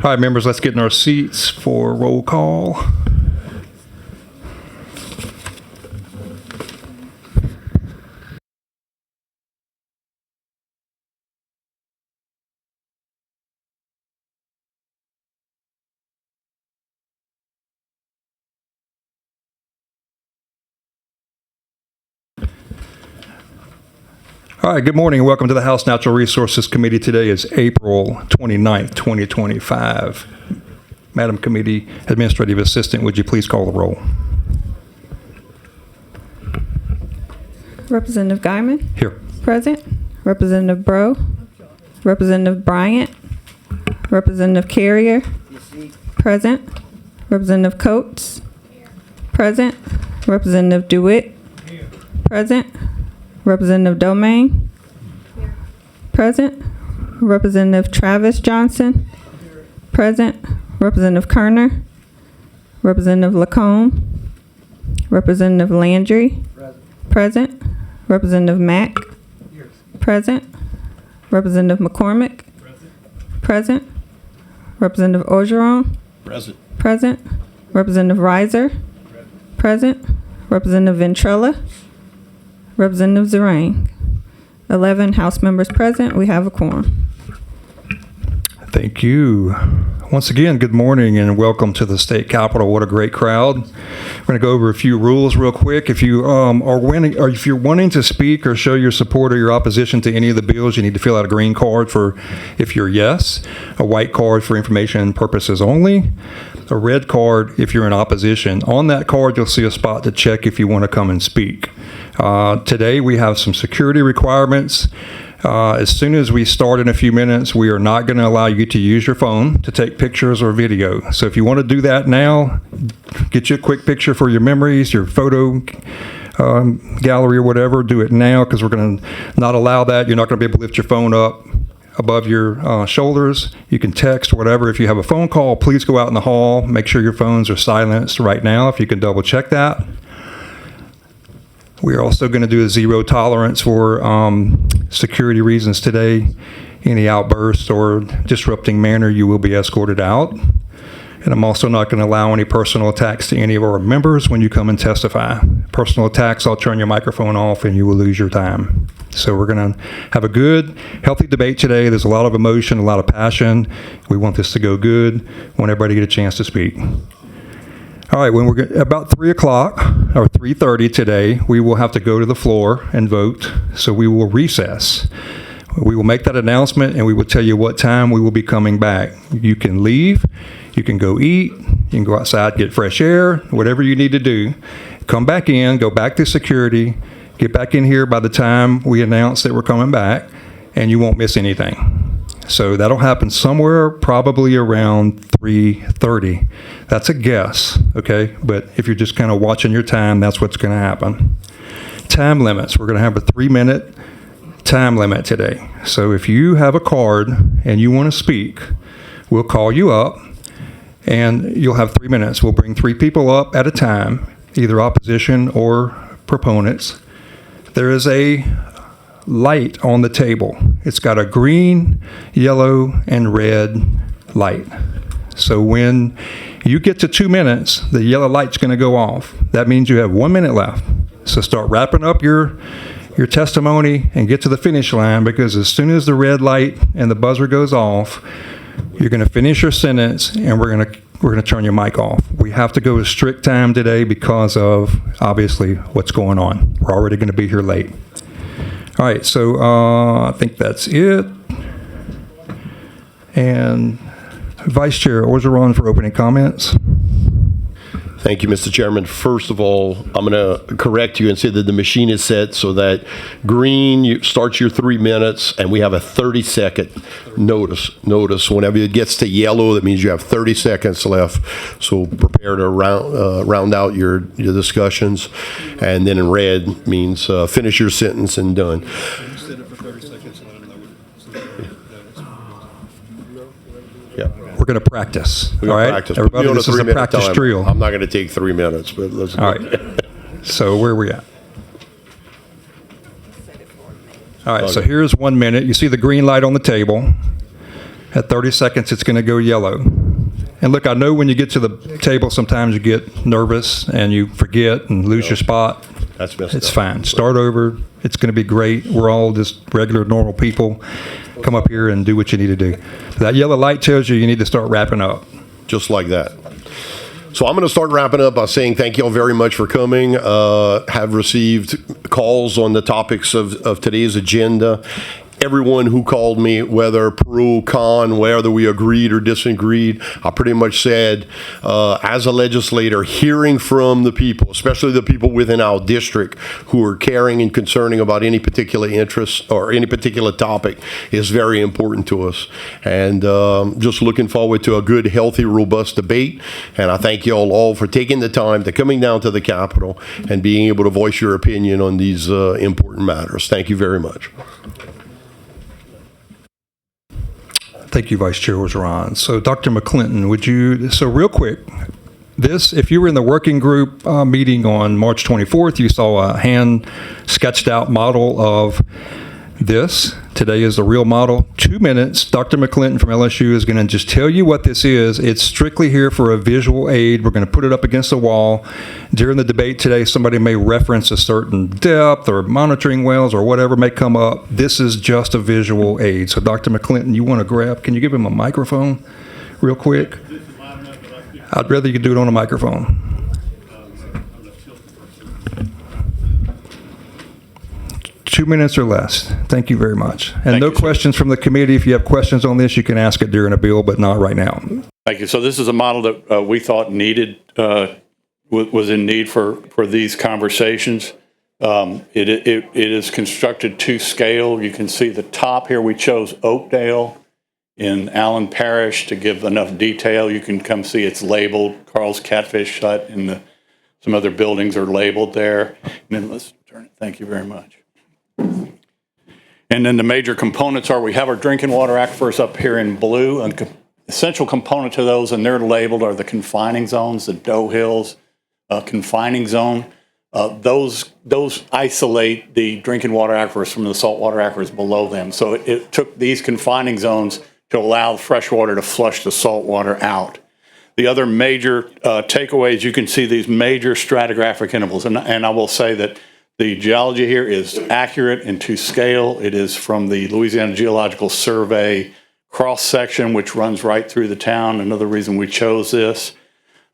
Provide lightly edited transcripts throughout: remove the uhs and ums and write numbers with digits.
All right, members, let's get in our seats for roll call. All right, good morning and welcome to the House Natural Resources Committee. Today is April 29th, 2025. Madam Committee Administrative Assistant, would you please call the roll? Representative Guyman? Here. Present. Representative Bro? Representative Bryant? Representative Carrier? Present. Representative Coates? Present. Representative DeWitt? Present. Representative Domain? Present. Representative Travis Johnson? Present. Representative Kerner? Representative Lacombe? Representative Landry? Present. Representative Mack? Present. Representative McCormick? Present. Representative Orgeron? Present. Representative Reiser? Present. Representative Ventrella? Representative Zerang. 11 House members present. We have a quorum. Thank you. Once again, good morning and welcome to the state capitol. What a great crowd. We're going to go over a few rules real quick. If you if you're wanting to speak or show your support or your opposition to any of the bills, you need to fill out a green card for if you're yes, a white card for information purposes only, a red card if you're in opposition. On that card, you'll see a spot to check if you want to come and speak. Today, we have some security requirements. As soon as we start in a few minutes, we are not going to allow you to use your phone to take pictures or video. So if you want to do that now, get you a quick picture for your memories, your photo gallery or whatever, do it now because we're going to not allow that. You're not going to be able to lift your phone up above your shoulders. You can text or whatever. If you have a phone call, please go out in the hall. Make sure your phones are silenced right now if you can double check that. We're also going to do a zero tolerance for security reasons today. Any outbursts or disrupting manner, you will be escorted out. And I'm also not going to allow any personal attacks to any of our members when you come and testify. Personal attacks, I'll turn your microphone off and you will lose your time. So we're going to have a good, healthy debate today. There's a lot of emotion, a lot of passion. We want this to go good. We want everybody to get a chance to speak. All right, when we're about 3 o'clock or 3:30 today, we will have to go to the floor and vote. So we will recess. We will make that announcement and we will tell you what time we will be coming back. You can leave, you can go eat, you can go outside, get fresh air, whatever you need to do. Come back in, go back to security, get back in here by the time we announce that we're coming back, and you won't miss anything. So that'll happen somewhere probably around 3:30. That's a guess, okay? But if you're just kind of watching your time, that's what's going to happen. Time limits. We're going to have a 3-minute time limit today. So if you have a card and you want to speak, we'll call you up and you'll have 3 minutes. We'll bring 3 people up at a time, either opposition or proponents. There is a light on the table. It's got a green, yellow, and red light. So when you get to 2 minutes, the yellow light's going to go off. That means you have 1 minute left. So start wrapping up your testimony and get to the finish line, because as soon as the red light and the buzzer goes off, you're going to finish your sentence and we're going to turn your mic off. We have to go with strict time today because of obviously what's going on. We're already going to be here late. All right, so I think that's it. And Vice Chair Orgeron for opening comments. Thank you, Mr. Chairman. First of all, I'm going to correct you and say that the machine is set so that green starts your 3 minutes, and we have a 30-second notice. Whenever it gets to yellow, that means you have 30 seconds left. So prepare to round out your discussions. And then in red means finish your sentence and done. Yeah. We're going to practice. We're All gonna right, practice. everybody. Put me on This is a 3-minute practice timer. drill. I'm not going to take 3 minutes, but let's. All right. So where are we at? All right. So here's 1 minute. You see the green light on the table. At 30 seconds, it's going to go yellow. And look, I know when you get to the table, sometimes you get nervous and you forget and lose your spot. That's messed It's up. fine. Start over. It's going to be great. We're all just regular, normal people. Come up here and do what you need to do. That yellow light tells you need to start wrapping up. Just like that. So I'm going to start wrapping up by saying thank you all very much for coming. Have received calls on the topics of today's agenda. Everyone who called me, whether pro, con, whether we agreed or disagreed, I pretty much said, as a legislator, hearing from the people, especially the people within our district who are caring and concerning about any particular interest or any particular topic is very important to us. And just looking forward to a good, healthy, robust debate. And I thank you all for taking the time to coming down to the Capitol and being able to voice your opinion on these important matters. Thank you very much. Thank you, Vice Chair Ogeron. So, Dr. McClinton, would you, so real quick, this, if you were in the working group meeting on March 24th, you saw a hand sketched out model of this. Today is the real model. 2 minutes. Dr. McClinton from LSU is going to just tell you what this is. It's strictly here for a visual aid. We're going to put it up against the wall. During the debate today, somebody may reference a certain depth or monitoring wells or whatever may come up. This is just a visual aid. So, Dr. McClinton, you want to grab, can you give him a microphone real quick? I'd rather you do it on a microphone. 2 minutes or less. Thank you very much. And Thank no you, sir. questions from the committee. If you have questions on this, you can ask it during a bill, but not right now. Thank you. So this is a model that we thought was in need for these conversations. It is constructed to scale. You can see the top here. We chose Oakdale in Allen Parish to give enough detail. You can come see it's labeled Carl's Catfish Hut, and some other buildings are labeled there. And then let's turn it. Thank you very much. And then the major components are, we have our drinking water aquifers up here in blue. An essential component to those, and they're labeled, are the confining zones, the Doe Hills confining zone. Those isolate the drinking water aquifers from the saltwater aquifers below them. So it took these confining zones to allow fresh water to flush the salt water out. The other major takeaways, you can see these major stratigraphic intervals. And I will say that the geology here is accurate and to scale. It is from the Louisiana Geological Survey cross-section, which runs right through the town. Another reason we chose this.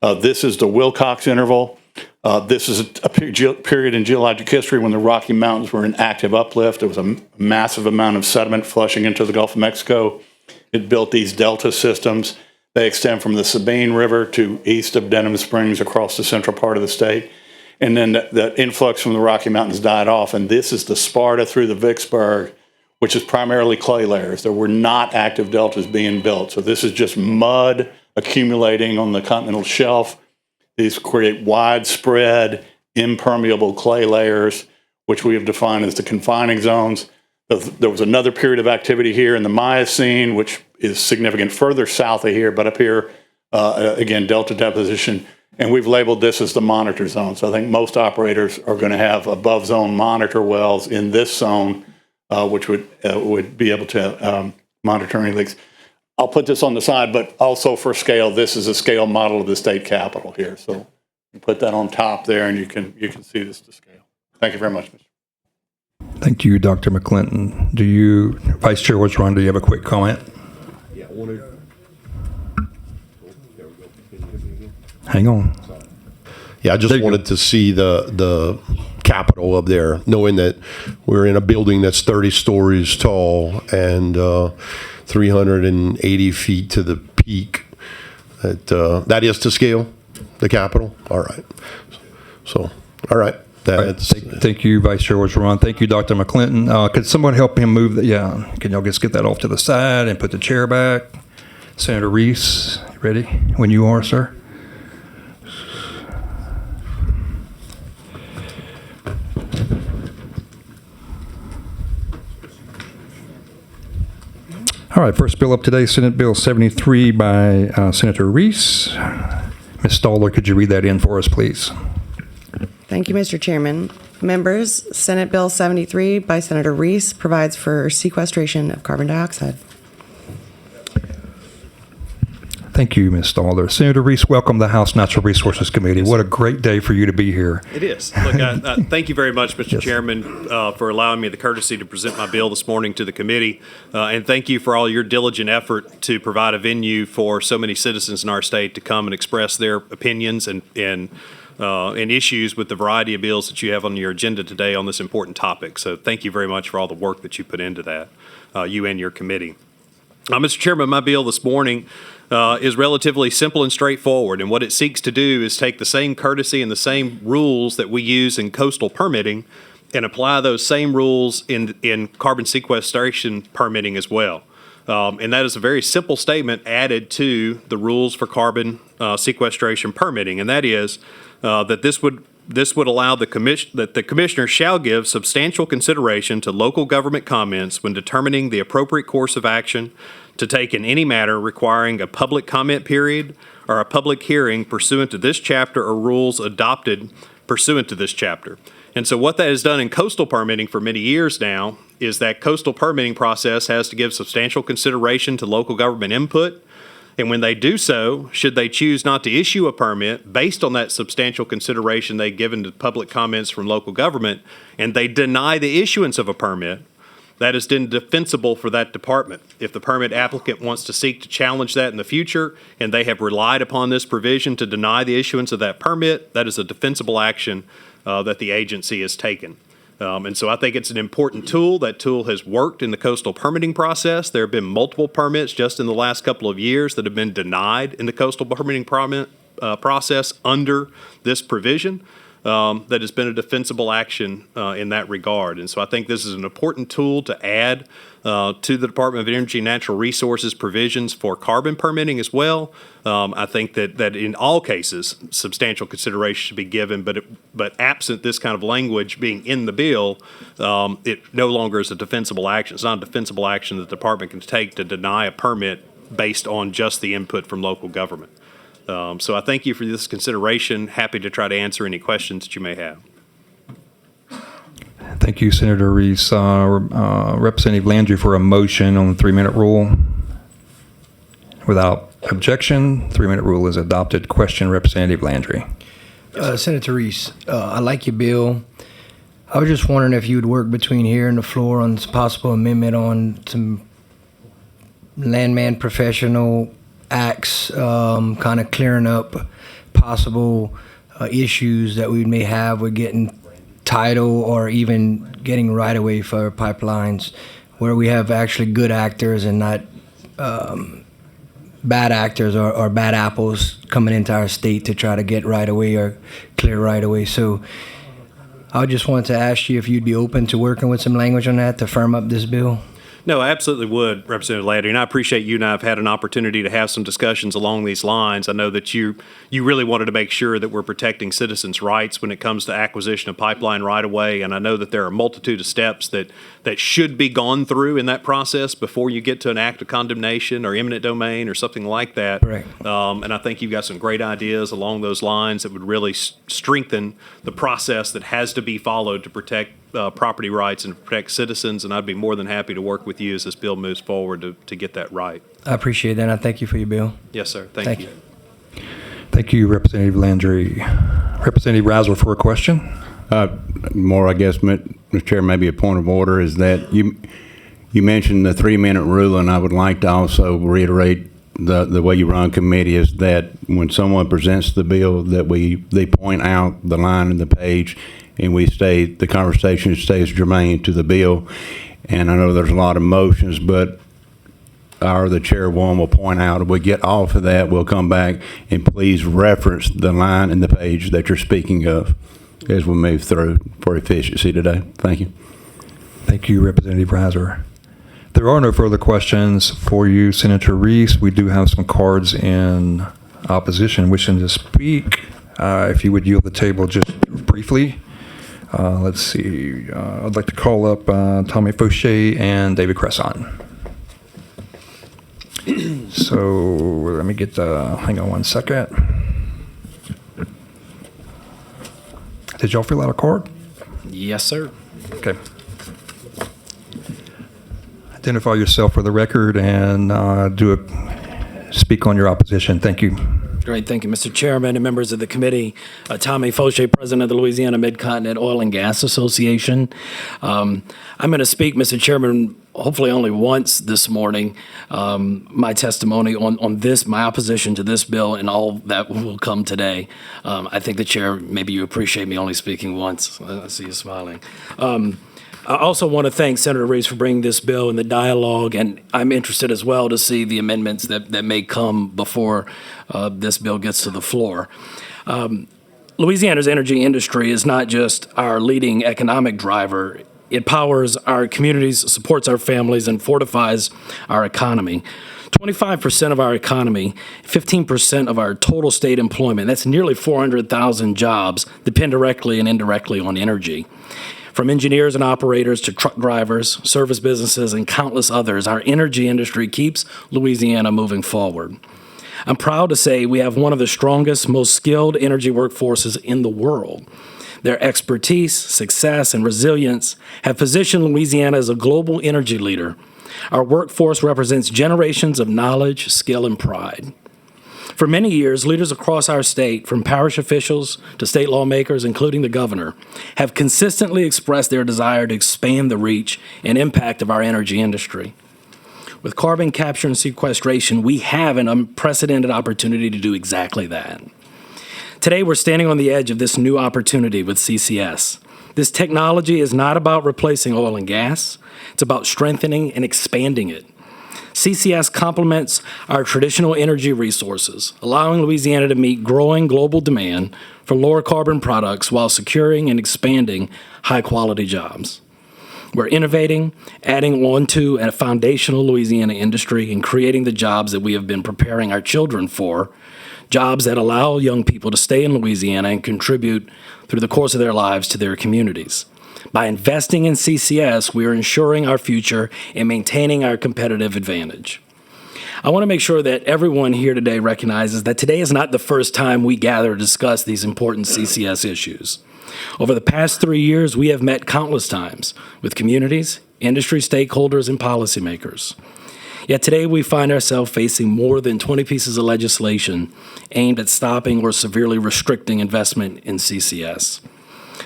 This is the Wilcox interval. This is a period in geologic history when the Rocky Mountains were in active uplift. There was a massive amount of sediment flushing into the Gulf of Mexico. It built these delta systems. They extend from the Sabine River to east of Denham Springs across the central part of the state. And then the influx from the Rocky Mountains died off. And this is the Sparta through the Vicksburg, which is primarily clay layers. There were not active deltas being built. So this is just mud accumulating on the continental shelf. These create widespread, impermeable clay layers, which we have defined as the confining zones. There was another period of activity here in the Miocene, which is significant further south of here, but up here, again, delta deposition. And we've labeled this as the monitor zone. So I think most operators are going to have above zone monitor wells in this zone, which would be able to monitor any leaks. I'll put this on the side, but also for scale, this is a scale model of the state capitol here. So you put that on top there, and you can see this to scale. Thank you very much, Mr. Thank you, Dr. McClinton. Vice Chair Ogeron, do you have a quick comment? Yeah, Hang on. Yeah, I just wanted to see the Capitol up there, knowing that we're in a building that's 30 stories tall and 380 feet to the peak. That is to scale. the Capitol? All right. So, all right. That's, Thank you, Vice Chair Orgeron. Thank you, Dr. McClinton. Could someone help him move yeah, can y'all just get that off to the side and put the chair back? Senator Reese, ready? When you are, sir. All right, first bill up today, Senate Bill 73 by Senator Reese. Ms. Stoller, could you read that in for us, please? Thank you, Mr. Chairman. Members, Senate Bill 73 by Senator Reese provides for sequestration of carbon dioxide. Thank you, Ms. Stoller. Senator Reese, welcome to the House Natural Resources Committee. What a great day for you to be here. It is. Look, thank you very much, Mr. Chairman, for allowing me the courtesy to present my bill this morning to the committee. And thank you for all your diligent effort to provide a venue for so many citizens in our state to come and express their opinions and issues with the variety of bills that you have on your agenda today on this important topic. So thank you very much for all the work that you put into that, you and your committee. Mr. Chairman, my bill this morning is relatively simple and straightforward, and what it seeks to do is take the same courtesy and the same rules that we use in coastal permitting and apply those same rules in carbon sequestration permitting as well. And that is a very simple statement added to the rules for carbon sequestration permitting, and that is that this would allow that the commissioner shall give substantial consideration to local government comments when determining the appropriate course of action to take in any matter requiring a public comment period or a public hearing pursuant to this chapter or rules adopted pursuant to this chapter. And so what that has done in coastal permitting for many years now is that coastal permitting process has to give substantial consideration to local government input. And when they do so, should they choose not to issue a permit based on that substantial consideration they've given to public comments from local government, and they deny the issuance of a permit, that is then defensible for that department. If the permit applicant wants to seek to challenge that in the future, and they have relied upon this provision to deny the issuance of that permit, that is a defensible action that the agency has taken. And so I think it's an important tool. That tool has worked in the coastal permitting process. There have been multiple permits just in the last couple of years that have been denied in the coastal permitting process under this provision. That has been a defensible action in that regard. And so I think this is an important tool to add to the Department of Energy and Natural Resources provisions for carbon permitting as well. I think that in all cases, substantial consideration should be given, but absent this kind of language being in the bill, it no longer is a defensible action. It's not a defensible action that the department can take to deny a permit based on just the input from local government. So I thank you for this consideration. Happy to try to answer any questions that you may have. Thank you, Senator Reese. Representative Landry for a motion on the 3-minute rule. Without objection, 3-minute rule is adopted. Question, Representative Landry. Senator Reese, I like your bill. I was just wondering if you would work between here and the floor on some possible amendment on some landman professional acts, kind of clearing up possible issues that we may have with getting title or even getting right of way for pipelines, where we have actually good actors and not bad actors or bad apples coming into our state to try to get right of way or clear right of way. So I just wanted to ask you if you'd be open to working with some language on that to firm up this bill. No, I absolutely would, Representative Landry, and I appreciate you and I have had an opportunity to have some discussions along these lines. I know that you really wanted to make sure that we're protecting citizens' rights when it comes to acquisition of pipeline right-of-way, and I know that there are a multitude of steps that should be gone through in that process before you get to an act of condemnation or eminent domain or something like that. Correct. And I think you've got some great ideas along those lines that would really strengthen the process that has to be followed to protect property rights and protect citizens, and I'd be more than happy to work with you as this bill moves forward to get that right. I appreciate that, and I thank you for your bill. Yes, sir. Thank you. Thank you, Representative Landry. Representative Razzle for a question. More, I guess, Mr. Chair, maybe a point of order is that you mentioned the 3-minute rule, and I would like to also reiterate the way you run committee is that when someone presents the bill, that they point out the line in the page, and the conversation stays germane to the bill. And I know there's a lot of motions, but the chairwoman will point out, if we get off of that, we'll come back and please reference the line and the page that you're speaking of as we move through for efficiency today. Thank you. Thank you, Representative Reiser. There are no further questions for you, Senator Reese. We do have some cards in opposition wishing to speak. If you would yield the table just briefly. Let's see. I'd like to call up Tommy Fauché and David Cresson. So let me get hang on one second. Did y'all fill out a card? Yes, sir. Okay. Identify yourself for the record and speak on your opposition. Thank you. Great. Thank you, Mr. Chairman and members of the committee. Tommy Fauché, President of the Louisiana Mid-Continent Oil and Gas Association. I'm going to speak, Mr. Chairman, hopefully only once this morning, my testimony on this, my opposition to this bill and all that will come today. I think the chair, maybe you appreciate me only speaking once. I see you smiling. I also want to thank Senator Reese for bringing this bill in the dialogue, and I'm interested as well to see the amendments that may come before this bill gets to the floor. Louisiana's energy industry is not just our leading economic driver. It powers our communities, supports our families, and fortifies our economy. 25% of our economy, 15% of our total state employment, that's nearly 400,000 jobs, depend directly and indirectly on energy. From engineers and operators to truck drivers, service businesses, and countless others, our energy industry keeps Louisiana moving forward. I'm proud to say we have one of the strongest, most skilled energy workforces in the world. Their expertise, success, and resilience have positioned Louisiana as a global energy leader. Our workforce represents generations of knowledge, skill, and pride. For many years, leaders across our state, from parish officials to state lawmakers, including the governor, have consistently expressed their desire to expand the reach and impact of our energy industry. With carbon capture and sequestration, we have an unprecedented opportunity to do exactly that. Today, we're standing on the edge of this new opportunity with CCS. This technology is not about replacing oil and gas. It's about strengthening and expanding it. CCS complements our traditional energy resources, allowing Louisiana to meet growing global demand for lower carbon products while securing and expanding high-quality jobs. We're innovating, adding on to a foundational Louisiana industry, and creating the jobs that we have been preparing our children for, jobs that allow young people to stay in Louisiana and contribute through the course of their lives to their communities. By investing in CCS, we are ensuring our future and maintaining our competitive advantage. I want to make sure that everyone here today recognizes that today is not the first time we gather to discuss these important CCS issues. Over the past 3 years, we have met countless times with communities, industry stakeholders, and policymakers. Yet today we find ourselves facing more than 20 pieces of legislation aimed at stopping or severely restricting investment in CCS.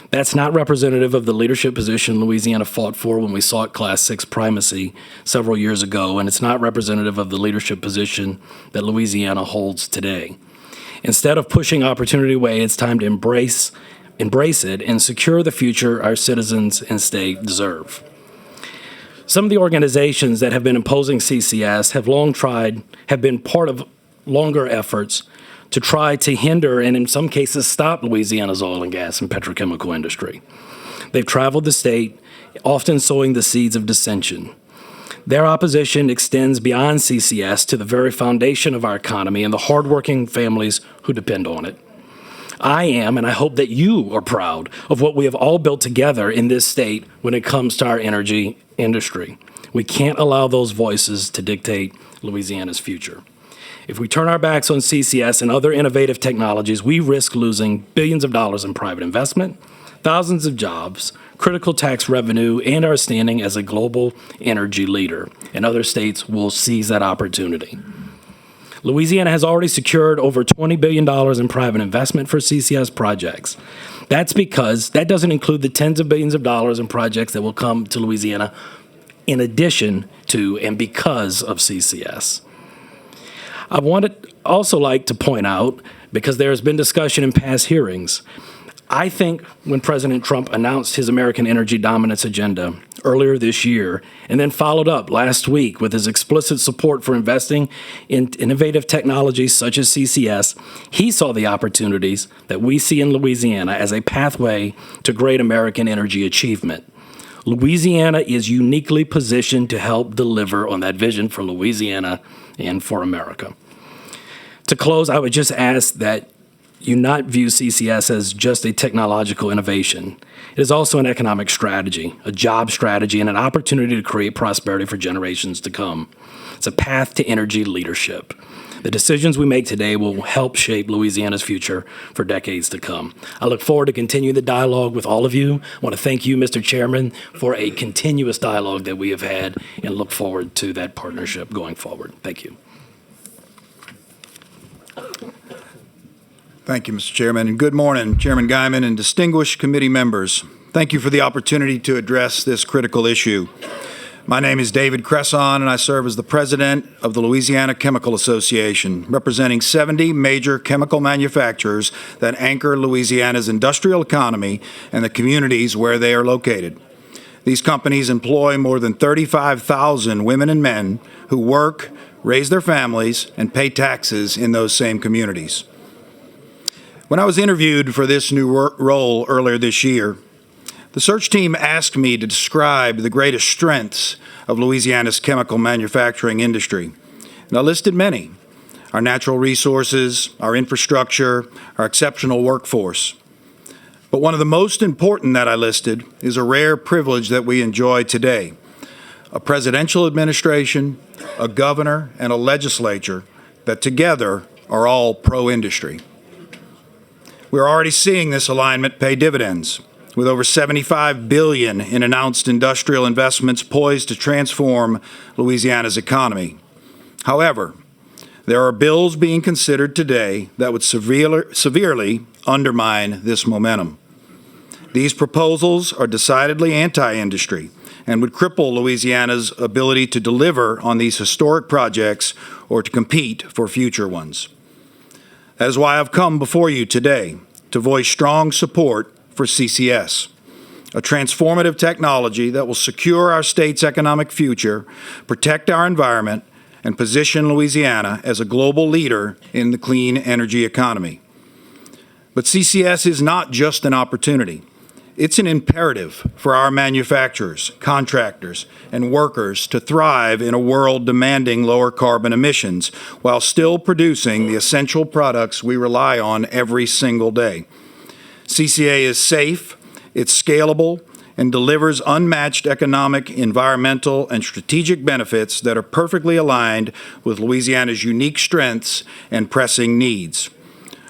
That's not representative of the leadership position Louisiana fought for when we sought Class 6 primacy several years ago, and it's not representative of the leadership position that Louisiana holds today. Instead of pushing opportunity away, it's time to embrace it and secure the future our citizens and state deserve. Some of the organizations that have been opposing CCS have been part of longer efforts to try to hinder and in some cases stop Louisiana's oil and gas and petrochemical industry. They've traveled the state, often sowing the seeds of dissension. Their opposition extends beyond CCS to the very foundation of our economy and the hardworking families who depend on it. I am, and I hope that you are proud of what we have all built together in this state when it comes to our energy industry. We can't allow those voices to dictate Louisiana's future. If we turn our backs on CCS and other innovative technologies, we risk losing billions of dollars in private investment, thousands of jobs, critical tax revenue, and our standing as a global energy leader. And other states will seize that opportunity. Louisiana has already secured over $20 billion in private investment for CCS projects. That's because that doesn't include the tens of billions of dollars in projects that will come to Louisiana in addition to and because of CCS. I also like to point out, because there has been discussion in past hearings, I think when President Trump announced his American energy dominance agenda earlier this year and then followed up last week with his explicit support for investing in innovative technologies such as CCS, he saw the opportunities that we see in Louisiana as a pathway to great American energy achievement. Louisiana is uniquely positioned to help deliver on that vision for Louisiana and for America. To close, I would just ask that you not view CCS as just a technological innovation. It is also an economic strategy, a job strategy, and an opportunity to create prosperity for generations to come. It's a path to energy leadership. The decisions we make today will help shape Louisiana's future for decades to come. I look forward to continuing the dialogue with all of you. I want to thank you, Mr. Chairman, for a continuous dialogue that we have had, and look forward to that partnership going forward. Thank you. Thank you, Mr. Chairman, and good morning, Chairman Guyman and distinguished committee members. Thank you for the opportunity to address this critical issue. My name is David Cresson, and I serve as the president of the Louisiana Chemical Association, representing 70 major chemical manufacturers that anchor Louisiana's industrial economy and the communities where they are located. These companies employ more than 35,000 women and men who work, raise their families, and pay taxes in those same communities. When I was interviewed for this new role earlier this year, the search team asked me to describe the greatest strengths of Louisiana's chemical manufacturing industry. And I listed many: our natural resources, our infrastructure, our exceptional workforce. But one of the most important that I listed is a rare privilege that we enjoy today: a presidential administration, a governor, and a legislature that together are all pro-industry. We're already seeing this alignment pay dividends, with over $75 billion in announced industrial investments poised to transform Louisiana's economy. However, there are bills being considered today that would severely undermine this momentum. These proposals are decidedly anti-industry and would cripple Louisiana's ability to deliver on these historic projects or to compete for future ones. That is why I've come before you today to voice strong support for CCS, a transformative technology that will secure our state's economic future, protect our environment, and position Louisiana as a global leader in the clean energy economy. But CCS is not just an opportunity. It's an imperative for our manufacturers, contractors, and workers to thrive in a world demanding lower carbon emissions while still producing the essential products we rely on every single day. CCA is safe, it's scalable, and delivers unmatched economic, environmental, and strategic benefits that are perfectly aligned with Louisiana's unique strengths and pressing needs.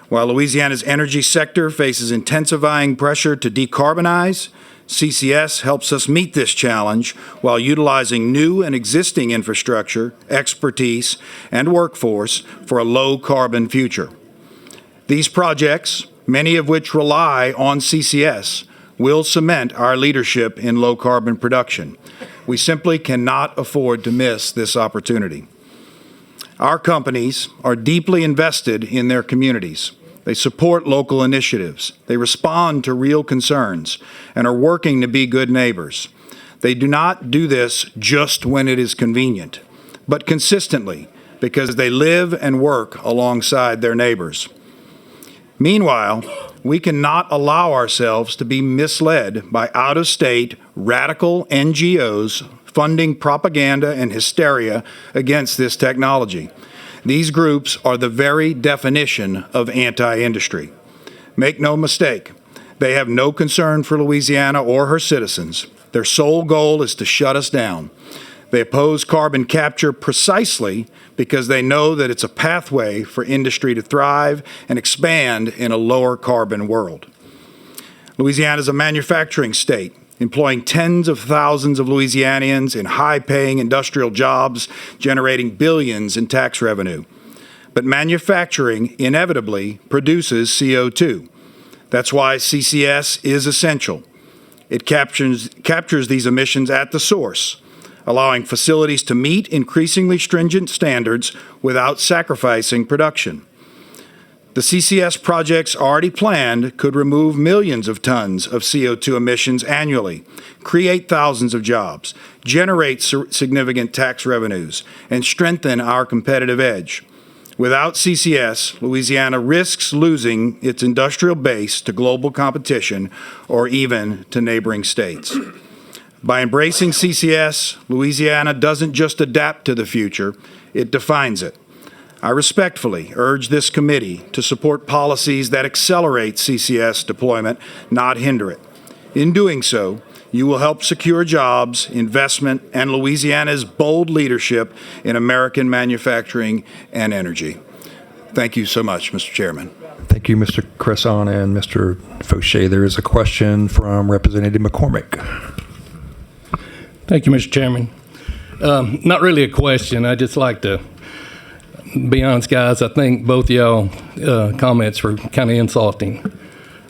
While Louisiana's energy sector faces intensifying pressure to decarbonize, CCS helps us meet this challenge while utilizing new and existing infrastructure, expertise, and workforce for a low-carbon future. These projects, many of which rely on CCS, will cement our leadership in low-carbon production. We simply cannot afford to miss this opportunity. Our companies are deeply invested in their communities. They support local initiatives. They respond to real concerns and are working to be good neighbors. They do not do this just when it is convenient, but consistently because they live and work alongside their neighbors. Meanwhile, we cannot allow ourselves to be misled by out-of-state radical NGOs funding propaganda and hysteria against this technology. These groups are the very definition of anti-industry. Make no mistake, they have no concern for Louisiana or her citizens. Their sole goal is to shut us down. They oppose carbon capture precisely because they know that it's a pathway for industry to thrive and expand in a lower carbon world. Louisiana is a manufacturing state, employing tens of thousands of Louisianians in high-paying industrial jobs, generating billions in tax revenue. But manufacturing inevitably produces CO2. That's why CCS is essential. It captures these emissions at the source, allowing facilities to meet increasingly stringent standards without sacrificing production. The CCS projects already planned could remove millions of tons of CO2 emissions annually, create thousands of jobs, generate significant tax revenues, and strengthen our competitive edge. Without CCS, Louisiana risks losing its industrial base to global competition or even to neighboring states. By embracing CCS, Louisiana doesn't just adapt to the future, it defines it. I respectfully urge this committee to support policies that accelerate CCS deployment, not hinder it. In doing so, you will help secure jobs, investment, and Louisiana's bold leadership in American manufacturing and energy. Thank you so much, Mr. Chairman. Thank you, Mr. Cresson and Mr. Fauché. There is a question from Representative McCormick. Thank you, Mr. Chairman. Not really a question. I just like to be honest, guys. I think both of y'all comments were kind of insulting.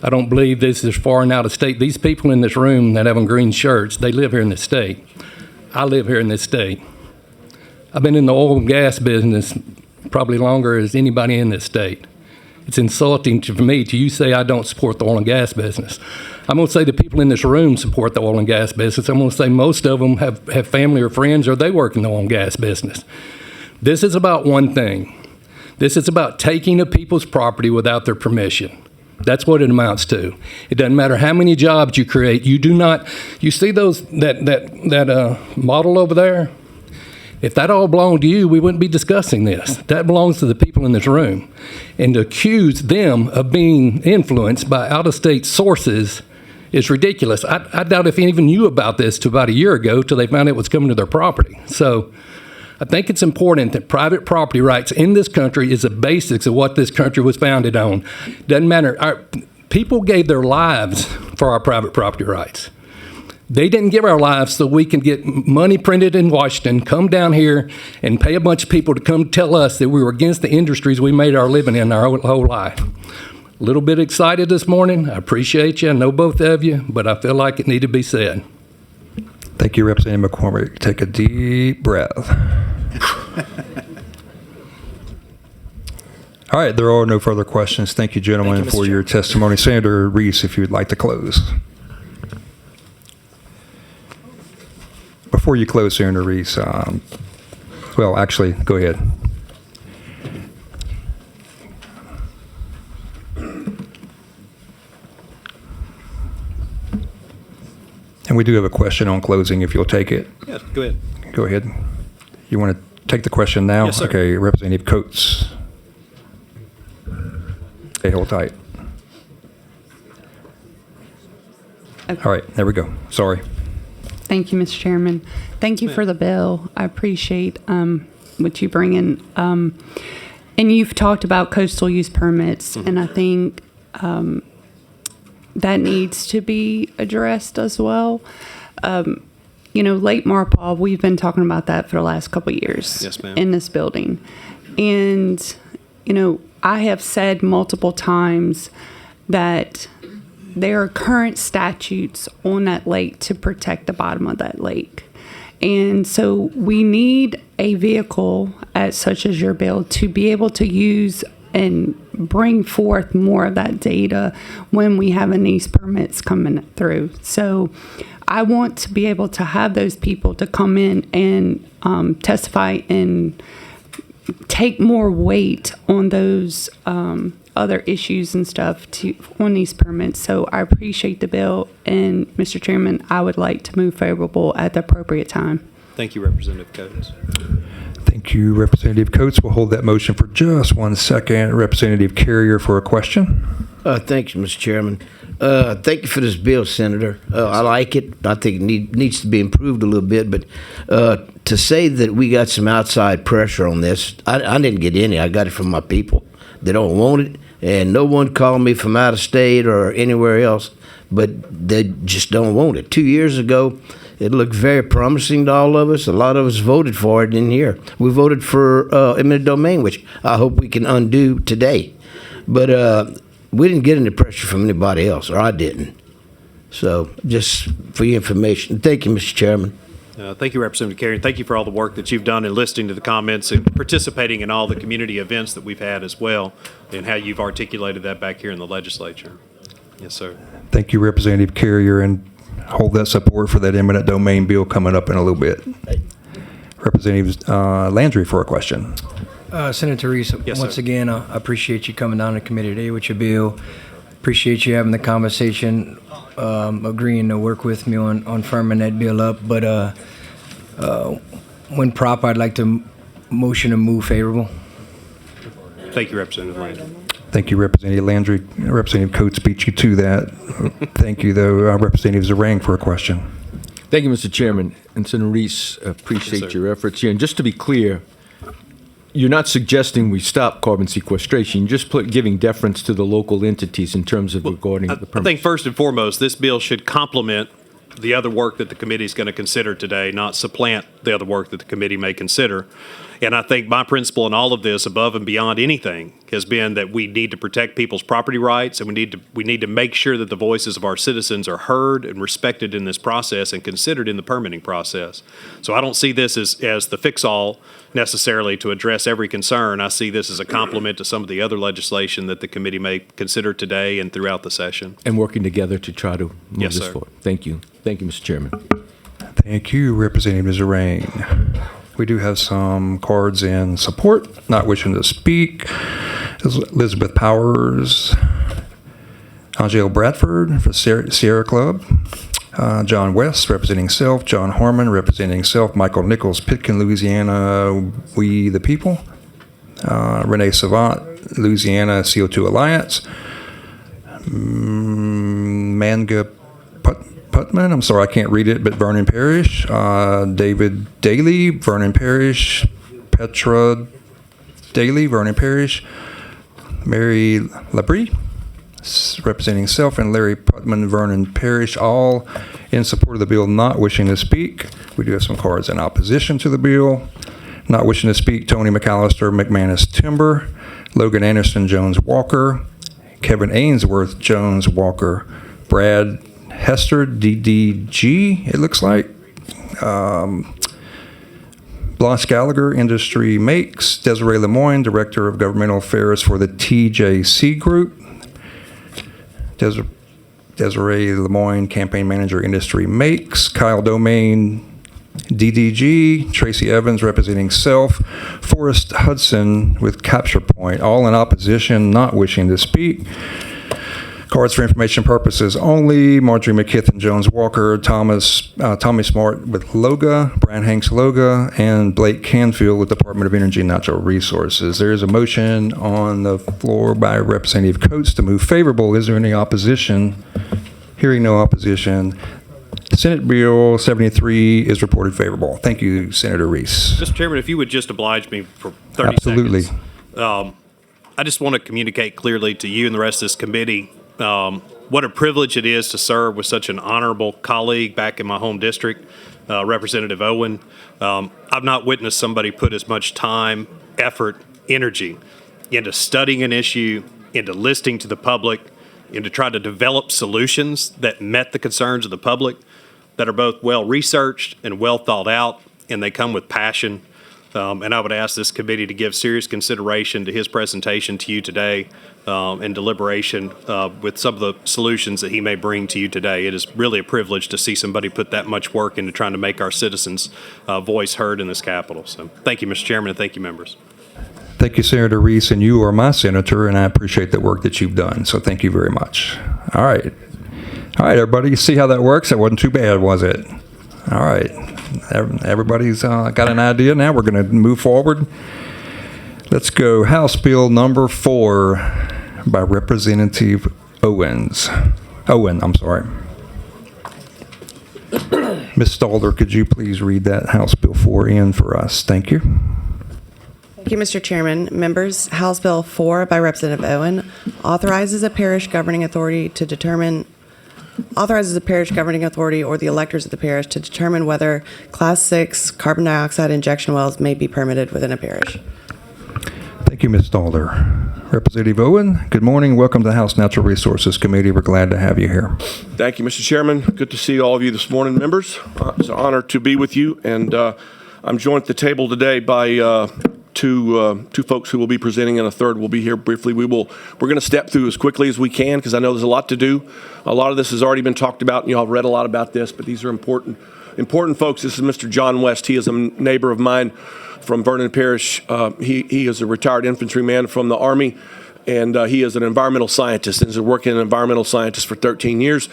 I don't believe this is far and out of state. These people in this room that have on green shirts, they live here in this state. I live here in this state. I've been in the oil and gas business probably longer as anybody in this state. It's insulting for me to you say I don't support the oil and gas business. I'm going to say the people in this room support the oil and gas business. I'm going to say most of them have family or friends or they work in the oil and gas business. This is about one thing. This is about taking a people's property without their permission. That's what it amounts to. It doesn't matter how many jobs you create. You do not. You see those that model over there? If that all belonged to you, we wouldn't be discussing this. That belongs to the people in this room. And to accuse them of being influenced by out-of-state sources is ridiculous. I doubt if any of them knew about this till about a year ago, till they found it was coming to their property. So I think it's important that private property rights in this country is the basics of what this country was founded on. Doesn't matter. People gave their lives for our private property rights. They didn't give our lives so we can get money printed in Washington, come down here and pay a bunch of people to come tell us that we were against the industries we made our living in our whole life. A little bit excited this morning. I appreciate you. I know both of you, but I feel like it needed to be said. Thank you, Representative McCormick. Take a deep breath. All right, there are no further questions. Thank you, gentlemen, for your testimony. Senator Reese, if you would like to close. Before you close, Senator Reese, well, actually, go ahead. And we do have a question on closing, if you'll take it. Yes, go ahead. Go ahead. You want to take the question now? Yes, sir. Okay, Representative Coates. Stay hold tight. Okay. All right, there we go. Sorry. Thank you, Mr. Chairman. Thank you for the bill. I appreciate what you bring in. And you've talked about coastal use permits, and I think that needs to be addressed as well. Lake Marpaw, we've been talking about that for the last couple of years. Yes, ma'am. In this building. And, I have said multiple times that there are current statutes on that lake to protect the bottom of that lake. And so we need a vehicle such as your bill to be able to use and bring forth more of that data when we have these permits coming through. So I want to be able to have those people to come in and testify and take more weight on those other issues and stuff on these permits. So I appreciate the bill, and Mr. Chairman, I would like to move favorable at the appropriate time. Thank you, Representative Coates. Thank you, Representative Coates. We'll hold that motion for just 1 second. Representative Carrier for a question. Thank you, Mr. Chairman. Thank you for this bill, Senator. I like it. I think it needs to be improved a little bit, but to say that we got some outside pressure on this, I didn't get any. I got it from my people. They don't want it, and no one called me from out of state or anywhere else, but they just don't want it. 2 years ago, it looked very promising to all of us. A lot of us voted for it in here. We voted for eminent domain, which I hope we can undo today. But we didn't get any pressure from anybody else, or I didn't. So just for your information. Thank you, Mr. Chairman. Thank you, Representative Carey. Thank you for all the work that you've done in listening to the comments and participating in all the community events that we've had as well, and how you've articulated that back here in the legislature. Yes, sir. Thank you, Representative Carrier, and hold that support for that eminent domain bill coming up in a little bit. Representative Landry for a question. Senator Reese, Yes, once sir. again, I appreciate you coming down to committee today with your bill. Appreciate you having the conversation, agreeing to work with me on firming that bill up. But when proper, I'd like to motion to move favorable. Thank you, Representative Landry. Thank you, Representative Landry. Representative Coates beat you to that. Thank you, though, Representative Zarang for a question. Thank you, Mr. Chairman. And Senator Reese, appreciate Yes, sir. your efforts here. And just to be clear, you're not suggesting we stop carbon sequestration. You're just giving deference to the local entities in terms of regarding the I permit. think first and foremost, this bill should complement the other work that the committee is going to consider today, not supplant the other work that the committee may consider. And I think my principle in all of this, above and beyond anything, has been that we need to protect people's property rights, and we need to make sure that the voices of our citizens are heard and respected in this process and considered in the permitting process. So I don't see this as the fix-all necessarily to address every concern. I see this as a complement to some of the other legislation that the committee may consider today and throughout the session. And working together to try to move Yes, this sir. forward. Thank you. Thank you, Mr. Chairman. Thank you, Representative Zarang. We do have some cards in support, not wishing to speak. Elizabeth Powers, Angel Bradford for Sierra Club, John West representing self, John Harmon representing self, Michael Nichols, Pitkin, Louisiana, We the People, Renee Savant, Louisiana CO2 Alliance, Manga Putman, I'm sorry, I can't read it, but Vernon Parish, David Daly, Vernon Parish, Petra Daly, Vernon Parish, Mary Labrie, representing self, and Larry Putman, Vernon Parish, all in support of the bill, not wishing to speak. We do have some cards in opposition to the bill. Not wishing to speak, Tony McAllister, McManus Timber, Logan Anderson, Jones Walker, Kevin Ainsworth, Jones Walker, Brad Hester, DDG, it looks like. Blanche Gallagher, Industry Makes, Desiree Lemoyne, Director of Governmental Affairs for the TJC Group. Desiree Lemoyne, Campaign Manager, Industry Makes. Kyle Domain, DDG. Tracy Evans, representing Self. Forrest Hudson with Capture Point, all in opposition, not wishing to speak. Cards for information purposes only. Marjorie McKithen, Jones Walker, Tommy Smart with Loga, Brian Hanks Loga, and Blake Canfield with Department of Energy and Natural Resources. There is a motion on the floor by Representative Coates to move favorable. Is there any opposition? Hearing no opposition, Senate Bill 73 is reported favorable. Thank you, Senator Reese. Mr. Chairman, if you would just oblige me for 30 Absolutely. seconds. I just want to communicate clearly to you and the rest of this committee what a privilege it is to serve with such an honorable colleague back in my home district, Representative Owen. I've not witnessed somebody put as much time, effort, energy into studying an issue, into listening to the public, and to try to develop solutions that met the concerns of the public, that are both well-researched and well thought out, and they come with passion. And I would ask this committee to give serious consideration to his presentation to you today and deliberation with some of the solutions that he may bring to you today. It is really a privilege to see somebody put that much work into trying to make our citizens' voice heard in this Capitol. So thank you, Mr. Chairman, and thank you, members. Thank you, Senator Reese, and you are my senator, and I appreciate the work that you've done. So thank you very much. All right. All right, everybody, you see how that works? That wasn't too bad, was it? All right. Everybody's got an idea now. We're going to move forward. Let's go House Bill number 4 by Representative Owen, I'm sorry. Ms. Stalder, could you please read that House Bill 4 in for us? Thank you. Thank you, Mr. Chairman. Members, House Bill 4 by Representative Owen authorizes a parish governing authority or the electors of the parish to determine whether Class 6 carbon dioxide injection wells may be permitted within a parish. Thank you, Ms. Stalder. Representative Owen, good morning. Welcome to the House Natural Resources Committee. We're glad to have you here. Thank you, Mr. Chairman. Good to see all of you this morning, members. It's an honor to be with you, and I'm joined at the table today by two folks who will be presenting, and a third will be here briefly. We're going to step through as quickly as we can because I know there's a lot to do. A lot of this has already been talked about, and you all have read a lot about this, but these are important folks. This is Mr. John West. He is a neighbor of mine from Vernon Parish. He is a retired infantryman from the Army, and he is an environmental scientist and has been working as an environmental scientist for 13 years.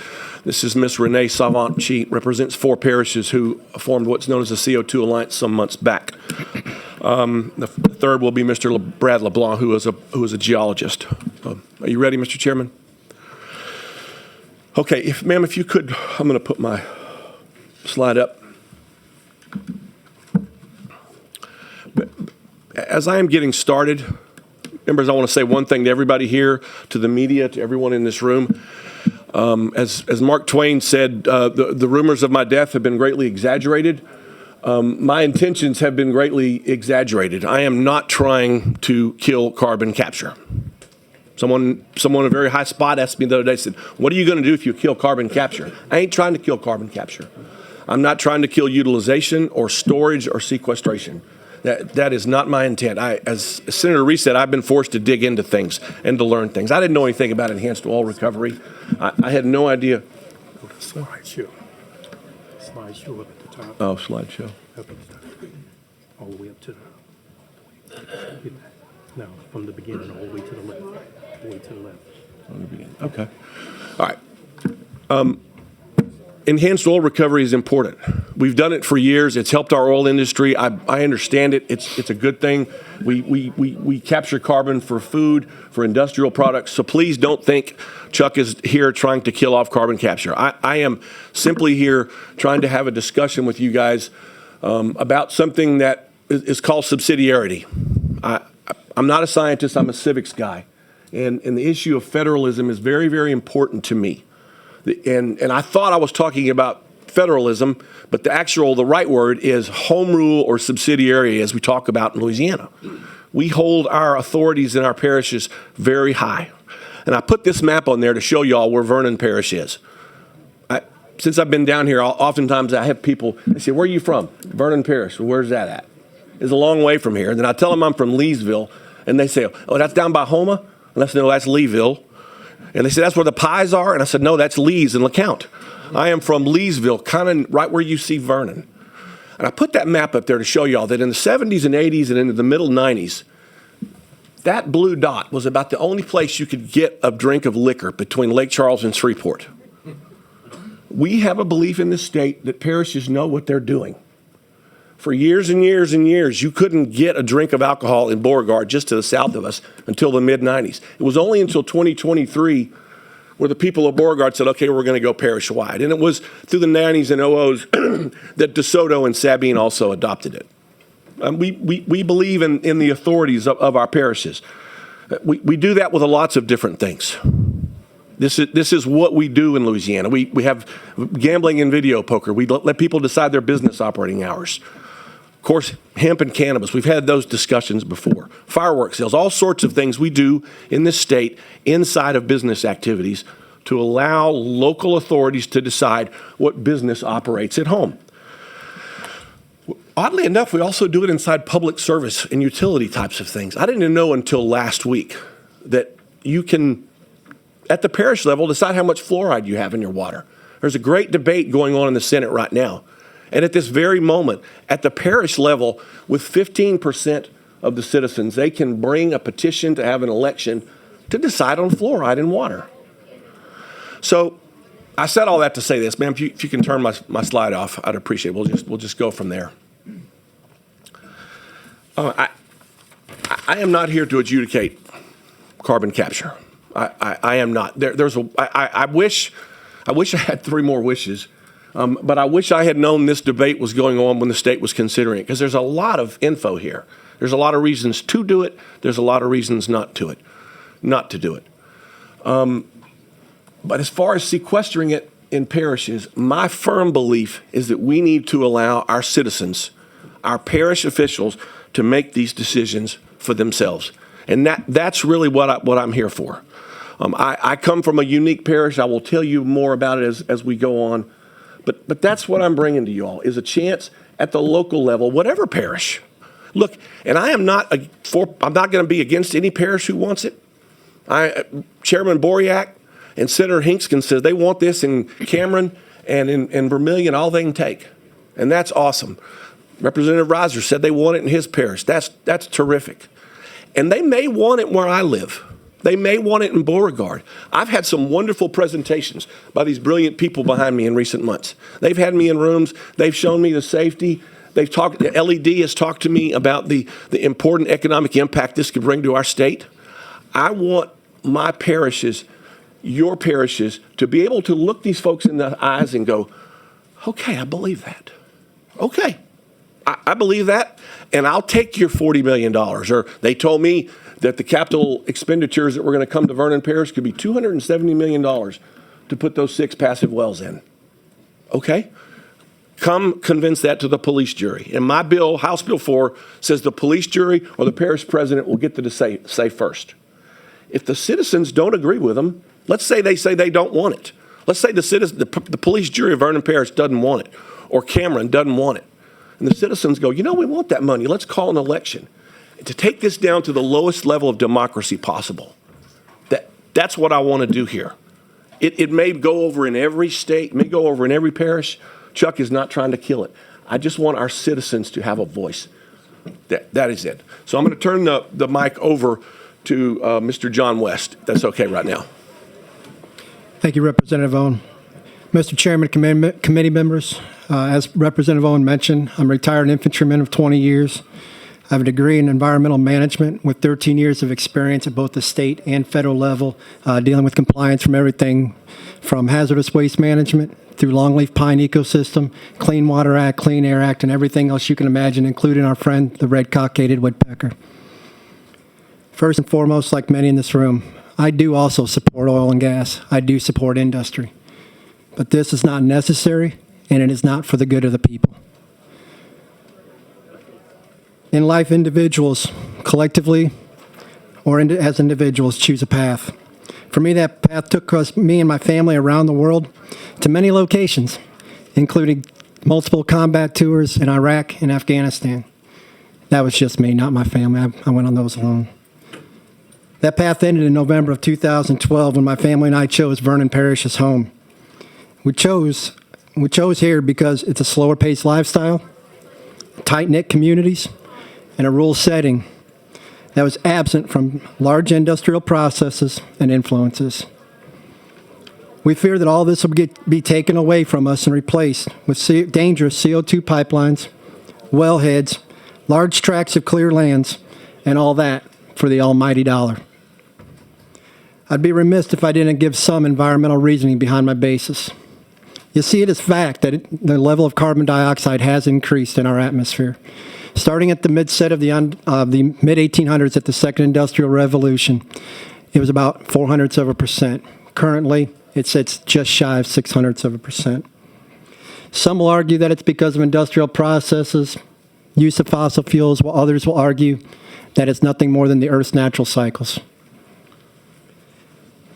This is Miss Renee Savant. She represents 4 parishes who formed what's known as the CO2 Alliance some months back. The third will be Mr. Brad LeBlanc, who is a geologist. Are you ready, Mr. Chairman? Okay, ma'am, if you could, I'm going to put my slide up. As I am getting started, members, I want to say one thing to everybody here, to the media, to everyone in this room. As Mark Twain said, the rumors of my death have been greatly exaggerated. My intentions have been greatly exaggerated. I am not trying to kill carbon capture. Someone in a very high spot asked me the other day, said, what are you going to do if you kill carbon capture? I ain't trying to kill carbon capture. I'm not trying to kill utilization or storage or sequestration. That is not my intent. As Senator Reese said, I've been forced to dig into things and to learn things. I didn't know anything about enhanced oil recovery. I had no idea. Slideshow up at the top. Oh, slideshow. All the way up to the, no, from the beginning all the way to the left. All the way to the left. From the beginning. Okay. All right. Enhanced oil recovery is important. We've done it for years. It's helped our oil industry. I understand it. It's a good thing. We capture carbon for food, for industrial products. So please don't think Chuck is here trying to kill off carbon capture. I am simply here trying to have a discussion with you guys about something that is called subsidiarity. I'm not a scientist. I'm a civics guy. And the issue of federalism is very, very important to me. And I thought I was talking about federalism, but the right word is home rule or subsidiarity, as we talk about in Louisiana. We hold our authorities in our parishes very high. And I put this map on there to show y'all where Vernon Parish is. Since I've been down here, oftentimes I have people, they say, where are you from? Vernon Parish. Well, where's that at? It's a long way from here. And then I tell them I'm from Leesville, and they say, oh, that's down by Houma? And I say, no, that's Leeville. And they said, that's where the pies are? And I said, no, that's Lee's in LeCount. I am from Leesville, kind of right where you see Vernon. And I put that map up there to show y'all that in the 70s and 80s and into the middle 90s, that blue dot was about the only place you could get a drink of liquor between Lake Charles and Shreveport. We have a belief in this state that parishes know what they're doing. For years and years and years, you couldn't get a drink of alcohol in Beauregard, just to the south of us, until the mid-90s. It was only until 2023 where the people of Beauregard said, okay, we're going to go parish-wide. And it was through the 90s and 00s that DeSoto and Sabine also adopted it. We believe in the authorities of our parishes. We do that with lots of different things. This is what we do in Louisiana. We have gambling and video poker. We let people decide their business operating hours. Of course, hemp and cannabis, we've had those discussions before. Fireworks sales, all sorts of things we do in this state inside of business activities to allow local authorities to decide what business operates at home. Oddly enough, we also do it inside public service and utility types of things. I didn't know until last week that you can, at the parish level, decide how much fluoride you have in your water. There's a great debate going on in the Senate right now. And at this very moment, at the parish level, with 15% of the citizens, they can bring a petition to have an election to decide on fluoride in water. So I said all that to say this. Ma'am, if you can turn my slide off, I'd appreciate it. We'll just go from there. I am not here to adjudicate carbon capture. I am not. I wish I had 3 more wishes. But I wish I had known this debate was going on when the state was considering it, because there's a lot of info here. There's a lot of reasons to do it. There's a lot of reasons not to do it. But as far as sequestering it in parishes, my firm belief is that we need to allow our citizens, our parish officials, to make these decisions for themselves. And that's really what I'm here for. I come from a unique parish. I will tell you more about it as we go on. But that's what I'm bringing to you all, is a chance at the local level, whatever parish. Look, and I am not I'm not going to be against any parish who wants it. Chairman Boriak and Senator Hinkston says they want this in Cameron and in Vermillion, all they can take. And that's awesome. Representative Reiser said they want it in his parish. That's terrific. And they may want it where I live. They may want it in Beauregard. I've had some wonderful presentations by these brilliant people behind me in recent months. They've had me in rooms. They've shown me the safety. LED has talked to me about the important economic impact this could bring to our state. I want my parishes, your parishes, to be able to look these folks in the eyes and go, okay, I believe that. Okay, I believe that, and I'll take your $40 million. Or they told me that the capital expenditures that were going to come to Vernon Parish could be $270 million to put those 6 passive wells in. Okay? Come convince that to the police jury. And my bill, House Bill 4, says the police jury or the parish president will get to say first. If the citizens don't agree with them, let's say they don't want it. Let's say the police jury of Vernon Parish doesn't want it, or Cameron doesn't want it. And the citizens go, we want that money. Let's call an election. To take this down to the lowest level of democracy possible. That's what I want to do here. It may go over in every state, may go over in every parish. Chuck is not trying to kill it. I just want our citizens to have a voice. That is it. So I'm going to turn the mic over to Mr. John West. That's okay right now. Thank you, Representative Owen. Mr. Chairman, committee members, as Representative Owen mentioned, I'm a retired infantryman of 20 years. I have a degree in environmental management with 13 years of experience at both the state and federal level, dealing with compliance from everything from hazardous waste management through longleaf pine ecosystem, Clean Water Act, Clean Air Act, and everything else you can imagine, including our friend, the red-cockaded woodpecker. First and foremost, like many in this room, I do also support oil and gas. I do support industry. But this is not necessary, and it is not for the good of the people. In life, individuals, collectively or as individuals, choose a path. For me, that path took me and my family around the world to many locations, including multiple combat tours in Iraq and Afghanistan. That was just me, not my family. I went on those alone. That path ended in November of 2012 when my family and I chose Vernon Parish as home. We chose here because it's a slower paced lifestyle, tight-knit communities, and a rural setting that was absent from large industrial processes and influences. We fear that all this will be taken away from us and replaced with dangerous CO2 pipelines, wellheads, large tracts of clear lands, and all that for the almighty dollar. I'd be remiss if I didn't give some environmental reasoning behind my basis. You see, it is fact that the level of carbon dioxide has increased in our atmosphere. Starting at the mid-set of the mid-1800s at the Second Industrial Revolution, it was about 0.04%. Currently, it sits just shy of 0.06%. Some will argue that it's because of industrial processes, use of fossil fuels, while others will argue that it's nothing more than the Earth's natural cycles.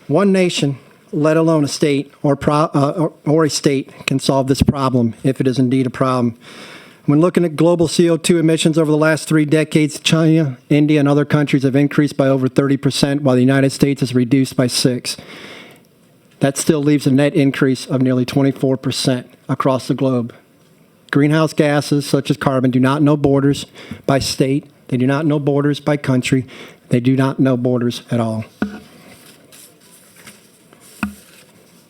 One nation, let alone a state or a state, can solve this problem if it is indeed a problem. When looking at global CO2 emissions over the last 3 decades, China, India, and other countries have increased by over 30%, while the United States has reduced by 6%. That still leaves a net increase of nearly 24% across the globe. Greenhouse gases, such as carbon, do not know borders by state. They do not know borders by country. They do not know borders at all.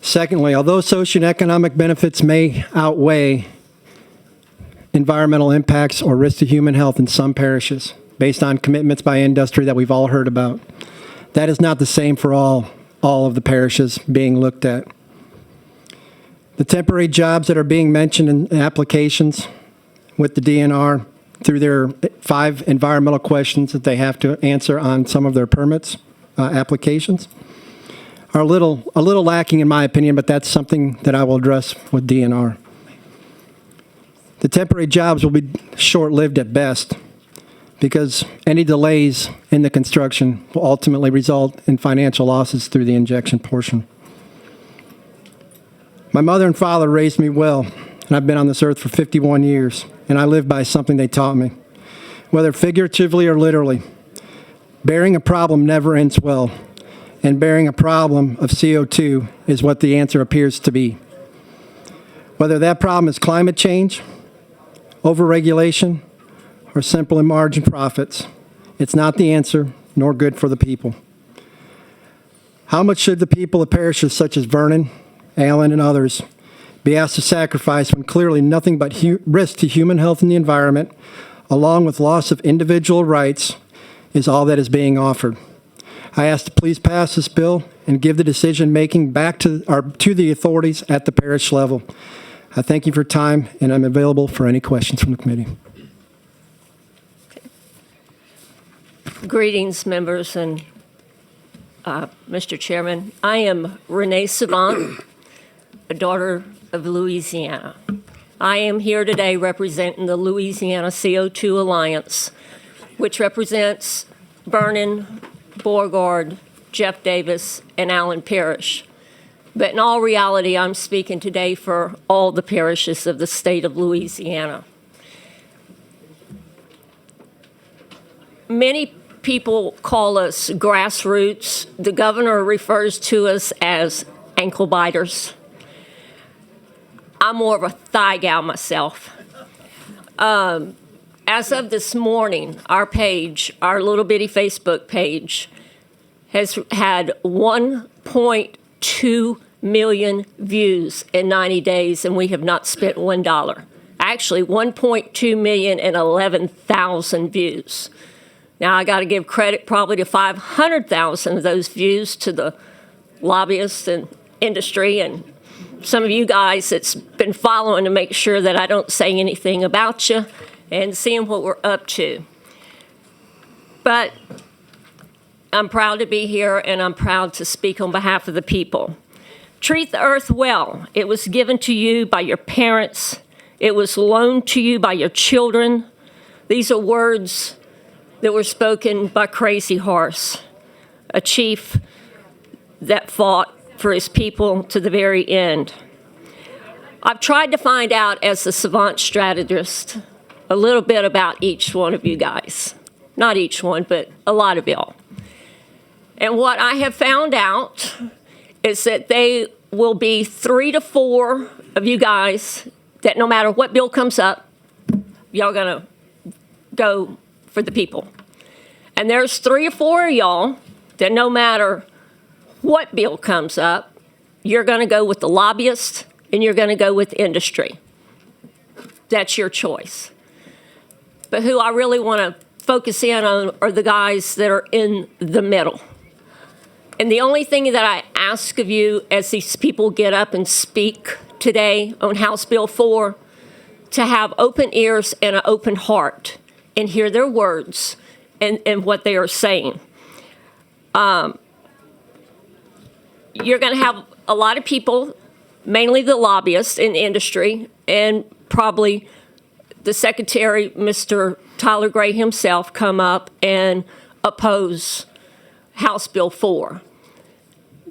Secondly, although socioeconomic benefits may outweigh environmental impacts or risk to human health in some parishes, based on commitments by industry that we've all heard about, that is not the same for all of the parishes being looked at. The temporary jobs that are being mentioned in applications with the DNR through their 5 environmental questions that they have to answer on some of their permits applications are a little lacking in my opinion, but that's something that I will address with DNR. The temporary jobs will be short-lived at best. because any delays in the construction will ultimately result in financial losses through the injection portion. My mother and father raised me well, and I've been on this earth for 51 years, and I live by something they taught me. Whether figuratively or literally, bearing a problem never ends well, and bearing a problem of CO2 is what the answer appears to be. Whether that problem is climate change, overregulation, or simple margin profits, it's not the answer, nor good for the people. How much should the people of parishes such as Vernon, Allen, and others be asked to sacrifice when clearly nothing but risk to human health and the environment, along with loss of individual rights, is all that is being offered? I ask to please pass this bill and give the decision-making back to the authorities at the parish level. I thank you for your time, and I'm available for any questions from the committee. Greetings, members and Mr. Chairman. I am Renee Savant, a daughter of Louisiana. I am here today representing the Louisiana CO2 Alliance, which represents Vernon, Beauregard, Jeff Davis, and Allen Parish. But in all reality, I'm speaking today for all the parishes of the state of Louisiana. Many people call us grassroots. The governor refers to us as ankle biters. I'm more of a thigh gal myself. As of this morning, our page, our little bitty Facebook page, has had 1.2 million views in 90 days, and we have not spent $1. Actually, 1.2 million and 11,000 views. Now, I got to give credit probably to 500,000 of those views to the lobbyists and industry and some of you guys that's been following to make sure that I don't say anything about you and seeing what we're up to. But I'm proud to be here, and I'm proud to speak on behalf of the people. Treat the earth well. It was given to you by your parents. It was loaned to you by your children. These are words that were spoken by Crazy Horse, a chief that fought for his people to the very end. I've tried to find out, as a savant strategist, a little bit about each one of you guys. Not each one, but a lot of y'all. And what I have found out is that they will be 3 to 4 of you guys that no matter what bill comes up, y'all gonna go for the people. And there's 3 or 4 of y'all that no matter what bill comes up, you're gonna go with the lobbyists and you're gonna go with industry. That's your choice. But who I really wanna focus in on are the guys that are in the middle. And the only thing that I ask of you as these people get up and speak today on House Bill 4, to have open ears and an open heart and hear their words and what they are saying. You're going to have a lot of people, mainly the lobbyists in industry, and probably the Secretary, Mr. Tyler Gray himself, come up and oppose House Bill 4.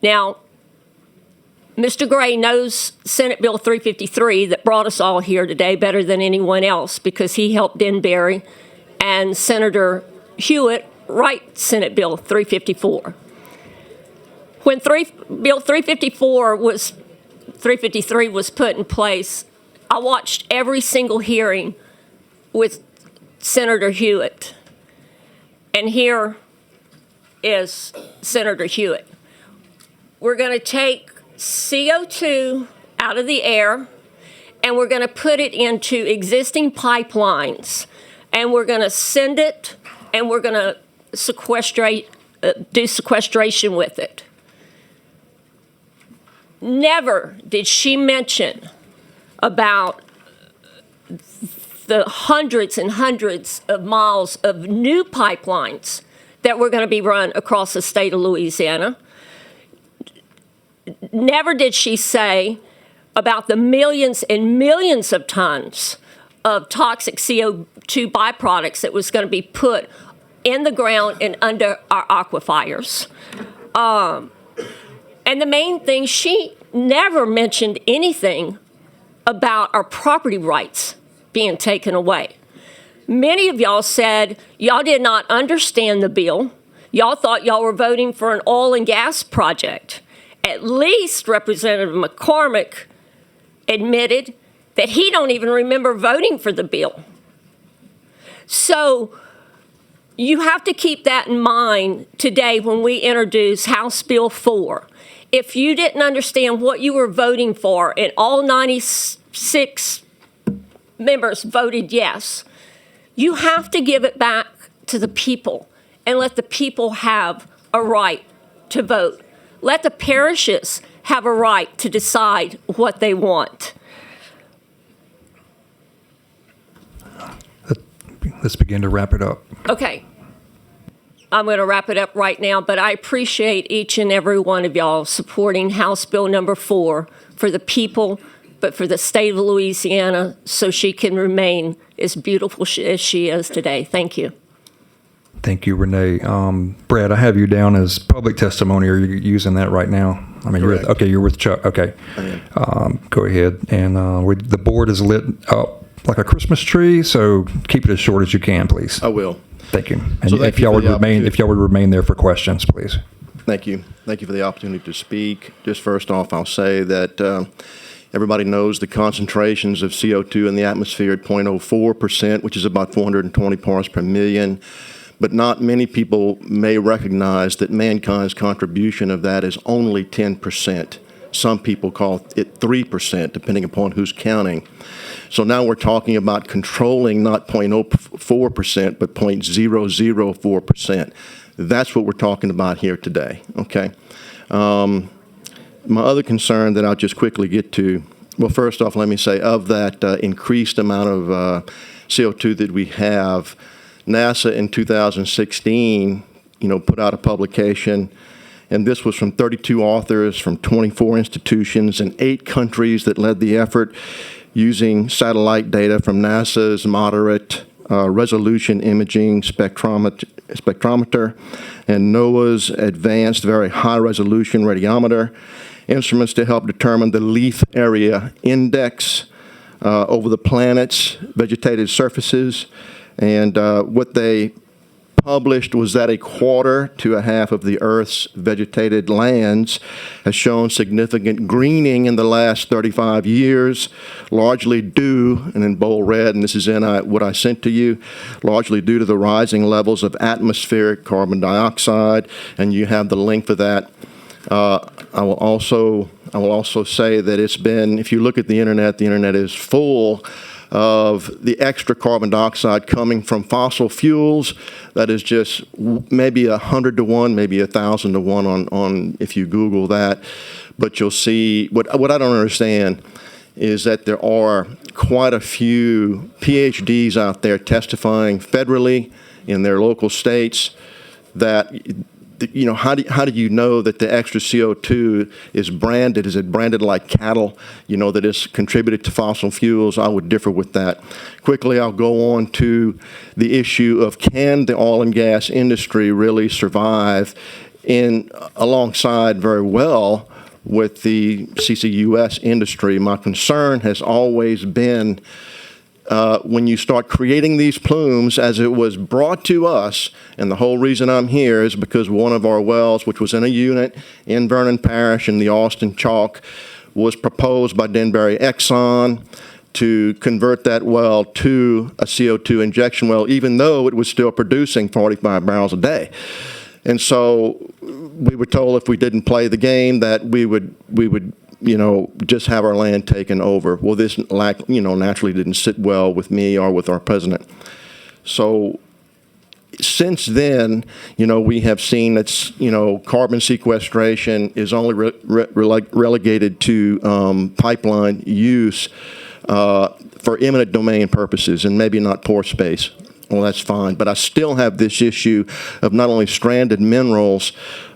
Now, Mr. Gray knows Senate Bill 353 that brought us all here today better than anyone else, because he helped Denbury and Senator Hewitt write Senate Bill 354. When Bill 353 was put in place, I watched every single hearing with Senator Hewitt. And here is Senator Hewitt. We're going to take CO2 out of the air, and we're going to put it into existing pipelines, and we're going to send it, and we're going to do sequestration with it. Never did she mention about the hundreds and hundreds of miles of new pipelines that were going to be run across the state of Louisiana. Never did she say about the millions and millions of tons of toxic CO2 byproducts that was going to be put in the ground and under our aquifers. And the main thing, she never mentioned anything about our property rights being taken away. Many of y'all said y'all did not understand the bill. Y'all thought y'all were voting for an oil and gas project. At least Representative McCormick admitted that he don't even remember voting for the bill. So you have to keep that in mind today when we introduce House Bill 4. If you didn't understand what you were voting for and all 96 members voted yes, you have to give it back to the people and let the people have a right to vote. Let the parishes have a right to decide what they want. Let's begin to wrap it up. Okay. I'm going to wrap it up right now, but I appreciate each and every one of y'all supporting House Bill number 4 for the people, but for the state of Louisiana, so she can remain as beautiful as she is today. Thank you. Thank you, Renee. Brad, I have you down as public testimony. Are you using that right now? I mean, you're with Chuck. Okay. Go ahead. And the board is lit up like a Christmas tree, so keep it as short as you can, please. I will. Thank you. And So thank if you y'all for would the remain, opportunity. if y'all would remain there for questions, please. Thank you. Thank you for the opportunity to speak. Just first off, I'll say that everybody knows the concentrations of CO2 in the atmosphere at 0.04%, which is about 420 parts per million. But not many people may recognize that mankind's contribution of that is only 10%. Some people call it 3%, depending upon who's counting. So now we're talking about controlling not 0.04%, but 0.004%. That's what we're talking about here today, okay? My other concern that I'll just quickly get to, well, first off, let me say, of that increased amount of CO2 that we have, NASA in 2016, put out a publication, and this was from 32 authors from 24 institutions in 8 countries that led the effort using satellite data from NASA's moderate resolution imaging spectrometer and NOAA's advanced very high resolution radiometer, instruments to help determine the leaf area index over the planet's vegetated surfaces. And what they published was that 1/4 to 1/2 of the Earth's vegetated lands has shown significant greening in the last 35 years, largely due, and in bold red, and this is in what I sent to you, largely due to the rising levels of atmospheric carbon dioxide, and you have the link for that. I will also say that it's been, if you look at the internet is full of the extra carbon dioxide coming from fossil fuels. That is just maybe 100 to 1, maybe 1,000 to 1 on if you Google that. But you'll see, what I don't understand is that there are quite a few PhDs out there testifying federally in their local states that, how do you know that the extra CO2 is branded? Is it branded like cattle, that it's contributed to fossil fuels? I would differ with that. Quickly, I'll go on to the issue of can the oil and gas industry really survive alongside very well with the CCUS industry. My concern has always been when you start creating these plumes, as it was brought to us, and the whole reason I'm here is because one of our wells, which was in a unit in Vernon Parish in the Austin Chalk, was proposed by Denbury Exxon to convert that well to a CO2 injection well, even though it was still producing 45 barrels a day. And so we were told if we didn't play the game that we would just have our land taken over. Well, this naturally didn't sit well with me or with our president. So since then, we have seen that, carbon sequestration is only relegated to pipeline use for eminent domain purposes and maybe not pore space. well, that's fine. But I still have this issue of not only stranded minerals,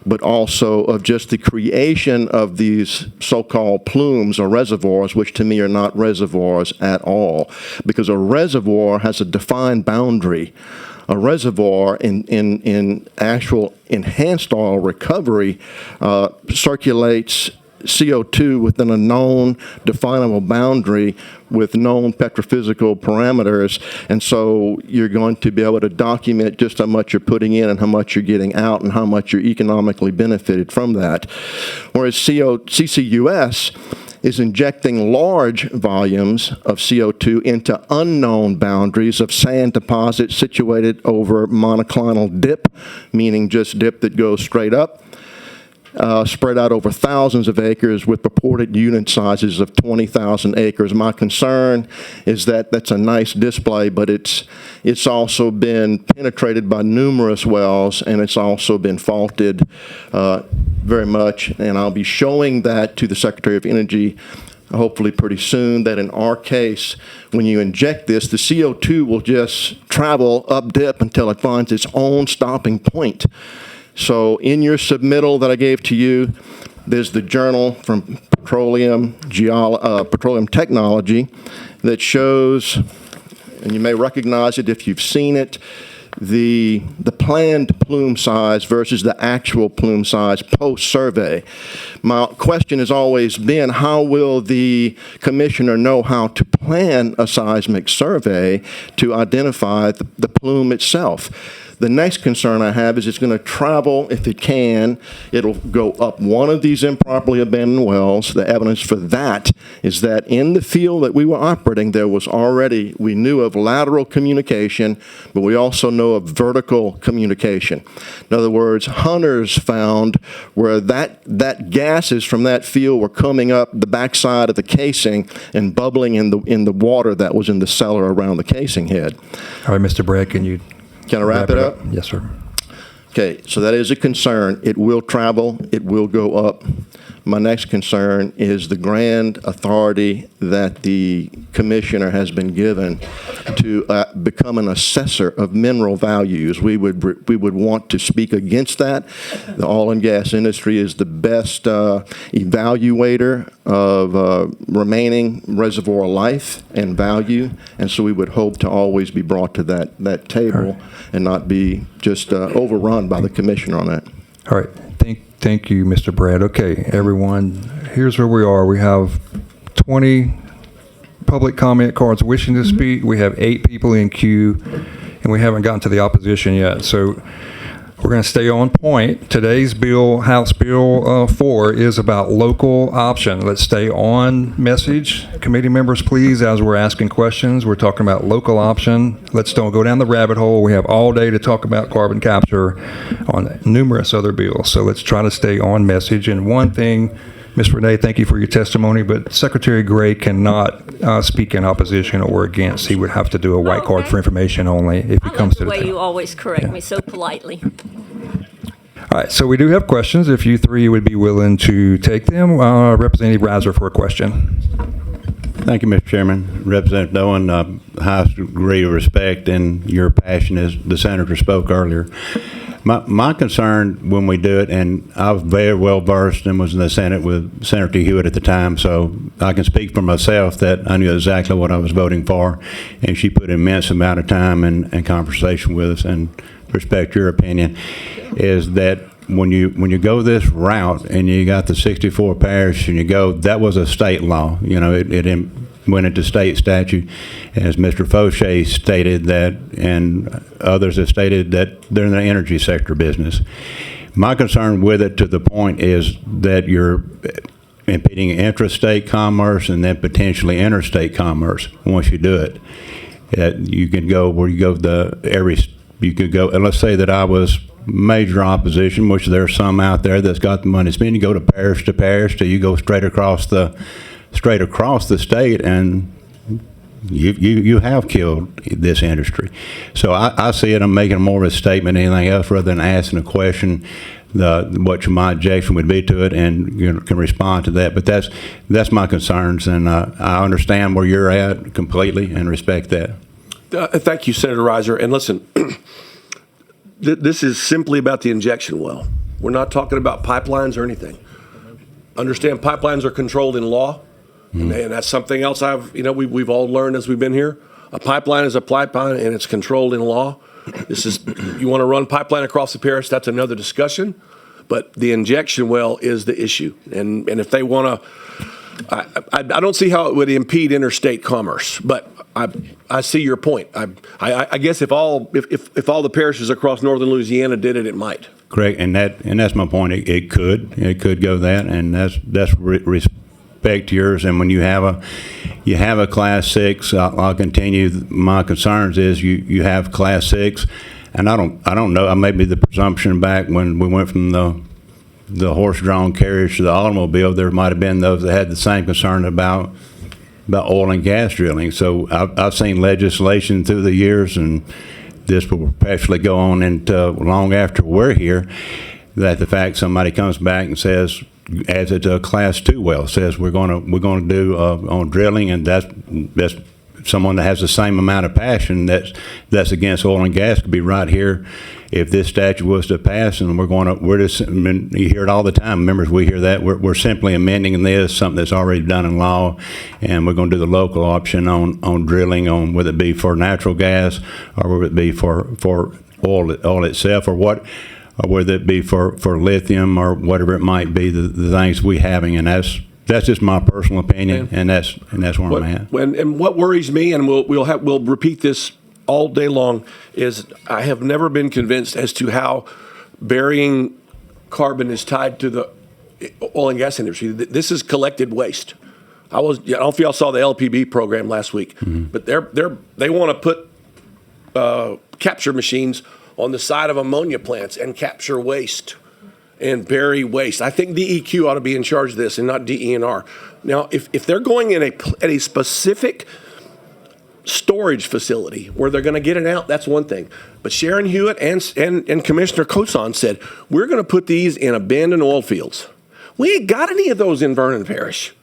but also of just the creation of these so-called plumes or reservoirs, which to me are not reservoirs at all, because a reservoir has a defined boundary. A reservoir in actual enhanced oil recovery circulates CO2 within a known definable boundary with known petrophysical parameters, and so you're going to be able to document just how much you're putting in and how much you're getting out and how much you're economically benefited from that. Whereas CCUS is injecting large volumes of CO2 into unknown boundaries of sand deposits situated over monoclinal dip, meaning just dip that goes straight up, spread out over thousands of acres with purported unit sizes of 20,000 acres. My concern is that that's a nice display, but it's also been penetrated by numerous wells, and it's also been faulted very much. And I'll be showing that to the Secretary of Energy hopefully pretty soon, that in our case, when you inject this, the CO2 will just travel up dip until it finds its own stopping point. So in your submittal that I gave to you, there's the journal from Petroleum Technology that shows, and you may recognize it if you've seen it, the planned plume size versus the actual plume size post-survey. My question has always been, how will the commissioner know how to plan a seismic survey to identify the plume itself? The next concern I have is it's going to travel, if it can, it'll go up one of these improperly abandoned wells. The evidence for that is that in the field that we were operating, there was already, we knew of lateral communication, but we also know of vertical communication. In other words, hunters found where that gases from that field were coming up the backside of the casing and bubbling in the water that was in the cellar around the casing head. All right, Mr. Bragg, can I wrap it up? Yes, sir. Okay, so that is a concern. It will travel. It will go up. My next concern is the grand authority that the commissioner has been given to become an assessor of mineral values. We would want to speak against that. The oil and gas industry is the best evaluator of remaining reservoir life and value, and so we would hope to always be brought to that table and not be just overrun by the commissioner on that. All right. Thank you, Mr. Brad. Okay, everyone, here's where we are. We have 20 public comment cards wishing to speak. We have 8 people in queue, and we haven't gotten to the opposition yet. So we're going to stay on point. Today's bill, House Bill 4, is about local option. Let's stay on message. Committee members, please, as we're asking questions, we're talking about local option. Let's don't go down the rabbit hole. We have all day to talk about carbon capture on numerous other bills. So let's try to stay on message. And one thing, Ms. Renee, thank you for your testimony, but Secretary Gray cannot speak in opposition or against. He would have to do a white card for information only if he comes to the way table. you always correct me so politely. All right, so we do have questions. If you three would be willing to take them. Representative Reiser for a question. Thank you, Mr. Chairman. Representative Doan, highest degree of respect and your passion as the senator spoke earlier. My concern when we do it, and I was very well versed and was in the Senate with Senator Hewitt at the time, so I can speak for myself that I knew exactly what I was voting for, and she put an immense amount of time and conversation with us, and respect your opinion, is that when you go this route and you got the 64 parishes and you go, that was a state law. You know, it went into state statute, as Mr. Fauché stated that, and others have stated that they're in the energy sector business. My concern with it to the point is that you're impeding intrastate commerce and then potentially interstate commerce once you do it. You can go where you go you could go, and let's say that I was major opposition, which there's some out there that's got the money to spend. You go to parish till you go straight across the state, and you have killed this industry. So I see it, I'm making more of a statement than anything else rather than asking a question, what my objection would be to it, and you can respond to that. But that's my concerns, and I understand where you're at completely and respect that. Thank you, Senator Reiser. And listen, this is simply about the injection well. We're not talking about pipelines or anything. Understand pipelines are controlled in law, and that's something else we've all learned as we've been here. A pipeline is a pipeline, and it's controlled in law. You want to run pipeline across the parish, that's another discussion. But the injection well is the issue. And if they want to, I don't see how it would impede interstate commerce, but I see your point. I guess if all the parishes across northern Louisiana did it, it might. Correct, and that's my point. It could go that, and that's respect to yours. And when you have a Class 6, I'll continue. My concerns is you have Class 6, and I don't know. Maybe the presumption back when we went from the horse-drawn carriage to the automobile, there might have been those that had the same concern about oil and gas drilling. So I've seen legislation through the years, and this will perpetually go on into long after we're here, that the fact somebody comes back and says, adds it to a Class 2 well, says we're going to do on drilling, and that's someone that has the same amount of passion that's against oil and gas could be right here if this statute was to pass, and you hear it all the time. Members, we hear that. We're simply amending this, something that's already done in law, and we're going to do the local option on drilling, on whether it be for natural gas or whether it be for oil itself, or whether it be for lithium or whatever it might be, the things we having, and that's just my personal opinion, and that's where I'm at. And what worries me, and we'll repeat this all day long, is I have never been convinced as to how burying carbon is tied to the oil and gas industry. This is collected waste. I don't know if y'all saw the LPB program last week, but they want to put capture machines on the side of ammonia plants and capture waste and bury waste. I think DEQ ought to be in charge of this and not DENR. Now, if they're going in at a specific storage facility where they're going to get it out, that's one thing. But Sharon Hewitt and Commissioner Coson said, we're going to put these in abandoned oil fields. We ain't got any of those in Vernon Parish.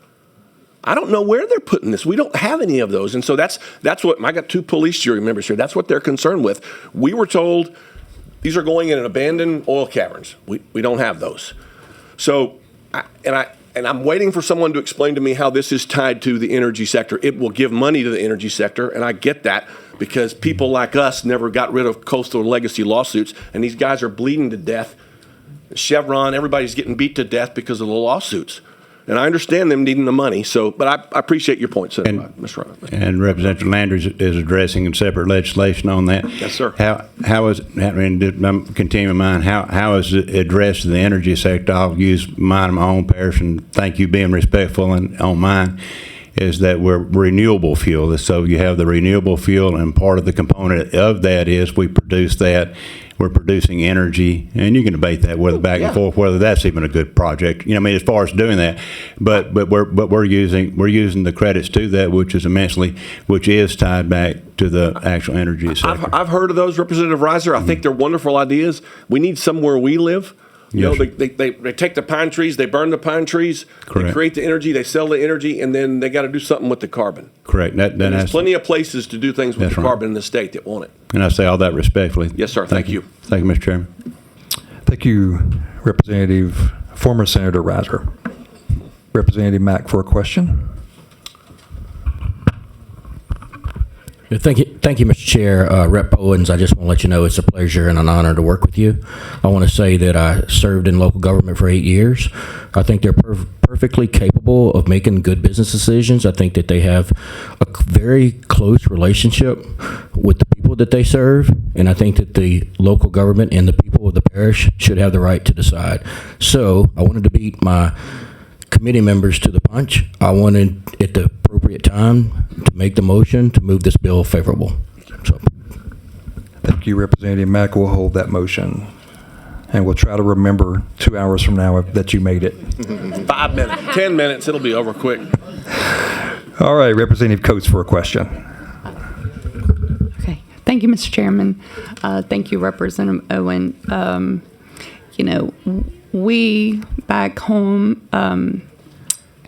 I don't know where they're putting this. We don't have any of those. And so that's what, I got 2 police jury members here. That's what they're concerned with. We were told these are going in abandoned oil caverns. We don't have those. So, I'm waiting for someone to explain to me how this is tied to the energy sector. It will give money to the energy sector, and I get that because people like us never got rid of coastal legacy lawsuits, and these guys are bleeding to death. Chevron, everybody's getting beat to death because of the lawsuits. And I understand them needing the money. But I appreciate your point, Senator. And Representative Landry is addressing separate legislation on that. Yes, sir. How is, I'm continuing mine, how is it addressed in the energy sector? I'll use mine in my own parish, and thank you being respectful on mine, is that we're renewable fuel. So you have the renewable fuel, and part of the component of that is we produce that. We're producing energy, and you can debate that whether back and forth whether that's even a good project. As far as doing that, but we're using the credits to that, which is tied back to the actual energy sector. I've heard of those, Representative Reiser. I think they're wonderful ideas. We need somewhere we live. They take the pine trees, they burn the pine trees, Correct. They create the energy, they sell the energy, and then they got to do something with the carbon. Correct. There's plenty of places to do things with the carbon in the state that want it. And I say all that respectfully. Yes, sir. Thank you. Thank you, Mr. Chairman. Thank you, former Senator Reiser. Representative Mack for a question. Thank you, Mr. Chair. Rep. Owens, I just want to let you know it's a pleasure and an honor to work with you. I want to say that I served in local government for 8 years. I think they're perfectly capable of making good business decisions. I think that they have a very close relationship with the people that they serve, and I think that the local government and the people of the parish should have the right to decide. So I wanted to beat my committee members to the punch. I wanted at the appropriate time to make the motion to move this bill favorable. Thank you, Representative Mack. We'll hold that motion, and we'll try to remember 2 hours from now that you made it. 5 minutes, 10 minutes, it'll be over quick. All right, Representative Coates for a question. Okay. Thank you, Mr. Chairman. Thank you, Representative Owen. We back home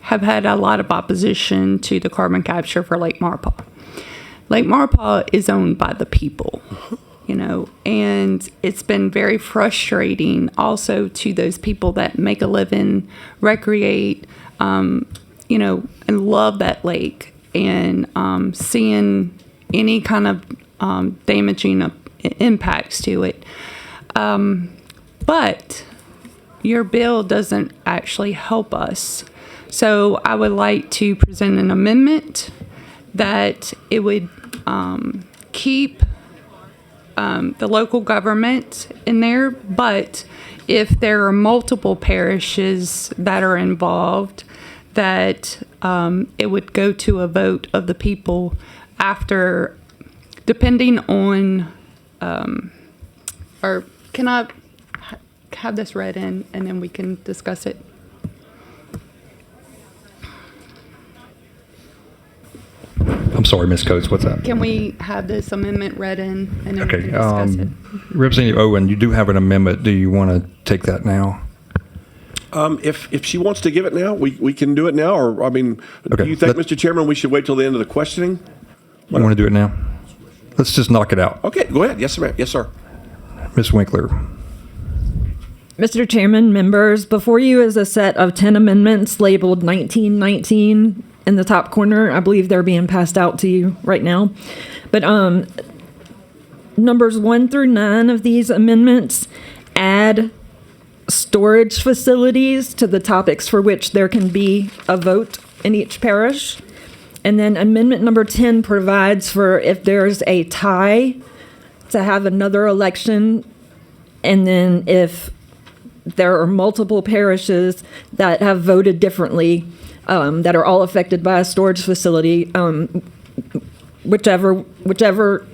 have had a lot of opposition to the carbon capture for Lake Maurepas. Lake Maurepas is owned by the people, and it's been very frustrating also to those people that make a living, recreate, and love that lake, and seeing any kind of damaging impacts to it. But your bill doesn't actually help us. So I would like to present an amendment that it would keep the local government in there, but if there are multiple parishes that are involved, that it would go to a vote of the people after, depending on, or can I have this read in and then we can discuss it? I'm sorry, Ms. Coates, what's that? Can we have this amendment read in and then we Okay, can discuss it? Representative Owen, you do have an amendment. Do you want to take that now? If she wants to give it now, we can do it now, or, I mean, Okay, do you think, Mr. Chairman, we should wait till the end of the questioning? You want to do it now? Let's just knock it out. Okay, go ahead. Yes, ma'am. Yes, sir. Ms. Winkler. Mr. Chairman, members, before you is a set of 10 amendments labeled 1919 in the top corner. I believe they're being passed out to you right now. But numbers 1 through 9 of these amendments add storage facilities to the topics for which there can be a vote in each parish. And then amendment number 10 provides for if there's a tie to have another election. And then if there are multiple parishes that have voted differently, that are all affected by a storage facility, whichever,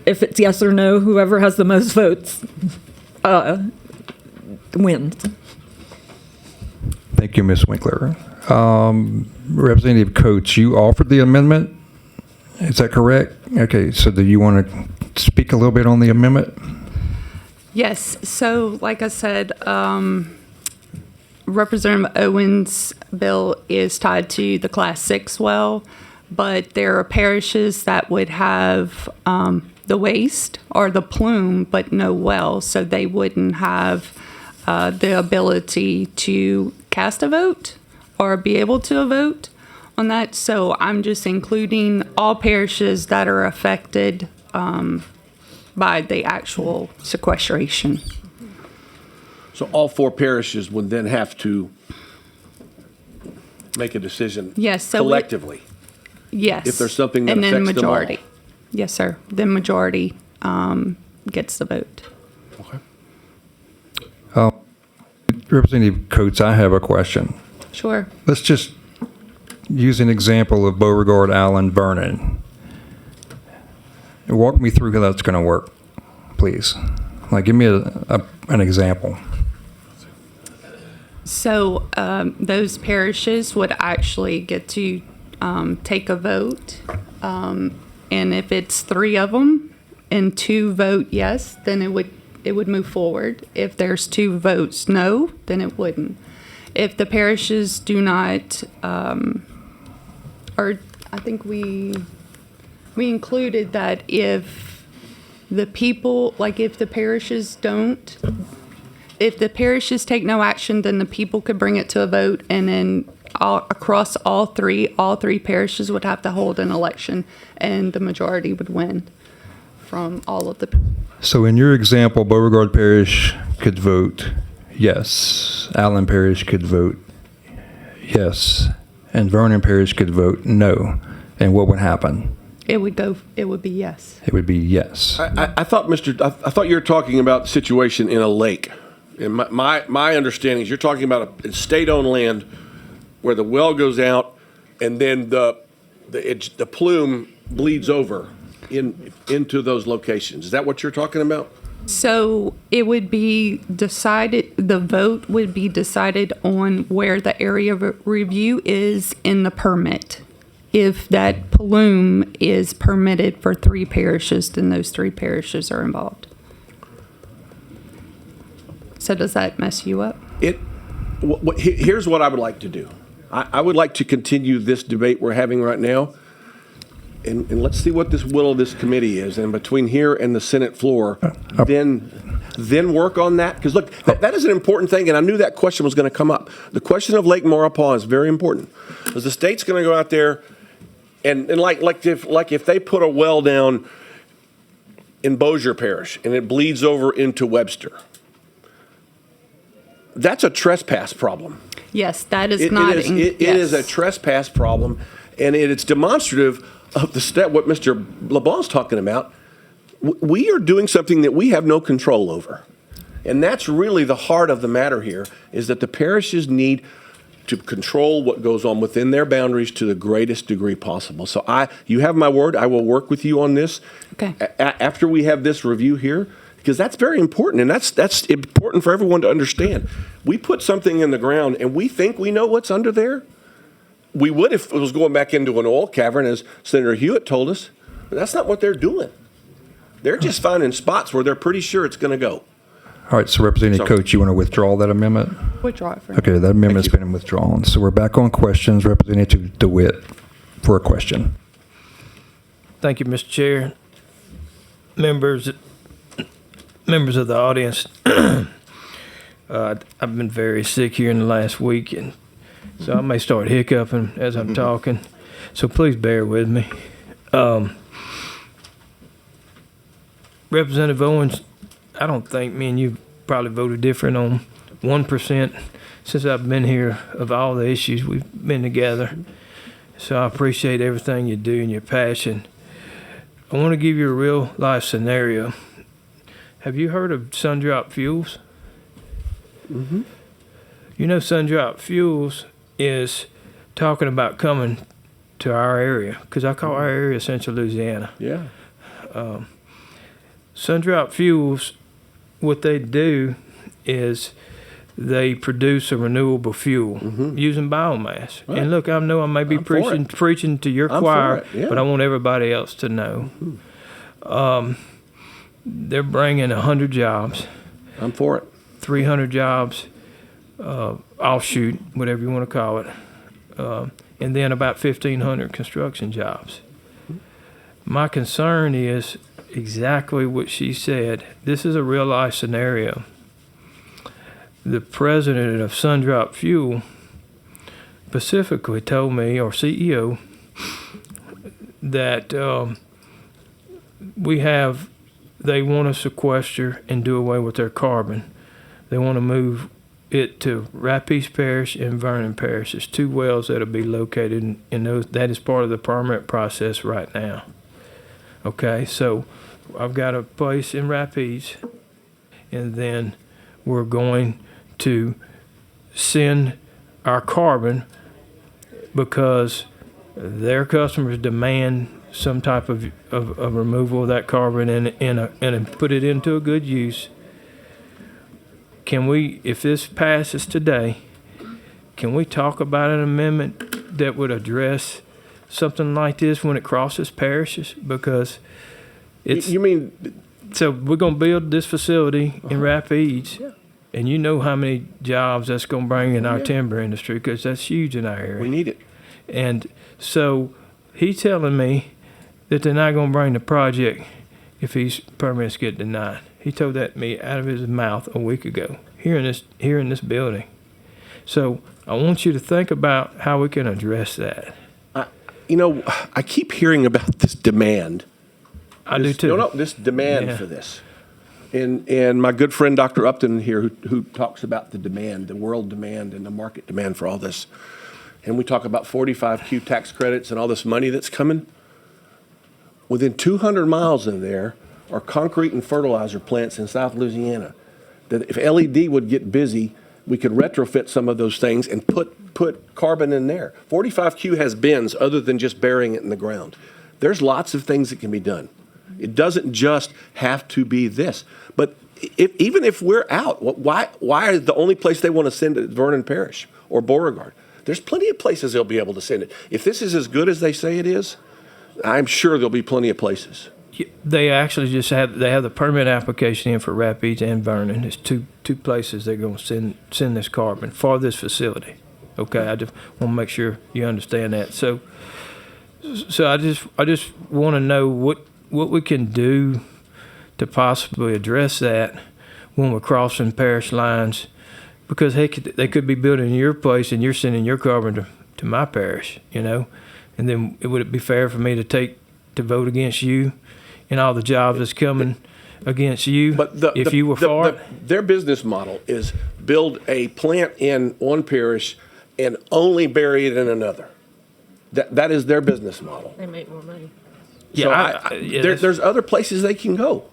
if it's yes or no, whoever has the most votes wins. Thank you, Ms. Winkler. Representative Coates, you offered the amendment. Is that correct? Okay, so do you want to speak a little bit on the amendment? Yes, so like I said, Representative Owen's bill is tied to the Class 6 well, but there are parishes that would have the waste or the plume, but no well, so they wouldn't have the ability to cast a vote or be able to vote on that. So I'm just including all parishes that are affected by the actual sequestration. So all 4 parishes would then have to make a decision Yes, so collectively? Yes. If there's something that and then affects them all? majority. Yes, sir. Then majority gets the vote. Representative Coates, I have a question. Sure. Let's just use an example of Beauregard, Allen, Vernon. Walk me through how that's going to work, please. Like, give me an example. So those parishes would actually get to take a vote. And if it's 3 of them and 2 vote yes, then it would move forward. If there's 2 votes no, then it wouldn't. If the parishes do not, or I think we included that if the people, like if the parishes don't, if the parishes take no action, then the people could bring it to a vote, and then across all three parishes would have to hold an election, and the majority would win from all of the. So in your example, Beauregard Parish could vote yes, Allen Parish could vote yes, and Vernon Parish could vote no. And what would happen? It would be yes. It would be yes. I thought, I thought you were talking about the situation in a lake. And my understanding is you're talking about a state-owned land where the well goes out and then the plume bleeds over into those locations. Is that what you're talking about? So it would be decided, the vote would be decided on where the area of review is in the permit. If that plume is permitted for 3 parishes, then those 3 parishes are involved. So does that mess you up? Here's what I would like to do. I would like to continue this debate we're having right now and let's see what this will of this committee is, and between here and the Senate floor, then work on that. Because look, that is an important thing, and I knew that question was going to come up. The question of Lake Maurepas is very important, because the state's going to go out there and like if they put a well down in Bossier Parish and it bleeds over into Webster, that's a trespass problem. Yes, that is It not. is is a trespass problem, and it's demonstrative of the step what Mr. LeBlanc's talking about. We are doing something that we have no control over, and that's really the heart of the matter here. Is that the parishes need to control what goes on within their boundaries to the greatest degree possible. So you have my word. I will work with you on this. Okay. After we have this review here, because that's very important, and that's important for everyone to understand. We put something in the ground, and we think we know what's under there. We would if it was going back into an oil cavern, as Senator Hewitt told us. But that's not what they're doing. They're just finding spots where they're pretty sure it's going to go. All right, so Representative Coates, you want to withdraw that amendment? Withdraw it for Okay, that amendment's been withdrawn. So we're back on questions. Representative DeWitt for a question. Thank you, Mr. Chair. Members of the audience, I've been very sick here in the last week, and so I may start hiccuping as I'm talking. So please bear with me. Representative Owens, I don't think me and you probably voted different on 1% since I've been here of all the issues we've been together. So I appreciate everything you do and your passion. I want to give you a real life scenario. Have you heard of Sundrop Fuels? Mm-hmm. You know, Sundrop Fuels is talking about coming to our area, because I call our area Central Louisiana. Yeah. Sundrop Fuels, what they do is they produce a renewable fuel using biomass. Right. And look, I know I may be I'm for preaching to your I'm for choir, it, yeah. but I want everybody else to know. They're bringing 100 jobs. I'm for it. 300 jobs, offshoot, whatever you want to call it, and then about 1,500 construction jobs. My concern is exactly what she said. This is a real life scenario. The president of Sundrop Fuel specifically told me, or CEO, that they want to sequester and do away with their carbon. They want to move it to Rapides Parish and Vernon Parish. It's 2 wells that'll be located in those. That is part of the permit process right now. Okay, so I've got a place in Rapides, and then we're going to send our carbon because their customers demand some type of removal of that carbon and put it into a good use. Can we, if this passes today, can we talk about an amendment that would address something like this when it crosses parishes? Because it's... You mean... So we're going to build this facility in Rapides, and you know how many jobs that's going to bring in our timber industry, because that's huge in our area. We need it. And so he's telling me that they're not going to bring the project if these permits get denied. He told that to me out of his mouth a week ago here in this building. So I want you to think about how we can address that. I keep hearing about this demand. I do too. No, this demand Yeah. for this. And my good friend Dr. Upton here, who talks about the demand, the world demand and the market demand for all this. And we talk about 45Q tax credits and all this money that's coming. Within 200 miles of there are concrete and fertilizer plants in South Louisiana. That if LED would get busy, we could retrofit some of those things and put carbon in there. 45Q has bins other than just burying it in the ground. There's lots of things that can be done. It doesn't just have to be this. But even if we're out, why are the only place they want to send it Vernon Parish or Beauregard? There's plenty of places they'll be able to send it. If this is as good as they say it is, I'm sure there'll be plenty of places. They actually just have the permit application in for Rapides and Vernon. It's two places they're going to send this carbon for this facility. Okay, I just want to make sure you understand that. So So I just want to know what we can do to possibly address that when we're crossing parish lines, because they could be building your place and you're sending your carbon to my parish, and then would it be fair for me to vote against you and all the jobs that's coming against you if you were for it? Their business model is build a plant in one parish and only bury it in another. That is their business model. They make more money. Yeah, So there's other places they can go.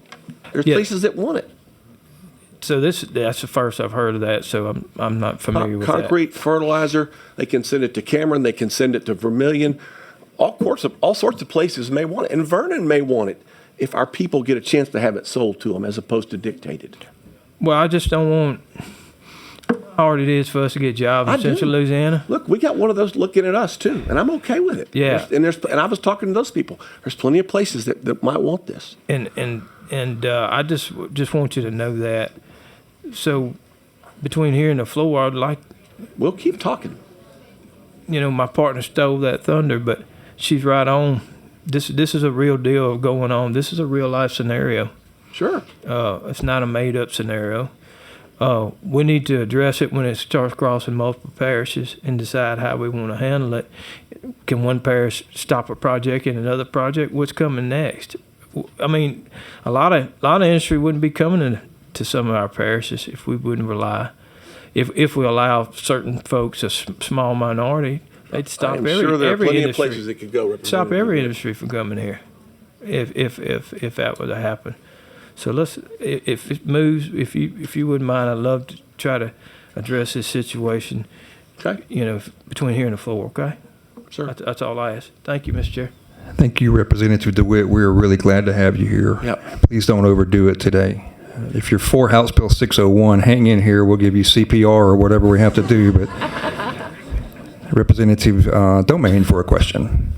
There's places that want it. So that's the first I've heard of that. So I'm not familiar with that. Concrete, fertilizer. They can send it to Cameron. They can send it to Vermilion. All sorts of places may want it, and Vernon may want it if our people get a chance to have it sold to them as opposed to dictated. Well, I just don't want how hard it is for us to get jobs in Central Louisiana. Look, we got one of those looking at us too, and I'm okay with it. Yeah. And I was talking to those people. There's plenty of places that might want this. And I just want you to know that. So between here and the floor, I'd like. We'll keep talking. My partner stole that thunder, but she's right on. This is a real deal going on. This is a real life scenario. Sure. It's not a made up scenario. We need to address it when it starts crossing multiple parishes and decide how we want to handle it. Can one parish stop a project and another project? What's coming next? I mean, a lot of industry wouldn't be coming to some of our parishes if we wouldn't rely. If we allow certain folks, a small minority, they'd stop I'm every sure there are plenty industry. of places that could go. Stop every industry from coming here, if that were to happen. So if it moves, if you wouldn't mind, I'd love to try to address this situation. Okay. Between here and the floor. Okay. Sure. That's all I ask. Thank you, Mr. Chair. Thank you, Representative DeWitt. We're really glad to have you here. Yep. Please don't overdo it today. If you're for House Bill 601, hang in here. We'll give you CPR or whatever we have to do. But Representative Domain for a question.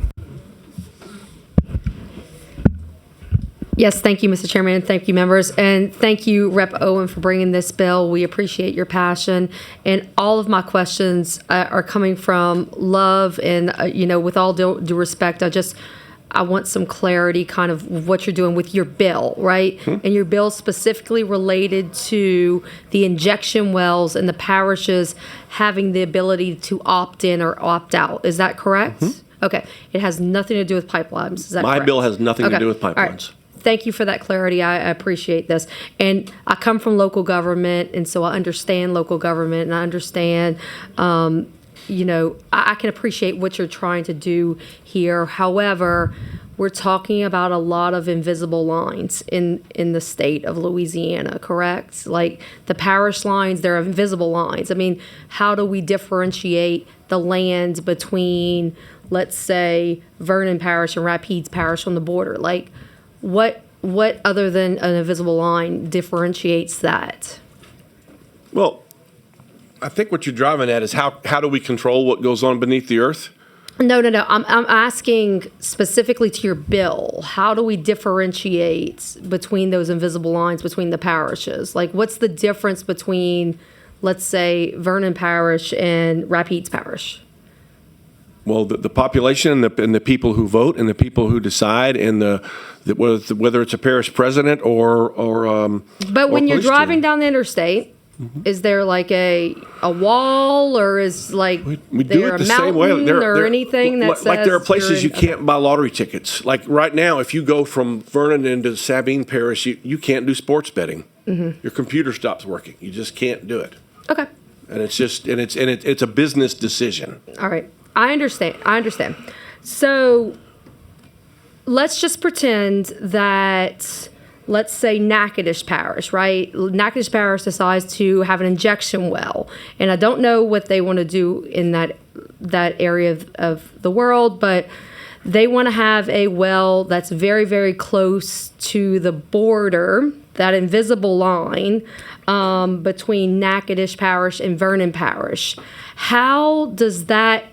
Yes, thank you, Mr. Chairman, and thank you, members. And thank you, Rep. Owen, for bringing this bill. We appreciate your passion. And all of my questions are coming from love and, with all due respect, I want some clarity kind of what you're doing with your bill, right? Mm-hmm. And your bill specifically related to the injection wells and the parishes having the ability to opt in or opt out. Is that correct? Mm-hmm. Okay. It has nothing to do with pipelines. Is that correct? My bill has nothing to do with pipelines. All right. Thank you for that clarity. I appreciate this. And I come from local government, and so I understand local government, and I understand, I can appreciate what you're trying to do here. However, we're talking about a lot of invisible lines in the state of Louisiana, correct? Like the parish lines, they're invisible lines. I mean, how do we differentiate the land between, let's say, Vernon Parish and Rapides Parish on the border? Like, what other than an invisible line differentiates that? Well, I think what you're driving at is how do we control what goes on beneath the earth? No. I'm asking specifically to your bill. How do we differentiate between those invisible lines between the parishes? Like, what's the difference between, let's say, Vernon Parish and Rapides Parish? Well, the population and the people who vote and the people who decide and whether it's a parish president or But when you're police driving team. down the interstate, is there like a wall or is like We do there it a the mountain same way. or anything that says like there are places you you're in- can't buy lottery tickets. Like right now, if you go from Vernon into Sabine Parish, you can't do sports betting. Mhm. Your computer stops working. You just can't do it. Okay. And it's a business decision. All right. I understand. So let's just pretend that, let's say, Natchitoches Parish, right? Natchitoches Parish decides to have an injection well. And I don't know what they want to do in that area of the world, but they want to have a well that's very, very close to the border, that invisible line between Natchitoches Parish and Vernon Parish. How does that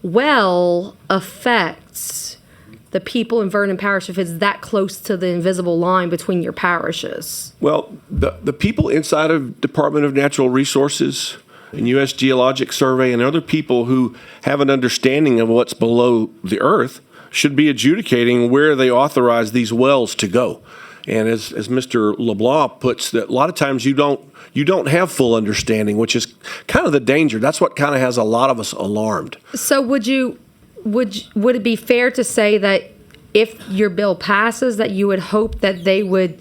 well affect the people in Vernon Parish if it's that close to the invisible line between your parishes? Well, the people inside of Department of Natural Resources and U.S. Geologic Survey and other people who have an understanding of what's below the earth should be adjudicating where they authorize these wells to go. And as Mr. LeBlanc puts, that a lot of times you don't have full understanding, which is kind of the danger. That's what kind of has a lot of us alarmed. So would it be fair to say that if your bill passes, that you would hope that they would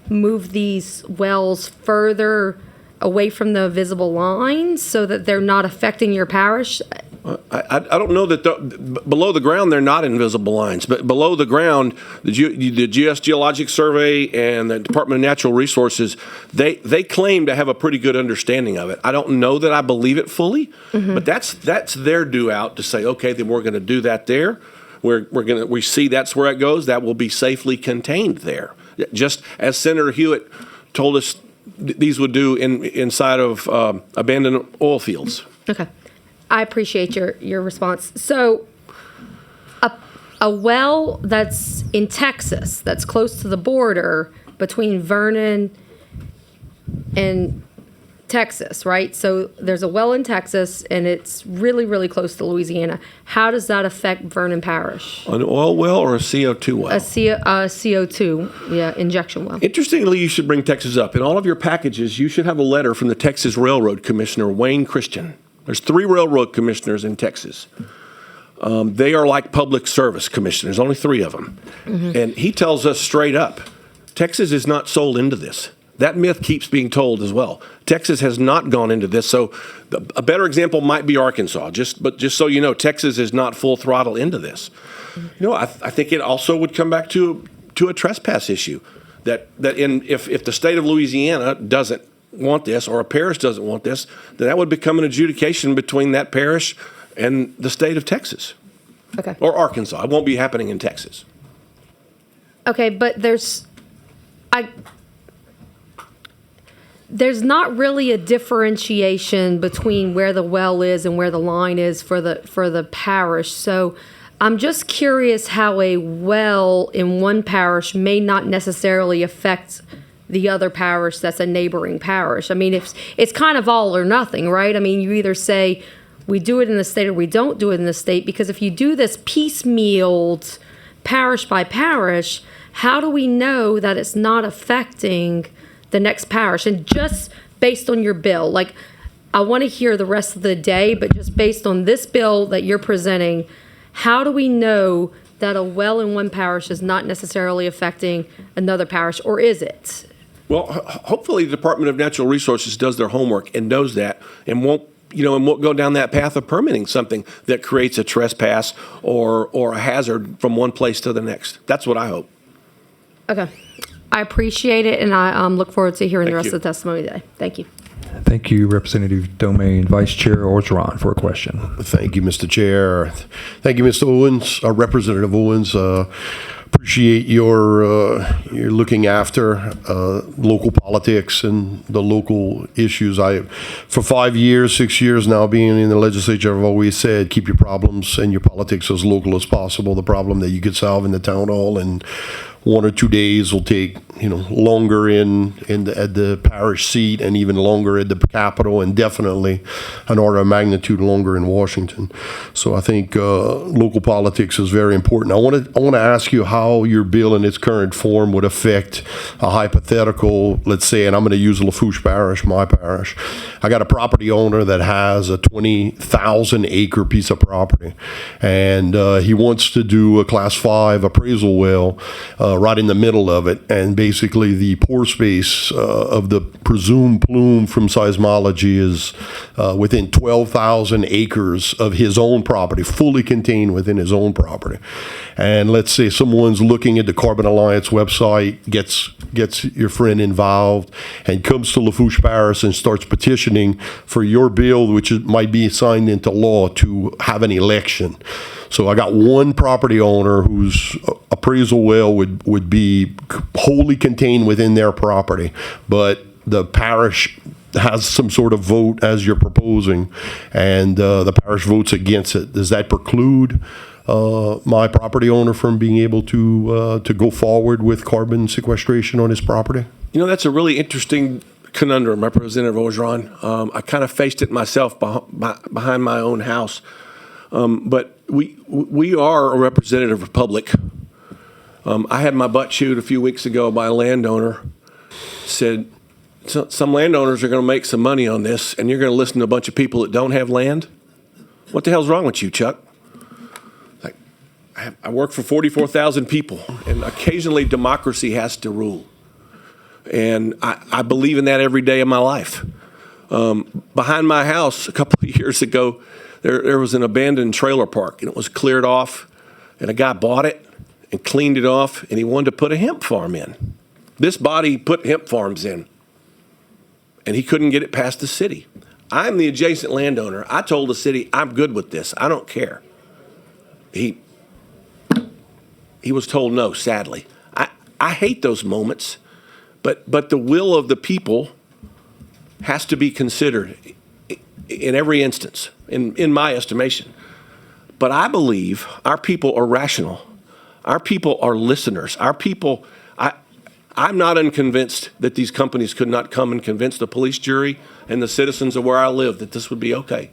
move these wells further away from the visible lines so that they're not affecting your parish? I don't know that below the ground they're not invisible lines, but below the ground, the GS Geologic Survey and the Department of Natural Resources, they claim to have a pretty good understanding of it. I don't know that I believe it fully, but that's their due out to say, okay, then we're going to do that there. We see that's where it goes. That will be safely contained there, just as Senator Hewitt told us these would do inside of abandoned oil fields. Okay. I appreciate your response. So a well that's in Texas, that's close to the border between Vernon and Texas, right? So there's a well in Texas, and it's really, really close to Louisiana. How does that affect Vernon Parish? An oil well or a CO2 well? A CO2, yeah, injection well. Interestingly, you should bring Texas up. In all of your packages, you should have a letter from the Texas Railroad Commissioner, Wayne Christian. There's 3 railroad commissioners in Texas. They are like public service commissioners, only 3 of them. And he tells us straight up, Texas is not sold into this. That myth keeps being told as well. Texas has not gone into this. So a better example might be Arkansas. But just so you know, Texas is not full throttle into this. You know, I think it also would come back to a trespass issue. If the state of Louisiana doesn't want this, or a parish doesn't want this, then that would become an adjudication between that parish and the state of Texas. Okay. Or Arkansas. It won't be happening in Texas. Okay, but there's not really a differentiation between where the well is and where the line is for the parish. So I'm just curious how a well in one parish may not necessarily affect the other parish that's a neighboring parish. I mean, it's kind of all or nothing, right? I mean, you either say we do it in the state or we don't do it in the state, because if you do this piecemealed parish by parish, how do we know that it's not affecting the next parish? And just based on your bill, like, I want to hear the rest of the day, but just based on this bill that you're presenting, how do we know that a well in one parish is not necessarily affecting another parish, or is it? Well, hopefully the Department of Natural Resources does their homework and knows that, and won't go down that path of permitting something that creates a trespass or a hazard from one place to the next. That's what I hope. Okay. I appreciate it, and I look forward to hearing the rest you. of the testimony today. Thank you. Thank you, Representative Domain. Vice Chair Orgeron for a question. Thank you, Mr. Chair. Thank you, Mr. Owens, Representative Owens. Appreciate your looking after local politics and the local issues. For 5 years, 6 years now being in the legislature, I've always said keep your problems and your politics as local as possible. The problem that you could solve in the town hall in 1 or 2 days will take longer at the parish seat, and even longer at the Capitol, and definitely an order of magnitude longer in Washington. So I think local politics is very important. I want to ask you how your bill in its current form would affect a hypothetical, let's say, and I'm going to use Lafourche Parish, my parish. I got a property owner that has a 20,000 acre piece of property, and he wants to do a Class 5 appraisal well right in the middle of it, and basically the pore space of the presumed plume from seismology is within 12,000 acres of his own property, fully contained within his own property. And let's say someone's looking at the Carbon Alliance website, gets your friend involved, and comes to Lafourche Parish and starts petitioning for your bill, which might be signed into law, to have an election. So I got one property owner whose appraisal well would be wholly contained within their property, but the parish has some sort of vote as you're proposing, and the parish votes against it. Does that preclude my property owner from being able to go forward with carbon sequestration on his property? That's a really interesting conundrum, Representative Orgeron. I kind of faced it myself behind my own house. But we are a representative republic. I had my butt chewed a few weeks ago by a landowner. Said, some landowners are going to make some money on this, and you're going to listen to a bunch of people that don't have land? What the hell's wrong with you, Chuck? Like, I work for 44,000 people, and occasionally democracy has to rule. And I believe in that every day of my life. Behind my house a couple of years ago, there was an abandoned trailer park, and it was cleared off, and a guy bought it and cleaned it off, and he wanted to put a hemp farm in. This body put hemp farms in, and he couldn't get it past the city. I'm the adjacent landowner. I told the city, I'm good with this. I don't care. He was told no, sadly. I hate those moments, but the will of the people has to be considered in every instance, in my estimation. But I believe our people are rational. Our people are listeners. Our people, I'm not unconvinced that these companies could not come and convince the police jury and the citizens of where I live that this would be okay.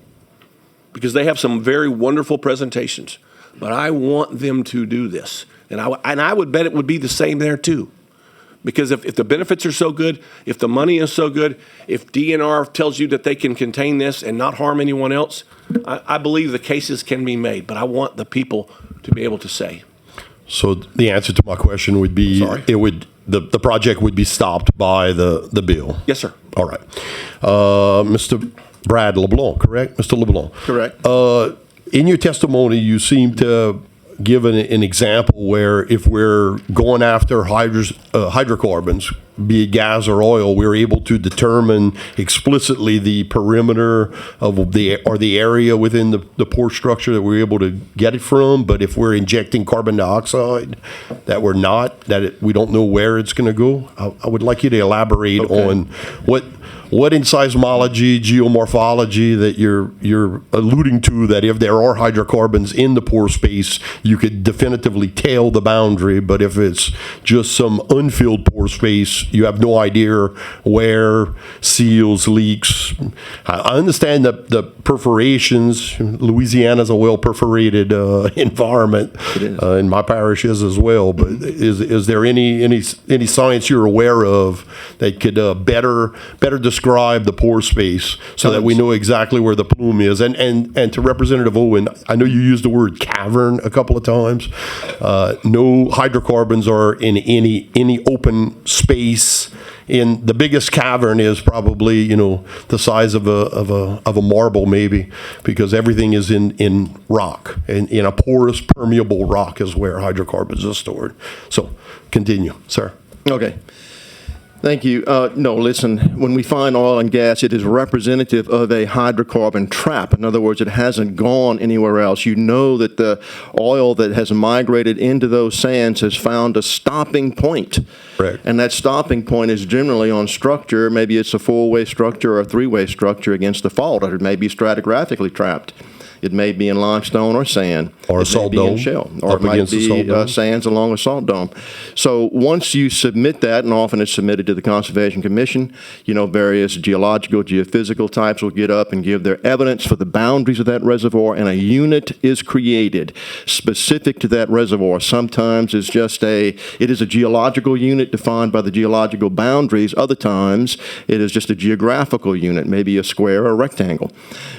Because they have some very wonderful presentations. But I want them to do this. And I would bet it would be the same there too. Because if the benefits are so good, if the money is so good, if DNR tells you that they can contain this and not harm anyone else, I believe the cases can be made. But I want the people to be able to say. So the answer to my question would be, the project would be stopped by the bill. Yes, sir. All right. Mr. Brad LeBlanc, correct? Mr. LeBlanc. Correct. In your testimony, you seem to give an example where if we're going after hydrocarbons, be it gas or oil, we're able to determine explicitly the perimeter of the area within the pore structure that we're able to get it from. But if we're injecting carbon dioxide, that we're not, we don't know where it's going to go. I would like you to elaborate on what in seismology, geomorphology that you're alluding to, that if there are hydrocarbons in the pore space, you could definitively tell the boundary, but if it's just some unfilled pore space, you have no idea where seals, leaks. I understand the perforations. Louisiana's a well-perforated environment, and my parish is as well, but is there any science you're aware of that could better describe the pore space so that we know exactly where the plume is? And to Representative Owen, I know you used the word cavern a couple of times. No hydrocarbons are in any open space. In the biggest cavern is probably the size of a marble, maybe, because everything is in rock, and in a porous permeable rock is where hydrocarbons are stored. So continue, sir. Okay. Thank you. No, listen, when we find oil and gas, it is representative of a hydrocarbon trap. In other words, it hasn't gone anywhere else. You know that the oil that has migrated into those sands has found a stopping point. Correct. And that stopping point is generally on structure. Maybe it's a four-way structure or a three-way structure against the fault, or it may be stratigraphically trapped. It may be in limestone or sand. Or a salt dome. Shell. Or it might be sands along a salt dome. So once you submit that, and often it's submitted to the Conservation Commission, various geological, geophysical types will get up and give their evidence for the boundaries of that reservoir, and a unit is created specific to that reservoir. Sometimes it is a geological unit defined by the geological boundaries. Other times it is just a geographical unit, maybe a square or a rectangle.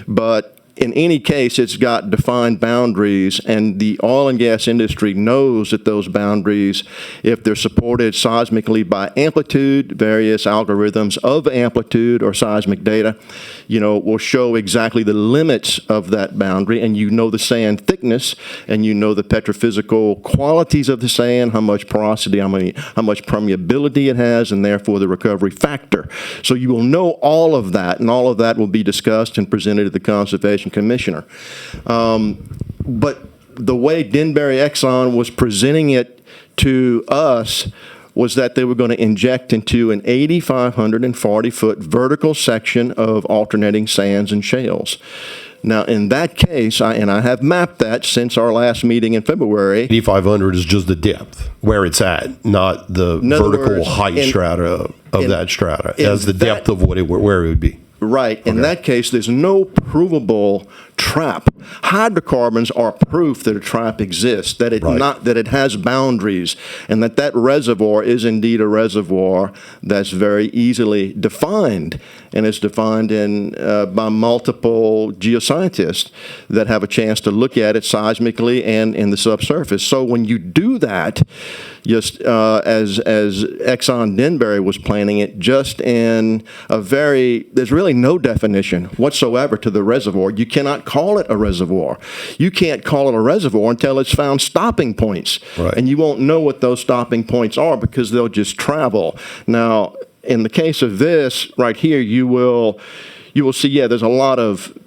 But in any case, it's got defined boundaries, and the oil and gas industry knows that those boundaries, if they're supported seismically by amplitude, various algorithms of amplitude or seismic data, will show exactly the limits of that boundary, and the sand thickness, and the petrophysical qualities of the sand, how much porosity, how much permeability it has, and therefore the recovery factor. So you will know all of that, and all of that will be discussed and presented to the Conservation Commissioner. But the way Denbury Exxon was presenting it to us was that they were going to inject into an 8,540-foot vertical section of alternating sands and shales. Now, in that case, I have mapped that since our last meeting in February. 8,500 is just the depth, where it's at, not the vertical height strata of that strata, as the depth of where it would be. Right. In that case, there's no provable trap. Hydrocarbons are proof that a trap exists, that it has boundaries, and that reservoir is indeed a reservoir that's very easily defined, and is defined by multiple geoscientists that have a chance to look at it seismically and in the subsurface. So when you do that, just as Exxon Denbury was planning it, just in there's really no definition whatsoever to the reservoir. You cannot call it a reservoir. You can't call it a reservoir until it's found stopping points. Right. And you won't know what those stopping points are because they'll just travel. Now, in the case of this right here, you will see, there's a lot of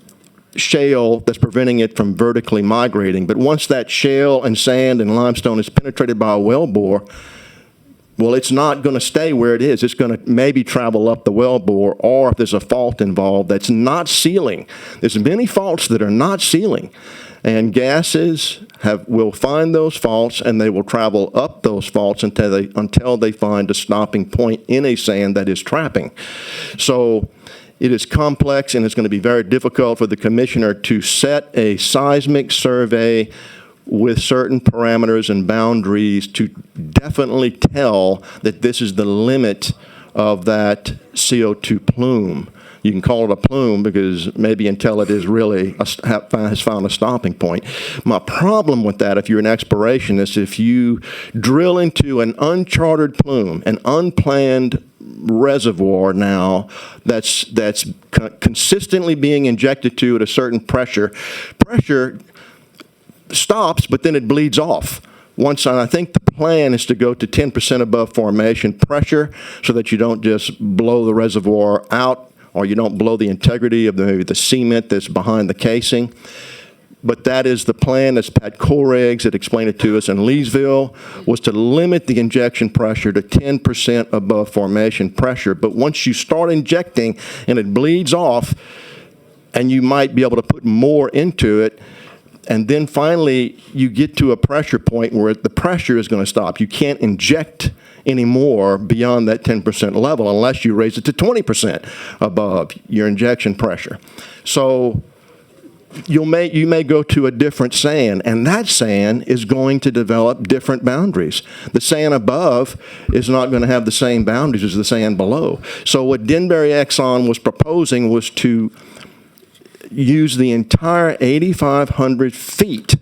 shale that's preventing it from vertically migrating. But once that shale and sand and limestone is penetrated by a wellbore, well, it's not going to stay where it is. It's going to maybe travel up the wellbore, or if there's a fault involved that's not sealing. There's many faults that are not sealing, and gases will find those faults, and they will travel up those faults until they find a stopping point in a sand that is trapping. So it is complex, and it's going to be very difficult for the commissioner to set a seismic survey with certain parameters and boundaries to definitely tell that this is the limit of that CO2 plume. You can call it a plume because maybe until it is really has found a stopping point. My problem with that, if you're an explorationist, if you drill into an uncharted plume, an unplanned reservoir now that's consistently being injected to at a certain pressure stops, but then it bleeds off. And I think the plan is to go to 10% above formation pressure so that you don't just blow the reservoir out, or you don't blow the integrity of maybe the cement that's behind the casing. But that is the plan, as Pat Koregs had explained it to us in Leesville, was to limit the injection pressure to 10% above formation pressure. But once you start injecting and it bleeds off, and you might be able to put more into it, and then finally you get to a pressure point where the pressure is going to stop. You can't inject anymore beyond that 10% level unless you raise it to 20% above your injection pressure. So you may go to a different sand, and that sand is going to develop different boundaries. The sand above is not going to have the same boundaries as the sand below. So what Denbury Exxon was proposing was to use the entire 8,500 feet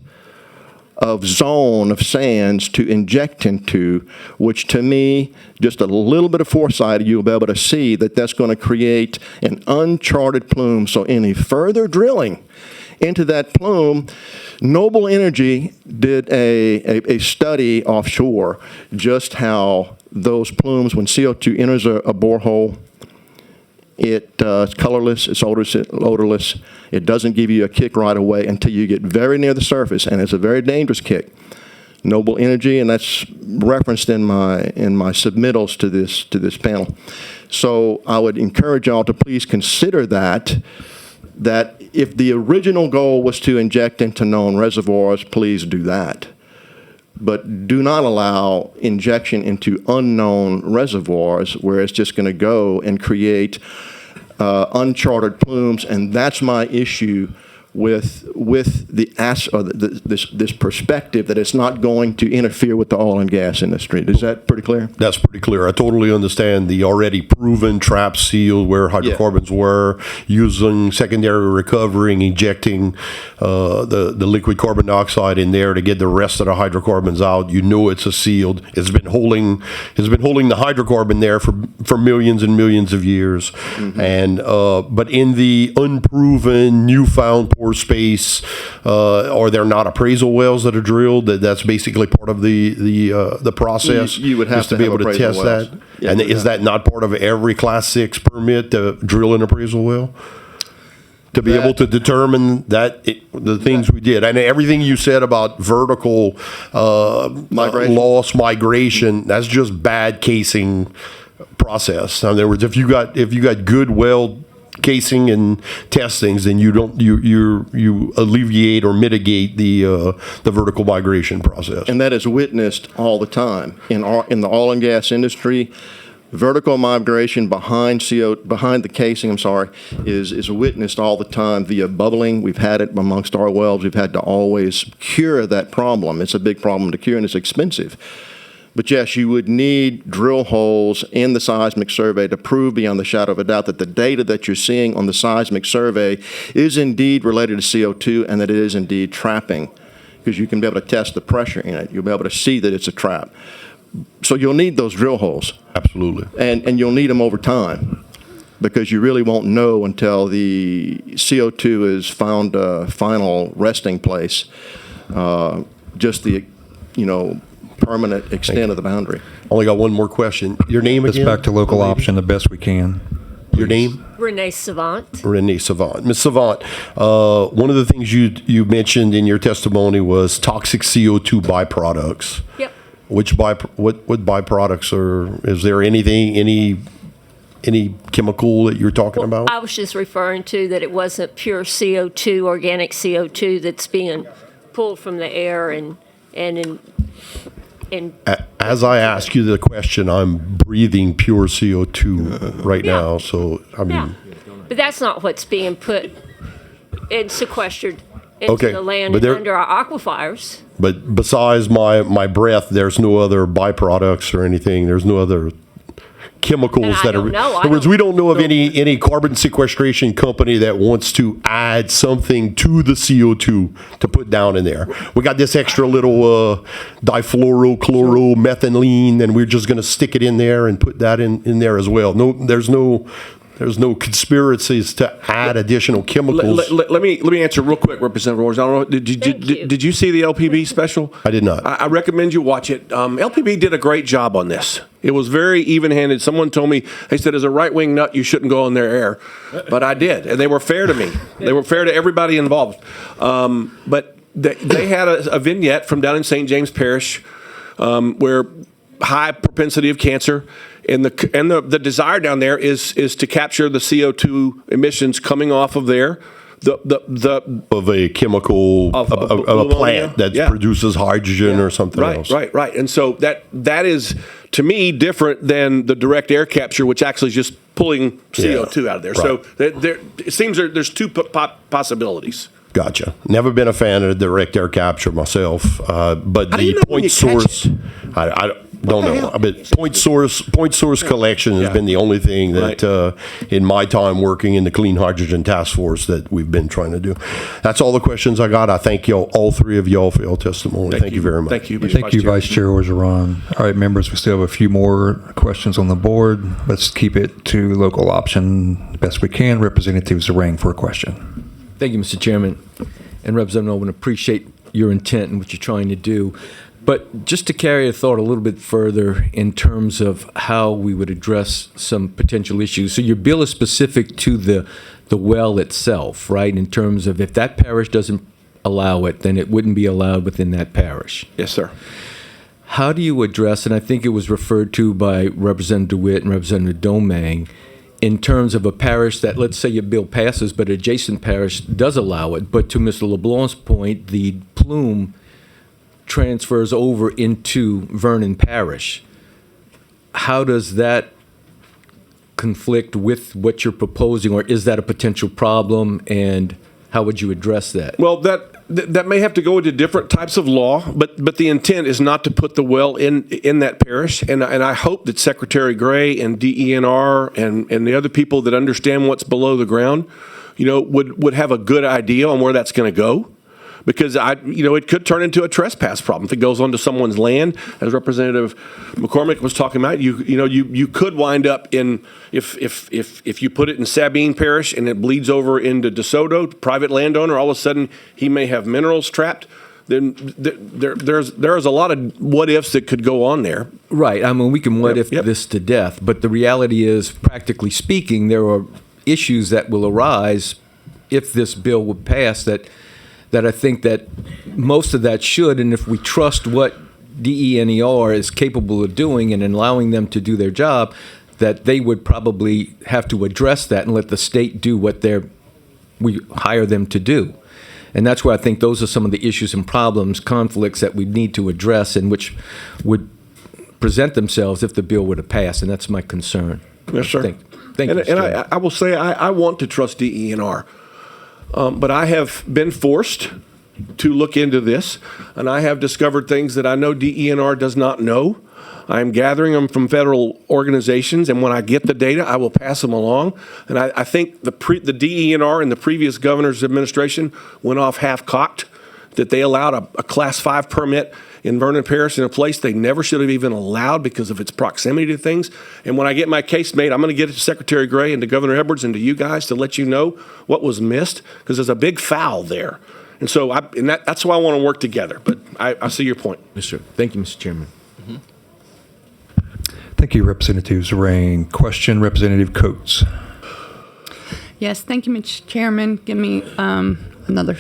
of zone of sands to inject into, which to me, just a little bit of foresight, you'll be able to see that that's going to create an uncharted plume. So any further drilling into that plume, Noble Energy did a study offshore, just how those plumes, when CO2 enters a borehole, it's colorless, it's odorless. It doesn't give you a kick right away until you get very near the surface, and it's a very dangerous kick. Noble Energy, and that's referenced in my submittals to this panel. So I would encourage y'all to please consider that if the original goal was to inject into known reservoirs, please do that. But do not allow injection into unknown reservoirs where it's just going to go and create uncharted plumes, and that's my issue with this perspective that it's not going to interfere with the oil and gas industry. Is that pretty clear? That's pretty clear. I totally understand the already proven trap seal where hydrocarbons were, using secondary recovery and injecting the liquid carbon dioxide in there to get the rest of the hydrocarbons out. You know it's a sealed. It's been holding the hydrocarbon there for millions and millions of years. Mm-hmm. And but in the unproven, newfound pore space, are there not appraisal wells that are drilled? That's basically part of the process. You would have to be able to test wells. that. Yeah, and is that not part of every Class 6 permit to drill an appraisal well? To be able to determine the things we did, and everything you said about vertical migration, that's just bad casing process. In other words, if you got good well casing and testings, then you alleviate or mitigate the vertical migration process. And that is witnessed all the time in the oil and gas industry. Vertical migration behind the casing, is witnessed all the time via bubbling. We've had it amongst our wells. We've had to always cure that problem. It's a big problem to cure, and it's expensive. But yes, you would need drill holes in the seismic survey to prove beyond the shadow of a doubt that the data that you're seeing on the seismic survey is indeed related to CO2 and that it is indeed trapping, because you can be able to test the pressure in it. You'll be able to see that it's a trap. So you'll need those drill holes. Absolutely. And you'll need them over time, because you really won't know until the CO2 is found a final resting place, just the, permanent extent of the boundary. Only got one more question. Your name Just again? back to local option the best we can. Your name? Renee Savant. Renee Savant. Ms. Savant, one of the things you mentioned in your testimony was toxic CO2 byproducts. Yep. What byproducts is there any chemical that you're talking about? I was just referring to that it wasn't pure CO2, organic CO2 that's being pulled from the air and As I ask you the question, I'm breathing pure CO2 right now. So, I mean, but that's not what's being put and sequestered into Okay, the land but and there- under our aquifers. but besides my breath, there's no other byproducts or anything. There's no other chemicals And I that don't are. know. In other words, we don't know of any carbon sequestration company that wants to add something to the CO2 to put down in there. We got this extra little difluorochloromethylene, and we're just going to stick it in there and put that in there as well. No, there's no conspiracies to add additional chemicals. Let me answer real quick, Representative Wars. I don't know. Did you see the LPB special? I did not. I recommend you watch it. LPB did a great job on this. It was very even-handed. Someone told me, they said, as a right-wing nut, you shouldn't go on their air. But I did, and they were fair to me. They were fair to everybody involved. But they had a vignette from down in St. James Parish where high propensity of cancer, and the desire down there is to capture the CO2 emissions coming off of there. Of a chemical of a plant that produces hydrogen or something else. Right. And so that is, to me, different than the direct air capture, which actually is just pulling CO2 out of there. Right. So it seems there's two possibilities. Gotcha. Never been a fan of direct air capture myself, but do you the know when point you catch source, I don't know. But point source collection has been the only thing that, in my time working in the Clean Hydrogen Task Force, that we've been trying to do. That's all the questions I got. I thank y'all, all three of y'all, for your testimony. Thank you very much. Thank you, Thank you, Vice Chair Orgeron. All right, members, we still have a few more questions on the board. Let's keep it to local option best we can. Representative Zarang for a question. Thank you, Mr. Chairman. And Representative Owen, appreciate your intent and what you're trying to do. But just to carry a thought a little bit further in terms of how we would address some potential issues. So your bill is specific to the well itself, right? In terms of if that parish doesn't allow it, then it wouldn't be allowed within that parish. Yes, sir. How do you address, and I think it was referred to by Representative DeWitt and Representative Domingue, in terms of a parish that, let's say your bill passes, but adjacent parish does allow it, but to Mr. LeBlanc's point, the plume transfers over into Vernon Parish. How does that conflict with what you're proposing, or is that a potential problem, and how would you address that? Well, that may have to go into different types of law, but the intent is not to put the well in that parish, and I hope that Secretary Gray and DENR and the other people that understand what's below the ground, would have a good idea on where that's going to go. Because it could turn into a trespass problem if it goes onto someone's land, as Representative McCormick was talking about. You could wind up in if you put it in Sabine Parish and it bleeds over into DeSoto, private landowner. All of a sudden, he may have minerals trapped. Then there's a lot of what ifs that could go on there. Right. I mean, we can what if this to death, but the reality is, practically speaking, there are issues that will arise if this bill would pass that I think that most of that should, and if we trust what DENR is capable of doing and allowing them to do their job, that they would probably have to address that and let the state do what we hire them to do. And that's where I think those are some of the issues and problems, conflicts that we need to address, and which would present themselves if the bill were to pass, and that's my concern. Yes, sir. Thank you. And Mr. Chairman. I will say I want to trust DENR, but I have been forced to look into this, and I have discovered things that I know DENR does not know. I'm gathering them from federal organizations, and when I get the data, I will pass them along. And I think the DENR and the previous governor's administration went off half-cocked, that they allowed a Class 5 permit in Vernon Parish in a place they never should have even allowed because of its proximity to things. And when I get my case made, I'm going to get it to Secretary Gray and to Governor Edwards and to you guys to let you know what was missed, because there's a big foul there. And so that's why I want to work together. But I see your point. Yes, sir. Thank you, Mr. Chairman. Thank you, Representative Zerang. Question, Representative Coates. Yes, thank you, Mr. Chairman. Give me another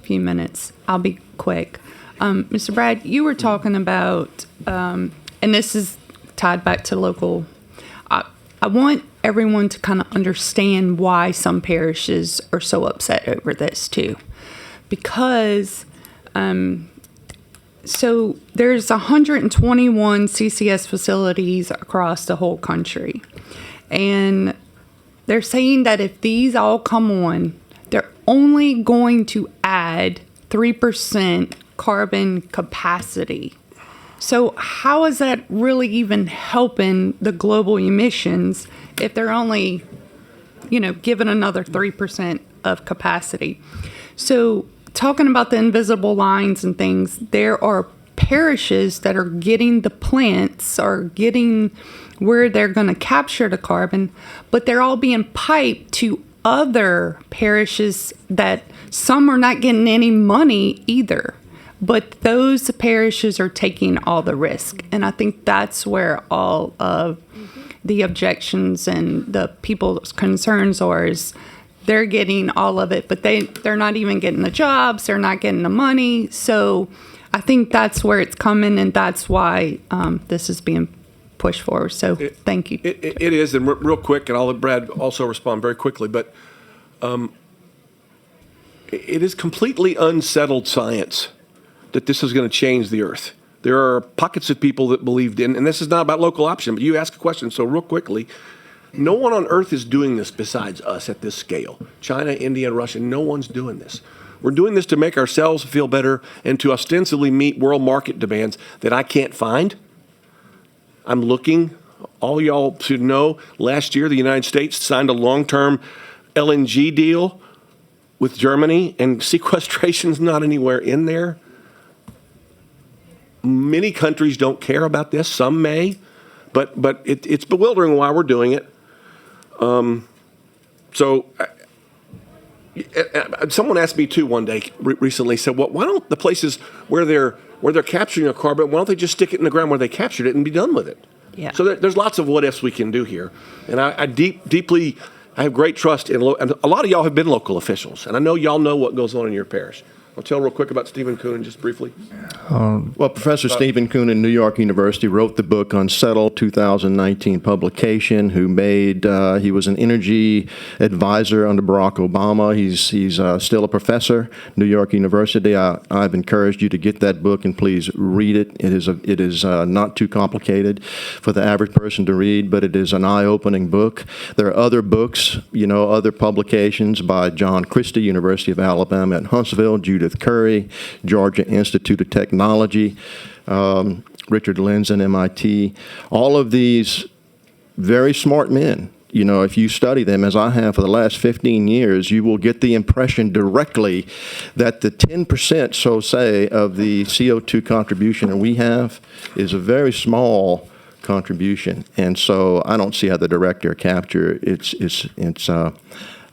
few minutes. I'll be quick. Mr. Brad, you were talking about, and this is tied back to local. I want everyone to kind of understand why some parishes are so upset over this too, because so there's 121 CCS facilities across the whole country, and they're saying that if these all come on, they're only going to add 3% carbon capacity. So how is that really even helping the global emissions if they're only, given another 3% of capacity? So talking about the invisible lines and things, there are parishes that are getting the plants or getting where they're going to capture the carbon, but they're all being piped to other parishes that some are not getting any money either. But those parishes are taking all the risk. And I think that's where all of the objections and the people's concerns are, is they're getting all of it, but they're not even getting the jobs, they're not getting the money. So I think that's where it's coming, and that's why this is being pushed forward. So thank you. It is, and real quick, and I'll let Brad also respond very quickly, but it is completely unsettled science that this is going to change the earth. There are pockets of people that believed in, and this is not about local option, but you ask a question, so real quickly, no one on earth is doing this besides us at this scale. China, India, and Russia, no one's doing this. We're doing this to make ourselves feel better and to ostensibly meet world market demands that I can't find. I'm looking. All y'all should know, last year the United States signed a long-term LNG deal with Germany, and sequestration's not anywhere in there. Many countries don't care about this. Some may, but it's bewildering why we're doing it. Someone asked me too one day recently, said, "Well, why don't the places where they're capturing a carbon, why don't they just stick it in the ground where they captured it and be done with it?" Yeah. So there's lots of what ifs we can do here, and I deeply have great trust in. And a lot of y'all have been local officials, and I know y'all know what goes on in your parish. I'll tell real quick about Stephen Coonan just briefly. Well, Professor Stephen Coonan, New York University, wrote the book Unsettled, 2019 publication, he was an energy advisor under Barack Obama. He's still a professor, New York University. I've encouraged you to get that book and please read it. It is not too complicated for the average person to read, but it is an eye-opening book. There are other books, other publications by John Christie, University of Alabama at Huntsville, Judith Curry, Georgia Institute of Technology, Richard Lindzen, MIT. All of these very smart men, if you study them, as I have for the last 15 years, you will get the impression directly that the 10%, so say, of the CO2 contribution that we have is a very small contribution. And so I don't see how the direct air capture,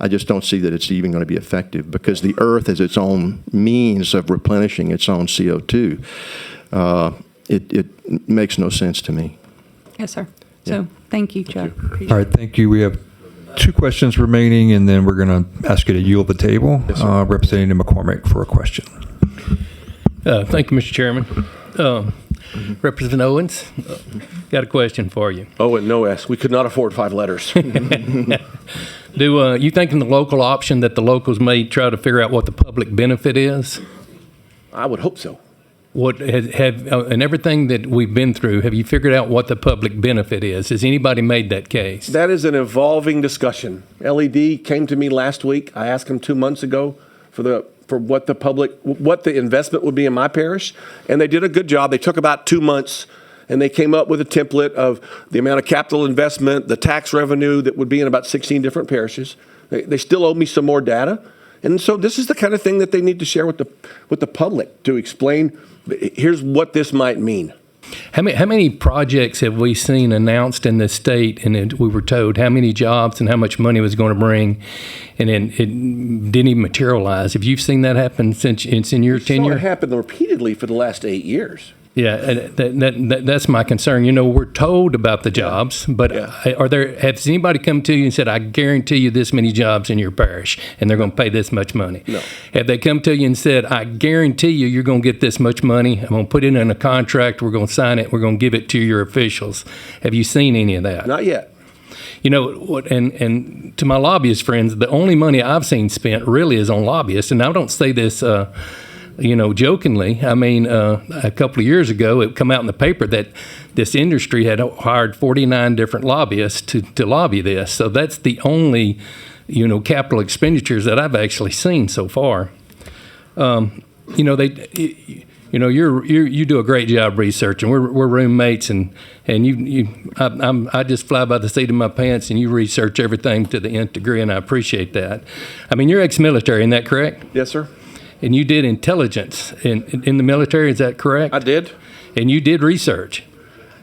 I just don't see that it's even going to be effective, because the Earth has its own means of replenishing its own CO2. It makes no sense to me. Yes, sir. So thank you, Joe. All right, thank you. We have 2 questions remaining, and then we're going to ask you to yield the table. Yes, Representative McCormick for a question. Thank you, Mr. Chairman. Representative Owens, got a question for you. Owen, no S. We could not afford 5 letters. Do you think in the local option that the locals may try to figure out what the public benefit is? I would hope so. what and everything that we've been through, have you figured out what the public benefit is? Has anybody made that case? That is an evolving discussion. LED came to me last week. I asked them 2 months ago for what the investment would be in my parish, and they did a good job. They took about 2 months, and they came up with a template of the amount of capital investment, the tax revenue that would be in about 16 different parishes. They still owe me some more data. And so this is the kind of thing that they need to share with the public to explain, here's what this might mean. How many projects have we seen announced in the state, and we were told how many jobs and how much money it was going to bring, and then it didn't even materialize? Have you seen that happen since it's in your tenure? It happened repeatedly for the last 8 years. Yeah, that's my concern. You know, we're told about the jobs, but has anybody come to you and said, I guarantee you this many jobs in your parish, and they're going to pay this much money? No. Have they come to you and said, I guarantee you you're going to get this much money, I'm going to put it in a contract, we're going to sign it, we're going to give it to your officials? Have you seen any of that? Not yet. You know, what? And to my lobbyist friends, the only money I've seen spent really is on lobbyists, and I don't say this jokingly. I mean, a couple of years ago, it come out in the paper that this industry had hired 49 different lobbyists to lobby this. So that's the only, capital expenditures that I've actually seen so far. You do a great job researching. We're roommates, and I just fly by the seat of my pants, and you research everything to the nth degree, and I appreciate that. I mean, you're ex-military, isn't that correct? Yes, sir. And you did intelligence in the military, is that correct? I did. And you did research.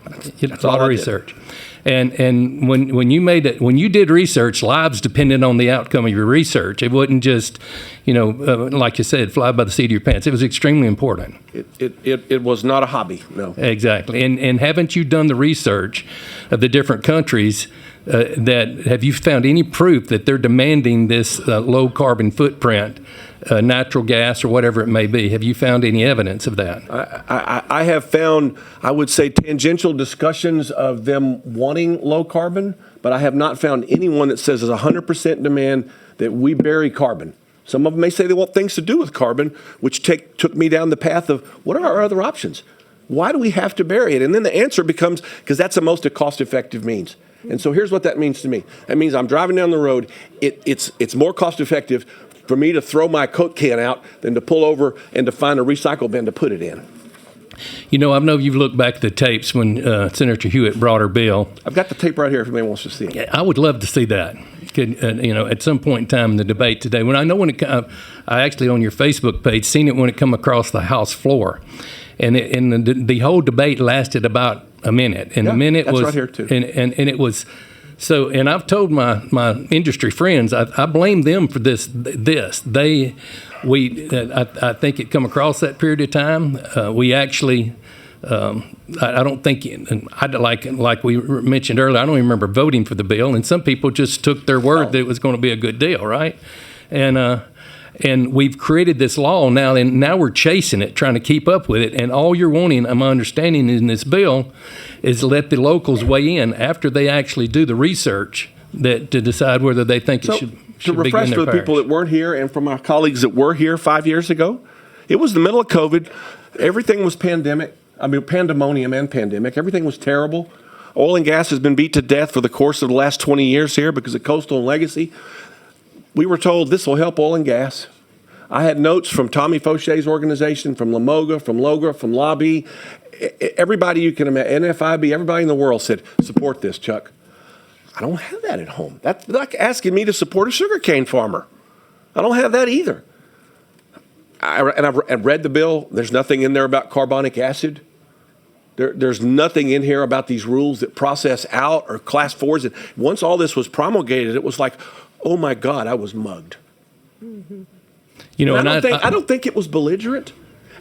A lot of research. And when you did research, lives depended on the outcome of your research. It wasn't just, like you said, fly by the seat of your pants. It was extremely important. It was not a hobby, no. Exactly. And haven't you done the research of the different countries have you found any proof that they're demanding this low carbon footprint, natural gas or whatever it may be? Have you found any evidence of that? I have found, I would say, tangential discussions of them wanting low carbon, but I have not found anyone that says there's 100% demand that we bury carbon. Some of them may say they want things to do with carbon, which took me down the path of what are our other options? Why do we have to bury it? And then the answer becomes, because that's the most cost-effective means. And so here's what that means to me. That means I'm driving down the road. It's more cost-effective for me to throw my Coke can out than to pull over and to find a recycle bin to put it in. I know you've looked back at the tapes when Senator Hewitt brought her bill. I've got the tape right here if anybody wants to see it. I would love to see that. At some point in time in the debate today, I actually on your Facebook page seen it when it come across the House floor, and the whole debate lasted about a minute, and the minute that's was right here too. And it was. So, and I've told my industry friends, I blame them for this. I think it come across that period of time. We actually, I don't think, like we mentioned earlier, I don't even remember voting for the bill. And some people just took their word that it was going to be a good deal, right? And we've created this law now, and now we're chasing it, trying to keep up with it. And all you're wanting, my understanding in this bill, is to let the locals weigh in after they actually do the research to decide whether they think it should to be refresh in for their the people parish. that weren't here and from our colleagues that were here 5 years ago, it was the middle of COVID. Everything was pandemonium and pandemic. Everything was terrible. Oil and gas has been beat to death for the course of the last 20 years here because of Coastal and Legacy. We were told this will help oil and gas. I had notes from Tommy Fauche's organization, from Lamoga, from Logra, from Lobby. Everybody you can imagine, NFIB, everybody in the world said, support this, Chuck. I don't have that at home. That's like asking me to support a sugarcane farmer. I don't have that either. I've read the bill. There's nothing in there about carbonic acid. There's nothing in here about these rules that process out or class 4s. And once all this was promulgated, it was like, oh my God, I was mugged. And I don't think it was belligerent.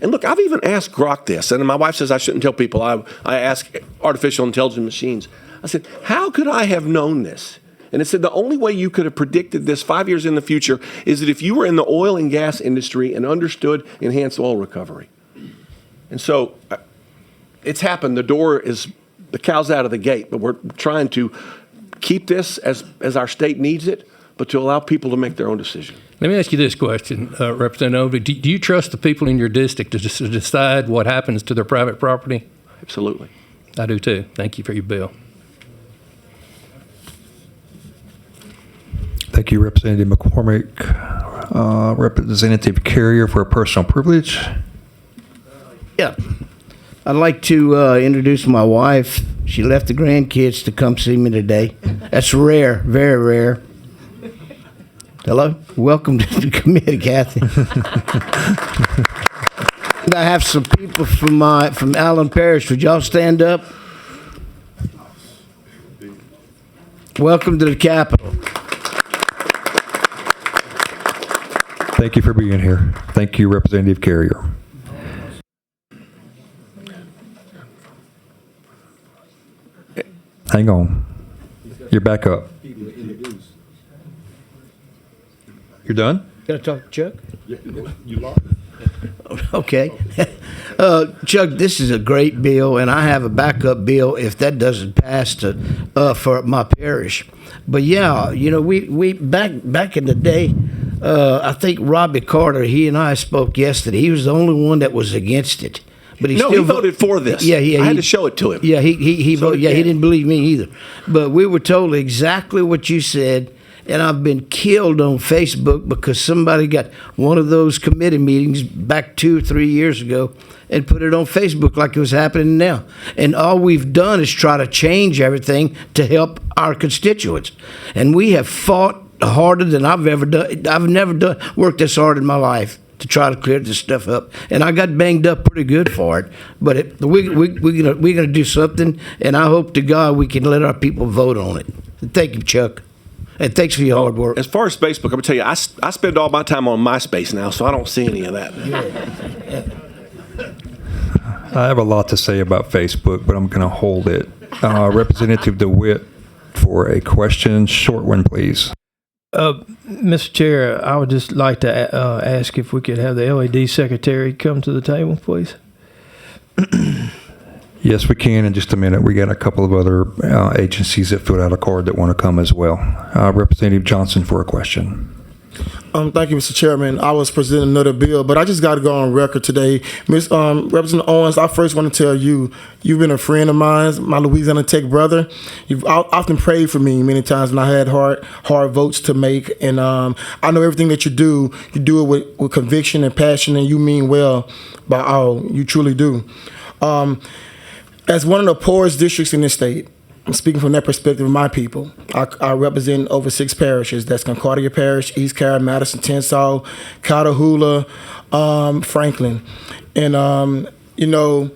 And look, I've even asked Grok this, and my wife says I shouldn't tell people. I ask artificial intelligence machines. I said, how could I have known this? And it said the only way you could have predicted this 5 years in the future is that if you were in the oil and gas industry and understood enhanced oil recovery. And so it's happened. The cow's out of the gate, but we're trying to keep this as our state needs it, but to allow people to make their own decision. Let me ask you this question, Representative Oldby. Do you trust the people in your district to decide what happens to their private property? Absolutely. I do too. Thank you for your bill. Thank you, Representative McCormick. Representative Carrier for a personal privilege. Yeah. I'd like to introduce my wife. She left the grandkids to come see me today. That's rare, very rare. Hello? Welcome to the committee, Kathy. I have some people from Allen Parish. Would y'all stand up? Welcome to the Capitol. Thank you for being here. Thank you, Representative Carrier. Hang on. You're back up. You're done? Gotta talk to Chuck? You lost. Okay. Chuck, this is a great bill, and I have a backup bill if that doesn't pass for my parish. But yeah, you know, we back in the day, I think Robbie Carter, he and I spoke yesterday. He was the only one that was against it. But he voted for this. Yeah, I had to show it to him. Yeah, he voted. Yeah, he didn't believe me either. But we were told exactly what you said. And I've been killed on Facebook because somebody got one of those committee meetings back 2 or 3 years ago and put it on Facebook like it was happening now. And all we've done is try to change everything to help our constituents. And we have fought harder than I've ever done. I've never worked this hard in my life to try to clear this stuff up. And I got banged up pretty good for it. But we're gonna do something, and I hope to God we can let our people vote on it. Thank you, Chuck. And thanks for your hard work. As far as Facebook, I'm going to tell you, I spend all my time on MySpace now, so I don't see any of that. I have a lot to say about Facebook, but I'm going to hold it. Representative DeWitt for a question. Short one, please. Mr. Chair, I would just like to ask if we could have the LED secretary come to the table, please. Yes, we can in just a minute. We got a couple of other agencies that filled out a card that want to come as well. Representative Johnson for a question. Thank you, Mr. Chairman. I was presenting another bill, but I just got to go on record today. Representative Owens, I first want to tell you, you've been a friend of mine, my Louisiana Tech brother. You've often prayed for me many times when I had hard votes to make. And I know everything that you do it with conviction and passion, and you mean well by all. You truly do. As one of the poorest districts in this state, I'm speaking from that perspective of my people. I represent over 6 parishes. That's Concordia Parish, East Carroll, Madison, Tensas, Catahoula, Franklin. And, you know,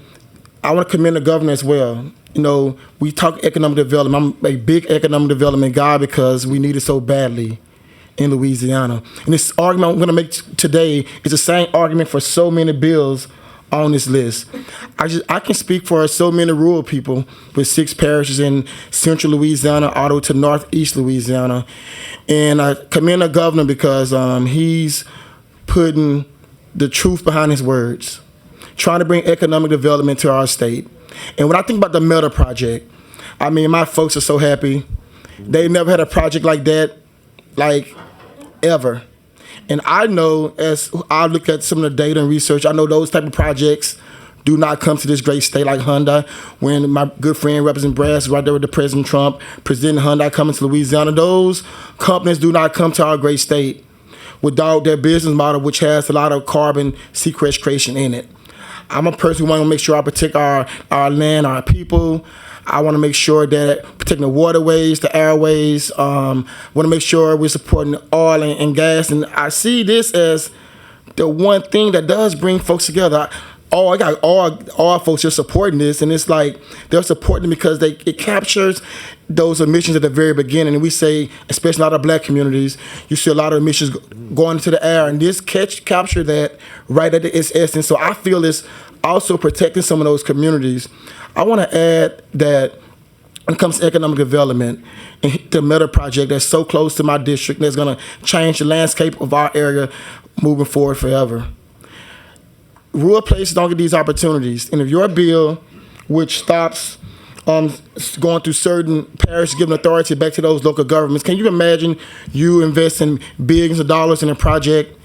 I want to commend the governor as well. You know, we talk economic development. I'm a big economic development guy because we need it so badly in Louisiana. And this argument I'm going to make today is the same argument for so many bills on this list. I can speak for so many rural people with 6 parishes in central Louisiana, all the way to northeast Louisiana. And I commend the governor because he's putting the truth behind his words, trying to bring economic development to our state. And when I think about the Meta project, I mean, my folks are so happy. They never had a project like that, like, ever. And I know, as I look at some of the data and research, I know those type of projects do not come to this great state like Hyundai. When my good friend Representative Brass is right there with the President Trump, President Hyundai coming to Louisiana, those companies do not come to our great state without their business model, which has a lot of carbon sequestration in it. I'm a person who want to make sure I protect our land, our people. I want to make sure that protecting the waterways, the airways. Want to make sure we're supporting oil and gas. And I see this as the one thing that does bring folks together. I got all folks just supporting this, and it's like they're supporting it because it captures those emissions at the very beginning. And we say, especially a lot of black communities, you see a lot of emissions going into the air, and this capture that right at its essence. So I feel it's also protecting some of those communities. I want to add that when it comes to economic development, and the Meta project that's so close to my district, that's going to change the landscape of our area moving forward forever. Rural places don't get these opportunities. And if your bill, which stops going through certain parishes, giving authority back to those local governments. Can you imagine you investing billions of dollars in a project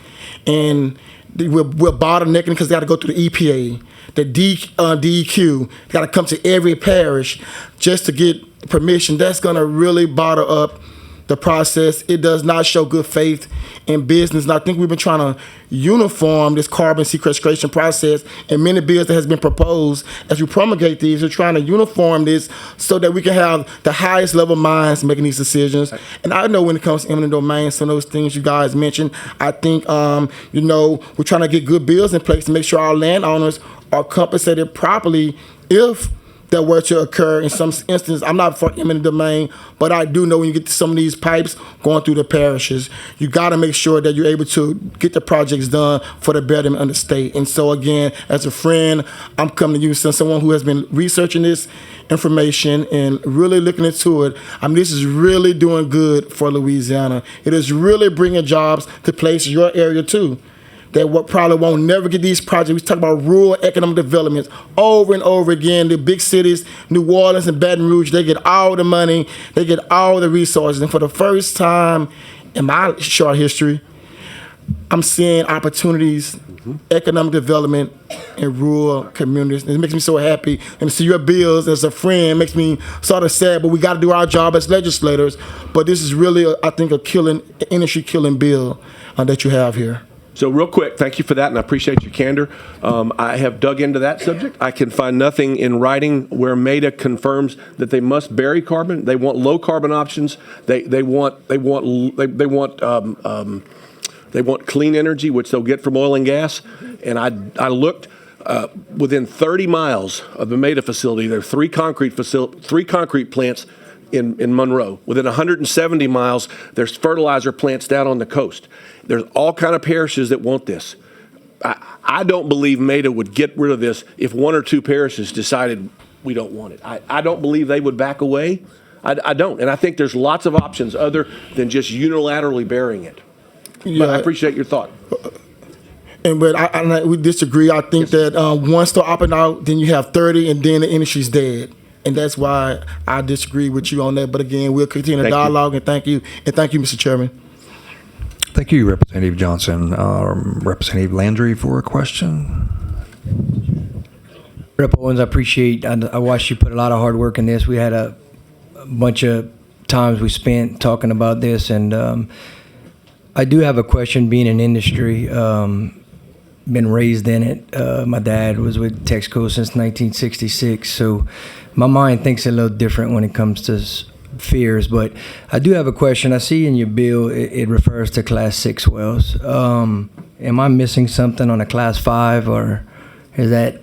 and we're bottlenecking because they got to go through the EPA, the DEQ, got to come to every parish just to get permission? That's going to really bottle up the process. It does not show good faith in business. And I think we've been trying to uniform this carbon sequestration process, and many bills that has been proposed as we promulgate these, we're trying to uniform this so that we can have the highest level minds making these decisions. And I know when it comes to eminent domain, some of those things you guys mentioned, I think, we're trying to get good bills in place to make sure our landowners are compensated properly if that were to occur in some instances. I'm not for eminent domain, but I do know when you get to some of these pipes going through the parishes, you got to make sure that you're able to get the projects done for the betterment of the state. And so again, as a friend, I'm coming to you as someone who has been researching this information and really looking into it. I mean, this is really doing good for Louisiana. It is really bringing jobs to places, your area too, that probably won't never get these projects. We talk about rural economic development over and over again. The big cities, New Orleans and Baton Rouge, they get all the money, they get all the resources. And for the first time in my short history, I'm seeing opportunities, economic development in rural communities. It makes me so happy. And to see your bills as a friend makes me sort of sad, but we got to do our job as legislators. But this is really, I think, industry killing bill that you have here. So real quick, thank you for that, and I appreciate your candor. I have dug into that subject. I can find nothing in writing where MEDA confirms that they must bury carbon. They want low carbon options. They want clean energy, which they'll get from oil and gas. And I looked within 30 miles of the MEDA facility. There are three concrete plants in Monroe. Within 170 miles, there's fertilizer plants down on the coast. There's all kind of parishes that want this. I don't believe MEDA would get rid of this if one or two parishes decided we don't want it. I don't believe they would back away. I don't. And I think there's lots of options other than just unilaterally burying it. Yeah. But I appreciate your thought. But we disagree. I think that once they're opting out, then you have 30 and then the industry's dead. And that's why I disagree with you on that. But again, we'll continue the dialogue, and thank you. And thank you, Mr. Chairman. Thank you, Representative Johnson. Representative Landry for a question. Rep. Owens, I appreciate, I watched you put a lot of hard work in this. We had a bunch of times we spent talking about this, and I do have a question being in industry. Been raised in it. My dad was with Texaco since 1966, so my mind thinks a little different when it comes to fears. But I do have a question. I see in your bill it refers to Class 6 wells. Am I missing something on a Class 5, or is that?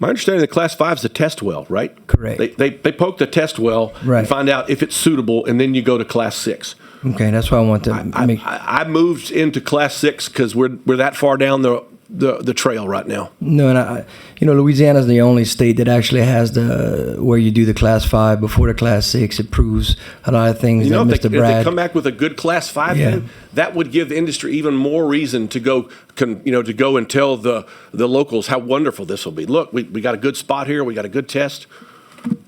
My understanding, the Class 5 is a test well, right? Correct. They poke the test well Right. and find out if it's suitable, and then you go to Class 6. Okay, that's why I want to make. I moved into Class 6 because we're that far down the trail right now. No, and Louisiana's the only state that actually has where you do the Class 5 before the Class 6. It proves a lot of things that if Mr. they Brad. come back with a good Class 5, then that would give the industry even more reason to go, to go and tell the locals how wonderful this will be. Look, we got a good spot here. We got a good test.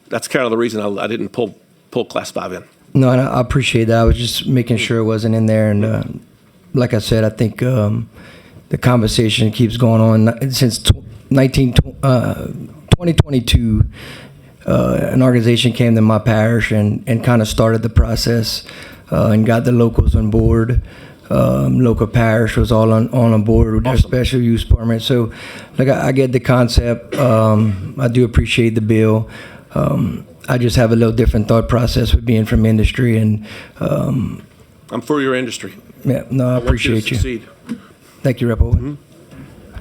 That's kind of the reason I didn't pull Class 5 in. No, and I appreciate that. I was just making sure it wasn't in there. And like I said, I think the conversation keeps going on since 2022. An organization came to my parish and kind of started the process and got the locals on board. Local parish was all on board with their special use permit. So, I get the concept. I do appreciate the bill. I just have a little different thought process with being from industry, and I'm for your industry. Yeah, no, I appreciate you. Succeed. Thank you, Rep. Owen.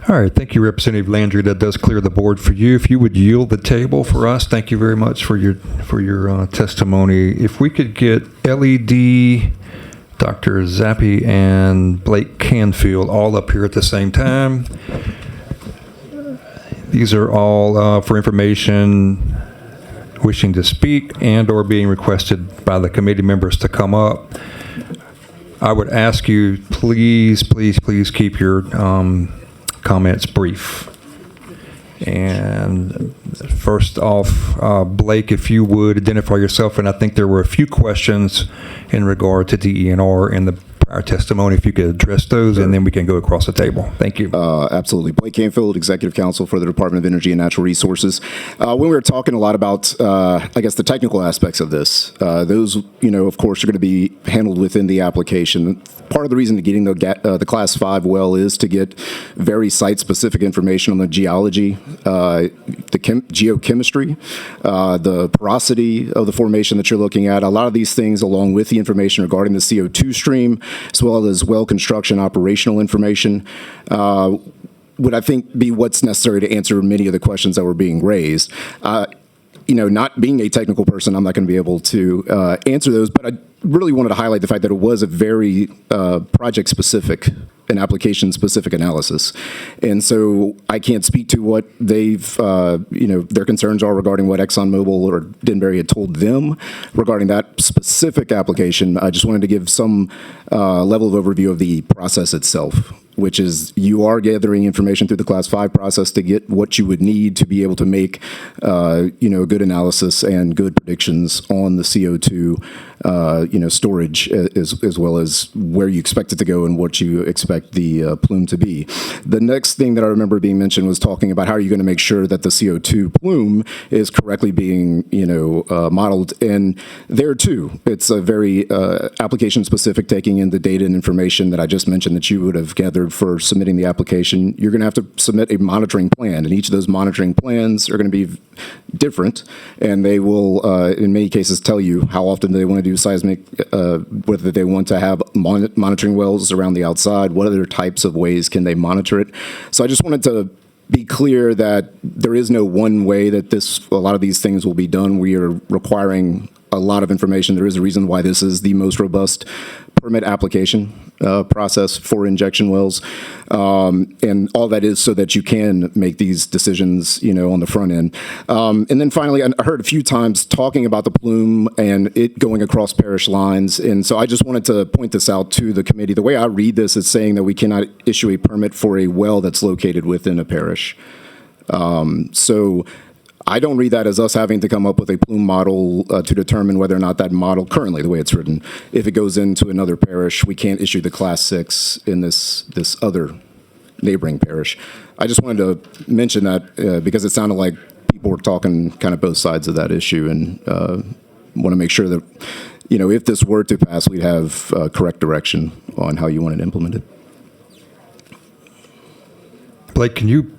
All right, thank you, Representative Landry. That does clear the board for you. If you would yield the table for us, thank you very much for your testimony. If we could get LED, Dr. Zappi, and Blake Canfield all up here at the same time. These are all for information, wishing to speak and or being requested by the committee members to come up. I would ask you, please keep your comments brief. And First off, Blake, if you would identify yourself, and I think there were a few questions in regard to DENR in the prior testimony. If you could address those, and then we can go across the table. Thank you. Absolutely. Blake Canfield, Executive Counsel for the Department of Energy and Natural Resources. When we were talking a lot about, I guess, the technical aspects of this, those, of course, are going to be handled within the application. Part of the reason to getting the Class 5 well is to get very site-specific information on the geology, the geochemistry, the porosity of the formation that you're looking at. A lot of these things, along with the information regarding the CO2 stream, as well as well construction operational information, would I think be what's necessary to answer many of the questions that were being raised. Not being a technical person, I'm not going to be able to answer those, but I really wanted to highlight the fact that it was a very project-specific and application-specific analysis. And so I can't speak to what they've, their concerns are regarding what ExxonMobil or Denbury had told them regarding that specific application. I just wanted to give some level of overview of the process itself, which is you are gathering information through the Class 5 process to get what you would need to be able to make, a good analysis and good predictions on the CO2, storage, as well as where you expect it to go and what you expect the plume to be. The next thing that I remember being mentioned was talking about how are you going to make sure that the CO2 plume is correctly being, modeled. And there too, it's a very application specific, taking in the data and information that I just mentioned that you would have gathered for submitting the application. You're going to have to submit a monitoring plan, and each of those monitoring plans are going to be different, and they will, in many cases, tell you how often they want to do seismic, whether they want to have monitoring wells around the outside, what other types of ways can they monitor it. So I just wanted to be clear that there is no one way that a lot of these things will be done. We are requiring a lot of information. There is a reason why this is the most robust permit application process for injection wells. And all that is so that you can make these decisions, on the front end. And then finally, I heard a few times talking about the plume and it going across parish lines. And so I just wanted to point this out to the committee. The way I read this is saying that we cannot issue a permit for a well that's located within a parish. So I don't read that as us having to come up with a plume model to determine whether or not that model, currently the way it's written, if it goes into another parish, we can't issue the Class 6 in this other neighboring parish. I just wanted to mention that because it sounded like people were talking kind of both sides of that issue, and want to make sure that, if this were to pass, we'd have correct direction on how you want it implemented. Blake, can you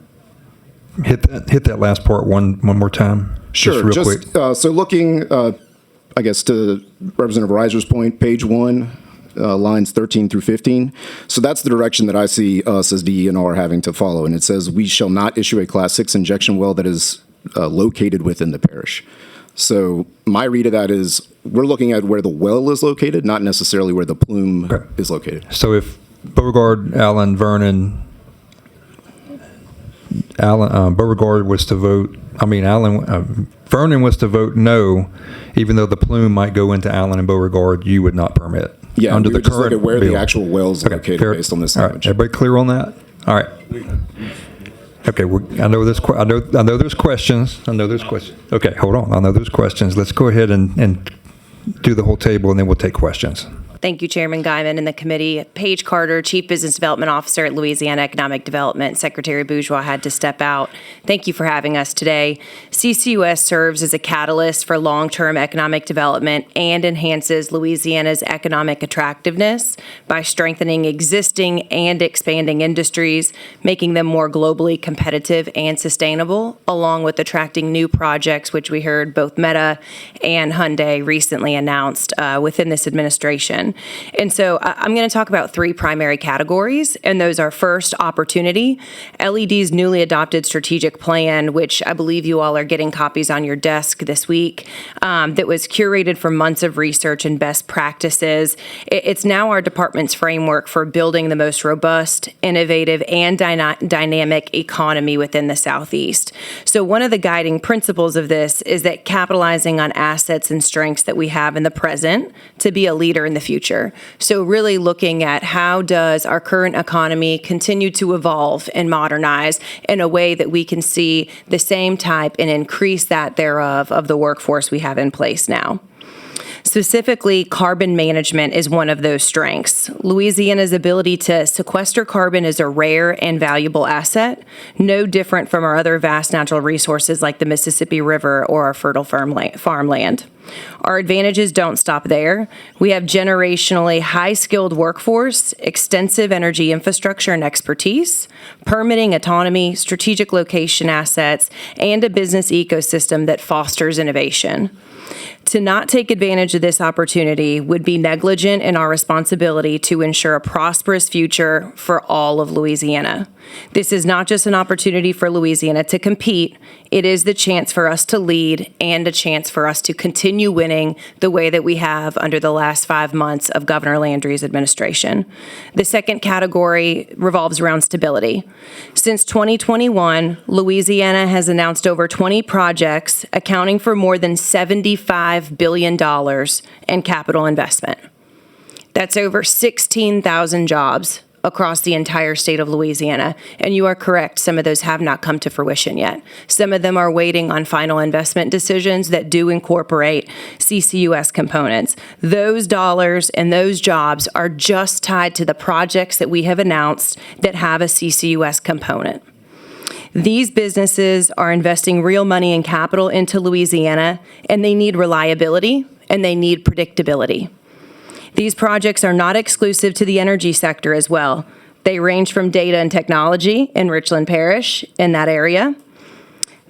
hit that last part one more time? Sure. Just real quick. So looking, I guess, to Representative Reiser's point, page 1, lines 13 through 15. So that's the direction that I see us as DENR having to follow. And it says we shall not issue a Class 6 injection well that is located within the parish. So my read of that is we're looking at where the well is located, not necessarily where the plume is located. So if Beauregard, Allen, Vernon, Beauregard was to vote, Vernon was to vote no, even though the plume might go into Allen and Beauregard, you would not permit. Yeah, under we the would just look current at where bill. the actual wells are located fair. based on this All right, language. everybody clear on that? All right. Okay, I know there's questions. Okay, hold on. I know there's questions. Let's go ahead and do the whole table, and then we'll take questions. Thank you, Chairman Guyman and the committee. Paige Carter, Chief Business Development Officer at Louisiana Economic Development. Secretary Bourgeois had to step out. Thank you for having us today. CCUS serves as a catalyst for long-term economic development and enhances Louisiana's economic attractiveness by strengthening existing and expanding industries, making them more globally competitive and sustainable, along with attracting new projects, which we heard both Meta and Hyundai recently announced within this administration. And so I'm going to talk about three primary categories, and those are first, opportunity, LED's newly adopted strategic plan, which I believe you all are getting copies on your desk this week, that was curated from months of research and best practices. It's now our department's framework for building the most robust, innovative, and dynamic economy within the Southeast. So one of the guiding principles of this is that capitalizing on assets and strengths that we have in the present to be a leader in the future. future. So really looking at how does our current economy continue to evolve and modernize in a way that we can see the same type and increase that thereof of the workforce we have in place now. Specifically, carbon management is one of those strengths. Louisiana's ability to sequester carbon is a rare and valuable asset, no different from our other vast natural resources like the Mississippi River or our fertile farmland. Our advantages don't stop there. We have generationally high-skilled workforce, extensive energy infrastructure and expertise, permitting autonomy, strategic location assets, and a business ecosystem that fosters innovation. To not take advantage of this opportunity would be negligent in our responsibility to ensure a prosperous future for all of Louisiana. This is not just an opportunity for Louisiana to compete, it is the chance for us to lead and a chance for us to continue winning the way that we have under the last 5 months of Governor Landry's administration. The second category revolves around stability. Since 2021, Louisiana has announced over 20 projects accounting for more than $75 billion in capital investment. That's over 16,000 jobs across the entire state of Louisiana. And you are correct, some of those have not come to fruition yet. Some of them are waiting on final investment decisions that do incorporate CCUS components. Those dollars and those jobs are just tied to the projects that we have announced that have a CCUS component. These businesses are investing real money and capital into Louisiana, and they need reliability and they need predictability. These projects are not exclusive to the energy sector as well. They range from data and technology in Richland Parish in that area.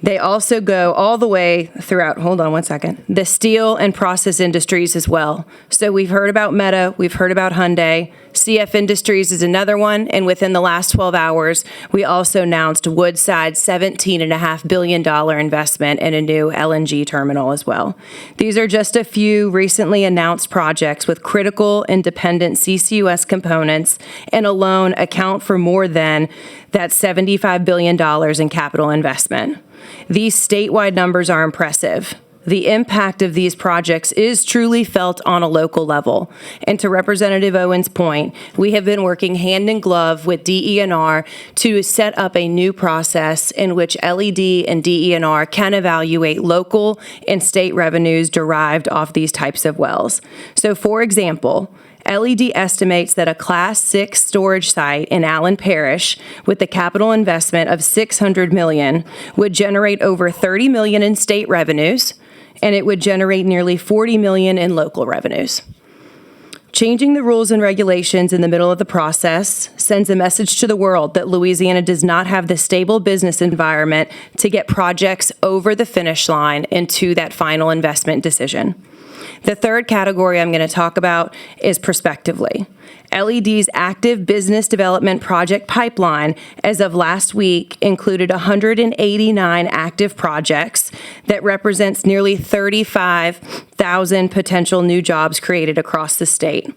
They also go all the way throughout, hold on one second, the steel and process industries as well. So we've heard about Meta, we've heard about Hyundai. CF Industries is another one, and within the last 12 hours, we also announced Woodside's $17.5 billion investment in a new LNG terminal as well. These are just a few recently announced projects with critical independent CCUS components and alone account for more than that $75 billion in capital investment. These statewide numbers are impressive. The impact of these projects is truly felt on a local level. And to Representative Owens' point, we have been working hand in glove with DENR to set up a new process in which LED and DENR can evaluate local and state revenues derived off these types of wells. So, for example, LED estimates that a Class 6 storage site in Allen Parish with the capital investment of $600 million would generate over $30 million in state revenues, and it would generate nearly $40 million in local revenues. Changing the rules and regulations in the middle of the process sends a message to the world that Louisiana does not have the stable business environment to get projects over the finish line into that final investment decision. The third category I'm going to talk about is prospectively. LED's active business development project pipeline as of last week included 189 active projects that represents nearly 35,000 potential new jobs created across the state.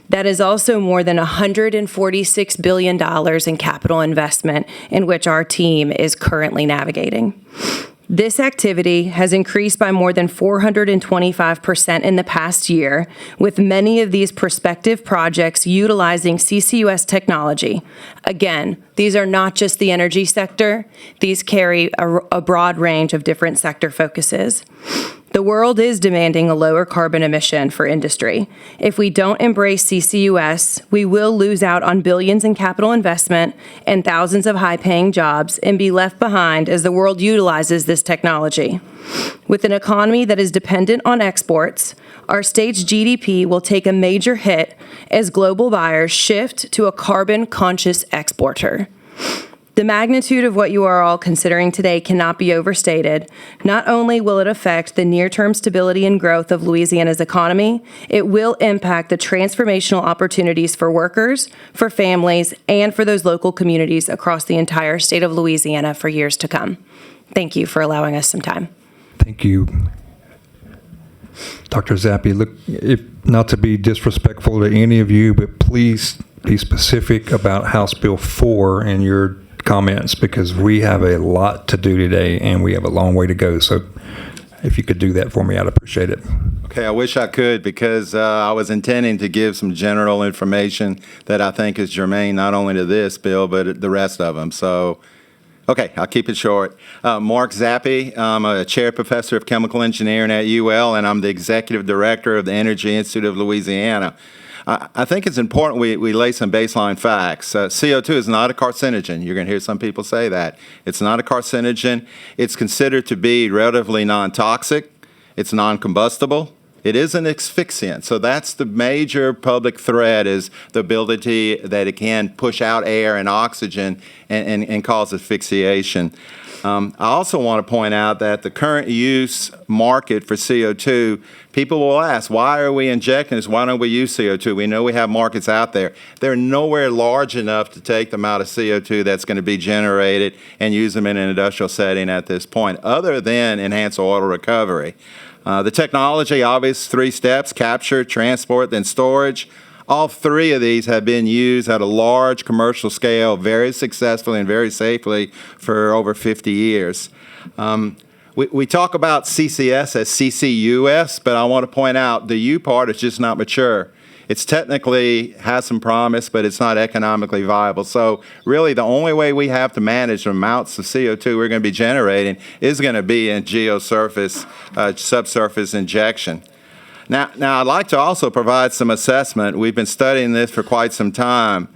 That is also more than $146 billion in capital investment in which our team is currently navigating. This activity has increased by more than 425% in the past year, with many of these prospective projects utilizing CCUS technology. Again, these are not just the energy sector. These carry a broad range of different sector focuses. The world is demanding a lower carbon emission for industry. If we don't embrace CCUS, we will lose out on billions in capital investment and thousands of high-paying jobs and be left behind as the world utilizes this technology. With an economy that is dependent on exports, our state's GDP will take a major hit as global buyers shift to a carbon-conscious exporter. The magnitude of what you are all considering today cannot be overstated. Not only will it affect the near-term stability and growth of Louisiana's economy, it will impact the transformational opportunities for workers, for families, and for those local communities across the entire state of Louisiana for years to come. Thank you for allowing us some time. Thank you. Dr. Zappi, look, not to be disrespectful to any of you, but please be specific about House Bill 4 in your comments, because we have a lot to do today and we have a long way to go. So if you could do that for me, I'd appreciate it. Okay, I wish I could because I was intending to give some general information that I think is germane not only to this bill, but the rest of them. So, okay, I'll keep it short. Mark Zappi, I'm a chair professor of chemical engineering at UL, and I'm the executive director of the Energy Institute of Louisiana. I think it's important we lay some baseline facts. CO2 is not a carcinogen. You're going to hear some people say that. It's not a carcinogen. It's considered to be relatively non-toxic. It's non-combustible. It is an asphyxiant. So that's the major public threat, is the ability that it can push out air and oxygen and cause asphyxiation. I also want to point out that the current use market for CO2, people will ask, why are we injecting this? Why don't we use CO2? We know we have markets out there. They're nowhere large enough to take the amount of CO2 that's going to be generated and use them in an industrial setting at this point, other than enhanced oil recovery. The technology, obvious 3 steps: capture, transport, then storage. All 3 of these have been used at a large commercial scale very successfully and very safely for over 50 years. We talk about CCS as CCUS, but I want to point out the U part is just not mature. It's technically has some promise, but it's not economically viable. So really the only way we have to manage the amounts of CO2 we're going to be generating is going to be in geosurface, subsurface injection. Now I'd like to also provide some assessment. We've been studying this for quite some time.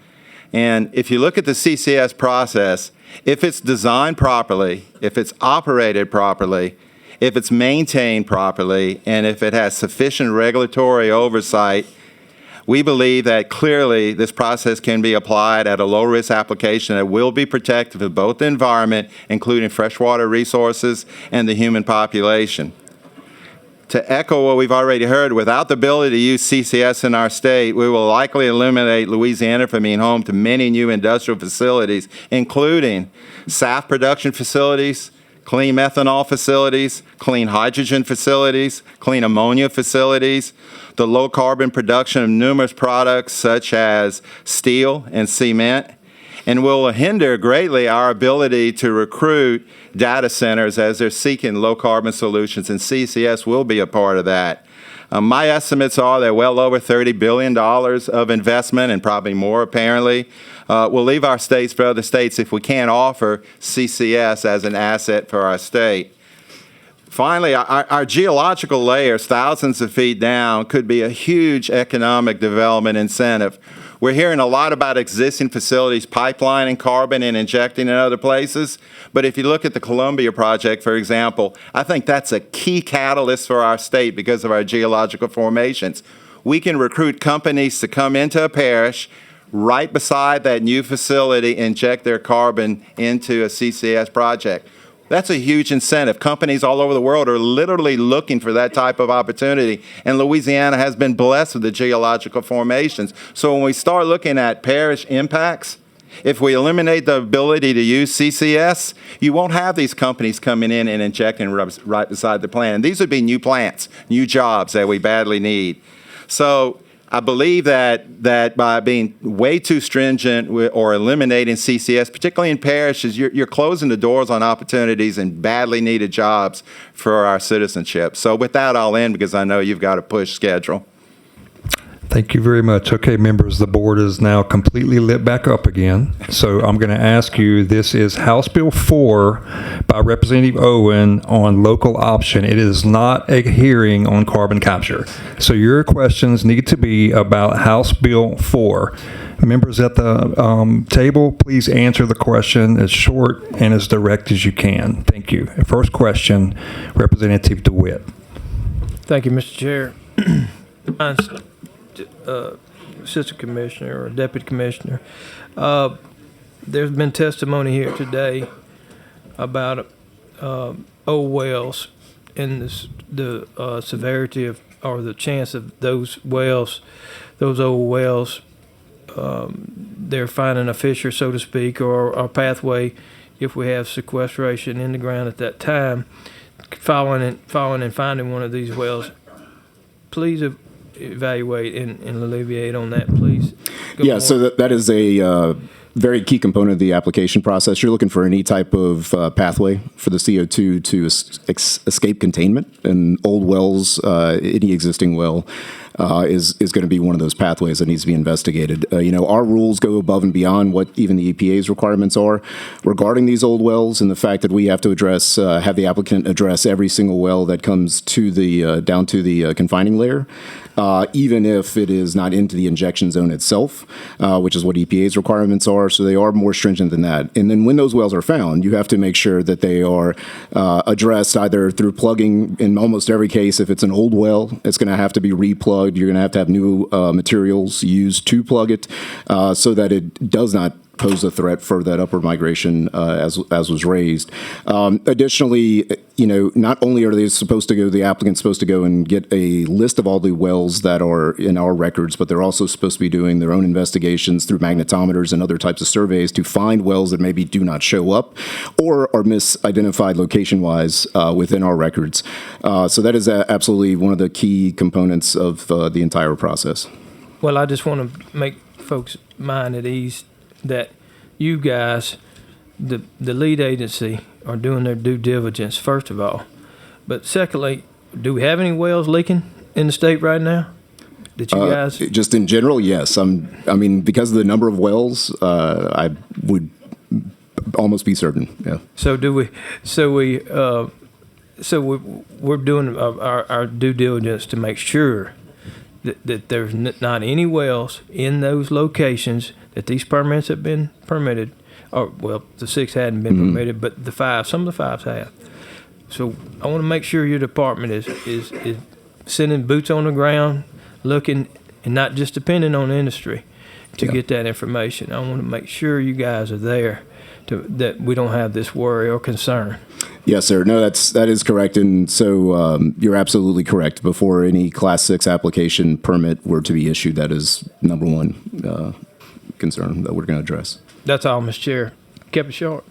And if you look at the CCS process, if it's designed properly, if it's operated properly, if it's maintained properly, and if it has sufficient regulatory oversight, we believe that clearly this process can be applied at a low-risk application that will be protective of both the environment, including freshwater resources, and the human population. To echo what we've already heard, without the ability to use CCS in our state, we will likely eliminate Louisiana from being home to many new industrial facilities, including SAF production facilities, clean methanol facilities, clean hydrogen facilities, clean ammonia facilities, the low carbon production of numerous products such as steel and cement, and will hinder greatly our ability to recruit data centers as they're seeking low carbon solutions, and CCS will be a part of that. My estimates are that well over $30 billion of investment, and probably more apparently, will leave our states for other states if we can't offer CCS as an asset for our state. Finally, our geological layers, thousands of feet down, could be a huge economic development incentive. We're hearing a lot about existing facilities pipelining carbon and injecting in other places. But if you look at the Columbia project, for example, I think that's a key catalyst for our state because of our geological formations. We can recruit companies to come into a parish right beside that new facility, inject their carbon into a CCS project. That's a huge incentive. Companies all over the world are literally looking for that type of opportunity, and Louisiana has been blessed with the geological formations. So when we start looking at parish impacts, if we eliminate the ability to use CCS, you won't have these companies coming in and injecting right beside the plant. And these would be new plants, new jobs that we badly need. So I believe that by being way too stringent or eliminating CCS, particularly in parishes, you're closing the doors on opportunities and badly needed jobs for our citizenship. So with that, I'll end because I know you've got a push schedule. Thank you very much. Okay, members, the board is now completely lit back up again. So I'm going to ask you, this is House Bill 4 by Representative Owen on local option. It is not a hearing on carbon capture. So your questions need to be about House Bill 4. Members at the table, please answer the question as short and as direct as you can. Thank you. First question, Representative DeWitt. Thank you, Mr. Chair. Assistant Commissioner or Deputy Commissioner, there's been testimony here today about old wells and the severity of, or the chance of those wells, those old wells, they're finding a fissure, so to speak, or a pathway if we have sequestration in the ground at that time, following and finding one of these wells. Please evaluate and alleviate on that, please. Yeah, so that is a very key component of the application process. You're looking for any type of pathway for the CO2 to escape containment, and old wells, any existing well, is going to be one of those pathways that needs to be investigated. Our rules go above and beyond what even the EPA's requirements are regarding these old wells, and the fact that we have to have the applicant address every single well that comes to the down to the confining layer, even if it is not into the injection zone itself, which is what EPA's requirements are. So they are more stringent than that. And then when those wells are found, you have to make sure that they are addressed either through plugging. In almost every case, if it's an old well, it's going to have to be replugged. You're going to have new materials used to plug it so that it does not pose a threat for that upward migration as was raised. Additionally, not only are they the applicant's supposed to go and get a list of all the wells that are in our records, but they're also supposed to be doing their own investigations through magnetometers and other types of surveys to find wells that maybe do not show up or are misidentified location-wise within our records. So that is absolutely one of the key components of the entire process. Well, I just want to make folks' mind at ease that you guys, the lead agency, are doing their due diligence, first of all. But secondly, do we have any wells leaking in the state right now? Did you guys? Just in general, yes. Because of the number of wells, I would almost be certain, yeah. We're doing our due diligence to make sure that there's not any wells in those locations that these permits have been permitted, or well, the 6 hadn't been permitted, but some of the 5s have. So I want to make sure your department is sending boots on the ground, looking, and not just depending on the industry to get that information. I want to make sure you guys are there that we don't have this worry or concern. Yes, sir. No, that is correct. And so you're absolutely correct. Before any Class 6 application permit were to be issued, that is number one concern that we're going to address. That's all, Mr. Chair. Kept it short.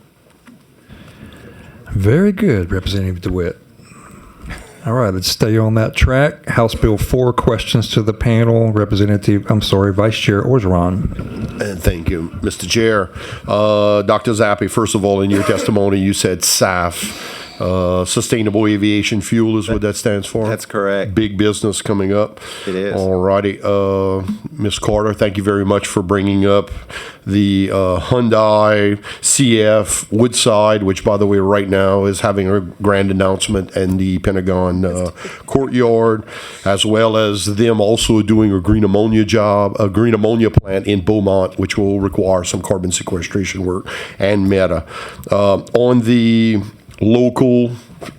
Very good, Representative DeWitt. All right, let's stay on that track. House Bill 4, questions to the panel. Vice Chair Orgeron. And thank you, Mr. Chair. Dr. Zappi, first of all, in your testimony, you said SAF. Sustainable Aviation Fuel is what that stands for? That's correct. Big business coming up. It is. All righty. Ms. Carter, thank you very much for bringing up the Hyundai CF Woodside, which, by the way, right now is having a grand announcement in the Pentagon courtyard, as well as them also doing a green ammonia plant in Beaumont, which will require some carbon sequestration work, and Meta. On the local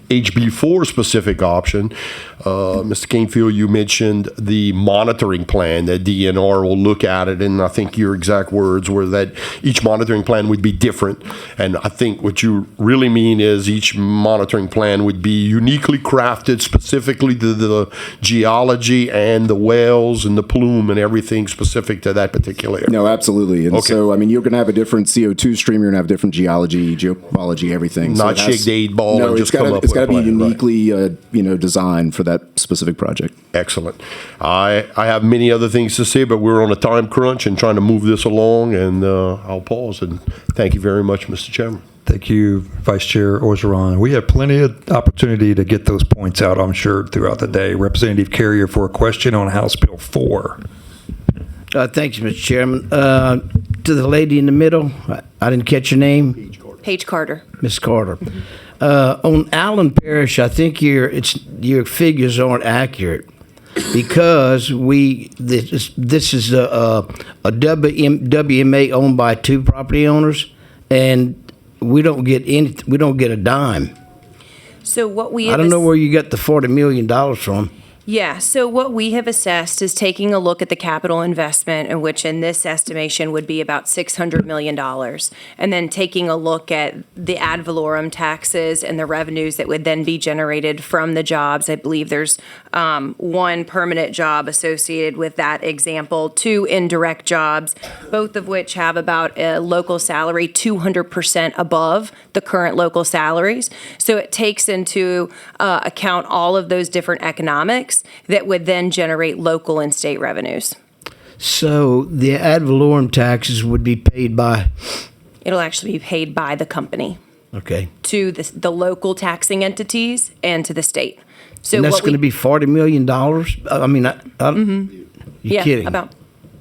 HB4 specific option, Mr. Canfield, you mentioned the monitoring plan that DNR will look at it, and I think your exact words were that each monitoring plan would be different. And I think what you really mean is each monitoring plan would be uniquely crafted specifically to the geology and the wells and the plume and everything specific to that particular area. No, absolutely. And so, you're going to have a different CO2 stream, you're going to have different geology, geopoligy, everything. Not shake the 8 ball and just come up with it's got to be plan, uniquely designed for that specific project. Excellent. I have many other things to say, but we're on a time crunch and trying to move this along, and I'll pause. And thank you very much, Mr. Chairman. Thank you, Vice Chair Orgeron. We have plenty of opportunity to get those points out, I'm sure, throughout the day. Representative Carrier for a question on House Bill 4. Thank you, Mr. Chairman. To the lady in the middle, I didn't catch your name. Paige Carter. Ms. Carter. On Allen Parish, I think your figures aren't accurate because this is a WMA owned by 2 property owners, and we don't get a dime. So what we I don't know where you got the $40 million from. Yeah, so what we have assessed is taking a look at the capital investment, in which in this estimation would be about $600 million, and then taking a look at the ad valorem taxes and the revenues that would then be generated from the jobs. I believe there's 1 permanent job associated with that example, 2 indirect jobs, both of which have about a local salary 200% above the current local salaries. So it takes into account all of those different economics that would then generate local and state revenues. So the ad valorem taxes would be paid by, It'll actually be paid by the company okay. to the local taxing entities and to the state. So And that's what going to be $40 million? I mean, you're kidding.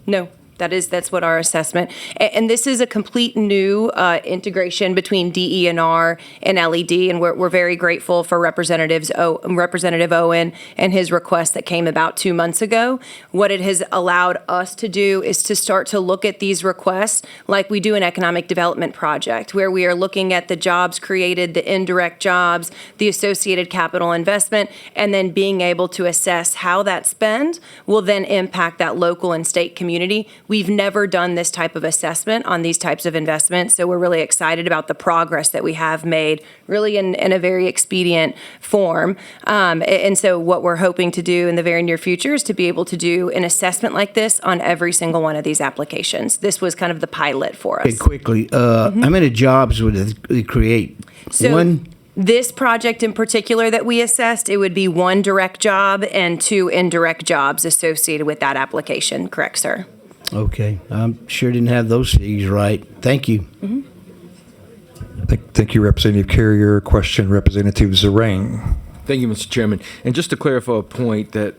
No, that's what our assessment. And this is a complete new integration between DE&R and LED, and we're very grateful for Representative Owen and his request that came about 2 months ago. What it has allowed us to do is to start to look at these requests like we do an economic development project, where we are looking at the jobs created, the indirect jobs, the associated capital investment, and then being able to assess how that spend will then impact that local and state community. We've never done this type of assessment on these types of investments, so we're really excited about the progress that we have made, really in a very expedient form. And so what we're hoping to do in the very near future is to be able to do an assessment like this on every single one of these applications. This was kind of the pilot for us. Okay, quickly, how many jobs would it create? So One? this project in particular that we assessed, it would be 1 direct job and 2 indirect jobs associated with that application. Correct, sir? Okay, I'm sure didn't have those figures right. Thank you. Thank you, Representative Carrier. Question, Representative Zarang. Thank you, Mr. Chairman. And just to clarify a point that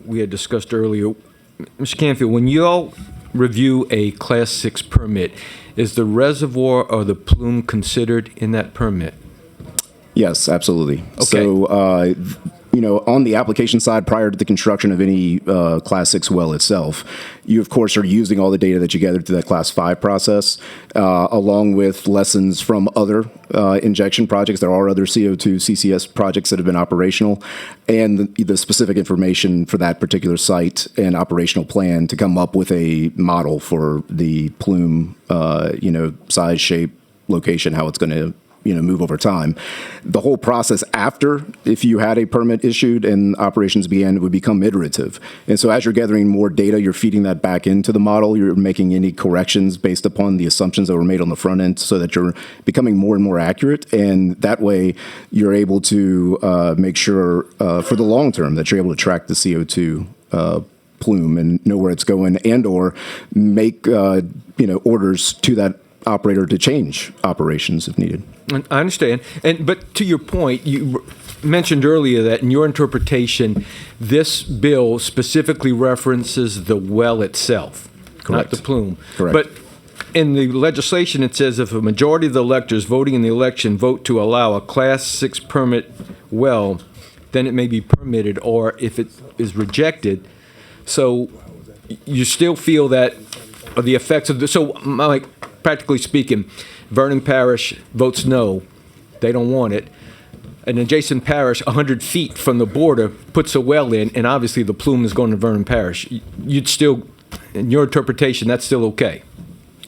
we had discussed earlier, Mr. Canfield, when you all review a Class 6 permit, is the reservoir or the plume considered in that permit? Yes, absolutely. Okay. So, on the application side, prior to the construction of any Class 6 well itself, you, of course, are using all the data that you gathered through that Class 5 process, along with lessons from other injection projects. There are other CO2 CCS projects that have been operational, and the specific information for that particular site and operational plan to come up with a model for the plume, size, shape, location, how it's going to move over time. The whole process after, if you had a permit issued and operations began, it would become iterative. And so as you're gathering more data, you're feeding that back into the model. You're making any corrections based upon the assumptions that were made on the front end so that you're becoming more and more accurate. And that way, you're able to make sure for the long term that you're able to track the CO2 plume and know where it's going, and or make orders to that operator to change operations if needed. I understand. But to your point, you mentioned earlier that in your interpretation, this bill specifically references the well itself, Correct. not the plume. Correct. But in the legislation, it says if a majority of the electors voting in the election vote to allow a Class 6 permit well, then it may be permitted, or if it is rejected. So you still feel that the effects of this, so like practically speaking, Vernon Parish votes no, they don't want it. An adjacent parish 100 feet from the border puts a well in, and obviously the plume is going to Vernon Parish. You'd still, in your interpretation, that's still okay?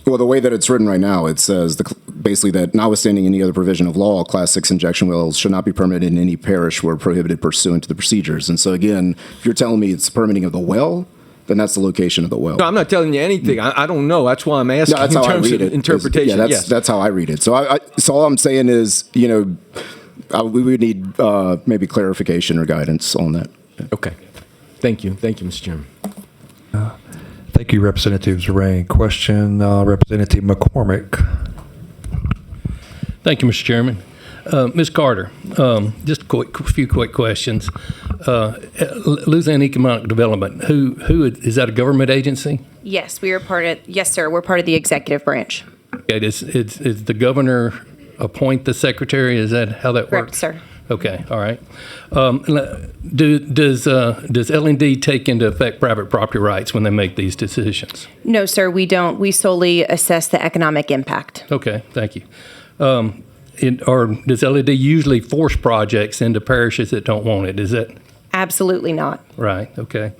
Well, the way that it's written right now, it says basically that notwithstanding any other provision of law, Class 6 injection wells should not be permitted in any parish where prohibited pursuant to the procedures. And so again, if you're telling me it's permitting of the well, then that's the location of the well. No, I'm not telling you anything. I don't know. That's why I'm asking. No, that's how in terms I read of it. interpretation. Yeah, that's how I read it. So so all I'm saying is, we would need maybe clarification or guidance on that. Okay. Thank you. Thank you, Mr. Chairman. Thank you, Representative Zarang. Question, Representative McCormick. Thank you, Mr. Chairman. Ms. Carter, just a few quick questions. Louisiana Economic Development, who is that a government agency? Yes, yes, sir. We're part of the executive branch. Okay, does the governor appoint the secretary? Is that how that Correct, works? sir. Okay, all right. Does L&D take into effect private property rights when they make these decisions? No, sir, we don't. We solely assess the economic impact. Okay, thank you. Or does LED usually force projects into parishes that don't want it? Is that Absolutely not. right? Okay.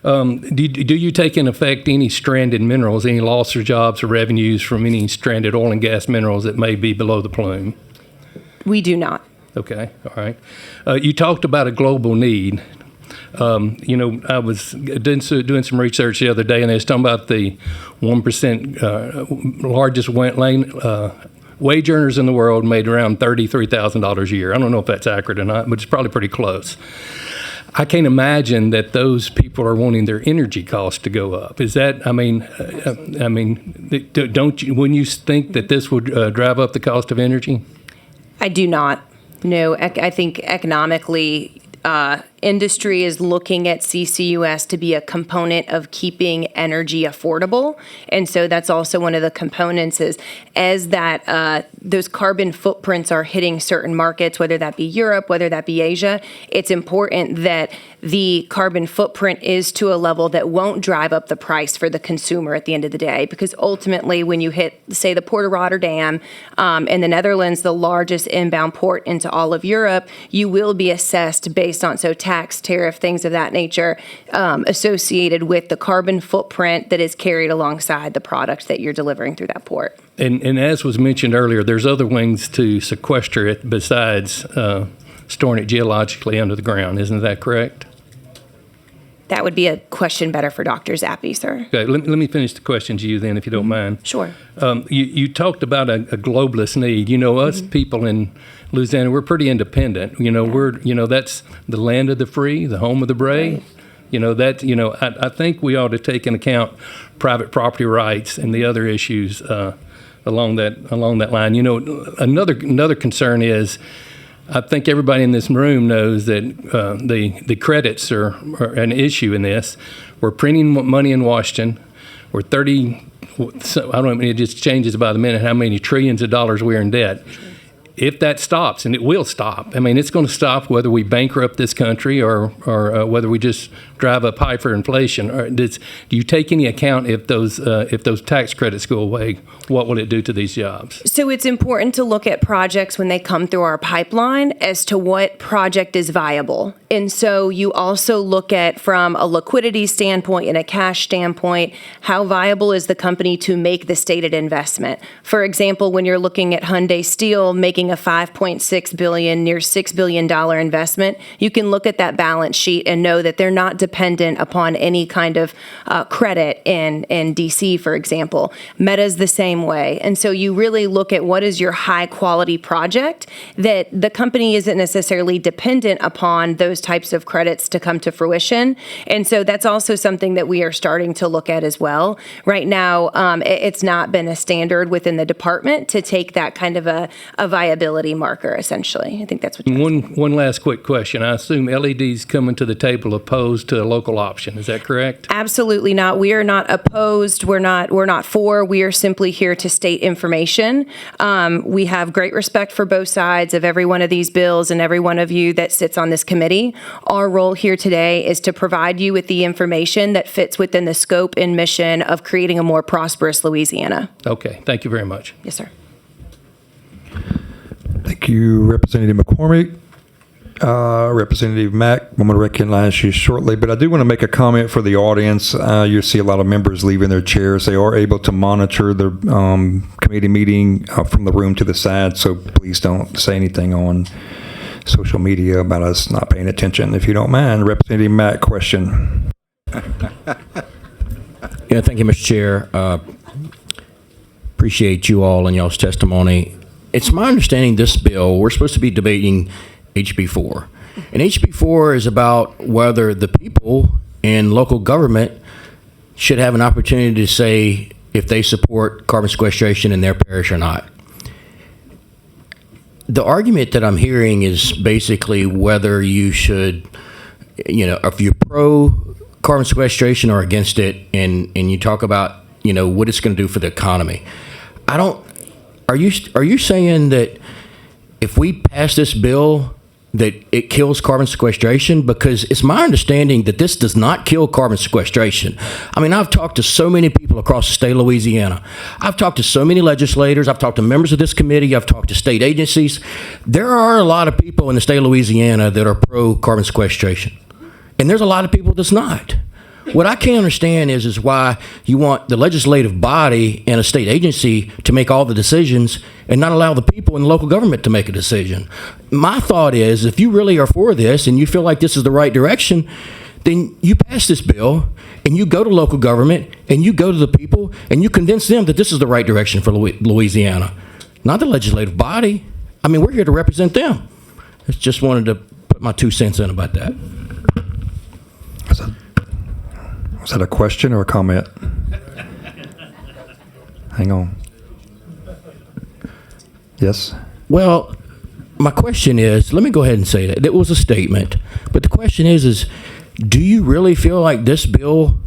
Do you take in effect any stranded minerals, any loss of jobs or revenues from any stranded oil and gas minerals that may be below the plume? We do not. Okay, all right. You talked about a global need. I was doing some research the other day, and they was talking about the 1% largest wage earners in the world made around $33,000 a year. I don't know if that's accurate or not, but it's probably pretty close. I can't imagine that those people are wanting their energy costs to go up. Is that? Don't you? Wouldn't you think that this would drive up the cost of energy? I do not. No, I think economically, industry is looking at CCUS to be a component of keeping energy affordable. And so that's also one of the components is as that those carbon footprints are hitting certain markets, whether that be Europe, whether that be Asia, it's important that the carbon footprint is to a level that won't drive up the price for the consumer at the end of the day. Because ultimately, when you hit, say, the Port of Rotterdam in the Netherlands, the largest inbound port into all of Europe, you will be assessed based on tax, tariff, things of that nature associated with the carbon footprint that is carried alongside the product that you're delivering through that port. And as was mentioned earlier, there's other ways to sequester it besides storing it geologically under the ground. Isn't that correct? That would be a question better for Dr. Zappi, sir. Okay, let me finish the question to you then, if you don't mind. Sure. You talked about a globalist need. Us people in Louisiana, we're pretty independent. That's the land of the free, the home of the brave. Right. I think we ought to take into account private property rights and the other issues along that line. Another concern is, I think everybody in this room knows that the credits are an issue in this. We're printing money in Washington. We're I don't know, it just changes by the minute how many trillions of dollars we're in debt. If that stops, and it will stop, it's going to stop whether we bankrupt this country or whether we just drive up hyperinflation. Or do you take any account if those tax credits go away? What will it do to these jobs? So it's important to look at projects when they come through our pipeline as to what project is viable. And so you also look at, from a liquidity standpoint and a cash standpoint, how viable is the company to make the stated investment? For example, when you're looking at Hyundai Steel making a $5.6 billion, near $6 billion investment, you can look at that balance sheet and know that they're not dependent upon any kind of credit in DC, for example. Meta's the same way. And so you really look at what is your high quality project that the company isn't necessarily dependent upon those types of credits to come to fruition. And so that's also something that we are starting to look at as well. Right now, it's not been a standard within the department to take that kind of a viability marker, essentially. I think that's what One last quick question. I assume LED's coming to the table opposed to a local option. Is that correct? Absolutely not. We are not opposed. We're not for. We are simply here to state information. We have great respect for both sides of every one of these bills and every one of you that sits on this committee. Our role here today is to provide you with the information that fits within the scope and mission of creating a more prosperous Louisiana. Okay. Thank you very much. Yes, sir. Thank you, Representative McCormick. Representative Mack, I'm going to recognize you shortly, but I do want to make a comment for the audience. You see a lot of members leaving their chairs. They are able to monitor the committee meeting from the room to the side, so please don't say anything on social media about us not paying attention, if you don't mind. Representative Mack, question. Yeah, thank you, Mr. Chair. Appreciate you all and y'all's testimony. It's my understanding this bill, we're supposed to be debating HB4. And HB4 is about whether the people in local government should have an opportunity to say if they support carbon sequestration in their parish or not. The argument that I'm hearing is basically whether you should, if you're pro carbon sequestration or against it, and you talk about, what it's going to do for the economy. Are you saying that if we pass this bill that it kills carbon sequestration? Because it's my understanding that this does not kill carbon sequestration. I've talked to so many people across the state of Louisiana. I've talked to so many legislators. I've talked to members of this committee. I've talked to state agencies. There are a lot of people in the state of Louisiana that are pro carbon sequestration. And there's a lot of people that's not. What I can't understand is why you want the legislative body and a state agency to make all the decisions and not allow the people in the local government to make a decision. My thought is, if you really are for this and you feel like this is the right direction, then you pass this bill and you go to local government and you go to the people and you convince them that this is the right direction for Louisiana, not the legislative body. We're here to represent them. I just wanted to put my 2 cents in about that. Is that a question or a comment? Hang on. Yes? Well, my question is, let me go ahead and say that. It was a statement. But the question is do you really feel like this bill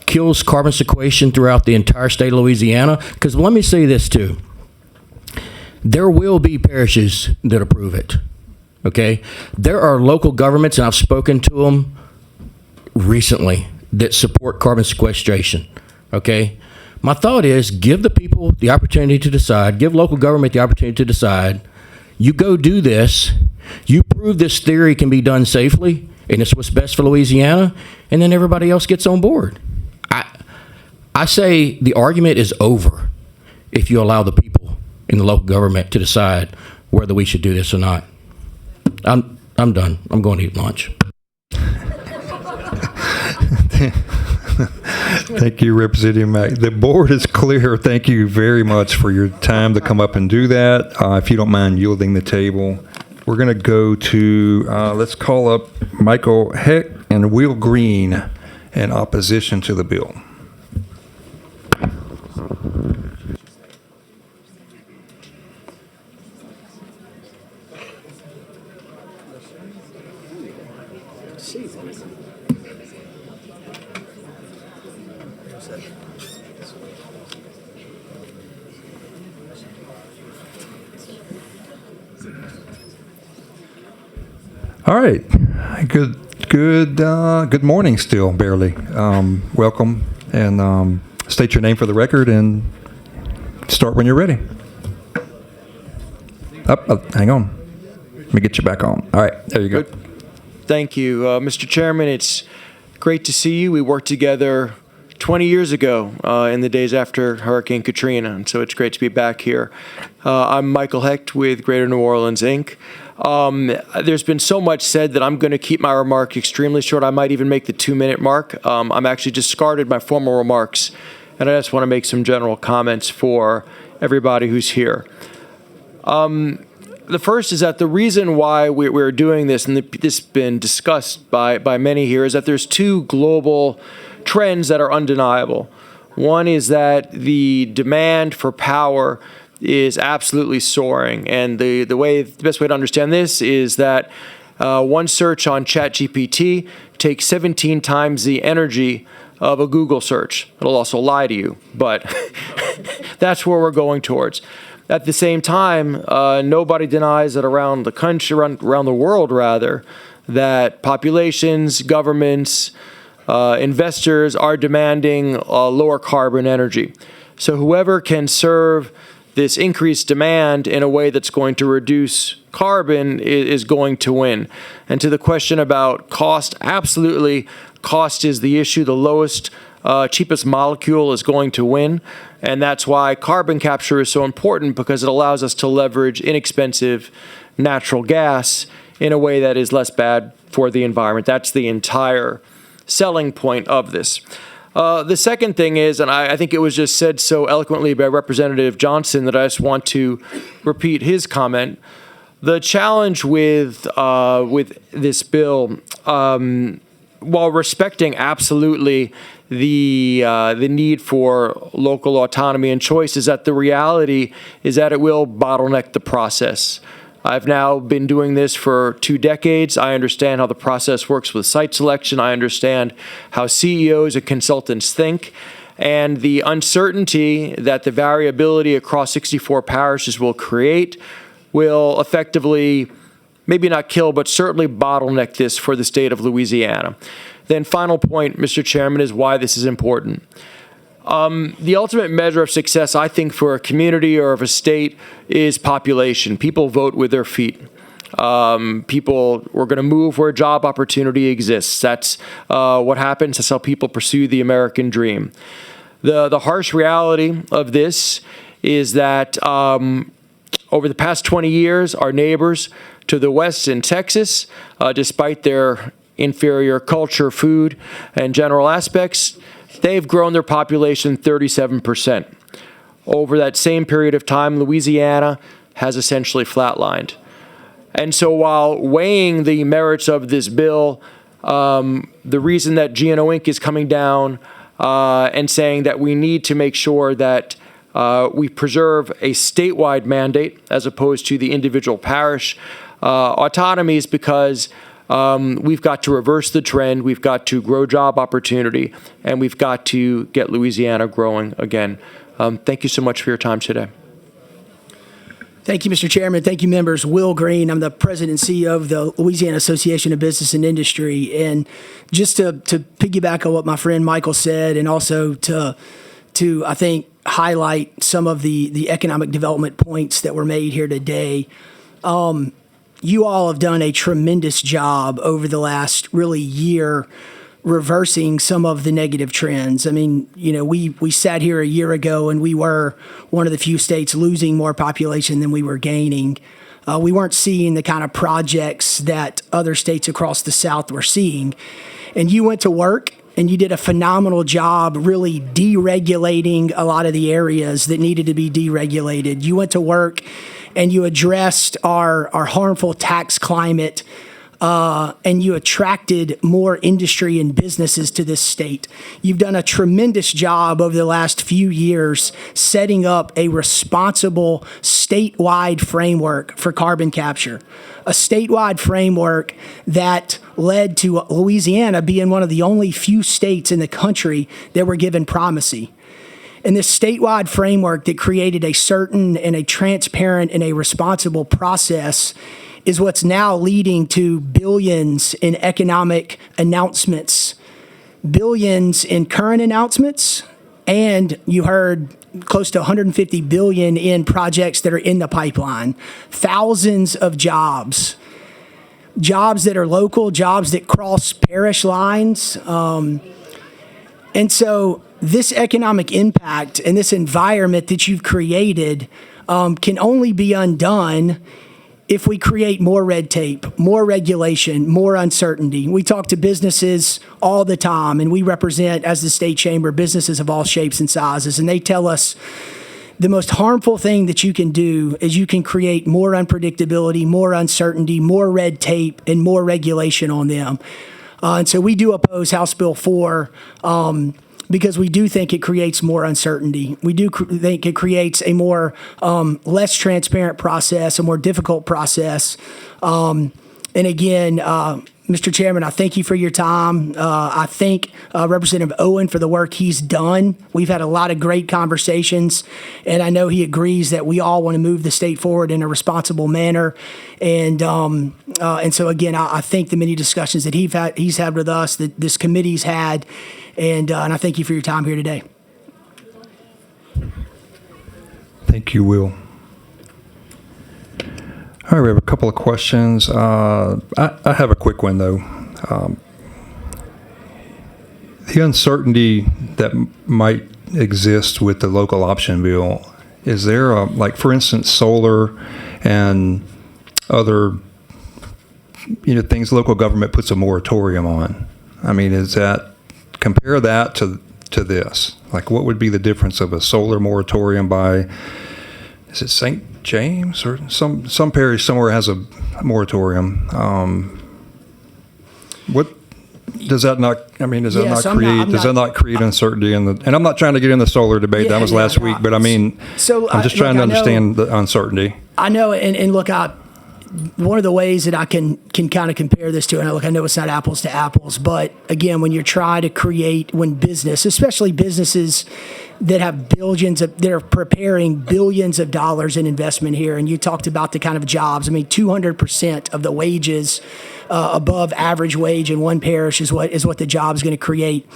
kills carbon sequestration throughout the entire state of Louisiana? Because let me say this too. There will be parishes that approve it. Okay? There are local governments, and I've spoken to them recently, that support carbon sequestration. Okay? My thought is give the people the opportunity to decide, give local government the opportunity to decide. You go do this, you prove this theory can be done safely, and it's what's best for Louisiana, and then everybody else gets on board. I say the argument is over if you allow the people in the local government to decide whether we should do this or not. I'm done. I'm going to eat lunch. Thank you, Representative Mack. The board is clear. Thank you very much for your time to come up and do that. If you don't mind yielding the table, we're going to go to, let's call up Michael Heck and Will Green in opposition to the bill. All right. Good morning still, barely. Welcome, and state your name for the record and start when you're ready. Hang on. Let me get you back on. All right, there you go. Thank you. Mr. Chairman, it's great to see you. We worked together 20 years ago in the days after Hurricane Katrina, and so it's great to be back here. I'm Michael Hecht with Greater New Orleans, Inc. There's been so much said that I'm going to keep my remarks extremely short. I might even make the 2-minute mark. I'm actually discarded my formal remarks, and I just want to make some general comments for everybody who's here. The first is that the reason why we're doing this, and this has been discussed by many here, is that there's two global trends that are undeniable. One is that the demand for power is absolutely soaring, and the best way to understand this is that one search on ChatGPT takes 17 times the energy of a Google search. It'll also lie to you, but that's where we're going towards. At the same time, nobody denies that around the country, around the world rather, that populations, governments, investors are demanding lower carbon energy. So whoever can serve this increased demand in a way that's going to reduce carbon is going to win. And to the question about cost, absolutely, cost is the issue. The lowest, cheapest molecule is going to win. And that's why carbon capture is so important, because it allows us to leverage inexpensive natural gas in a way that is less bad for the environment. That's the entire selling point of this. The second thing is, and I think it was just said so eloquently by Representative Johnson that I just want to repeat his comment. The challenge with this bill, while respecting absolutely the need for local autonomy and choice, is that the reality is that it will bottleneck the process. I've now been doing this for 2 decades. I understand how the process works with site selection. I understand how CEOs and consultants think. And the uncertainty that the variability across 64 parishes will create will effectively, maybe not kill, but certainly bottleneck this for the state of Louisiana. Then final point, Mr. Chairman, is why this is important. The ultimate measure of success, I think, for a community or of a state is population. People vote with their feet. People, we're going to move where job opportunity exists. That's what happens. That's how people pursue the American dream. The harsh reality of this is that over the past 20 years, our neighbors to the west in Texas, despite their inferior culture, food, and general aspects, they've grown their population 37%. Over that same period of time, Louisiana has essentially flatlined. And so while weighing the merits of this bill, the reason that GNO Inc. is coming down and saying that we need to make sure that we preserve a statewide mandate as opposed to the individual parish autonomy is because we've got to reverse the trend, we've got to grow job opportunity, and we've got to get Louisiana growing again. Thank you so much for your time today. Thank you, Mr. Chairman. Thank you, members. Will Green. I'm the president and CEO of the Louisiana Association of Business and Industry. And just to piggyback on what my friend Michael said, and also to I think, highlight some of the economic development points that were made here today. You all have done a tremendous job over the last really year reversing some of the negative trends. I mean, you know, we sat here a year ago and we were one of the few states losing more population than we were gaining. We weren't seeing the kind of projects that other states across the South were seeing. And you went to work and you did a phenomenal job really deregulating a lot of the areas that needed to be deregulated. You went to work and you addressed our harmful tax climate, and you attracted more industry and businesses to this state. You've done a tremendous job over the last few years setting up a responsible statewide framework for carbon capture, a statewide framework that led to Louisiana being one of the only few states in the country that were given primacy. And this statewide framework that created a certain and a transparent and a responsible process is what's now leading to billions in economic announcements, billions in current announcements, and you heard close to 150 billion in projects that are in the pipeline, thousands of jobs that are local, jobs that cross parish lines. And so this economic impact and this environment that you've created can only be undone if we create more red tape, more regulation, more uncertainty. We talk to businesses all the time, and we represent, as the state chamber, businesses of all shapes and sizes, and they tell us the most harmful thing that you can do is you can create more unpredictability, more uncertainty, more red tape, and more regulation on them. And so we do oppose House Bill 4 because we do think it creates more uncertainty. We do think it creates a more less transparent process, a more difficult process. And again, Mr. Chairman, I thank you for your time. I thank Representative Owen for the work he's done. We've had a lot of great conversations, and I know he agrees that we all want to move the state forward in a responsible manner. And so again, I thank the many discussions that he's had with us, that this committee's had, and I thank you for your time here today. Thank you, Will. All right, we have a couple of questions. I have a quick one, though. The uncertainty that might exist with the local option bill, is there, like, for instance, solar and other, things local government puts a moratorium on? I mean, compare that to this? Like, what would be the difference of a solar moratorium by, is it St. James or some parish somewhere has a moratorium? What does that not? I mean, does that not create uncertainty in the? And I'm not trying to get in the solar debate. That was last week, but I mean, I'm just trying to understand the uncertainty. I know, and look, one of the ways that I can kind of compare this to, and I know it's not apples to apples, but again, when you're trying to create, especially businesses that have that are preparing billions of dollars in investment here, and you talked about the kind of jobs. I mean, 200% of the wages above average wage in one parish is what the job is going to create.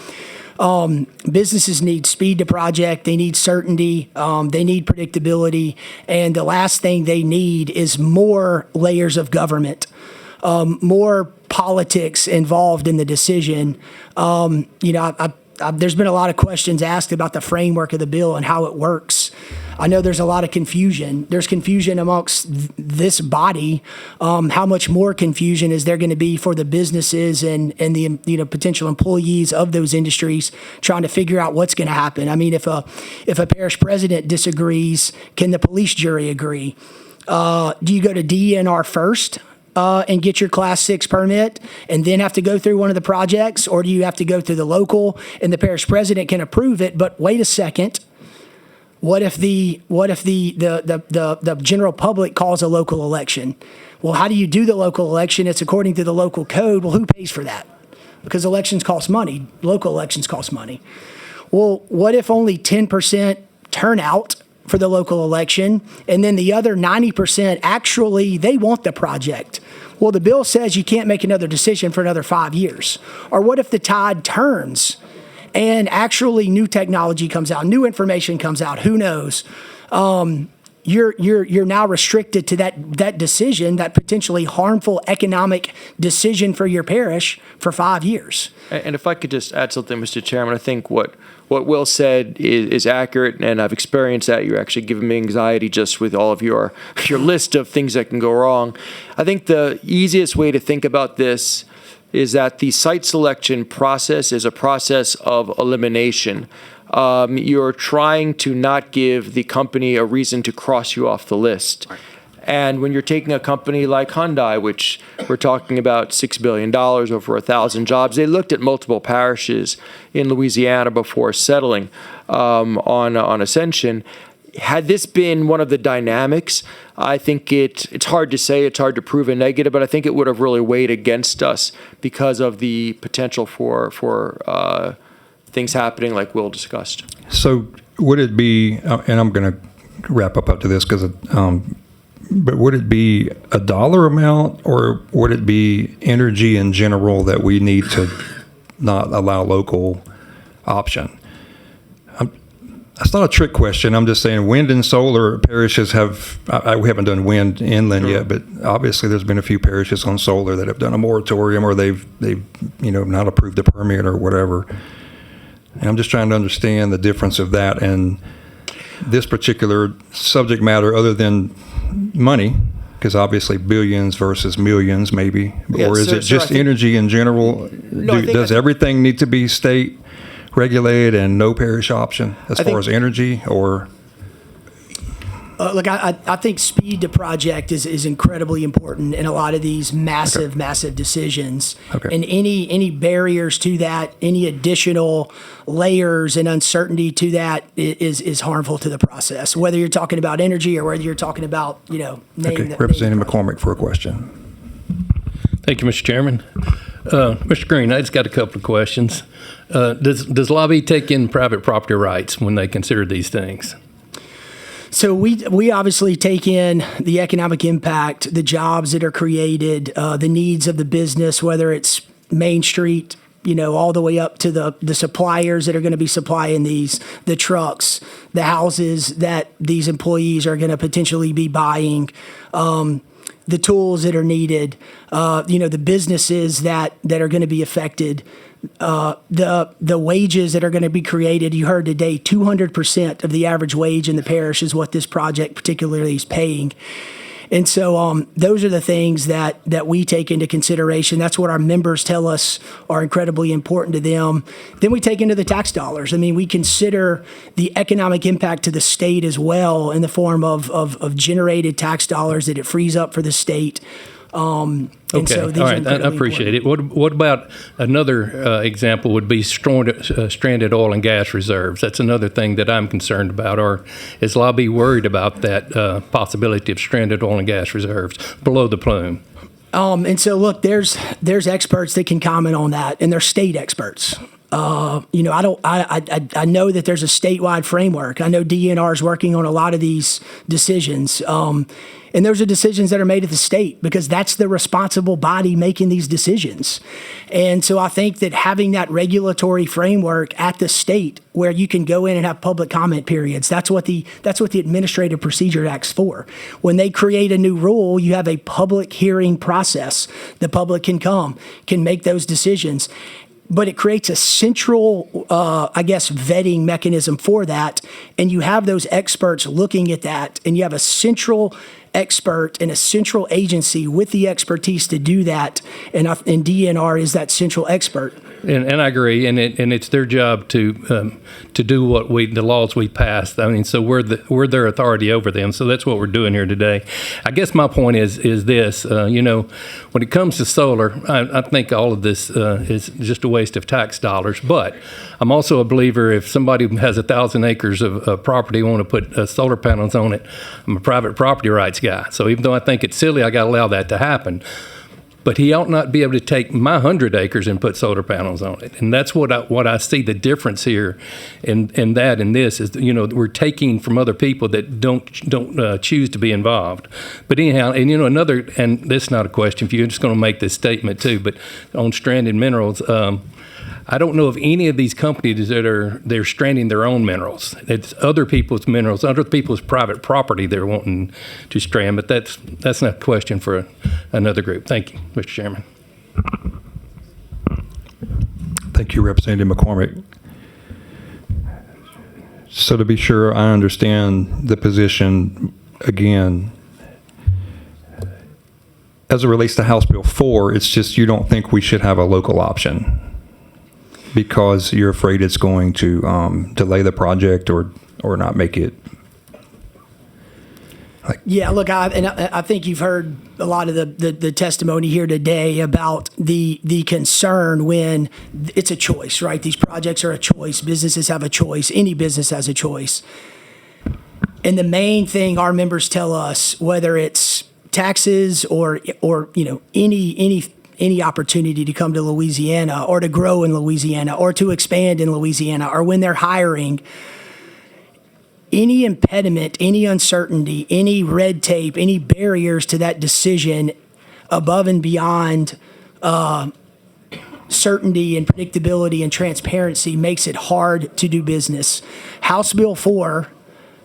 Businesses need speed to project, they need certainty, they need predictability, and the last thing they need is more layers of government, more politics involved in the decision. There's been a lot of questions asked about the framework of the bill and how it works. I know there's a lot of confusion. There's confusion amongst this body. How much more confusion is there going to be for the businesses and the potential employees of those industries trying to figure out what's going to happen? I mean, if a parish president disagrees, can the police jury agree? Do you go to DNR first? and get your Class 6 permit and then have to go through one of the projects? Or do you have to go through the local and the parish president can approve it? But wait a second. What if the general public calls a local election? Well, how do you do the local election? It's according to the local code. Well, who pays for that? Because elections cost money. Local elections cost money. Well, what if only 10% turnout for the local election, and then the other 90% actually, they want the project? Well, the bill says you can't make another decision for another 5 years. Or what if the tide turns and actually new technology comes out, new information comes out, who knows? You're now restricted to that decision, that potentially harmful economic decision for your parish for 5 years. And if I could just add something, Mr. Chairman, I think what Will said is accurate, and I've experienced that. You're actually giving me anxiety just with all of your list of things that can go wrong. I think the easiest way to think about this is that the site selection process is a process of elimination. You're trying to not give the company a reason to cross you off the list. And when you're taking a company like Hyundai, which we're talking about $6 billion, over 1,000 jobs, they looked at multiple parishes in Louisiana before settling on Ascension. Had this been one of the dynamics, I think it's hard to say, it's hard to prove a negative, but I think it would have really weighed against us because of the potential for things happening like Will discussed. So would it be, and I'm going to wrap up after this, but would it be a dollar amount, or would it be energy in general that we need to not allow local option? That's not a trick question. I'm just saying wind and solar parishes we haven't done wind inland yet, but obviously there's been a few parishes on solar that have done a moratorium, or they've not approved the permit or whatever. And I'm just trying to understand the difference of that and this particular subject matter, other than money, because obviously billions versus millions maybe, or is it just energy in general? Does everything need to be state regulated and no parish option as far as energy, or? Look, I think speed to project is incredibly important in a lot of these massive decisions. Okay. And any barriers to that, any additional layers and uncertainty to that is harmful to the process. Whether you're talking about energy or whether you're talking about, Representative McCormick for a question. Thank you, Mr. Chairman. Mr. Green, I just got a couple of questions. Does lobby take in private property rights when they consider these things? So we obviously take in the economic impact, the jobs that are created, the needs of the business, whether it's Main Street, all the way up to the suppliers that are going to be supplying the trucks, the houses that these employees are going to potentially be buying, the tools that are needed, the businesses that are going to be affected. The wages that are going to be created. You heard today, 200% of the average wage in the parish is what this project particularly is paying. And so those are the things that we take into consideration. That's what our members tell us are incredibly important to them. Then we take into the tax dollars. I mean, we consider the economic impact to the state as well in the form of generated tax dollars that it frees up for the state. Okay, all right, I appreciate it. What about another example would be stranded oil and gas reserves? That's another thing that I'm concerned about. Or is lobby worried about that possibility of stranded oil and gas reserves below the plume? And so, look, there's experts that can comment on that, and they're state experts. I know that there's a statewide framework. I know DNR is working on a lot of these decisions. And those are decisions that are made at the state because that's the responsible body making these decisions. And so I think that having that regulatory framework at the state where you can go in and have public comment periods, that's what the Administrative Procedure Act's for. When they create a new rule, you have a public hearing process. The public can come, can make those decisions. But it creates a central, vetting mechanism for that. And you have those experts looking at that, and you have a central expert and a central agency with the expertise to do that. And DNR is that central expert. And I agree, and it's their job to do the laws we passed. I mean, so we're their authority over them. So that's what we're doing here today. I guess my point is this: when it comes to solar, I think all of this is just a waste of tax dollars. But I'm also a believer if somebody has 1,000 acres of property want to put solar panels on it, I'm a private property rights guy. So even though I think it's silly, I got to allow that to happen. But he ought not be able to take my 100 acres and put solar panels on it. And that's what I see the difference here in this is, we're taking from other people that don't choose to be involved. But anyhow, and and this is not a question for you, I'm just going to make this statement too, but on stranded minerals, I don't know of any of these companies that they're stranding their own minerals. It's other people's minerals, other people's private property they're wanting to strand, but that's not a question for another group. Thank you, Mr. Chairman. Thank you, Representative McCormick. So to be sure I understand the position again, as it relates to House Bill 4, it's just you don't think we should have a local option because you're afraid it's going to delay the project or not make it. Yeah, look, I think you've heard a lot of the testimony here today about the concern when it's a choice, right? These projects are a choice. Businesses have a choice. Any business has a choice. And the main thing our members tell us, whether it's taxes or any opportunity to come to Louisiana or to grow in Louisiana or to expand in Louisiana, or when they're hiring, any impediment, any uncertainty, any red tape, any barriers to that decision above and beyond certainty and predictability and transparency makes it hard to do business. House Bill 4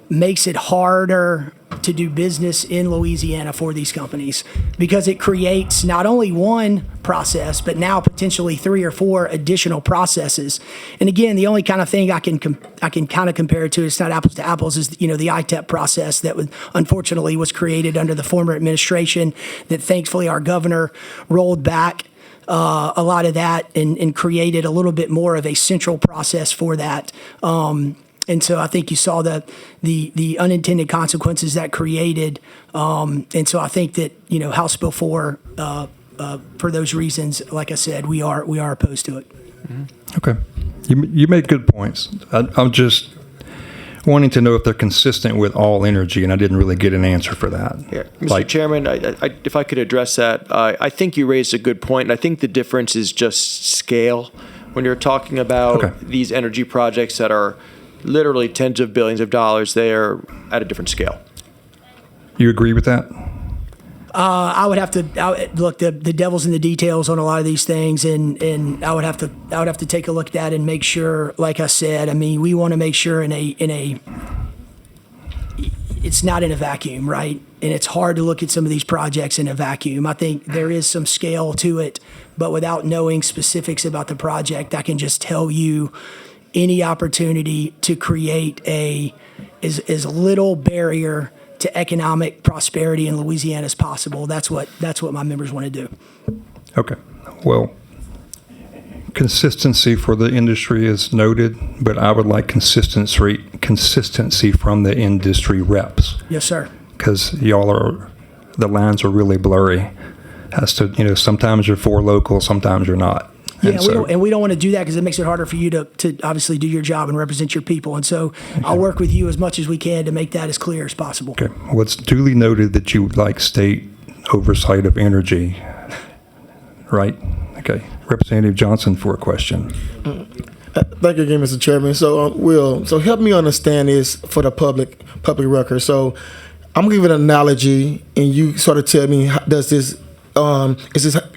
makes it harder to do business in Louisiana for these companies because it creates not only one process, but now potentially 3 or 4 additional processes. And again, the only kind of thing I can kind of compare it to, it's not apples to apples, is the ITEP process that unfortunately was created under the former administration that thankfully our governor rolled back a lot of that and created a little bit more of a central process for that. And so I think you saw the unintended consequences that created. And so I think that, House Bill 4, for those reasons, like I said, we are opposed to it. Okay. You make good points. I'm just wanting to know if they're consistent with all energy, and I didn't really get an answer for that. Yeah. Mr. Chairman, if I could address that, I think you raised a good point, and I think the difference is just scale. When you're talking about these energy projects that are literally tens of billions of dollars, they are at a different scale. You agree with that? I would have to look. The devil's in the details on a lot of these things, and I would have to take a look at that and make sure. Like I said, I mean, we want to make sure it's not in a vacuum, right? And it's hard to look at some of these projects in a vacuum. I think there is some scale to it, but without knowing specifics about the project, I can just tell you any opportunity to create as little barrier to economic prosperity in Louisiana as possible. That's what my members want to do. Okay. Well, consistency for the industry is noted, but I would like consistency from the industry reps. Yes, sir. Because the lines are really blurry as to, sometimes you're for local, sometimes you're not. Yeah, we don't want to do that because it makes it harder for you to obviously do your job and represent your people. And so I'll work with you as much as we can to make that as clear as possible. Okay. Well, it's duly noted that you would like state oversight of energy, right? Okay. Representative Johnson for a question. Thank you again, Mr. Chairman. So, Will, help me understand this for the public record. So I'm going to give an analogy, and you sort of tell me, is this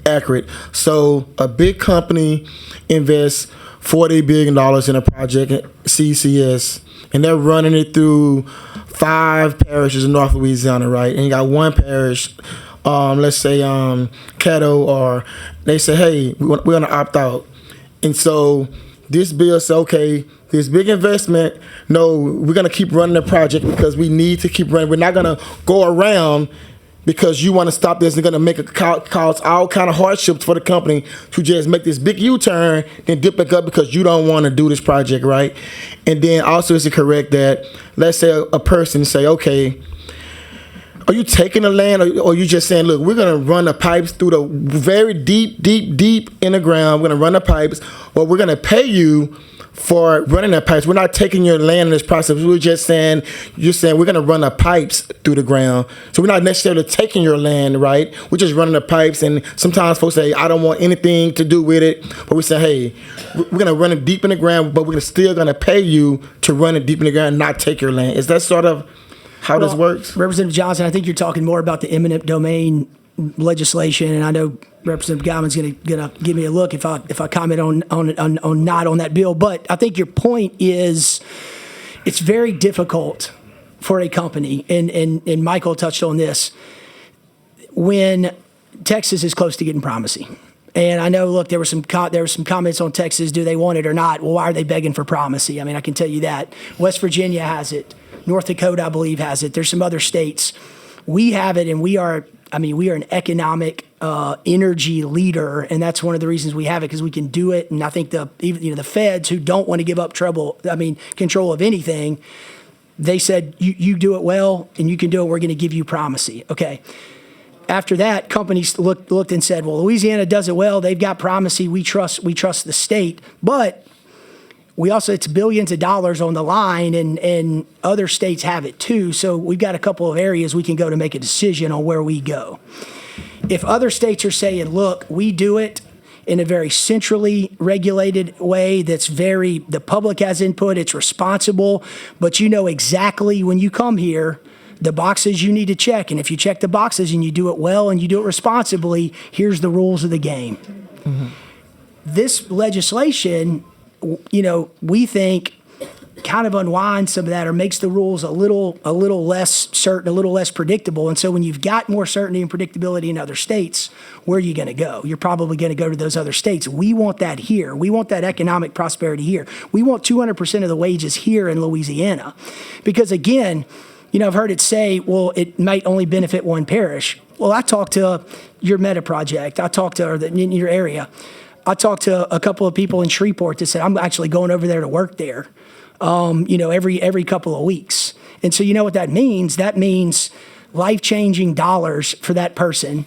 accurate? So a big company invests $40 billion in a project at CCS, and they're running it through 5 parishes in North Louisiana, right? And you got one parish, let's say Caddo, or they say, hey, we're going to opt out. And so this bill says, okay, this big investment, no, we're going to keep running the project because we need to keep running. We're not going to go around because you want to stop this and going to make it cause all kind of hardships for the company to just make this big U-turn, then dip back up because you don't want to do this project, right? And then also, is it correct that, let's say a person say, okay, are you taking the land, or you just saying, look, we're going to run the pipes through the very deep in the ground. We're going to run the pipes, but we're going to pay you for running the pipes. We're not taking your land in this process. We're just saying, you're saying we're going to run the pipes through the ground. So we're not necessarily taking your land, right? We're just running the pipes. And sometimes folks say, I don't want anything to do with it. But we say, hey, we're going to run it deep in the ground, but we're still going to pay you to run it deep in the ground and not take your land. Is that sort of how this works? Representative Johnson, I think you're talking more about the eminent domain legislation, and I know Representative Guyman's going to give me a look if I comment on not on that bill. But I think your point is it's very difficult for a company, and Michael touched on this, when Texas is close to getting primacy. And I know, look, there were some comments on Texas. Do they want it or not? Well, why are they begging for primacy? I mean, I can tell you that. West Virginia has it. North Dakota, I believe, has it. There's some other states. We have it, and we are an economic energy leader, and that's one of the reasons we have it, because we can do it. And I think the feds, who don't want to give up control of anything, they said, you do it well and you can do it. We're going to give you primacy. Okay. After that, companies looked and said, well, Louisiana does it well. They've got primacy. We trust the state, but we also, it's billions of dollars on the line, and other states have it too. So we've got a couple of areas we can go to make a decision on where we go. If other states are saying, look, we do it in a very centrally regulated way the public has input, it's responsible, but you know exactly when you come here the boxes you need to check. And if you check the boxes and you do it well and you do it responsibly, here's the rules of the game. Mm-hmm. This legislation, we think kind of unwinds some of that, or makes the rules a little less certain, a little less predictable. And so when you've got more certainty and predictability in other states, where are you going to go? You're probably going to go to those other states. We want that here. We want that economic prosperity here. We want 200% of the wages here in Louisiana. Because again, I've heard it say, well, it might only benefit one parish. Well, I talked to your Meta project. I talked to in your area. I talked to a couple of people in Shreveport that said, I'm actually going over there to work there, every couple of weeks. And so you know what that means? That means life-changing dollars for that person.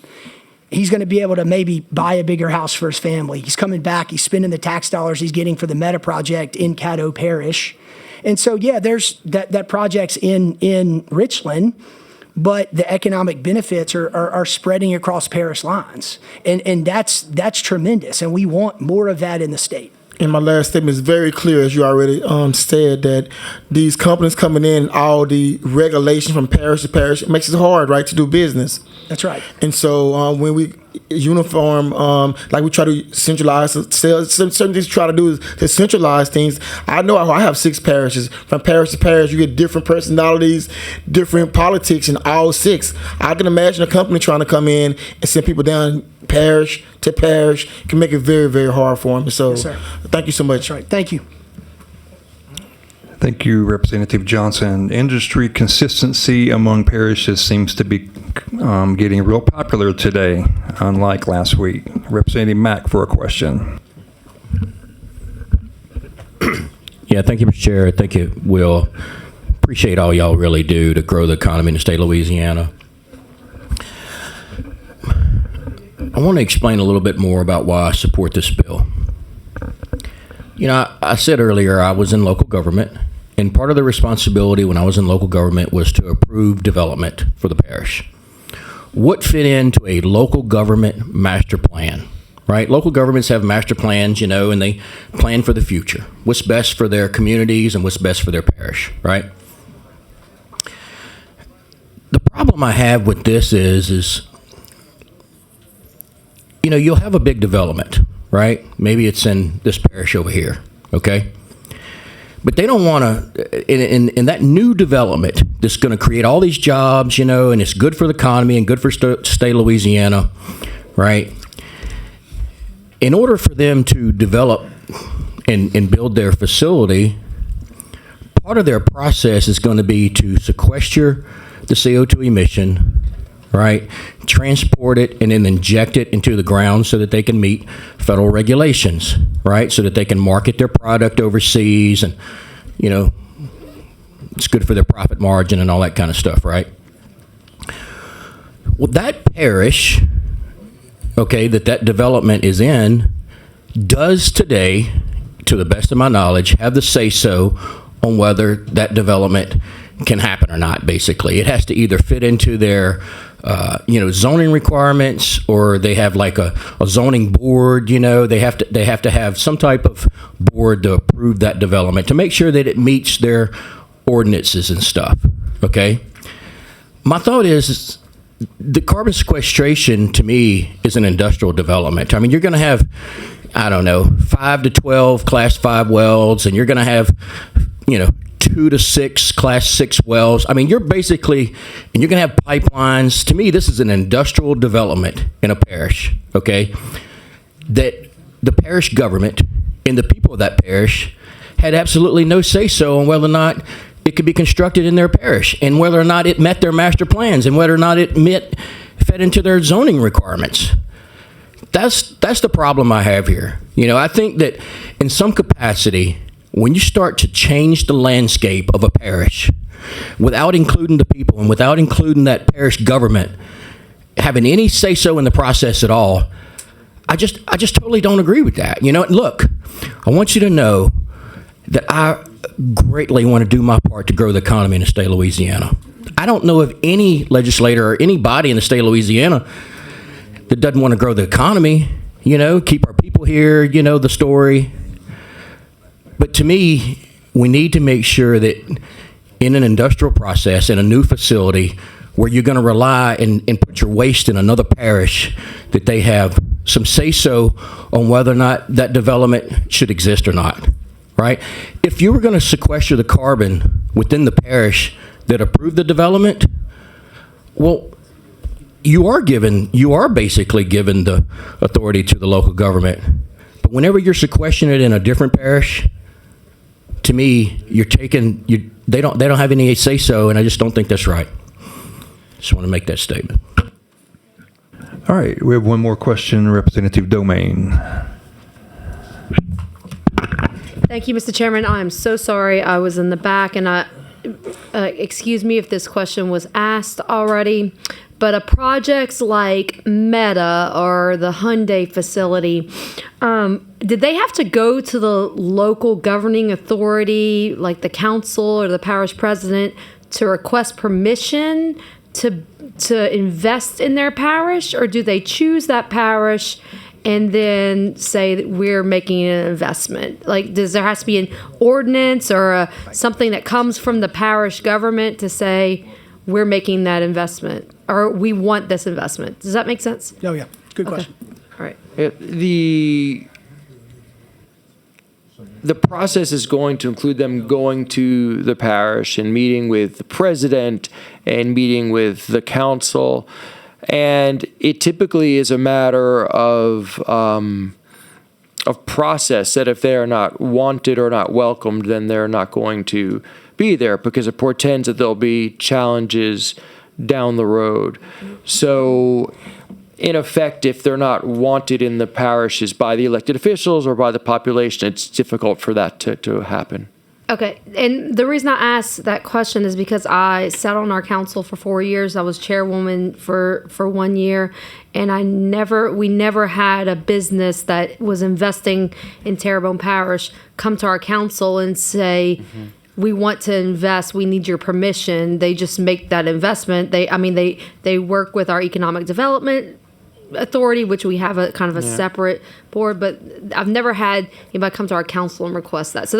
He's going to be able to maybe buy a bigger house for his family. He's coming back. He's spending the tax dollars he's getting for the Meta project in Caddo Parish. And so, yeah, there's that project's in Richland, but the economic benefits are spreading across parish lines. And that's tremendous. And we want more of that in the state. And my last statement is very clear, as you already said, that these companies coming in, all the regulations from parish to parish, it makes it hard, right, to do business. That's right. And so when we uniform, like we try to centralize sales, certain things we try to do is to centralize things. I know I have 6 parishes. From parish to parish, you get different personalities, different politics in all 6. I can imagine a company trying to come in and send people down parish to parish can make it very, very hard for them. So yes, thank you so much. That's right. Thank you. Thank you, Representative Johnson. Industry consistency among parishes seems to be getting real popular today, unlike last week. Representative Mack for a question. Yeah, thank you, Mr. Chair. Thank you, Will. Appreciate all y'all really do to grow the economy in the state of Louisiana. I want to explain a little bit more about why I support this bill. I said earlier I was in local government, and part of the responsibility when I was in local government was to approve development for the parish. What fit into a local government master plan, right? Local governments have master plans, and they plan for the future. What's best for their communities and what's best for their parish, right? The problem I have with this is you'll have a big development, right? Maybe it's in this parish over here, okay? But they don't want to, in that new development that's going to create all these jobs, and it's good for the economy and good for state of Louisiana, right? In order for them to develop and build their facility, part of their process is going to be to sequester the CO2 emission, right? Transport it and then inject it into the ground so that they can meet federal regulations, right? So that they can market their product overseas and, you know, it's good for their profit margin and all that kind of stuff, right? Well, that parish, okay, that development is in, does today, to the best of my knowledge, have the say-so on whether that development can happen or not, basically. It has to either fit into their, zoning requirements, or they have like a zoning board, they have to have some type of board to approve that development to make sure that it meets their ordinances and stuff, okay? My thought is the carbon sequestration, to me, is an industrial development. I mean, you're going to have, 5 to 12 Class 5 wells, and you're going to have, 2 to 6 Class 6 wells. I mean, you're basically, and you're going to have pipelines. To me, this is an industrial development in a parish, okay? That the parish government and the people of that parish had absolutely no say-so on whether or not it could be constructed in their parish, and whether or not it met their master plans, and whether or not it fed into their zoning requirements. That's the problem I have here. I think that in some capacity, when you start to change the landscape of a parish without including the people and without including that parish government having any say-so in the process at all, I just totally don't agree with that. Look, I want you to know that I greatly want to do my part to grow the economy in the state of Louisiana. I don't know of any legislator or anybody in the state of Louisiana that doesn't want to grow the economy, keep our people here, the story. But to me, we need to make sure that in an industrial process, in a new facility, where you're going to rely and put your waste in another parish, that they have some say-so on whether or not that development should exist or not, right? If you were going to sequester the carbon within the parish that approved the development, well, you are basically given the authority to the local government. But whenever you're sequestering it in a different parish, to me, they don't have any say-so, and I just don't think that's right. Just want to make that statement. All right, we have one more question, Representative Domain. Thank you, Mr. Chairman. I am so sorry I was in the back, and excuse me if this question was asked already, but projects like Meta or the Hyundai facility, did they have to go to the local governing authority, like the council or the parish president, to request permission to invest in their parish, or do they choose that parish and then say that we're making an investment? Like, does there has to be an ordinance or something that comes from the parish government to say we're making that investment, or we want this investment? Does that make sense? Oh, yeah. Good question. All right. The process is going to include them going to the parish and meeting with the president and meeting with the council. And it typically is a matter of process that if they are not wanted or not welcomed, then they're not going to be there, because it portends that there'll be challenges down the road. So in effect, if they're not wanted in the parishes by the elected officials or by the population, it's difficult for that to happen. Okay, and the reason I asked that question is because I sat on our council for 4 years. I was chairwoman for 1 year, and we never had a business that was investing in Terrebonne Parish come to our council and say, we want to invest, we need your permission. They just make that investment. They work with our economic development authority, which we have a kind of a separate board, but I've never had anybody come to our council and request that. So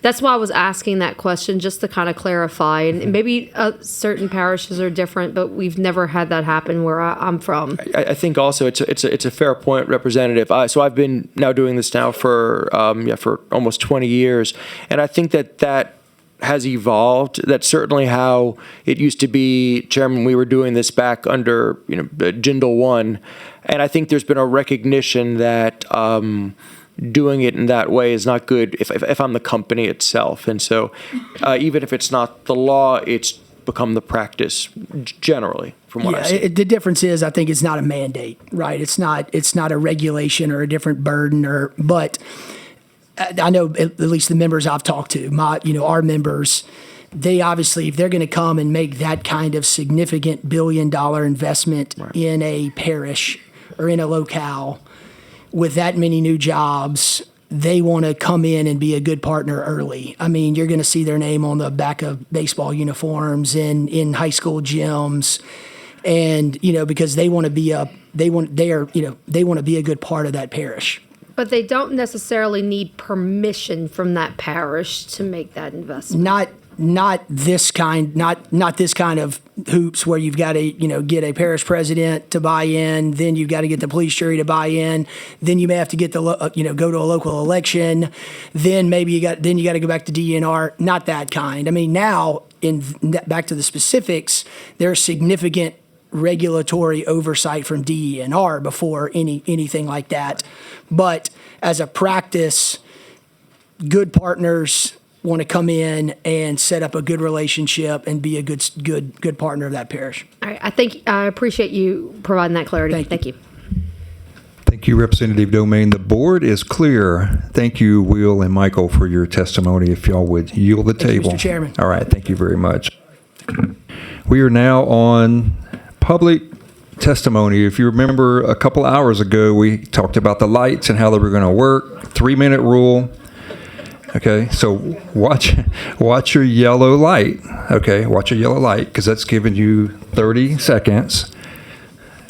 that's why I was asking that question, just to kind of clarify. And maybe certain parishes are different, but we've never had that happen where I'm from. I think also it's a fair point, Representative. So I've been now doing this now for almost 20 years, and I think that has evolved. That's certainly how it used to be, Chairman. We were doing this back under Jindal 1, and I think there's been a recognition that doing it in that way is not good if I'm the company itself. And so even if it's not the law, it's become the practice generally, from what I see. The difference is, I think it's not a mandate, right? It's not a regulation or a different burden, but I know at least the members I've talked to, our members, they obviously, if they're going to come and make that kind of significant $1 billion investment in a parish or in a locale with that many new jobs, they want to come in and be a good partner early. I mean, you're going to see their name on the back of baseball uniforms and in high school gyms, and because they want to be they want to be a good part of that parish. But they don't necessarily need permission from that parish to make that investment. Not this kind of hoops where you've got to get a parish president to buy in, then you've got to get the police jury to buy in, then you may have to get the go to a local election, then you got to go back to DNR. Not that kind. I mean, now back to the specifics, there's significant regulatory oversight from DENR before anything like that. But as a practice, good partners want to come in and set up a good relationship and be a good partner of that parish. All right, I appreciate you providing that clarity. Thank you. Thank you, Representative Domain. The board is clear. Thank you, Will and Michael, for your testimony. If y'all would yield the table. Mr. Chairman. All right, thank you very much. We are now on public testimony. If you remember, a couple hours ago, we talked about the lights and how they were going to work, 3-minute rule. Okay, so watch your yellow light. Okay, watch your yellow light, because that's giving you 30 seconds.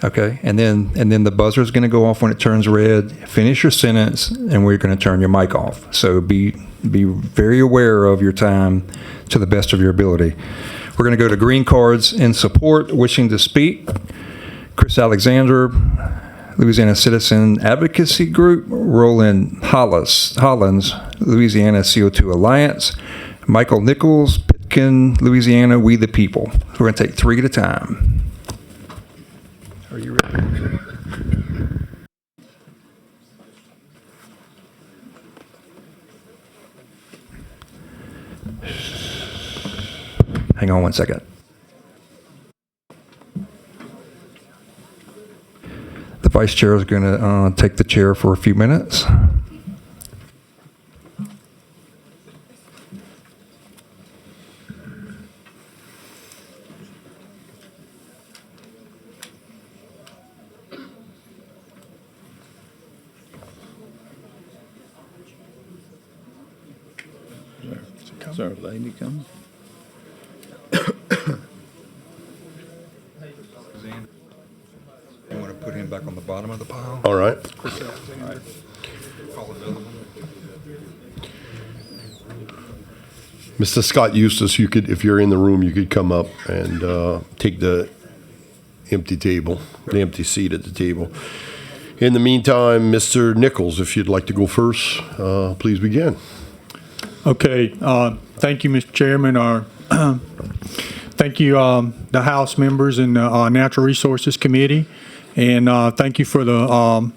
Okay, and then the buzzer is going to go off when it turns red. Finish your sentence, and we're going to turn your mic off. So be very aware of your time to the best of your ability. We're going to go to green cards in support, wishing to speak. Chris Alexander, Louisiana Citizen Advocacy Group. Roland Hollins, Louisiana CO2 Alliance. Michael Nichols, Pitkin, Louisiana We the People. We're going to take 3 at a time. Are you ready? Hang on one second. The vice chair is going to take the chair for a few minutes. Is our lady coming? You want to put him back on the bottom of the pile? All right. Chris Alexander. Call it available. Mr. Scott Eustace, you could, if you're in the room, you could come up and take the empty seat at the table. In the meantime, Mr. Nichols, if you'd like to go first, please begin. Okay, thank you, Mr. Chairman. Thank you, the House members and the Natural Resources Committee, and thank you for the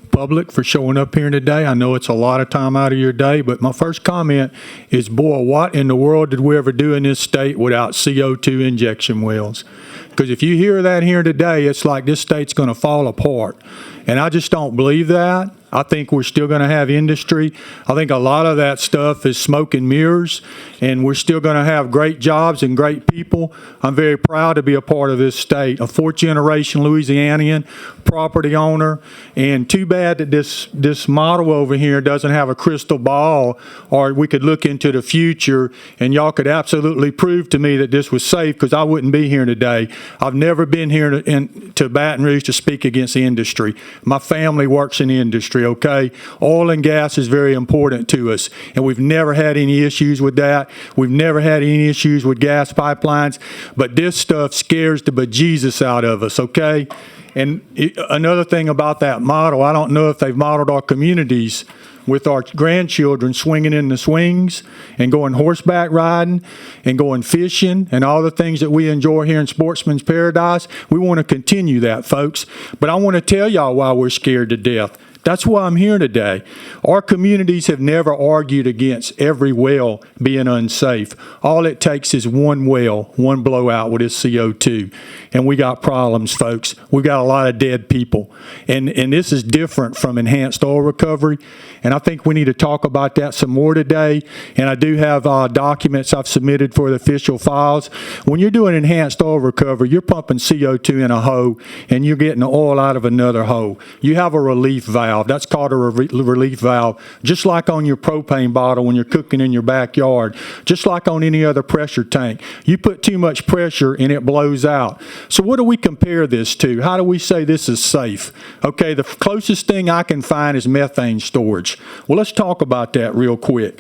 public for showing up here today. I know it's a lot of time out of your day, but my first comment is, boy, what in the world did we ever do in this state without CO2 injection wells? Because if you hear that here today, it's like this state's going to fall apart. And I just don't believe that. I think we're still going to have industry. I think a lot of that stuff is smoke and mirrors, and we're still going to have great jobs and great people. I'm very proud to be a part of this state, a fourth-generation Louisianian property owner, and too bad that this model over here doesn't have a crystal ball, or we could look into the future, and y'all could absolutely prove to me that this was safe, because I wouldn't be here today. I've never been here to Baton Rouge to speak against the industry. My family works in the industry. Okay, oil and gas is very important to us, and we've never had any issues with that. We've never had any issues with gas pipelines, but this stuff scares the bejesus out of us, okay? And another thing about that model, I don't know if they've modeled our communities with our grandchildren swinging in the swings and going horseback riding and going fishing and all the things that we enjoy here in Sportsman's Paradise. We want to continue that, folks. But I want to tell y'all why we're scared to death. That's why I'm here today. Our communities have never argued against every well being unsafe. All it takes is one well, one blowout with this CO2, and we got problems, folks. We got a lot of dead people, and this is different from enhanced oil recovery, and I think we need to talk about that some more today. And I do have documents I've submitted for the official files. When you're doing enhanced oil recovery, you're pumping CO2 in a hole, and you're getting the oil out of another hole. You have a relief valve. That's called a relief valve, just like on your propane bottle when you're cooking in your backyard, just like on any other pressure tank. You put too much pressure and it blows out. So what do we compare this to? How do we say this is safe? Okay, the closest thing I can find is methane storage. Well, let's talk about that real quick.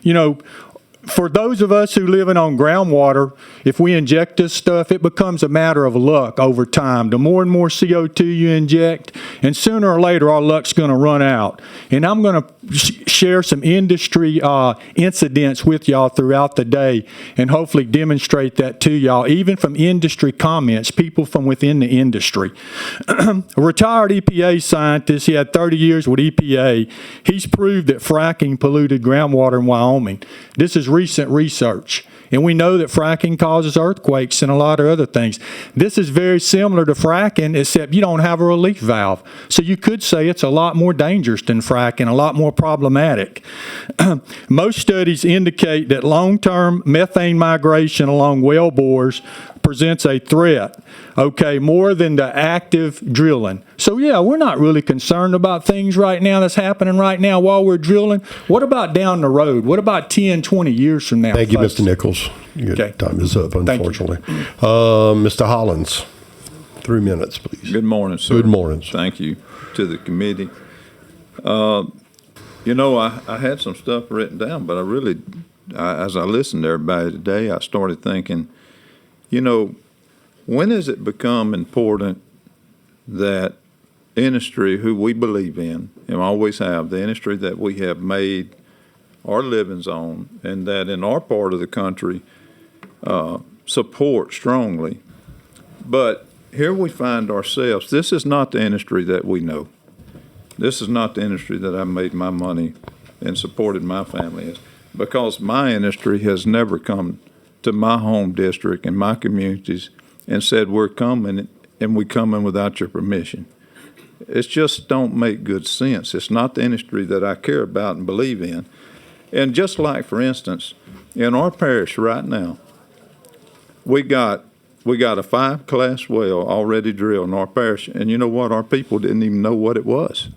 You know, for those of us who living on groundwater, if we inject this stuff, it becomes a matter of luck over time. The more and more CO2 you inject, and sooner or later our luck's going to run out. And I'm going to share some industry incidents with y'all throughout the day and hopefully demonstrate that to y'all, even from industry comments, people from within the industry. A retired EPA scientist, he had 30 years with EPA. He's proved that fracking polluted groundwater in Wyoming. This is recent research. And we know that fracking causes earthquakes and a lot of other things. This is very similar to fracking, except you don't have a relief valve. So you could say it's a lot more dangerous than fracking, a lot more problematic. Most studies indicate that long-term methane migration along well bores presents a threat, okay, more than the active drilling. So yeah, we're not really concerned about things right now that's happening right now while we're drilling. What about down the road? What about 10, 20 years from now? Thank you, folks? Mr. Nichols. Your time is up, unfortunately. Mr. Hollins, 3 minutes, please. Good morning, sir. Good morning, sir. Thank you to the committee. You know, I had some stuff written down, but as I listened to everybody today, I started thinking, you know, when has it become important that industry who we believe in, and always have, the industry that we have made our livings on, and that in our part of the country support strongly. But here we find ourselves, this is not the industry that we know. This is not the industry that I made my money and supported my family in, because my industry has never come to my home district and my communities and said, we're coming, and we coming without your permission. It just don't make good sense. It's not the industry that I care about and believe in. And just like, for instance, in our parish right now, we got a 5-class well already drilled in our parish, and you know what? Our people didn't even know what it was.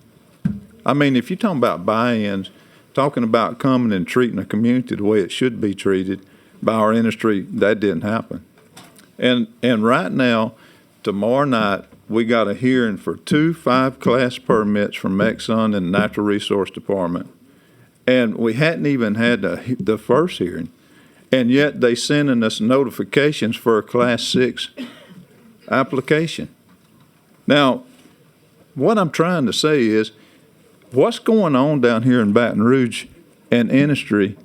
I mean, if you're talking about buy-ins, talking about coming and treating a community the way it should be treated by our industry, that didn't happen. And right now, tomorrow night, we got a hearing for 2 5-class permits from Exxon and Natural Resource Department. And we hadn't even had the first hearing. And yet they sending us notifications for a Class 6 application. Now, what I'm trying to say is, what's going on down here in Baton Rouge and industry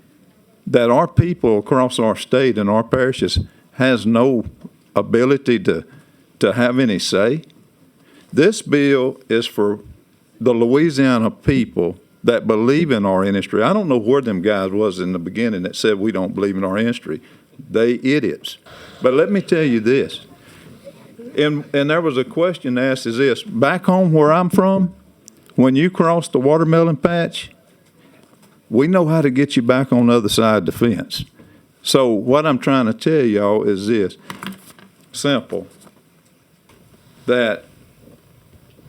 that our people across our state and our parishes has no ability to have any say? This bill is for the Louisiana people that believe in our industry. I don't know where them guys was in the beginning that said we don't believe in our industry. They idiots. But let me tell you this, and there was a question asked is this, back home where I'm from, when you cross the watermelon patch, we know how to get you back on the other side of the fence. So what I'm trying to tell y'all is this, simple, that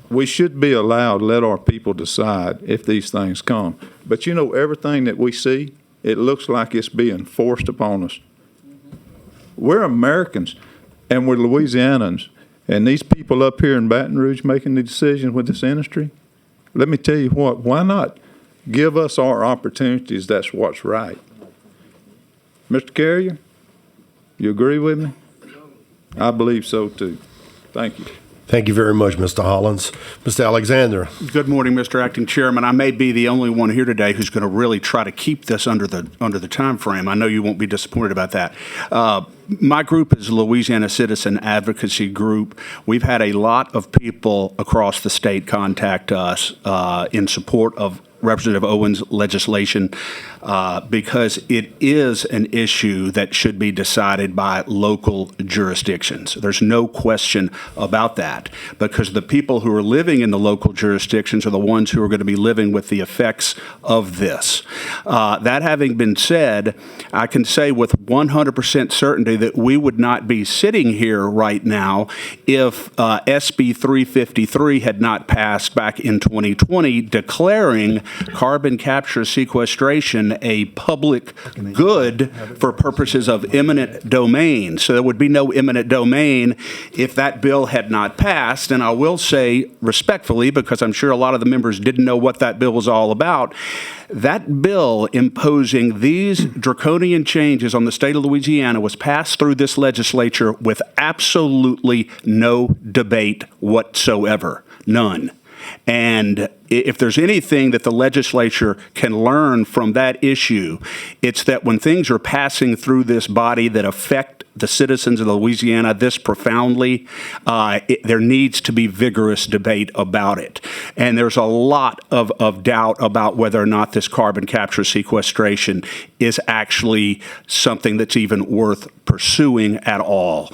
we should be allowed to let our people decide if these things come. But you know, everything that we see, it looks like it's being forced upon us. We're Americans, and we're Louisianans, and these people up here in Baton Rouge making the decisions with this industry, let me tell you what, why not give us our opportunities? That's what's right. Mr. Carrier, you agree with me? I believe so too. Thank you. Thank you very much, Mr. Hollins. Mr. Alexander. Good morning, Mr. Acting Chairman. I may be the only one here today who's going to really try to keep this under the time frame. I know you won't be disappointed about that. My group is Louisiana Citizen Advocacy Group. We've had a lot of people across the state contact us in support of Representative Owens' legislation because it is an issue that should be decided by local jurisdictions. There's no question about that, because the people who are living in the local jurisdictions are the ones who are going to be living with the effects of this. That having been said, I can say with 100% certainty that we would not be sitting here right now if SB 353 had not passed back in 2020 declaring carbon capture sequestration a public good for purposes of eminent domain. So there would be no eminent domain if that bill had not passed. And I will say respectfully, because I'm sure a lot of the members didn't know what that bill was all about, that bill imposing these draconian changes on the state of Louisiana was passed through this legislature with absolutely no debate whatsoever. None. And if there's anything that the legislature can learn from that issue, it's that when things are passing through this body that affect the citizens of Louisiana this profoundly, there needs to be vigorous debate about it. And there's a lot of doubt about whether or not this carbon capture sequestration is actually something that's even worth pursuing at all.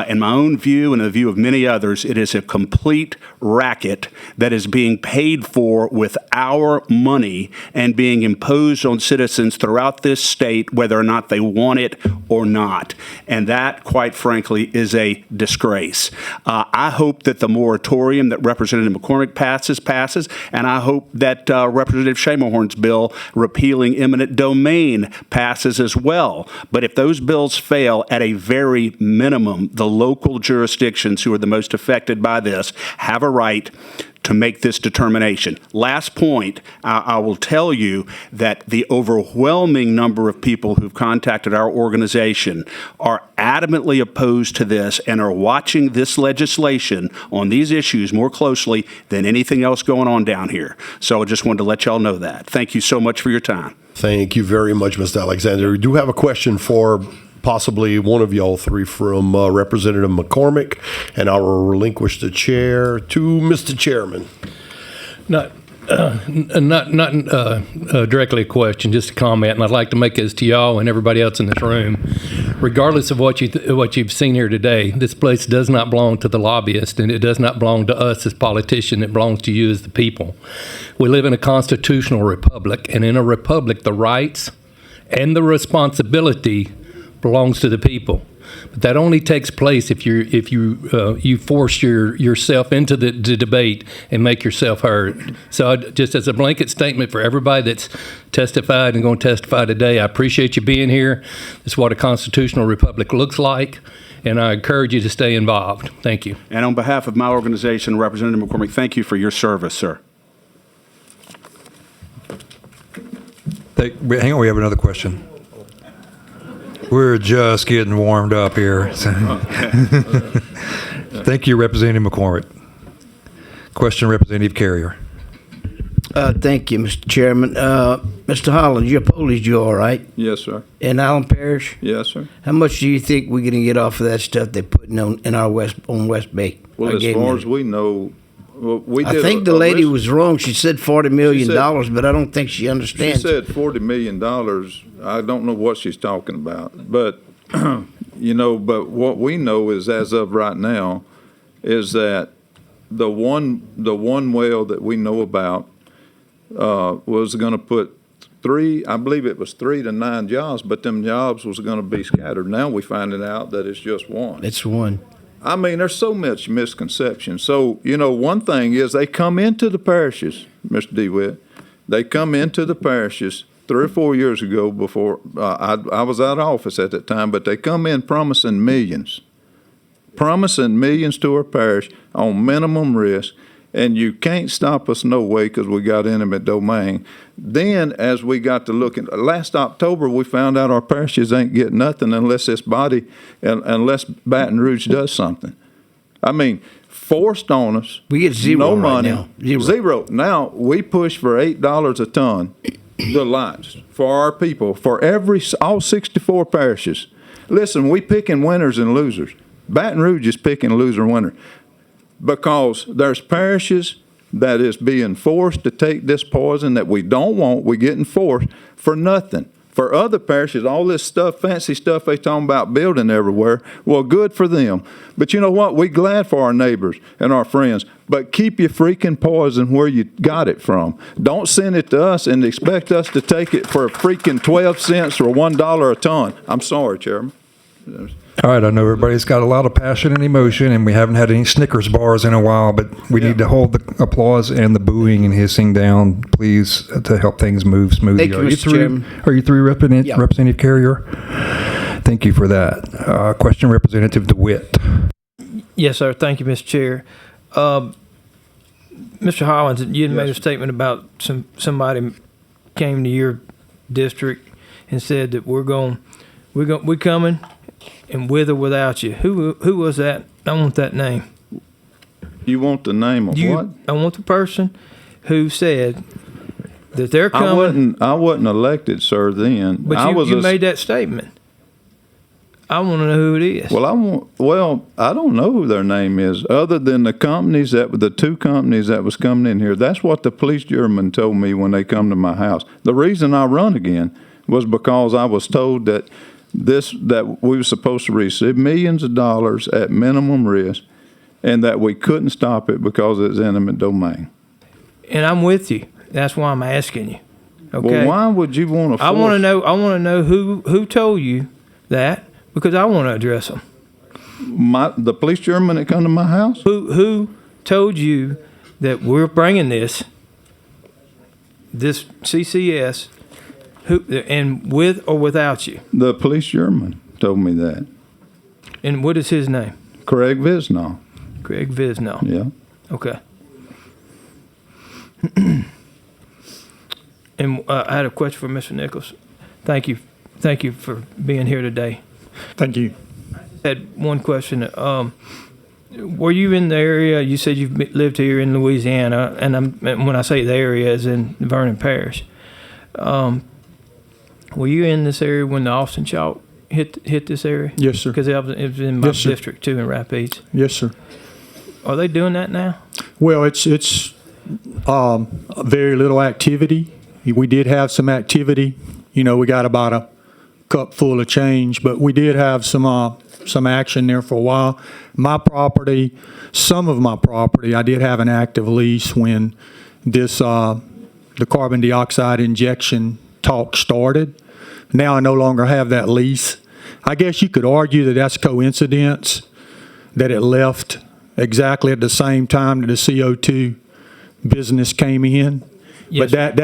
In my own view and the view of many others, it is a complete racket that is being paid for with our money and being imposed on citizens throughout this state, whether or not they want it or not. And that, quite frankly, is a disgrace. I hope that the moratorium that Representative McCormick passes, and I hope that Representative Schamerhorn's bill repealing eminent domain passes as well. But if those bills fail, at a very minimum, the local jurisdictions who are the most affected by this have a right to make this determination. Last point, I will tell you that the overwhelming number of people who've contacted our organization are adamantly opposed to this and are watching this legislation on these issues more closely than anything else going on down here. So I just wanted to let y'all know that. Thank you so much for your time. Thank you very much, Mr. Alexander. We do have a question for possibly one of y'all three from Representative McCormick, and I will relinquish the chair to Mr. Chairman. Not directly a question, just a comment, and I'd like to make this to y'all and everybody else in this room. Regardless of what you've seen here today, this place does not belong to the lobbyist, and it does not belong to us as politicians. It belongs to you as the people. We live in a constitutional republic, and in a republic, the rights and the responsibility belongs to the people. But that only takes place if you force yourself into the debate and make yourself heard. So just as a blanket statement for everybody that's testified and going to testify today, I appreciate you being here. This is what a constitutional republic looks like, and I encourage you to stay involved. Thank you. And on behalf of my organization, Representative McCormick, thank you for your service, sir. Hang on, we have another question. We're just getting warmed up here. Thank you, Representative McCormick. Question, Representative Carrier. Thank you, Mr. Chairman. Mr. Holland, your Polish, you all right? Yes, sir. In Allen Parish? Yes, sir. How much do you think we're going to get off of that stuff they're putting on West Bay? Well, as far as we know, we did. I think the lady was wrong. She said $40 million, but I don't think she understands. She said $40 million. I don't know what she's talking about, but but what we know is, as of right now, is that the one well that we know about was going to put I believe it was 3 to 9 jobs, but them jobs was going to be scattered. Now we finding out that it's just one. It's one. I mean, there's so much misconception. So, one thing is they come into the parishes, Mr. DeWitt. They come into the parishes 3 or 4 years ago before I was out of office at that time, but they come in promising millions to our parish on minimum risk, and you can't stop us no way because we got eminent domain. Then, as we got to looking, last October, we found out our parishes ain't getting nothing unless this body, unless Baton Rouge does something. I mean, forced on us. We get zero no right money. now. Zero. Zero. Now we push for $8 a ton. The lights for our people, for all 64 parishes. Listen, we picking winners and losers. Baton Rouge is picking loser and winner because there's parishes that is being forced to take this poison that we don't want. We're getting forced for nothing. For other parishes, all this stuff, fancy stuff they talking about building everywhere, well, good for them. But you know what? We're glad for our neighbors and our friends. But keep your freaking poison where you got it from. Don't send it to us and expect us to take it for a freaking 12 cents or $1 a ton. I'm sorry, Chairman. All right, I know everybody's got a lot of passion and emotion, and we haven't had any Snickers bars in a while, but we need to hold the applause and the booing and hissing down, please, to help things move smoothly. Thank you, Mr. Chairman. Are you through, Yeah. Representative Carrier? Thank you for that. Question, Representative DeWitt. Yes, sir. Thank you, Mr. Chair. Mr. Hollins, you had made a statement about somebody came to your district and said that we're coming and with or without you. Who was that? I want that name. You want the name of what? I want the person who said that they're coming. I wasn't elected, sir, then. But you made that statement. I want to know who it is. Well, I don't know who their name is, other than the two companies that was coming in here. That's what the police juryman told me when they come to my house. The reason I run again was because I was told that we were supposed to receive millions of dollars at minimum risk, and that we couldn't stop it because it's eminent domain. And I'm with you. That's why I'm asking you. Okay. Well, why would you want to? I want to know who told you that, because I want to address them. The police juryman that come to my house. Who told you that we're bringing this CCS? And with or without you? The police juryman told me that. And what is his name? Craig Visnall. Craig Visnall. Yeah. Okay. And I had a question for Mr. Nichols. Thank you for being here today. Thank you. I had one question. Were you in the area? You said you've lived here in Louisiana, and when I say the area, is in Vernon Parish. Were you in this area when the Austin Chalk hit this area? Yes, sir. Because it was in my district too, in Rapides. Yes, sir. Are they doing that now? Well, it's very little activity. We did have some activity. We got about a cup full of change, but we did have some action there for a while. Some of my property, I did have an active lease when the carbon dioxide injection talk started. Now I no longer have that lease. I guess you could argue that that's coincidence, that it left exactly at the same time that the CO2 business came in. Yes. But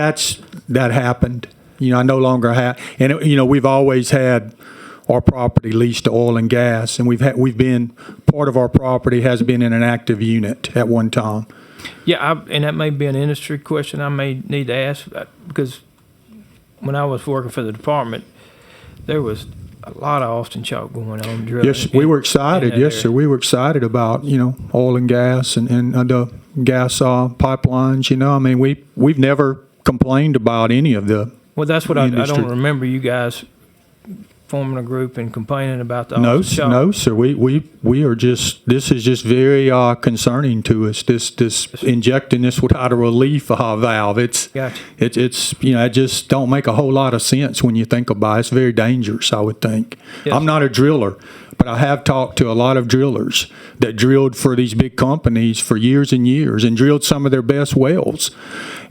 that happened. I no longer have, and we've always had our property leased to oil and gas, and we've been part of our property has been in an active unit at one time. Yeah, and that may be an industry question I may need to ask, because when I was working for the department, there was a lot of Austin Chalk going on. Yes, we were excited. Yes, sir. We were excited about, oil and gas and the gas pipelines. We've never complained about any of the Well, that's what I industry. don't remember you guys forming a group and complaining about the Austin Chalk. No, sir. We are just. This is just very concerning to us. This injecting this without a relief valve. Gotcha. It's it just don't make a whole lot of sense when you think about it. It's very dangerous, I would think. Yes. I'm not a driller, but I have talked to a lot of drillers that drilled for these big companies for years and years and drilled some of their best wells.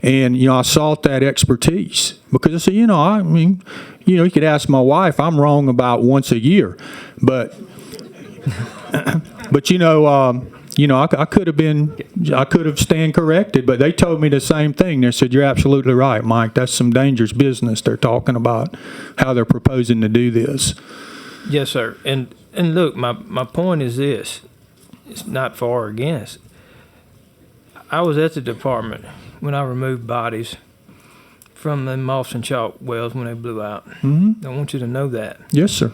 And I sought that expertise because you could ask my wife. I'm wrong about once a year, but I could have stand corrected. But they told me the same thing. They said, "You're absolutely right, Mike. That's some dangerous business they're talking about. How they're proposing to do this." Yes, sir. And look, my point is this: it's not for or against. I was at the department when I removed bodies from the Austin Chalk wells when they blew out. Mm-hmm. I want you to know that. Yes, sir.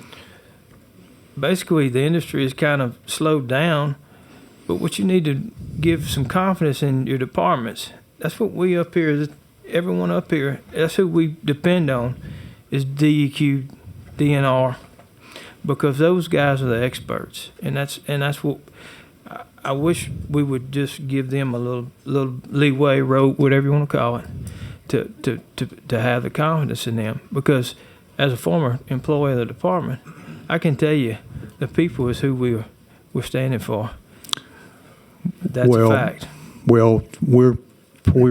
Basically, the industry has kind of slowed down But what you need to give some confidence in your departments. That's what we up here, everyone up here, that's who we depend on, is DEQ, DNR, because those guys are the experts, and that's what I wish we would just give them a little leeway, rope, whatever you want to call it, to have the confidence in them. Because as a former employee of the department, I can tell you, the people is who we're standing for. That's a fact. Well, we're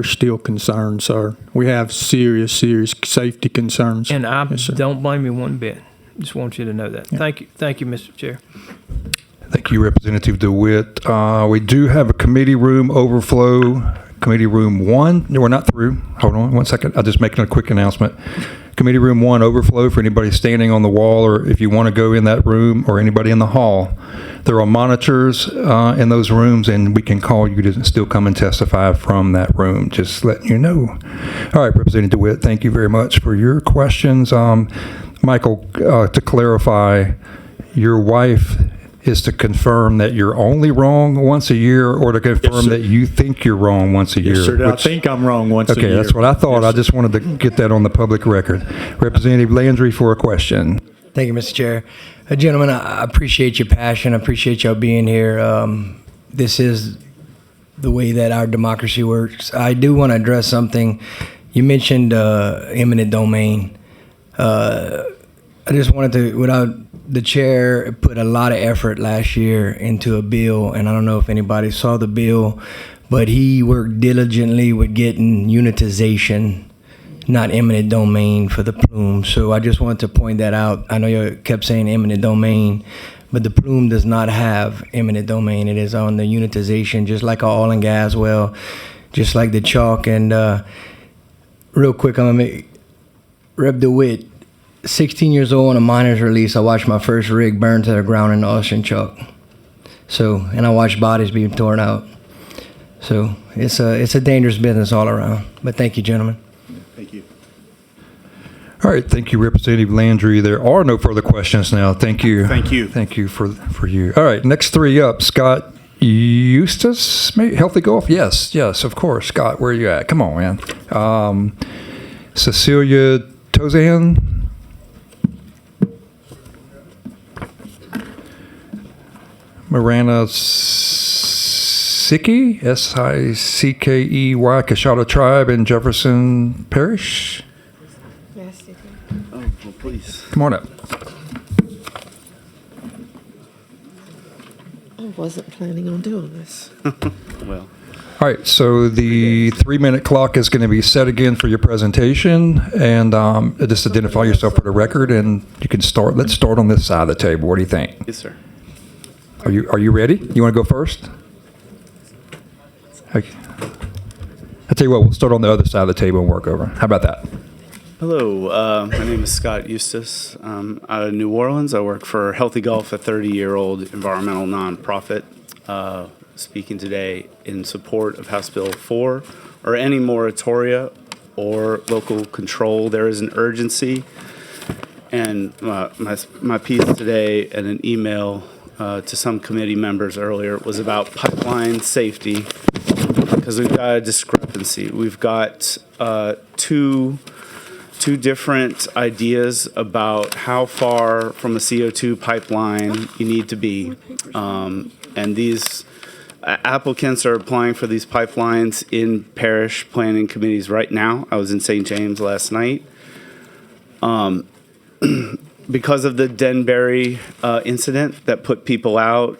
still concerned, sir. We have serious safety concerns. And I Yes, sir. don't blame you one bit. Just want you to know that. Thank you, Mr. Chair. Thank you, Representative DeWitt. We do have a committee room overflow, committee room 1. No, we're not through. Hold on one second. I'm just making a quick announcement. Committee room 1 overflow for anybody standing on the wall, or if you want to go in that room, or anybody in the hall. There are monitors in those rooms, and we can call you to still come and testify from that room. Just letting you know. All right, Representative DeWitt, thank you very much for your questions. Michael, to clarify, your wife is to confirm that you're only wrong once a year, or to confirm that you think you're wrong once a year? Yes, sir. I think I'm wrong once a year. Okay, that's what I thought. I just wanted to get that on the public record. Representative Landry for a question. Thank you, Mr. Chair. Gentlemen, I appreciate your passion. I appreciate y'all being here. This is the way that our democracy works. I do want to address something. You mentioned eminent domain. I just wanted to, without the chair, put a lot of effort last year into a bill, and I don't know if anybody saw the bill, but he worked diligently with getting unitization, not eminent domain, for the plume. So I just wanted to point that out. I know you kept saying eminent domain, but the plume does not have eminent domain. It is on the unitization, just like our oil and gas well, just like the chalk. And real quick, I'm gonna make Rep. DeWitt, 16 years old on a miner's release, I watched my first rig burn to the ground in the Austrian chalk. So, and I watched bodies being torn out. So it's a dangerous business all around. But thank you, gentlemen. Thank you. All right, thank you, Representative Landry. There are no further questions now. Thank you. Thank you. Thank you for you. All right, next three up. Scott Eustace, maybe Healthy Golf? Yes, of course. Scott, where are you at? Come on, man. Cecilia Tozan? Marana Sickey, Sickey, Cashada Tribe in Jefferson Parish. Oh, well, please. Come on up. I wasn't planning on doing this. Well. All right, so the 3-minute clock is going to be set again for your presentation, and just identify yourself for the record, and you can start. Let's start on this side of the table. What do you think? Yes, sir. Are you ready? You want to go first? Okay. I'll tell you what, we'll start on the other side of the table and work over. How about that? Hello, my name is Scott Eustace. I'm out of New Orleans. I work for Healthy Golf, a 30-year-old environmental nonprofit, speaking today in support of House Bill 4, or any moratoria or local control. There is an urgency, and my piece today and an email to some committee members earlier was about pipeline safety, because we've got a discrepancy. We've got two different ideas about how far from a CO2 pipeline you need to be. And these applicants are applying for these pipelines in parish planning committees right now. I was in St. James last night. Because of the Denbury incident that put people out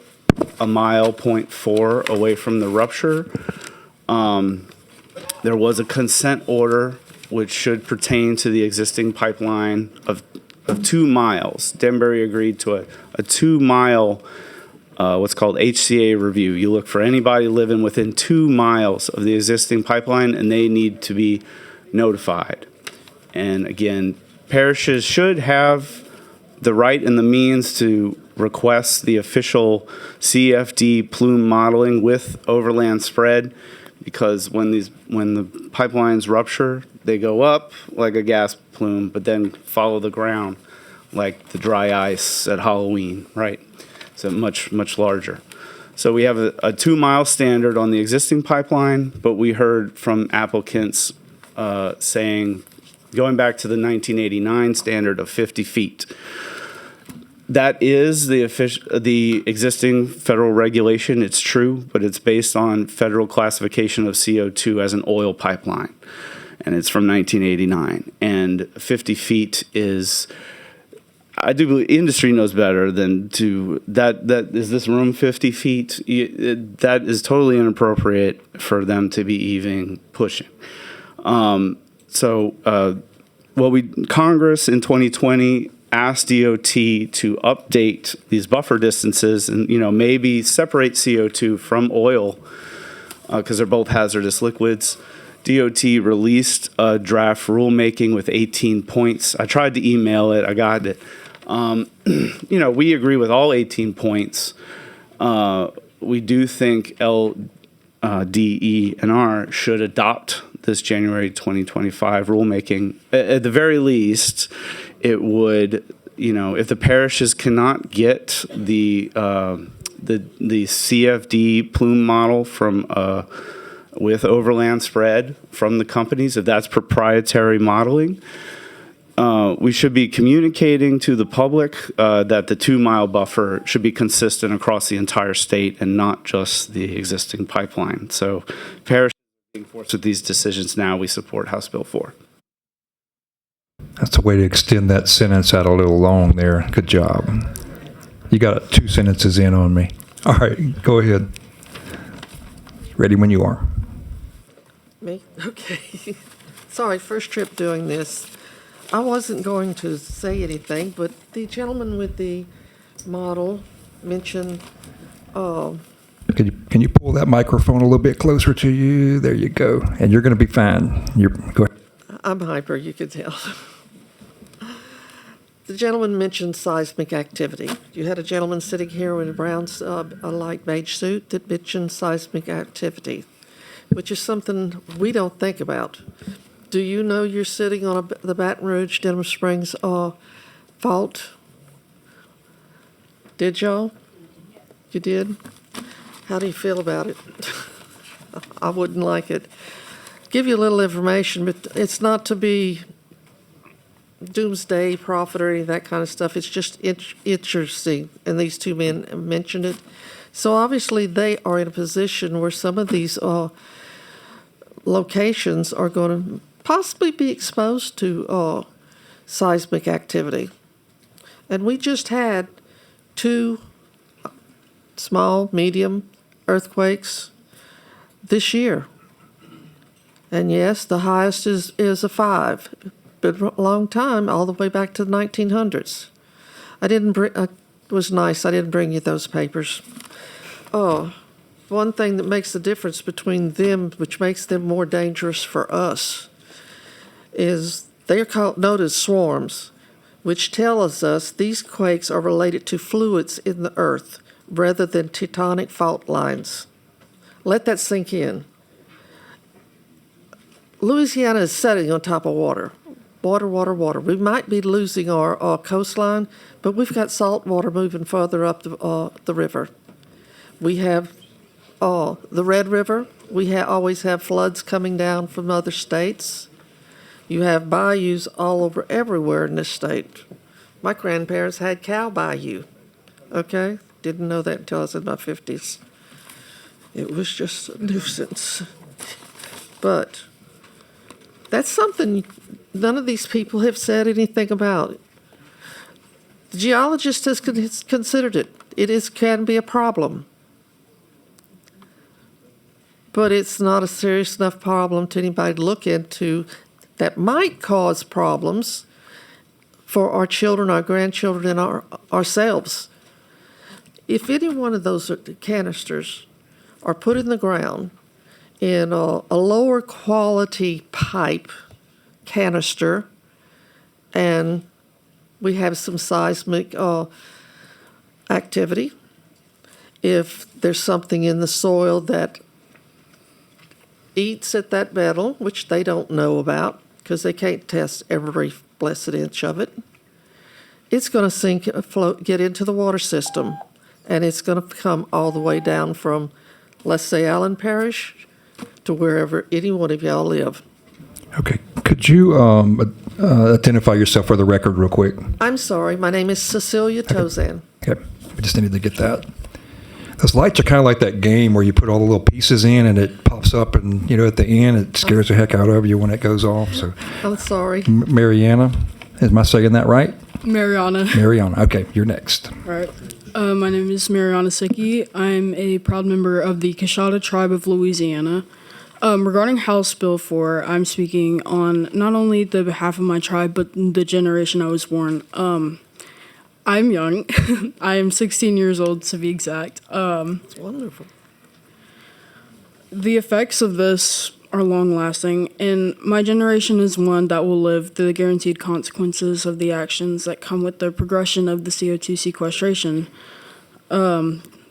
a mile, 0.4 away from the rupture, there was a consent order which should pertain to the existing pipeline of 2 miles. Denbury agreed to a 2-mile, what's called HCA review. You look for anybody living within 2 miles of the existing pipeline, and they need to be notified. And again, parishes should have the right and the means to request the official CFD plume modeling with overland spread, because when the pipelines rupture, they go up like a gas plume, but then follow the ground like the dry ice at Halloween, right? So much larger. So we have a 2-mile standard on the existing pipeline, but we heard from applicants saying, going back to the 1989 standard of 50 feet. That is the existing federal regulation. It's true, but it's based on federal classification of CO2 as an oil pipeline, and it's from 1989. And 50 feet is, I do believe industry knows better than to that is this room 50 feet. That is totally inappropriate for them to be even pushing. Congress in 2020 asked DOT to update these buffer distances and, maybe separate CO2 from oil because they're both hazardous liquids. DOT released a draft rulemaking with 18 points. I tried to email it. I got it. We agree with all 18 points. We do think LDE&R should adopt this January 2025 rulemaking. At the very least, it would, if the parishes cannot get the CFD plume model from with overland spread from the companies, if that's proprietary modeling, we should be communicating to the public that the 2-mile buffer should be consistent across the entire state and not just the existing pipeline. So parishes being forced with these decisions now, we support House Bill 4. That's a way to extend that sentence out a little long there. Good job. You got 2 sentences in on me. All right, go ahead. Ready when you are. Me? Okay. Sorry, first trip doing this. I wasn't going to say anything, but the gentleman with the model mentioned. Can you pull that microphone a little bit closer to you? There you go. And you're going to be fine. Go ahead. I'm hyper, you can tell. The gentleman mentioned seismic activity. You had a gentleman sitting here in a brown, a light beige suit that mentioned seismic activity, which is something we don't think about. Do you know you're sitting on the Baton Rouge, Denham Springs fault? Did y'all? You did? How do you feel about it? I wouldn't like it. Give you a little information, but it's not to be doomsday prophet or any of that kind of stuff. It's just interesting, and these 2 men mentioned it. So obviously they are in a position where some of these locations are going to possibly be exposed to seismic activity. And we just had 2 small, medium earthquakes this year. And yes, the highest is a 5. Been a long time, all the way back to the 1900s. It was nice I didn't bring you those papers. One thing that makes the difference between them, which makes them more dangerous for us, is they are known as swarms, which tells us these quakes are related to fluids in the earth rather than tectonic fault lines. Let that sink in. Louisiana is sitting on top of water. Water, water, water. We might be losing our coastline, but we've got salt water moving further up the river. We have the Red River. We always have floods coming down from other states. You have bayous all over everywhere in this state. My grandparents had Cow Bayou. Okay? Didn't know that until I was in my 50s. It was just a nuisance. But that's something none of these people have said anything about. The geologist has considered it. It can be a problem. But it's not a serious enough problem to anybody to look into that might cause problems for our children, our grandchildren, and ourselves. If any one of those canisters are put in the ground in a lower quality pipe canister, and we have some seismic activity, if there's something in the soil that eats at that metal, which they don't know about because they can't test every blessed inch of it, it's going to sink, float, get into the water system. and it's going to come all the way down from, let's say, Allen Parish to wherever any one of y'all live. Okay. Could you identify yourself for the record real quick? I'm sorry, my name is Cecilia Tozan. Okay. We just needed to get that. Those lights are kind of like that game where you put all the little pieces in and it pops up, and at the end it scares the heck out of you when it goes off. So, I'm sorry. Mariana, am I saying that right? Mariana. Mariana. Okay, you're next. All right. My name is Mariana Sicki. I'm a proud member of the Coushatta Tribe of Louisiana. Regarding House Bill 4, I'm speaking on not only the behalf of my tribe, but the generation I was born. I'm young. I am 16 years old, to be exact. It's wonderful. The effects of this are long-lasting, and my generation is one that will live through the guaranteed consequences of the actions that come with the progression of the CO2 sequestration.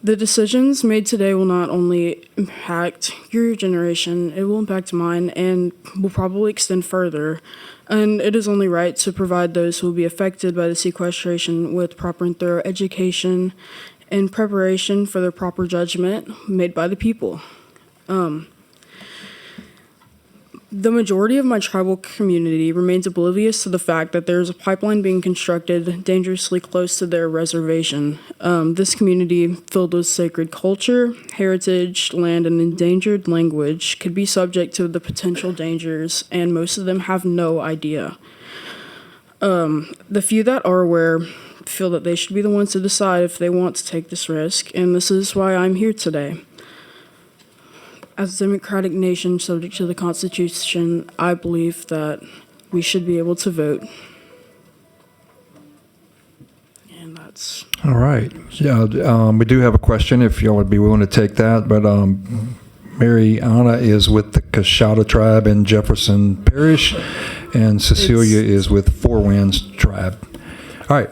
The decisions made today will not only impact your generation, it will impact mine and will probably extend further. And it is only right to provide those who will be affected by the sequestration with proper and thorough education and preparation for the proper judgment made by the people. The majority of my tribal community remains oblivious to the fact that there is a pipeline being constructed dangerously close to their reservation. This community, filled with sacred culture, heritage, land, and endangered language, could be subject to the potential dangers, and most of them have no idea. The few that are aware feel that they should be the ones to decide if they want to take this risk, and this is why I'm here today. As a democratic nation subject to the Constitution, I believe that we should be able to vote. And that's... All right. Yeah, we do have a question if y'all would be willing to take that. But Mariana is with the Coushatta Tribe in Jefferson Parish, and Cecilia is with Four Winds Tribe. All right.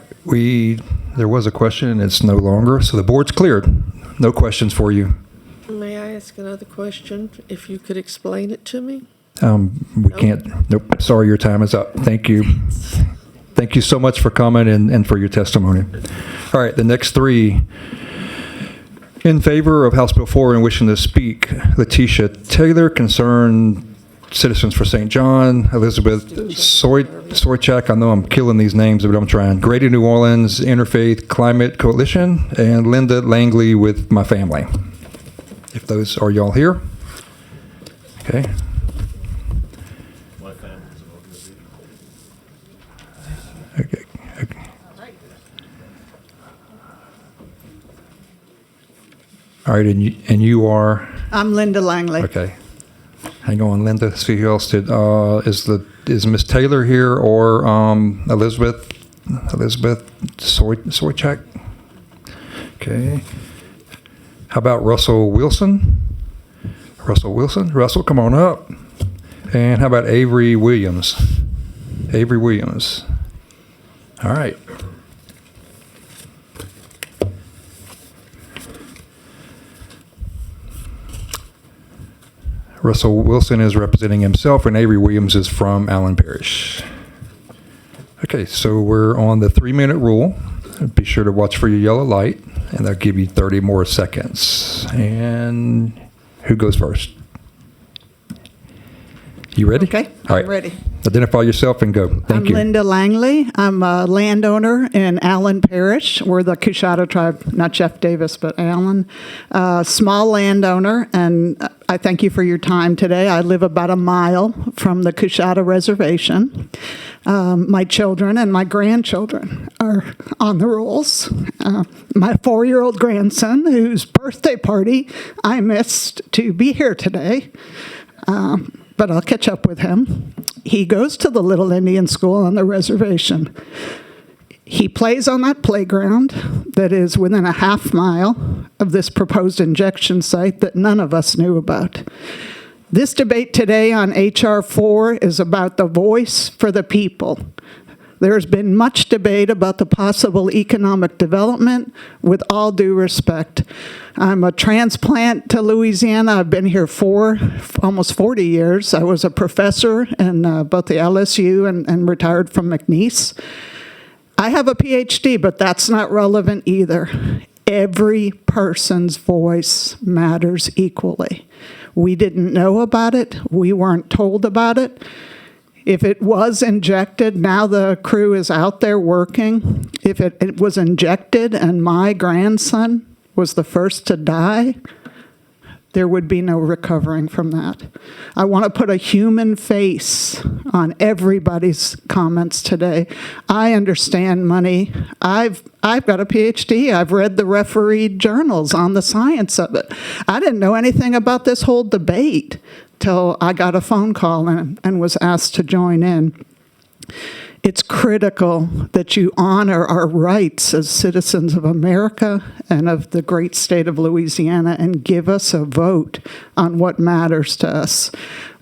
There was a question, and it's no longer. So the board's cleared. No questions for you. May I ask another question, if you could explain it to me? We can't. Nope. Sorry, your time is up. Thank you. Thank you so much for coming and for your testimony. All right, the next three. In favor of House Bill 4 and wishing to speak, Letitia Taylor, concerned Citizens for St. John, Elizabeth Soychak, I know I'm killing these names, but I'm trying, Grady New Orleans Interfaith Climate Coalition, and Linda Langley with My Family. If those are y'all here? Okay. Okay. All right, and you are? I'm Linda Langley. Okay. Hang on, Linda. See who else did. Is Miss Taylor here or Elizabeth Soychak? Okay. How about Russell Wilson? Russell, come on up. And how about Avery Williams? All right. Russell Wilson is representing himself, and Avery Williams is from Allen Parish. Okay, so we're on the 3-minute rule. Be sure to watch for your yellow light, and that'll give you 30 more seconds. And who goes first? You ready? Okay, All right. I'm ready. Identify yourself and go. Thank I'm you. Linda Langley. I'm a landowner in Allen Parish. We're the Coushatta tribe, not Jeff Davis, but Allen. Small landowner, and I thank you for your time today. I live about a mile from the Coushatta Reservation. My children and my grandchildren are on the rolls. My 4-year-old grandson, whose birthday party I missed to be here today, but I'll catch up with him. He goes to the Little Indian School on the reservation. He plays on that playground that is within a half mile of this proposed injection site that none of us knew about. This debate today on H.R. 4 is about the voice for the people. There's been much debate about the possible economic development, with all due respect. I'm a transplant to Louisiana. I've been here for almost 40 years. I was a professor in both the LSU and retired from McNeese. I have a PhD, but that's not relevant either. Every person's voice matters equally. We didn't know about it. We weren't told about it. If it was injected, now the crew is out there working. If it was injected and my grandson was the first to die, there would be no recovering from that. I want to put a human face on everybody's comments today. I understand money. I've got a PhD. I've read the refereed journals on the science of it. I didn't know anything about this whole debate till I got a phone call and was asked to join in. It's critical that you honor our rights as citizens of America and of the great state of Louisiana and give us a vote on what matters to us.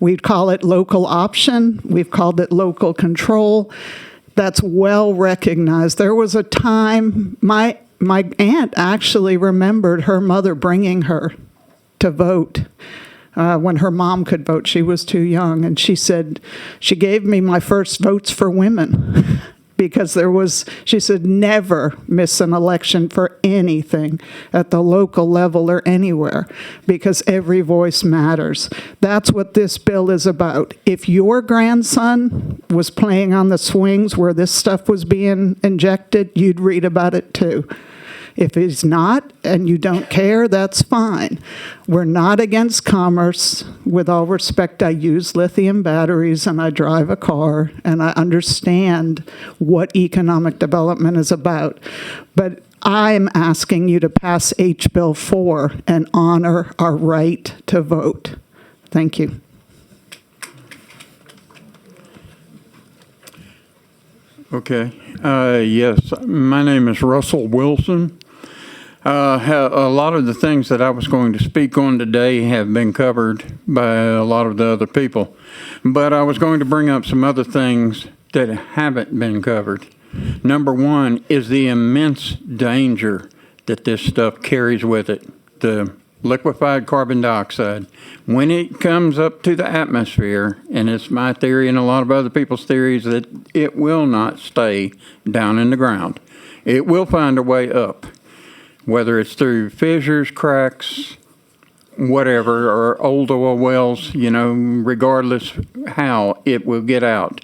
We'd call it local option. We've called it local control. That's well recognized. There was a time my aunt actually remembered her mother bringing her to vote. When her mom could vote, she was too young. And she said, she gave me my first votes for women because she said, never miss an election for anything at the local level or anywhere because every voice matters. That's what this bill is about. If your grandson was playing on the swings where this stuff was being injected, you'd read about it too. If he's not and you don't care, that's fine. We're not against commerce. With all respect, I use lithium batteries and I drive a car and I understand what economic development is about. But I'm asking you to pass H. Bill 4 and honor our right to vote. Thank you. Okay. Yes, my name is Russell Wilson. A lot of the things that I was going to speak on today have been covered by a lot of the other people. But I was going to bring up some other things that haven't been covered. Number one is the immense danger that this stuff carries with it, the liquefied carbon dioxide. When it comes up to the atmosphere, and it's my theory and a lot of other people's theories, that it will not stay down in the ground. It will find a way up, whether it's through fissures, cracks, whatever, or old oil wells, regardless how, it will get out.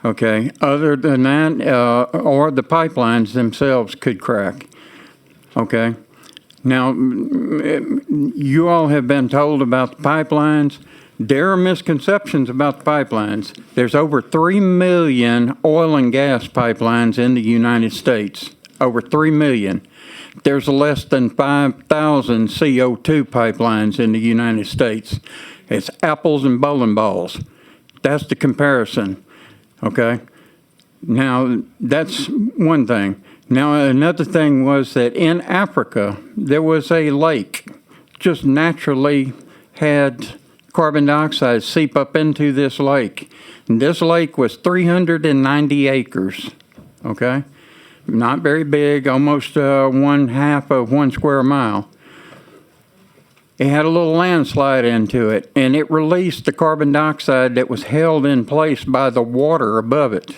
Okay, other than that, or the pipelines themselves could crack. Okay. Now, you all have been told about the pipelines. There are misconceptions about the pipelines. There's over 3 million oil and gas pipelines in the United States. Over 3 million. There's less than 5,000 CO2 pipelines in the United States. It's apples and bowling balls. That's the comparison. Okay? Now, that's one thing. Now, another thing was that in Africa, there was a lake just naturally had carbon dioxide seep up into this lake. And this lake was 390 acres, okay? Not very big, almost 1/2 of 1 square mile. It had a little landslide into it, and it released the carbon dioxide that was held in place by the water above it.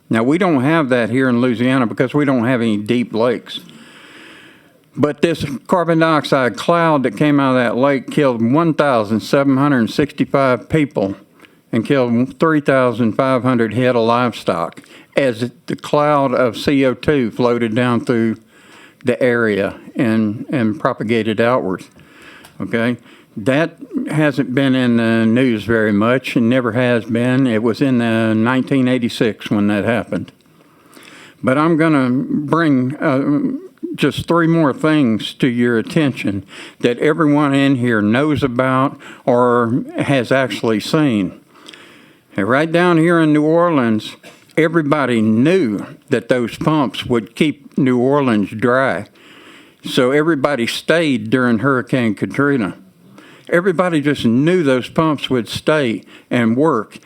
Now, we don't have that here in Louisiana because we don't have any deep lakes. But this carbon dioxide cloud that came out of that lake killed 1,765 people and killed 3,500 head of livestock as the cloud of CO2 floated down through the area and propagated outwards. Okay? That hasn't been in the news very much and never has been. It was in 1986 when that happened. But I'm going to bring just 3 more things to your attention that everyone in here knows about or has actually seen. And right down here in New Orleans, everybody knew that those pumps would keep New Orleans dry. So everybody stayed during Hurricane Katrina. Everybody just knew those pumps would stay and work,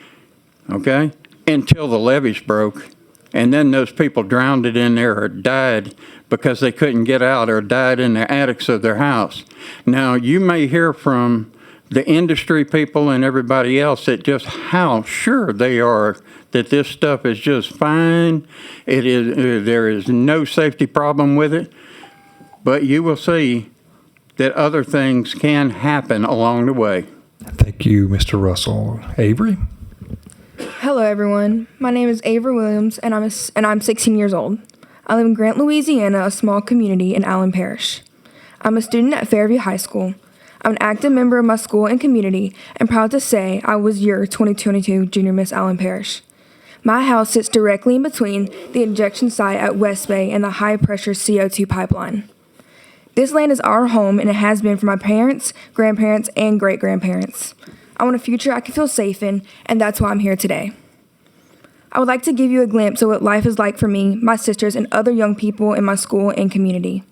okay, until the levees broke. And then those people drowned in there or died because they couldn't get out or died in the attics of their house. Now, you may hear from the industry people and everybody else that just how sure they are that this stuff is just fine. There is no safety problem with it. but you will see that other things can happen along the way. Thank you, Mr. Russell. Avery? Hello, everyone. My name is Avery Williams, and I'm 16 years old. I live in Grant, Louisiana, a small community in Allen Parish. I'm a student at Fairview High School. I'm an active member of my school and community, and proud to say I was your 2022 Junior Miss Allen Parish. My house sits directly in between the injection site at West Bay and the high-pressure CO2 pipeline. This land is our home, and it has been for my parents, grandparents, and great-grandparents. I want a future I can feel safe in, and that's why I'm here today. I would like to give you a glimpse of what life is like for me, my sisters, and other young people in my school and community.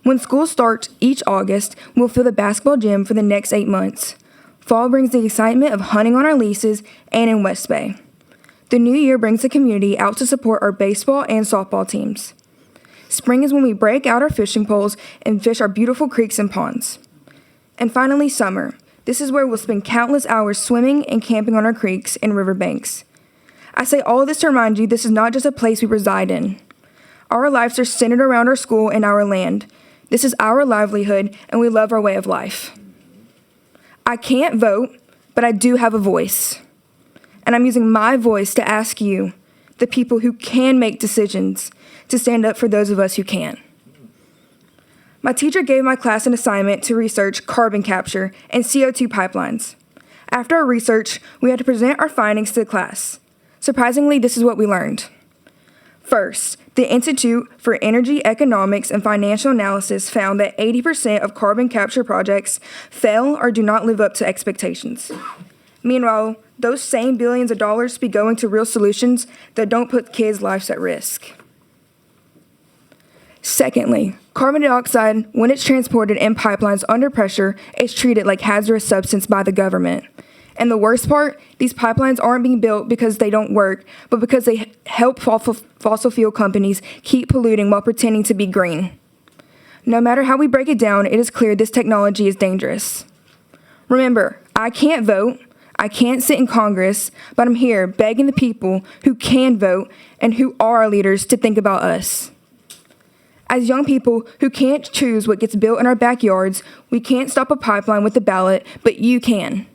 When school starts each August, we'll fill the basketball gym for the next 8 months. Fall brings the excitement of hunting on our leases and in West Bay. The new year brings the community out to support our baseball and softball teams. Spring is when we break out our fishing poles and fish our beautiful creeks and ponds. And finally, summer. This is where we'll spend countless hours swimming and camping on our creeks and riverbanks. I say all of this to remind you this is not just a place we reside in. Our lives are centered around our school and our land. This is our livelihood, and we love our way of life. I can't vote, but I do have a voice. And I'm using my voice to ask you, the people who can make decisions, to stand up for those of us who can't. My teacher gave my class an assignment to research carbon capture and CO2 pipelines. After our research, we had to present our findings to the class. Surprisingly, this is what we learned. First, the Institute for Energy Economics and Financial Analysis found that 80% of carbon capture projects fail or do not live up to expectations. Meanwhile, those same billions of dollars be going to real solutions that don't put kids' lives at risk. Secondly, carbon dioxide, when it's transported in pipelines under pressure, is treated like hazardous substance by the government. And the worst part, these pipelines aren't being built because they don't work, but because they help fossil fuel companies keep polluting while pretending to be green. No matter how we break it down, it is clear this technology is dangerous. Remember, I can't vote, I can't sit in Congress, but I'm here begging the people who can vote and who are our leaders to think about us. As young people who can't choose what gets built in our backyards, we can't stop a pipeline with a ballot, but you can.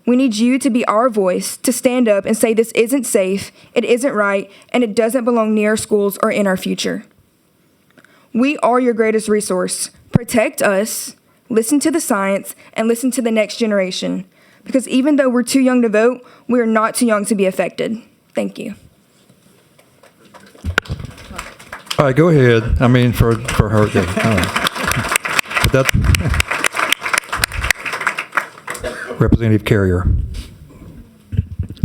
We need you to be our voice, to stand up and say this isn't safe, it isn't right, and it doesn't belong near our schools or in our future. We are your greatest resource. Protect us, listen to the science, and listen to the next generation. Because even though we're too young to vote, we are not too young to be affected. Thank you. All right, go ahead. I mean, for her. Yeah. All right. But that, Representative Carrier.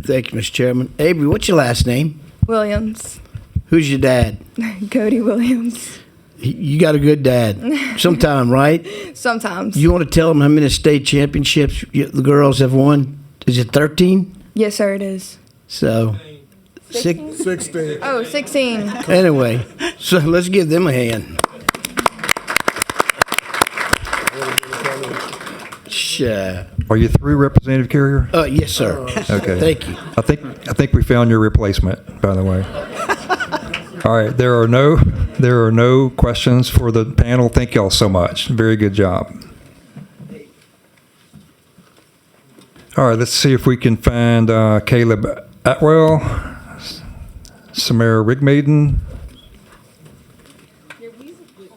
Thank you, Mr. Chairman. Avery, what's your last name? Williams. Who's your dad? Cody Williams. You got a good dad. Sometime, right? Sometimes. You want to tell them how many state championships the girls have won? Is it 13? Yes, sir, it is. So, 16. Oh, 16. Anyway, so let's give them a hand. Sure. Are you through, Representative Carrier? Yes, sir. Okay. Thank you. I think we found your replacement, by the way. All right. There are no questions for the panel. Thank y'all so much. Very good job. All right. Let's see if we can find Caleb Atwell, Samara Rigmaiden.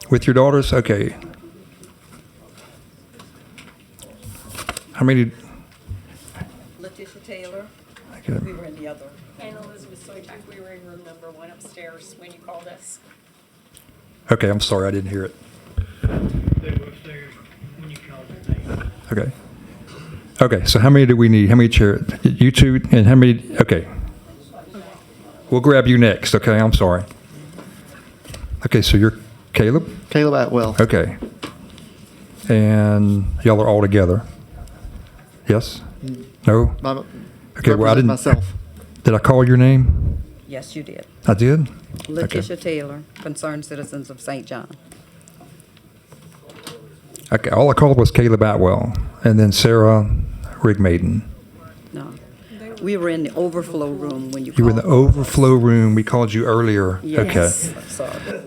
With your daughters? Okay. How many? Letitia Taylor. Okay. We were in the other. And Elizabeth Soychak. We were in room number 1 upstairs when you called us. Okay, I'm sorry, I didn't hear it. They were upstairs when you called their name. Okay. Okay, so how many do we need? How many chairs? You two, and how many? Okay. We'll grab you next, okay? I'm sorry. Okay, so you're Caleb? Caleb Atwell. Okay. And y'all are all together? Yes? No? Okay, well, I didn't. Myself. Did I call your name? Yes, you did. I did? Letitia Taylor, Concerned Citizens of St. John. Okay, all I called was Caleb Atwell, and then Sarah Rigmaiden. No. We were in the overflow room when you You were in called. the overflow room. We called you earlier. Yes. Okay. Sorry.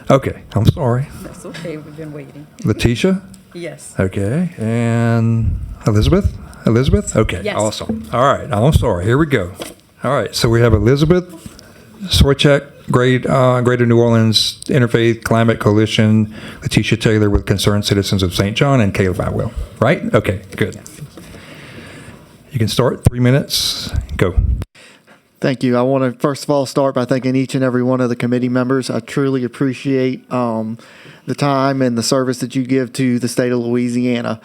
Okay, I'm sorry. That's okay, we've been waiting. Letitia? Yes. Okay, and Elizabeth? Elizabeth? Okay, Yes. awesome. All right, I'm sorry. Here we go. All right, so we have Elizabeth Swieczek, Greater New Orleans Interfaith Climate Coalition, Letitia Taylor with Concerned Citizens of St. John, and Caleb Atwill. Right? Okay, good. You can start. 3 minutes. Go. Thank you. I want to first of all start by thanking each and every one of the committee members. I truly appreciate the time and the service that you give to the state of Louisiana.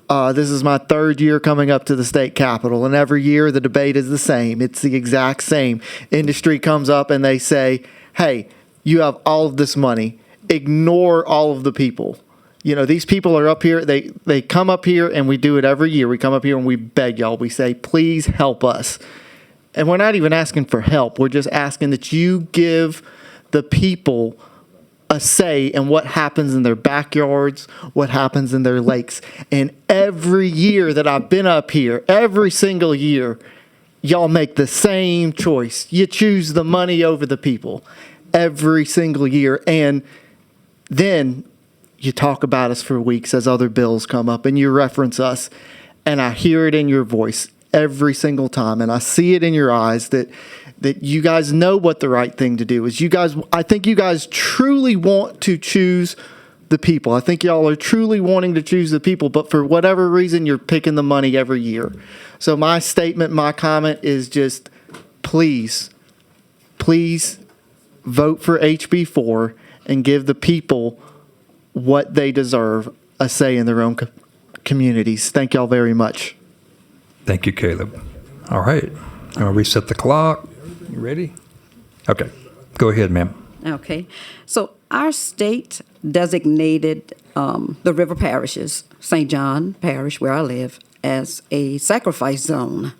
This is my third year coming up to the state capitol, and every year the debate is the same. It's the exact same. Industry comes up and they say, hey, you have all of this money. Ignore all of the people. You know, these people are up here. They come up here, and we do it every year. We come up here and we beg y'all. We say, please help us. And we're not even asking for help. We're just asking that you give the people a say in what happens in their backyards, what happens in their lakes. And every year that I've been up here, every single year, y'all make the same choice. You choose the money over the people every single year. And then you talk about us for weeks as other bills come up and you reference us. And I hear it in your voice every single time. And I see it in your eyes that you guys know what the right thing to do is. I think you guys truly want to choose the people. I think y'all are truly wanting to choose the people, but for whatever reason, you're picking the money every year. So my statement, my comment is just, please vote for HB4 and give the people what they deserve, a say in their own communities. Thank y'all very much. Thank you, Caleb. All right. I'm going to reset the clock. You ready? Okay. Go ahead, ma'am. Okay. So our state designated the river parishes, St. John Parish, where I live, as a sacrifice zone.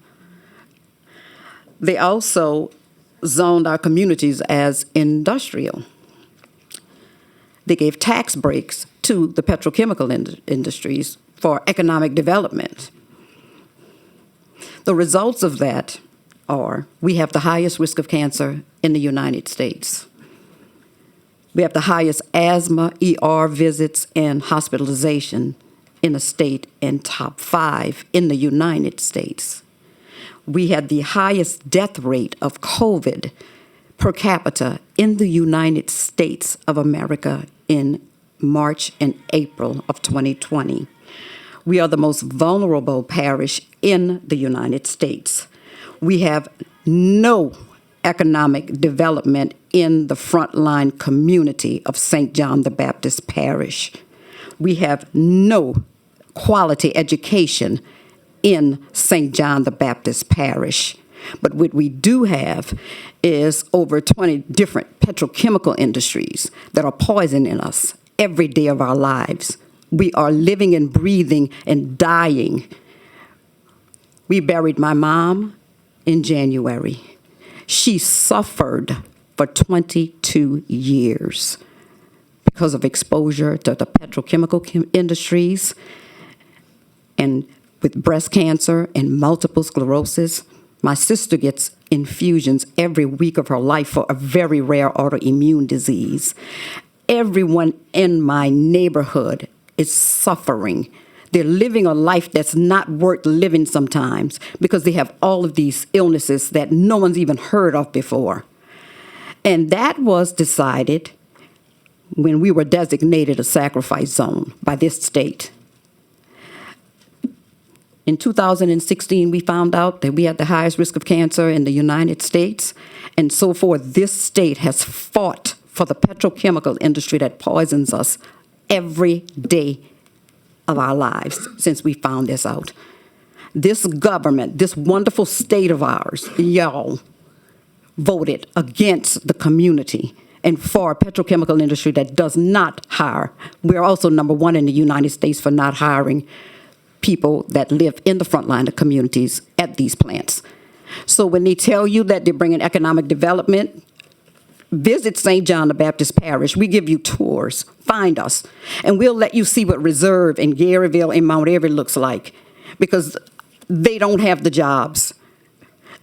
They also zoned our communities as industrial. They gave tax breaks to the petrochemical industries for economic development. The results of that are we have the highest risk of cancer in the United States. We have the highest asthma, ER visits, and hospitalization in the state, and top 5 in the United States. We had the highest death rate of COVID per capita in the United States of America in March and April of 2020. We are the most vulnerable parish in the United States. We have no economic development in the frontline community of St. John the Baptist Parish. We have no quality education in St. John the Baptist Parish. But what we do have is over 20 different petrochemical industries that are poisoning us every day of our lives. We are living and breathing and dying. We buried my mom in January. She suffered for 22 years because of exposure to the petrochemical industries and with breast cancer and multiple sclerosis. My sister gets infusions every week of her life for a very rare autoimmune disease. Everyone in my neighborhood is suffering. They're living a life that's not worth living sometimes because they have all of these illnesses that no one's even heard of before. And that was decided when we were designated a sacrifice zone by this state. In 2016, we found out that we had the highest risk of cancer in the United States. And so forth, this state has fought for the petrochemical industry that poisons us every day of our lives since we found this out. This government, this wonderful state of ours, y'all voted against the community and for a petrochemical industry that does not hire. We're also number 1 in the United States for not hiring people that live in the front line of communities at these plants. So when they tell you that they're bringing economic development, visit St. John the Baptist Parish. We give you tours. Find us. And we'll let you see what Reserve in Garyville and Mount Airy looks like, because they don't have the jobs.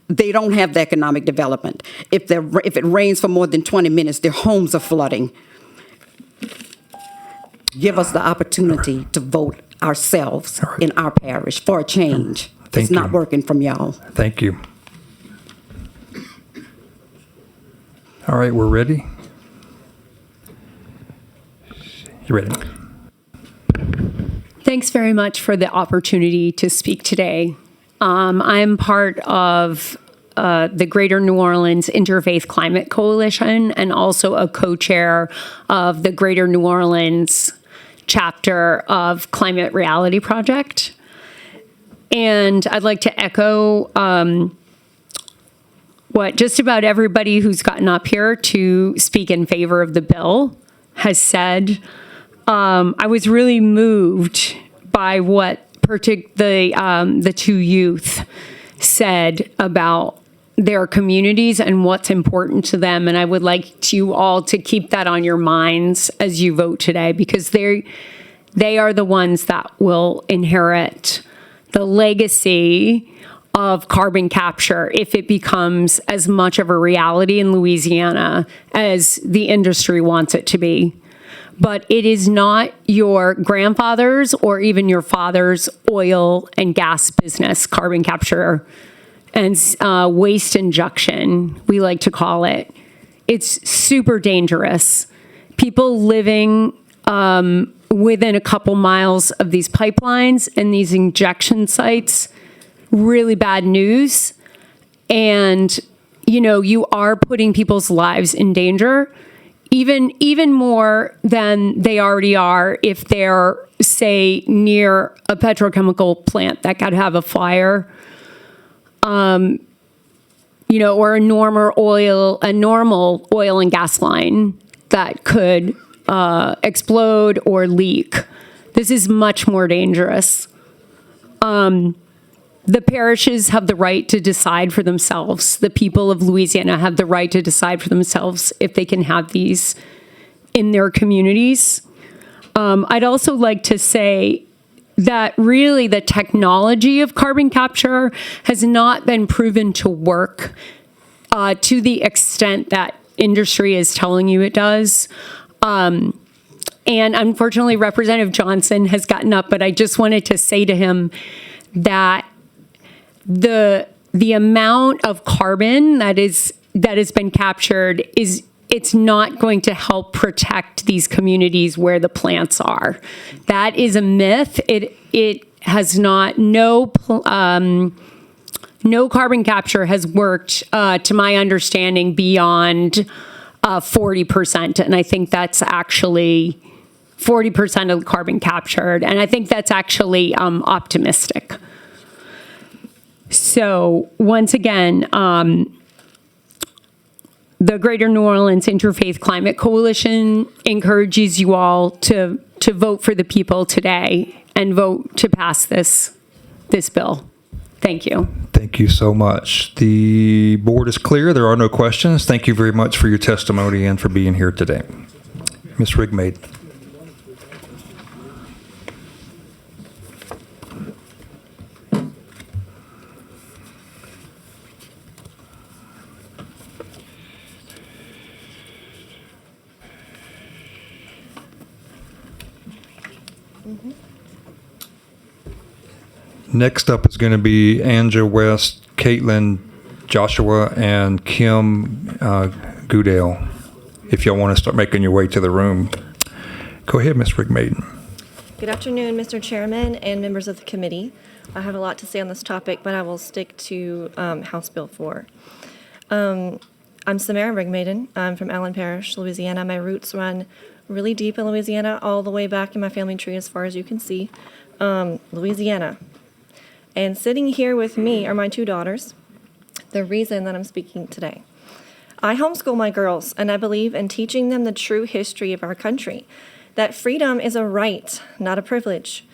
They don't have the economic development. If it rains for more than 20 minutes, their homes are flooding. give us the opportunity to vote ourselves in our parish for a change. It's not working from y'all. Thank you. All right, we're ready. You ready? Thanks very much for the opportunity to speak today. I'm part of the Greater New Orleans Interfaith Climate Coalition and also a co-chair of the Greater New Orleans chapter of Climate Reality Project. And I'd like to echo what just about everybody who's gotten up here to speak in favor of the bill has said. I was really moved by what the two youth said about their communities and what's important to them. And I would like you all to keep that on your minds as you vote today, because they are the ones that will inherit the legacy of carbon capture if it becomes as much of a reality in Louisiana as the industry wants it to be. But it is not your grandfather's or even your father's oil and gas business, carbon capture and waste injection, we like to call it. It's super dangerous. People living within a couple miles of these pipelines and these injection sites, really bad news. And, you are putting people's lives in danger, even more than they already are if they're, say, near a petrochemical plant that could have a fire, or a normal oil and gas line that could explode or leak. This is much more dangerous. The parishes have the right to decide for themselves. The people of Louisiana have the right to decide for themselves if they can have these in their communities. I'd also like to say that really the technology of carbon capture has not been proven to work to the extent that industry is telling you it does. And unfortunately, Representative Johnson has gotten up, but I just wanted to say to him that the amount of carbon that has been captured it's not going to help protect these communities where the plants are. That is a myth. It has not, no carbon capture has worked, to my understanding, beyond 40%. And I think that's actually 40% of the carbon captured. And I think that's actually optimistic. So once again, the Greater New Orleans Interfaith Climate Coalition encourages you all to vote for the people today and vote to pass this bill. Thank you. Thank you so much. The board is clear. There are no questions. Thank you very much for your testimony and for being here today. Ms. Rigmaid. Next up is going to be Anja West, Caitlin, Joshua, and Kim Goodale. If y'all want to start making your way to the room. Go ahead, Ms. Rigmaid. Good afternoon, Mr. Chairman and members of the committee. I have a lot to say on this topic, but I will stick to House Bill 4. I'm Samara Rigmaiden. I'm from Allen Parish, Louisiana. My roots run really deep in Louisiana, all the way back in my family tree as far as you can see. Louisiana. And sitting here with me are my two daughters, the reason that I'm speaking today. I homeschool my girls, and I believe in teaching them the true history of our country, that freedom is a right, not a privilege.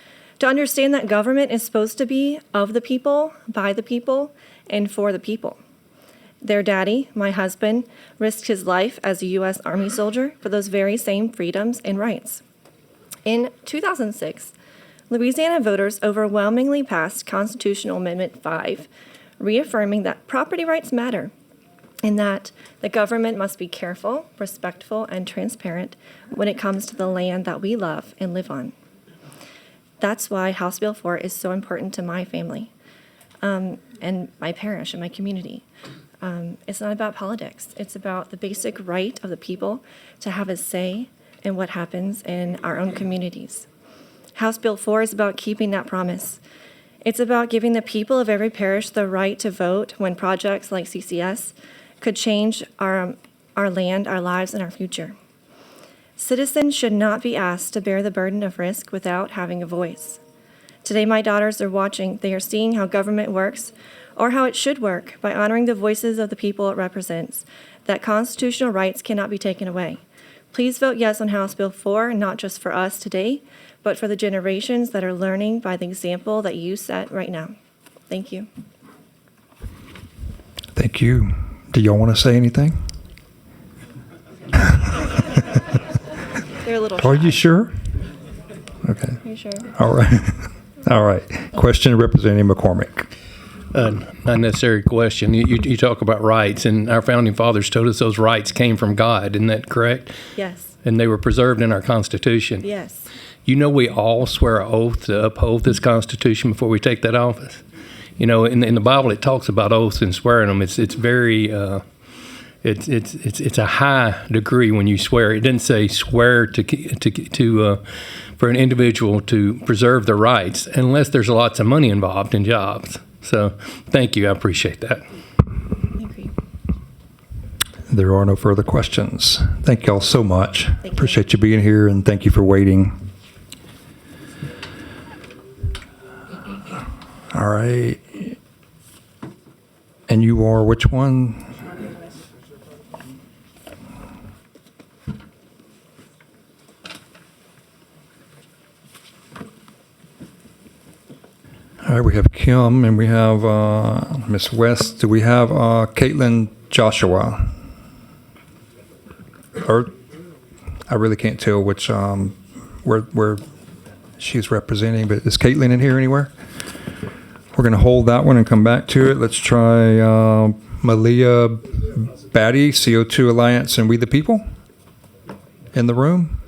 To understand that government is supposed to be of the people, by the people, and for the people. Their daddy, my husband, risked his life as a U.S. Army soldier for those very same freedoms and rights. In 2006, Louisiana voters overwhelmingly passed Constitutional Amendment 5, reaffirming that property rights matter and that the government must be careful, respectful, and transparent when it comes to the land that we love and live on. That's why House Bill 4 is so important to my family and my parish and my community. It's not about politics. It's about the basic right of the people to have a say in what happens in our own communities. House Bill 4 is about keeping that promise. It's about giving the people of every parish the right to vote when projects like CCS could change our land, our lives, and our future. Citizens should not be asked to bear the burden of risk without having a voice. Today, my daughters are watching. They are seeing how government works, or how it should work, by honoring the voices of the people it represents, that constitutional rights cannot be taken away. Please vote yes on House Bill 4, not just for us today, but for the generations that are learning by the example that you set right now. Thank you. Thank you. Do y'all want to say anything? They're a little Are shy. you sure? Okay. Are you sure? All right. All right. Question, Representative McCormick. Not necessary question. You talk about rights, and our founding fathers told us those rights came from God. Isn't that correct? Yes. And they were preserved in our Constitution. Yes. You know, we all swear an oath to uphold this Constitution before we take that office. You know, in the Bible, it talks about oaths and swearing them. It's very it's a high degree when you swear. It didn't say swear to for an individual to preserve their rights unless there's lots of money involved in jobs. So, thank you. I appreciate that. There are no further questions. Thank y'all so much. Appreciate you being here, and thank you for waiting. All right. And you are which one? All right, we have Kim and we have Miss West. Do we have Caitlin Joshua? Or I really can't tell which where she's representing, but is Caitlin in here anywhere? We're going to hold that one and come back to it. Let's try Malia Batty, CO2 Alliance and We the People. In the room?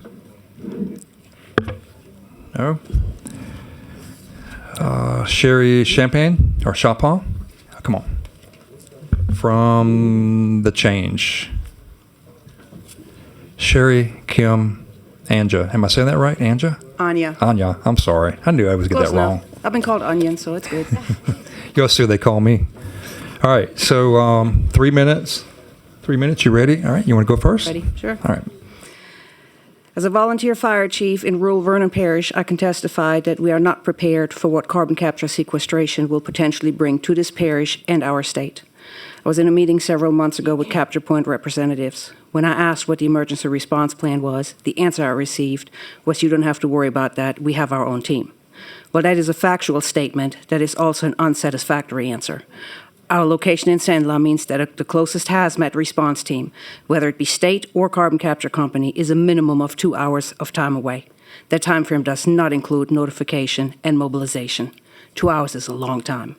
No? Sherry Champagne or Chapin? Oh, come on. From The Change. Sherry, Kim, Anja. Am I saying that right? Anja? Anya. Anya. I'm sorry. I knew I was get Close that wrong. enough. I've been called Onion, so it's good. You'll see what they call me. All right. So 3 minutes. 3 minutes. You ready? All right. You want to go first? Ready? Sure. All right. As a volunteer fire chief in rural Vernon Parish, I can testify that we are not prepared for what carbon capture sequestration will potentially bring to this parish and our state. I was in a meeting several months ago with Capture Point representatives. When I asked what the emergency response plan was, the answer I received was, "You don't have to worry about that. We have our own team." Well, that is a factual statement. That is also an unsatisfactory answer. Our location in Sandla means that the closest hazmat response team, whether it be state or carbon capture company, is a minimum of 2 hours of time away. That time frame does not include notification and mobilization. 2 hours is a long time.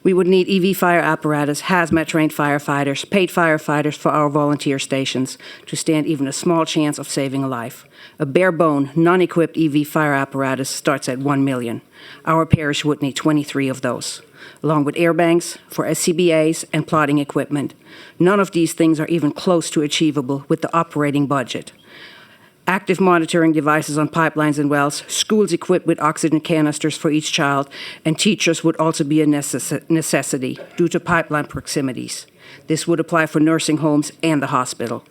We would need EV fire apparatus, hazmat-trained firefighters, paid firefighters for our volunteer stations to stand even a small chance of saving a life. A bare-bone, non-equipped EV fire apparatus starts at $1 million. Our parish would need 23 of those, along with airbanks for SCBAs and plotting equipment. None of these things are even close to achievable with the operating budget. Active monitoring devices on pipelines and wells, schools equipped with oxygen canisters for each child, and teachers would also be a necessity due to pipeline proximities. This would apply for nursing homes and the hospital.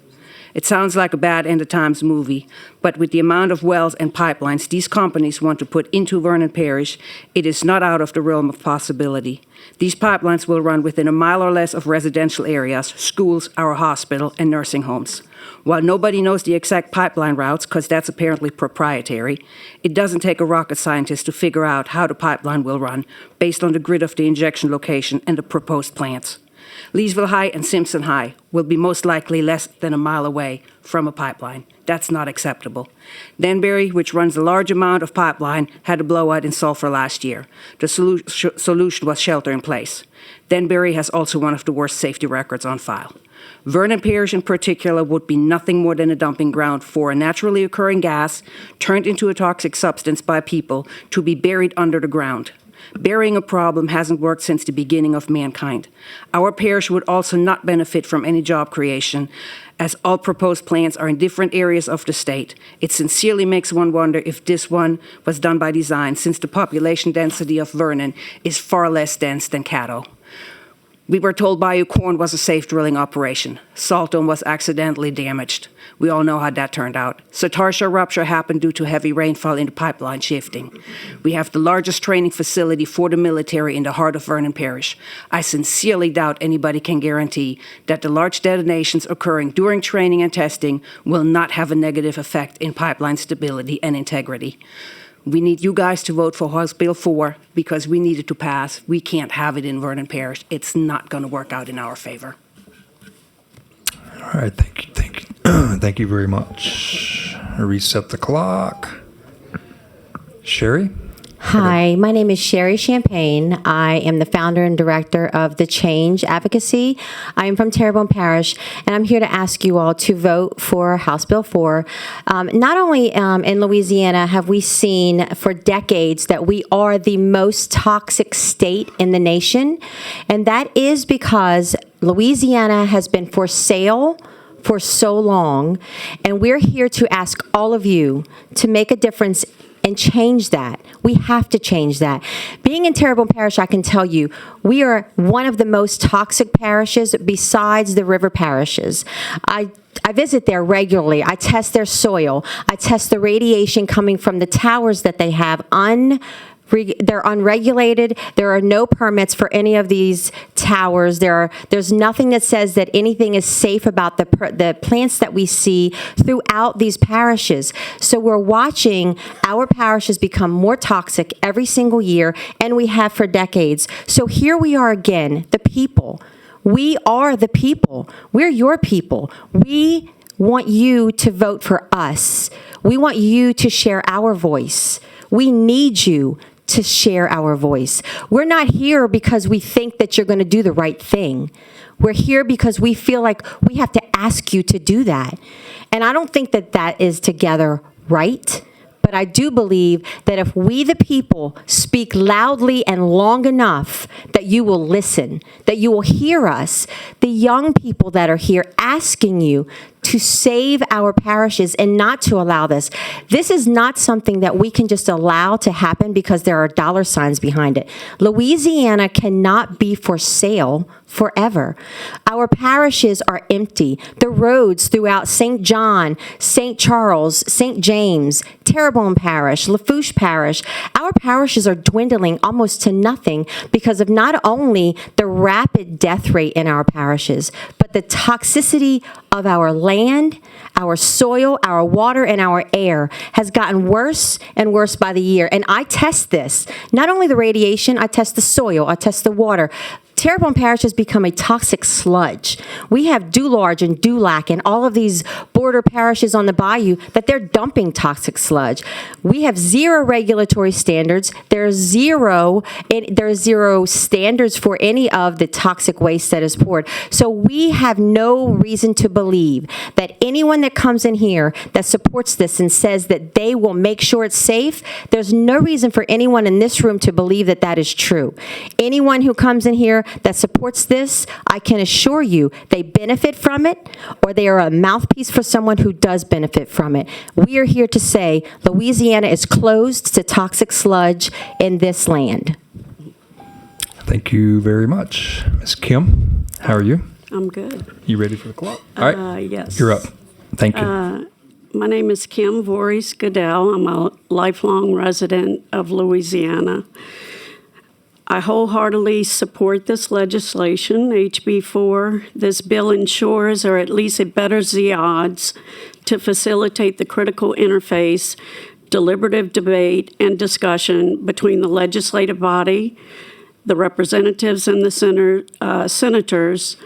It sounds like a bad end of times movie, but with the amount of wells and pipelines these companies want to put into Vernon Parish, it is not out of the realm of possibility. These pipelines will run within a mile or less of residential areas, schools, our hospital, and nursing homes. While nobody knows the exact pipeline routes, because that's apparently proprietary, it doesn't take a rocket scientist to figure out how the pipeline will run based on the grid of the injection location and the proposed plants. Leesville High and Simpson High will be most likely less than a mile away from a pipeline. That's not acceptable. Danbury, which runs a large amount of pipeline, had a blowout in Sulphur last year. The solution was shelter in place. Danbury has also one of the worst safety records on file. Vernon Parish in particular would be nothing more than a dumping ground for a naturally occurring gas turned into a toxic substance by people to be buried under the ground. Burying a problem hasn't worked since the beginning of mankind. Our parish would also not benefit from any job creation, as all proposed plants are in different areas of the state. It sincerely makes one wonder if this one was done by design, since the population density of Vernon is far less dense than Caddo. We were told Bayou Corn was a safe drilling operation. Salt Dome was accidentally damaged. We all know how that turned out. Satartia rupture happened due to heavy rainfall in the pipeline shifting. We have the largest training facility for the military in the heart of Vernon Parish. I sincerely doubt anybody can guarantee that the large detonations occurring during training and testing will not have a negative effect in pipeline stability and integrity. We need you guys to vote for House Bill 4 because we need it to pass. We can't have it in Vernon Parish. It's not going to work out in our favor. All right, thank you. Thank you very much. Reset the clock. Sherry? Hi, my name is Sherry Champagne. I am the founder and director of The Change Advocacy. I am from Terrebonne Parish, and I'm here to ask you all to vote for House Bill 4. Not only in Louisiana have we seen for decades that we are the most toxic state in the nation, and that is because Louisiana has been for sale for so long, and we're here to ask all of you to make a difference and change that. We have to change that. Being in Terrebonne Parish, I can tell you, we are one of the most toxic parishes besides the river parishes. I visit there regularly. I test their soil. I test the radiation coming from the towers that they have. They're unregulated. There are no permits for any of these towers. There's nothing that says that anything is safe about the plants that we see throughout these parishes. So we're watching our parishes become more toxic every single year, and we have for decades. So here we are again, the people. We are the people. We're your people. We want you to vote for us. We want you to share our voice. We need you to share our voice. We're not here because we think that you're going to do the right thing. We're here because we feel like we have to ask you to do that. And I don't think that that is together right. But I do believe that if we, the people, speak loudly and long enough, that you will listen, that you will hear us, the young people that are here asking you to save our parishes and not to allow this. This is not something that we can just allow to happen because there are dollar signs behind it. Louisiana cannot be for sale forever. Our parishes are empty. The roads throughout St. John, St. Charles, St. James, Terrebonne Parish, Lafourche Parish, our parishes are dwindling almost to nothing because of not only the rapid death rate in our parishes, but the toxicity of our land, our soil, our water, and our air has gotten worse and worse by the year. And I test this. Not only the radiation, I test the soil, I test the water. Terrebonne Parish has become a toxic sludge. We have Dularge and Dulac and all of these border parishes on the bayou that they're dumping toxic sludge. We have zero regulatory standards. There's zero standards for any of the toxic waste that is poured. So we have no reason to believe that anyone that comes in here that supports this and says that they will make sure it's safe, there's no reason for anyone in this room to believe that that is true. Anyone who comes in here that supports this, I can assure you they benefit from it, or they are a mouthpiece for someone who does benefit from it. We are here to say Louisiana is closed to toxic sludge in this land. Thank you very much. Ms. Kim, how are you? I'm good. You ready for the clock? All right. Yes. You're up. Thank you. My name is Kim Voorhees Goodell. I'm a lifelong resident of Louisiana. I wholeheartedly support this legislation, HB 4. This bill ensures, or at least it betters the odds, to facilitate the critical interface, deliberative debate, and discussion between the legislative body the representatives and the senators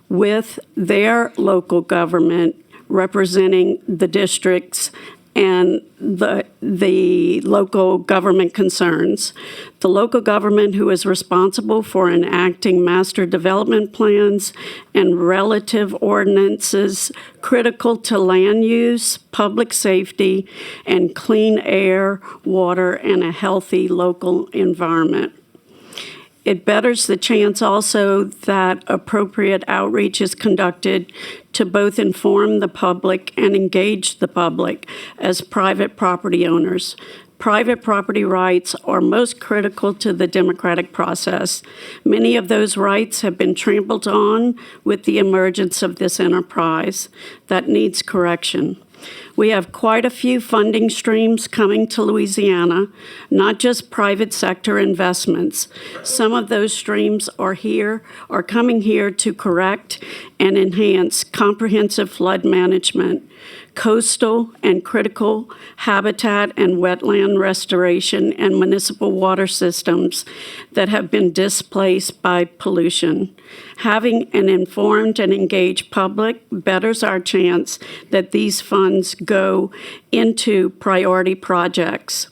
with their local government representing the districts and the local government concerns. The local government who is responsible for enacting master development plans and relative ordinances critical to land use, public safety, and clean air, water, and a healthy local environment. It betters the chance also that appropriate outreach is conducted to both inform the public and engage the public as private property owners. Private property rights are most critical to the democratic process. Many of those rights have been trampled on with the emergence of this enterprise that needs correction. We have quite a few funding streams coming to Louisiana, not just private sector investments. Some of those streams are coming here to correct and enhance comprehensive flood management, coastal and critical habitat and wetland restoration, and municipal water systems that have been displaced by pollution. Having an informed and engaged public betters our chance that these funds go into priority projects.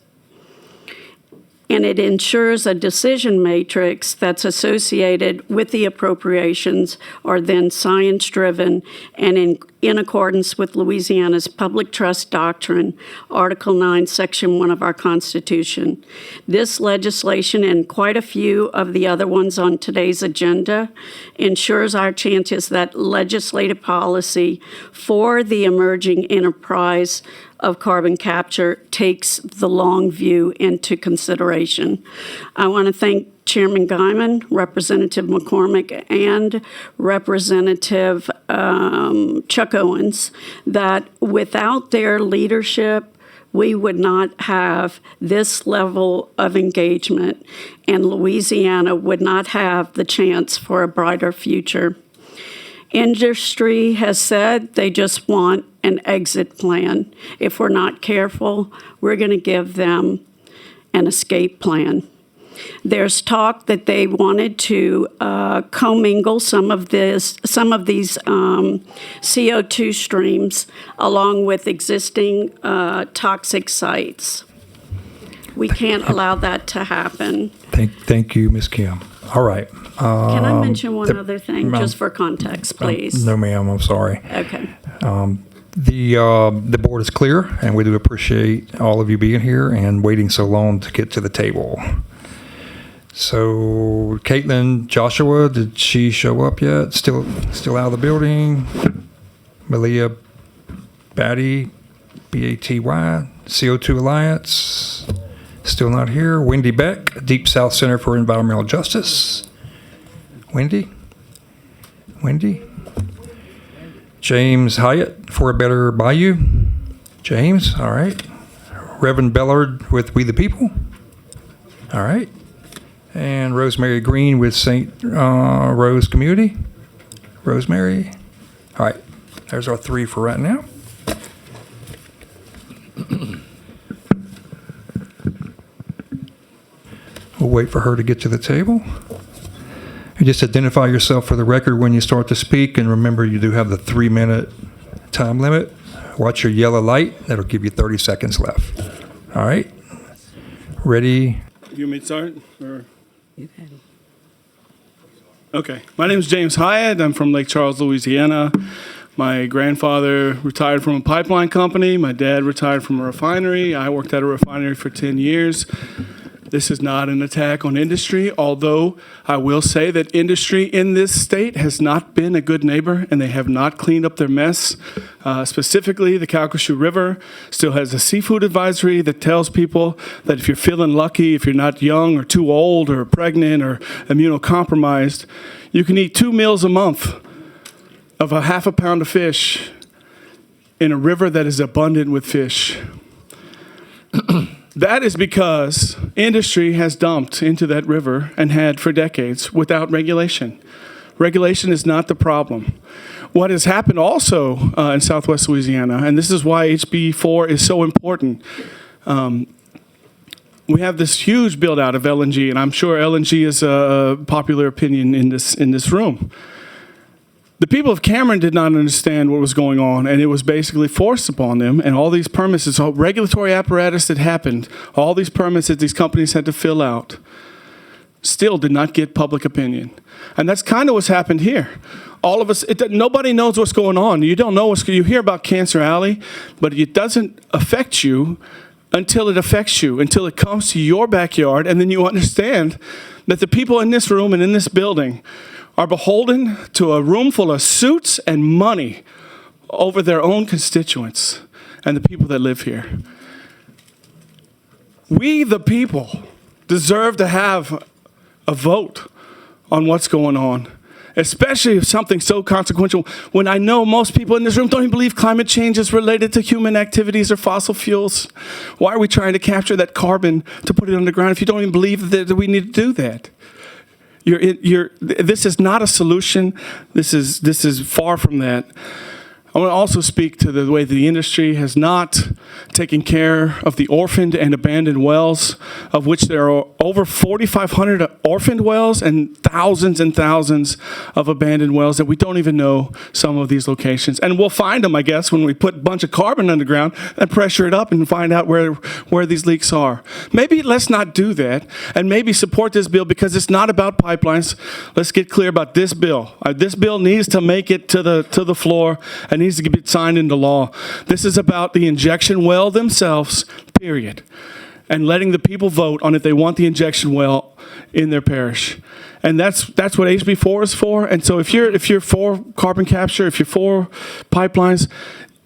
And it ensures a decision matrix that's associated with the appropriations are then science-driven and in accordance with Louisiana's public trust doctrine, Article 9, Section 1 of our Constitution. This legislation and quite a few of the other ones on today's agenda ensures our chances that legislative policy for the emerging enterprise of carbon capture takes the long view into consideration. I want to thank Chairman Guyman, Representative McCormick, and Representative Chuck Owens, that without their leadership, we would not have this level of engagement, and Louisiana would not have the chance for a brighter future. Industry has said they just want an exit plan. If we're not careful, we're going to give them an escape plan. There's talk that they wanted to commingle some of these CO2 streams along with existing toxic sites. We can't allow that to happen. Thank you, Ms. Kim. All right. Can I mention one other thing, just for context, please? No, ma'am, I'm sorry. Okay. The board is clear, and we do appreciate all of you being here and waiting so long to get to the table. So, Caitlin Joshua, did she show up yet? Still out of the building? Malia Batty, B-A-T-Y, CO2 Alliance, still not here. Wendy Beck, Deep South Center for Environmental Justice. Wendy? James Hyatt for a Better Bayou. James, all right. Reverend Bellard with We the People. All right. And Rosemary Green with St. Rose Community. Rosemary. All right. There's our three for right now. We'll wait for her to get to the table. You just identify yourself for the record when you start to speak, and remember you do have the 3-minute time limit. Watch your yellow light. That'll give you 30 seconds left. All right. Ready? You want me to start? Or? Okay. My name is James Hyatt. I'm from Lake Charles, Louisiana. My grandfather retired from a pipeline company. My dad retired from a refinery. I worked at a refinery for 10 years. This is not an attack on industry, although I will say that industry in this state has not been a good neighbor, and they have not cleaned up their mess. Specifically, the Calcasieu River still has a seafood advisory that tells people that if you're feeling lucky, if you're not young or too old or pregnant or immunocompromised, you can eat 2 meals a month of a half a pound of fish in a river that is abundant with fish. That is because industry has dumped into that river and had for decades without regulation. Regulation is not the problem. What has happened also in Southwest Louisiana, and this is why HB 4 is so important, we have this huge build out of LNG, and I'm sure LNG is a popular opinion in this room. The people of Cameron did not understand what was going on, and it was basically forced upon them. And all these permits, this whole regulatory apparatus that happened, all these permits that these companies had to fill out, still did not get public opinion. And that's kind of what's happened here. All of us, nobody knows what's going on. You don't know you hear about Cancer Alley, but it doesn't affect you until it affects you, until it comes to your backyard, and then you understand that the people in this room and in this building are beholden to a room full of suits and money over their own constituents and the people that live here. We, the people, deserve to have a vote on what's going on, especially if something so consequential, when I know most people in this room don't even believe climate change is related to human activities or fossil fuels. Why are we trying to capture that carbon to put it underground if you don't even believe that we need to do that? This is not a solution. This is far from that. I want to also speak to the way the industry has not taken care of the orphaned and abandoned wells, of which there are over 4,500 orphaned wells and thousands of abandoned wells that we don't even know some of these locations. And we'll find them, I guess, when we put a bunch of carbon underground and pressure it up and find out where these leaks are. Maybe let's not do that, and maybe support this bill, because it's not about pipelines. Let's get clear about this bill. This bill needs to make it to the floor and needs to get signed into law. This is about the injection well themselves, period. And letting the people vote on if they want the injection well in their parish. And that's what HB4 is for. And so if you're for carbon capture, if you're for pipelines,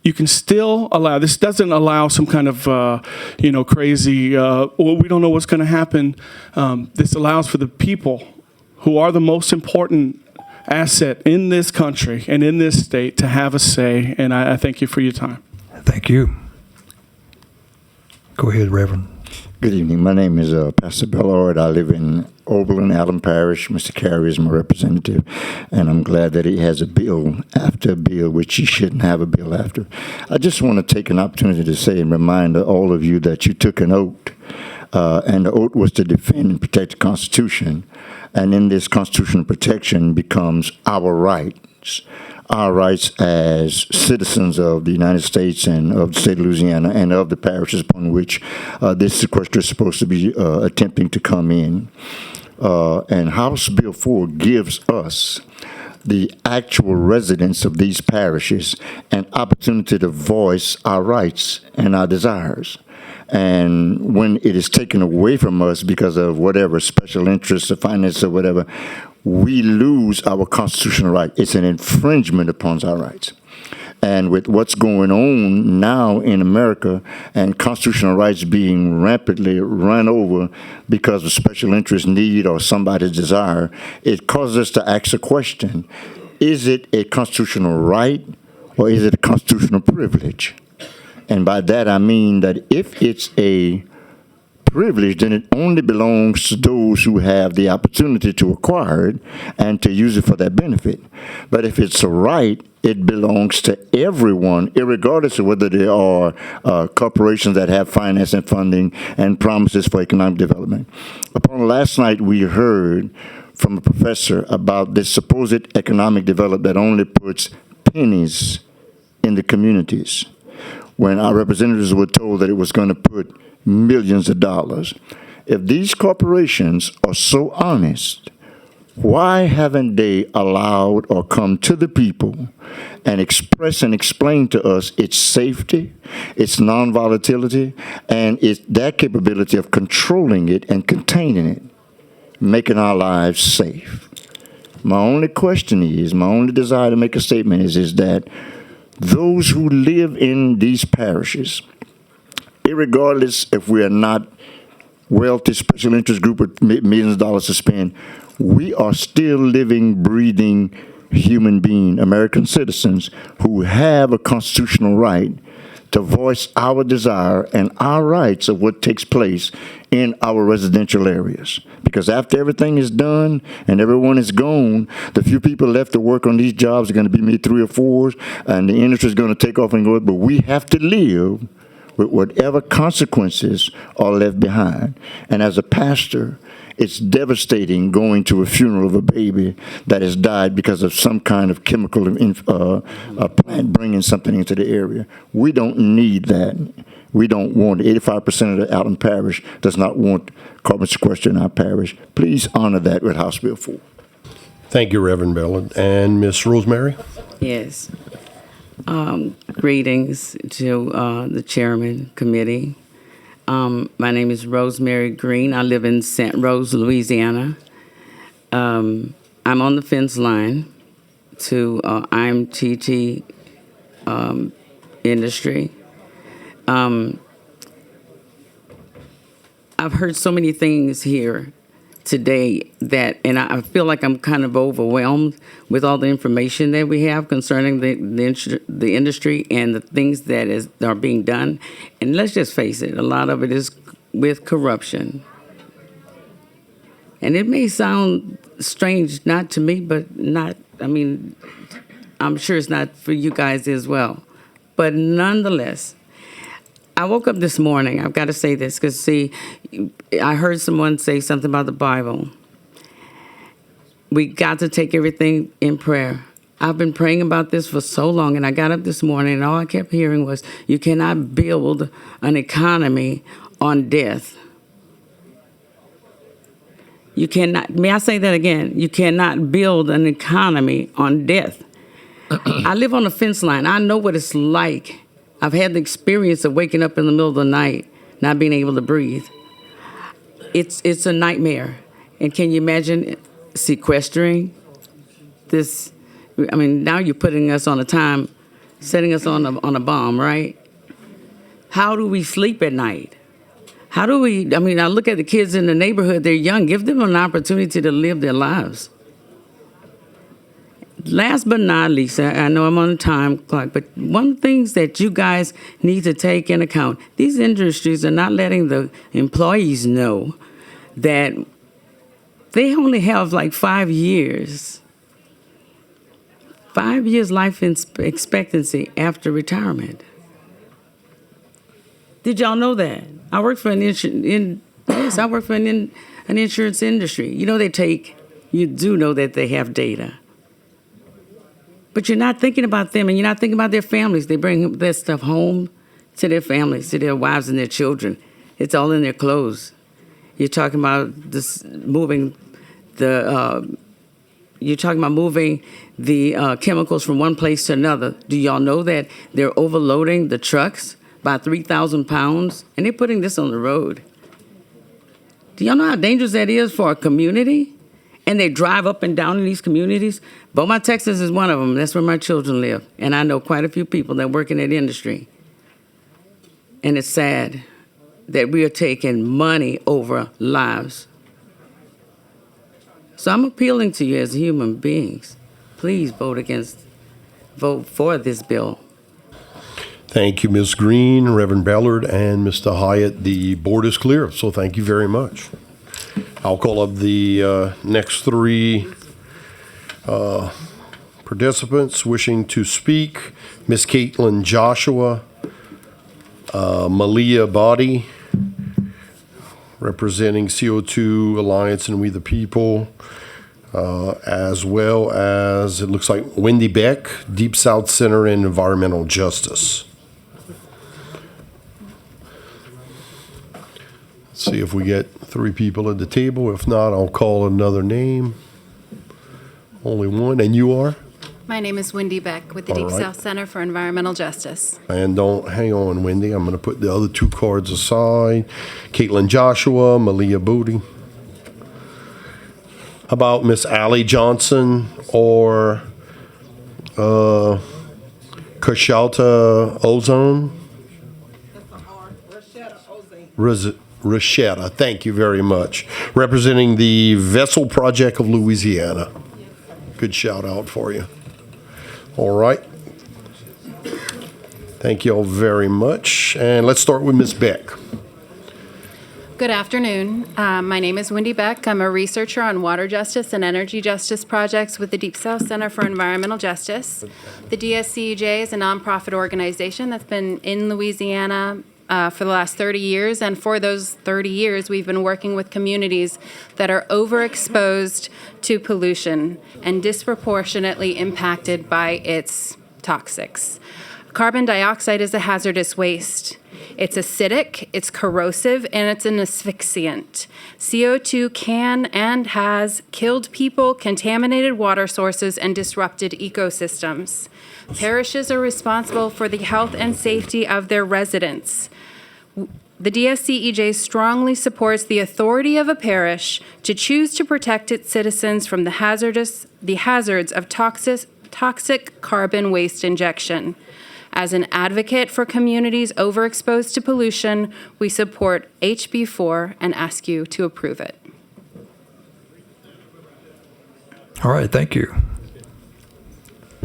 you can still allow, this doesn't allow some kind of, crazy, we don't know what's going to happen. This allows for the people who are the most important asset in this country and in this state to have a say, and I thank you for your time. Thank you. Go ahead, Reverend. Good evening. My name is Pastor Bellard. I live in Oberlin, Allen Parish. Mr. Carey is my representative, and I'm glad that he has a bill after a bill, which he shouldn't have a bill after. I just want to take an opportunity to say and remind all of you that you took an oath, and the oath was to defend and protect the Constitution. And in this constitutional protection becomes our rights as citizens of the United States and of the state of Louisiana and of the parishes upon which this sequester is supposed to be attempting to come in. And House Bill 4 gives us, the actual residents of these parishes, an opportunity to voice our rights and our desires. And when it is taken away from us because of whatever special interests or finance or whatever, we lose our constitutional right. It's an infringement upon our rights. And with what's going on now in America and constitutional rights being rampantly run over because of special interest need or somebody's desire, it causes us to ask a question. Is it a constitutional right or is it a constitutional privilege? And by that I mean that if it's a privilege, then it only belongs to those who have the opportunity to acquire it and to use it for their benefit. But if it's a right, it belongs to everyone, irregardless of whether they are corporations that have finance and funding and promises for economic development. Upon last night, we heard from a professor about this supposed economic development that only puts pennies in the communities, when our representatives were told that it was going to put millions of dollars. If these corporations are so honest, why haven't they allowed or come to the people and express and explain to us its safety, its non-volatility, and its that capability of controlling it and containing it, making our lives safe? My only question is, my only desire to make a statement is that those who live in these parishes, irregardless if we are not wealthy special interest group with millions of dollars to spend, we are still living, breathing human beings, American citizens who have a constitutional right to voice our desire and our rights of what takes place in our residential areas. Because after everything is done and everyone is gone, the few people left to work on these jobs are going to be maybe 3 or 4, and the industry is going to take off and go, but we have to live with whatever consequences are left behind. And as a pastor, it's devastating going to a funeral of a baby that has died because of some kind of chemical plant bringing something into the area. We don't need that. We don't want 85% of the Allen Parish does not want carbon sequester in our parish. Please honor that with House Bill 4. Thank you, Reverend Bellard. And Miss Rosemary? Yes. Greetings to the chairman committee. My name is Rosemary Green. I live in St. Rose, Louisiana. I'm on the fence line to IMTT industry. I've heard so many things here today and I feel like I'm kind of overwhelmed with all the information that we have concerning the industry and the things that are being done. And let's just face it, a lot of it is with corruption. And it may sound strange, not to me, but I'm sure it's not for you guys as well. But nonetheless, I woke up this morning, I've got to say this, because see, I heard someone say something about the Bible. We got to take everything in prayer. I've been praying about this for so long, and I got up this morning, and all I kept hearing was, you cannot build an economy on death. You cannot, may I say that again? You cannot build an economy on death. I live on a fence line. I know what it's like. I've had the experience of waking up in the middle of the night, not being able to breathe. It's a nightmare. And can you imagine sequestering this? I mean, now you're putting us on a time, setting us on a bomb, right? How do we sleep at night? How do we, I look at the kids in the neighborhood, they're young. Give them an opportunity to live their lives. Last but not least, I know I'm on a time clock, but one of the things that you guys need to take into account, these industries are not letting the employees know that they only have like 5 years. 5 years life expectancy after retirement. Did y'all know that? I work for an insurance industry. You know you do know that they have data. But you're not thinking about them, and you're not thinking about their families. They bring their stuff home to their families, to their wives and their children. It's all in their clothes. You're talking about moving the chemicals from one place to another. Do y'all know that they're overloading the trucks by 3,000 pounds, and they're putting this on the road? Do y'all know how dangerous that is for a community? And they drive up and down in these communities. Beaumont, Texas is one of them. That's where my children live. And I know quite a few people that work in that industry. And it's sad that we are taking money over lives. So I'm appealing to you as human beings. Please vote for this bill. Thank you, Ms. Green, Reverend Ballard, and Mr. Hyatt. The board is clear, so thank you very much. I'll call up the next three participants wishing to speak. Ms. Caitlin Joshua, Malia Body, representing CO2 Alliance and We the People, as well as, it looks like, Wendy Beck, Deep South Center and Environmental Justice. See if we get three people at the table. If not, I'll call another name. Only one. And you are? My name is Wendy Beck with the Deep South Center for Environmental Justice. And don't hang on, Wendy. I'm going to put the other two cards aside. Caitlin Joshua, Malia Booty. How about Miss Allie Johnson or Kashalta Ozone? Rashetta, thank you very much. Representing the Vessel Project of Louisiana. Good shout out for you. All right. Thank you all very much. And let's start with Ms. Beck. Good afternoon. My name is Wendy Beck. I'm a researcher on water justice and energy justice projects with the Deep South Center for Environmental Justice. The DSCEJ is a nonprofit organization that's been in Louisiana for the last 30 years, and for those 30 years, we've been working with communities that are overexposed to pollution and disproportionately impacted by its toxics. Carbon dioxide is a hazardous waste. It's acidic, it's corrosive, and it's an asphyxiant. CO2 can and has killed people, contaminated water sources, and disrupted ecosystems. Parishes are responsible for the health and safety of their residents. The DSCEJ strongly supports the authority of a parish to choose to protect its citizens from the hazards of toxic carbon waste injection. As an advocate for communities overexposed to pollution, we support HB 4 and ask you to approve it. All right, thank you.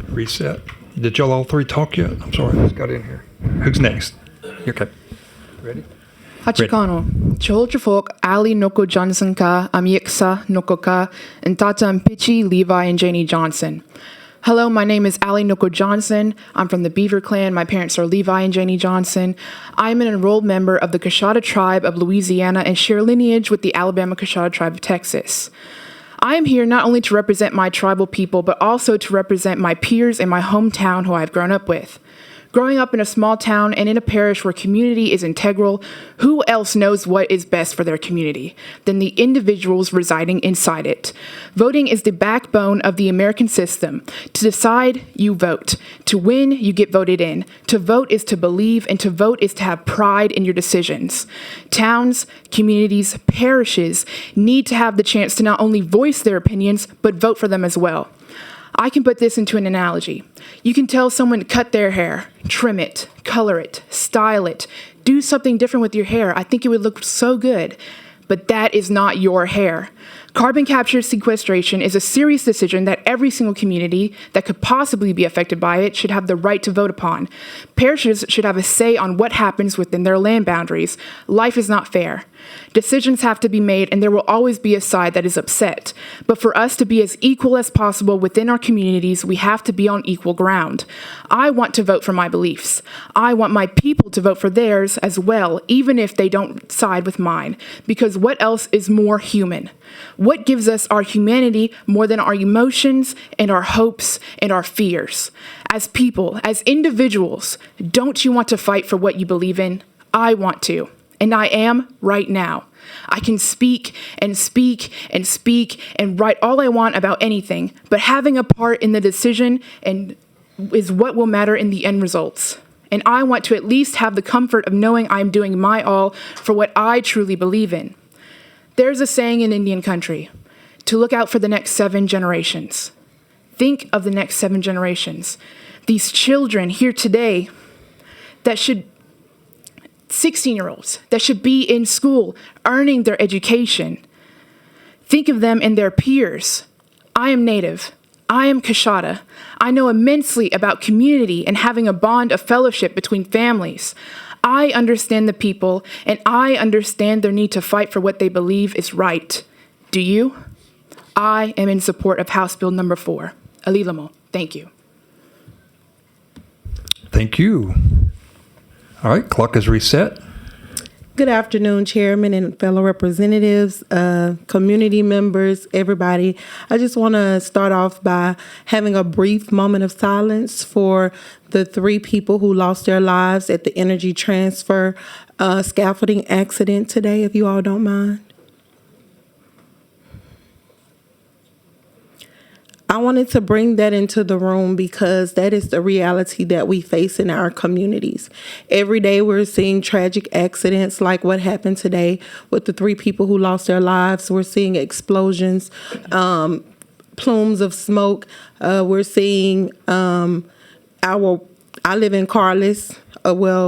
Reset. Did y'all all three talk yet? I'm sorry, I just got in here. Who's next? Okay. Ready? Hachikano, Chiholchifok, Ali Noko Johnson ka, Amieksa Nokoka, and Tata Mpichi, Levi, and Janie Johnson. Hello, my name is Ali Noko Johnson. I'm from the Beaver Clan. My parents are Levi and Janie Johnson. I'm an enrolled member of the Coshada Tribe of Louisiana and share lineage with the Alabama Coshada Tribe of Texas. I am here not only to represent my tribal people, but also to represent my peers in my hometown who I've grown up with. Growing up in a small town and in a parish where community is integral, who else knows what is best for their community than the individuals residing inside it? Voting is the backbone of the American system. To decide, you vote. To win, you get voted in. To vote is to believe, and to vote is to have pride in your decisions. Towns, communities, parishes need to have the chance to not only voice their opinions, but vote for them as well. I can put this into an analogy. You can tell someone to cut their hair, trim it, color it, style it, do something different with your hair. I think it would look so good, but that is not your hair. Carbon capture sequestration is a serious decision that every single community that could possibly be affected by it should have the right to vote upon. Parishes should have a say on what happens within their land boundaries. Life is not fair. Decisions have to be made, and there will always be a side that is upset. But for us to be as equal as possible within our communities, we have to be on equal ground. I want to vote for my beliefs. I want my people to vote for theirs as well, even if they don't side with mine. Because what else is more human? What gives us our humanity more than our emotions and our hopes and our fears? As people, as individuals, don't you want to fight for what you believe in? I want to. And I am right now. I can speak and speak and speak and write all I want about anything, but having a part in the decision is what will matter in the end results. And I want to at least have the comfort of knowing I'm doing my all for what I truly believe in. There's a saying in Indian country, to look out for the next 7 generations. Think of the next 7 generations. These children here today that should 16-year-olds that should be in school, earning their education. Think of them and their peers. I am Native. I am Coshada. I know immensely about community and having a bond of fellowship between families. I understand the people, and I understand their need to fight for what they believe is right. Do you? I am in support of House Bill number 4. Alilamo. Thank you. Thank you. All right, clock is reset. Good afternoon, Chairman and fellow representatives, community members, everybody. I just want to start off by having a brief moment of silence for the 3 people who lost their lives at the Energy Transfer scaffolding accident today, if you all don't mind. I wanted to bring that into the room because that is the reality that we face in our communities. Every day we're seeing tragic accidents like what happened today with the 3 people who lost their lives. We're seeing explosions, plumes of smoke. We're seeing I live in Carlis,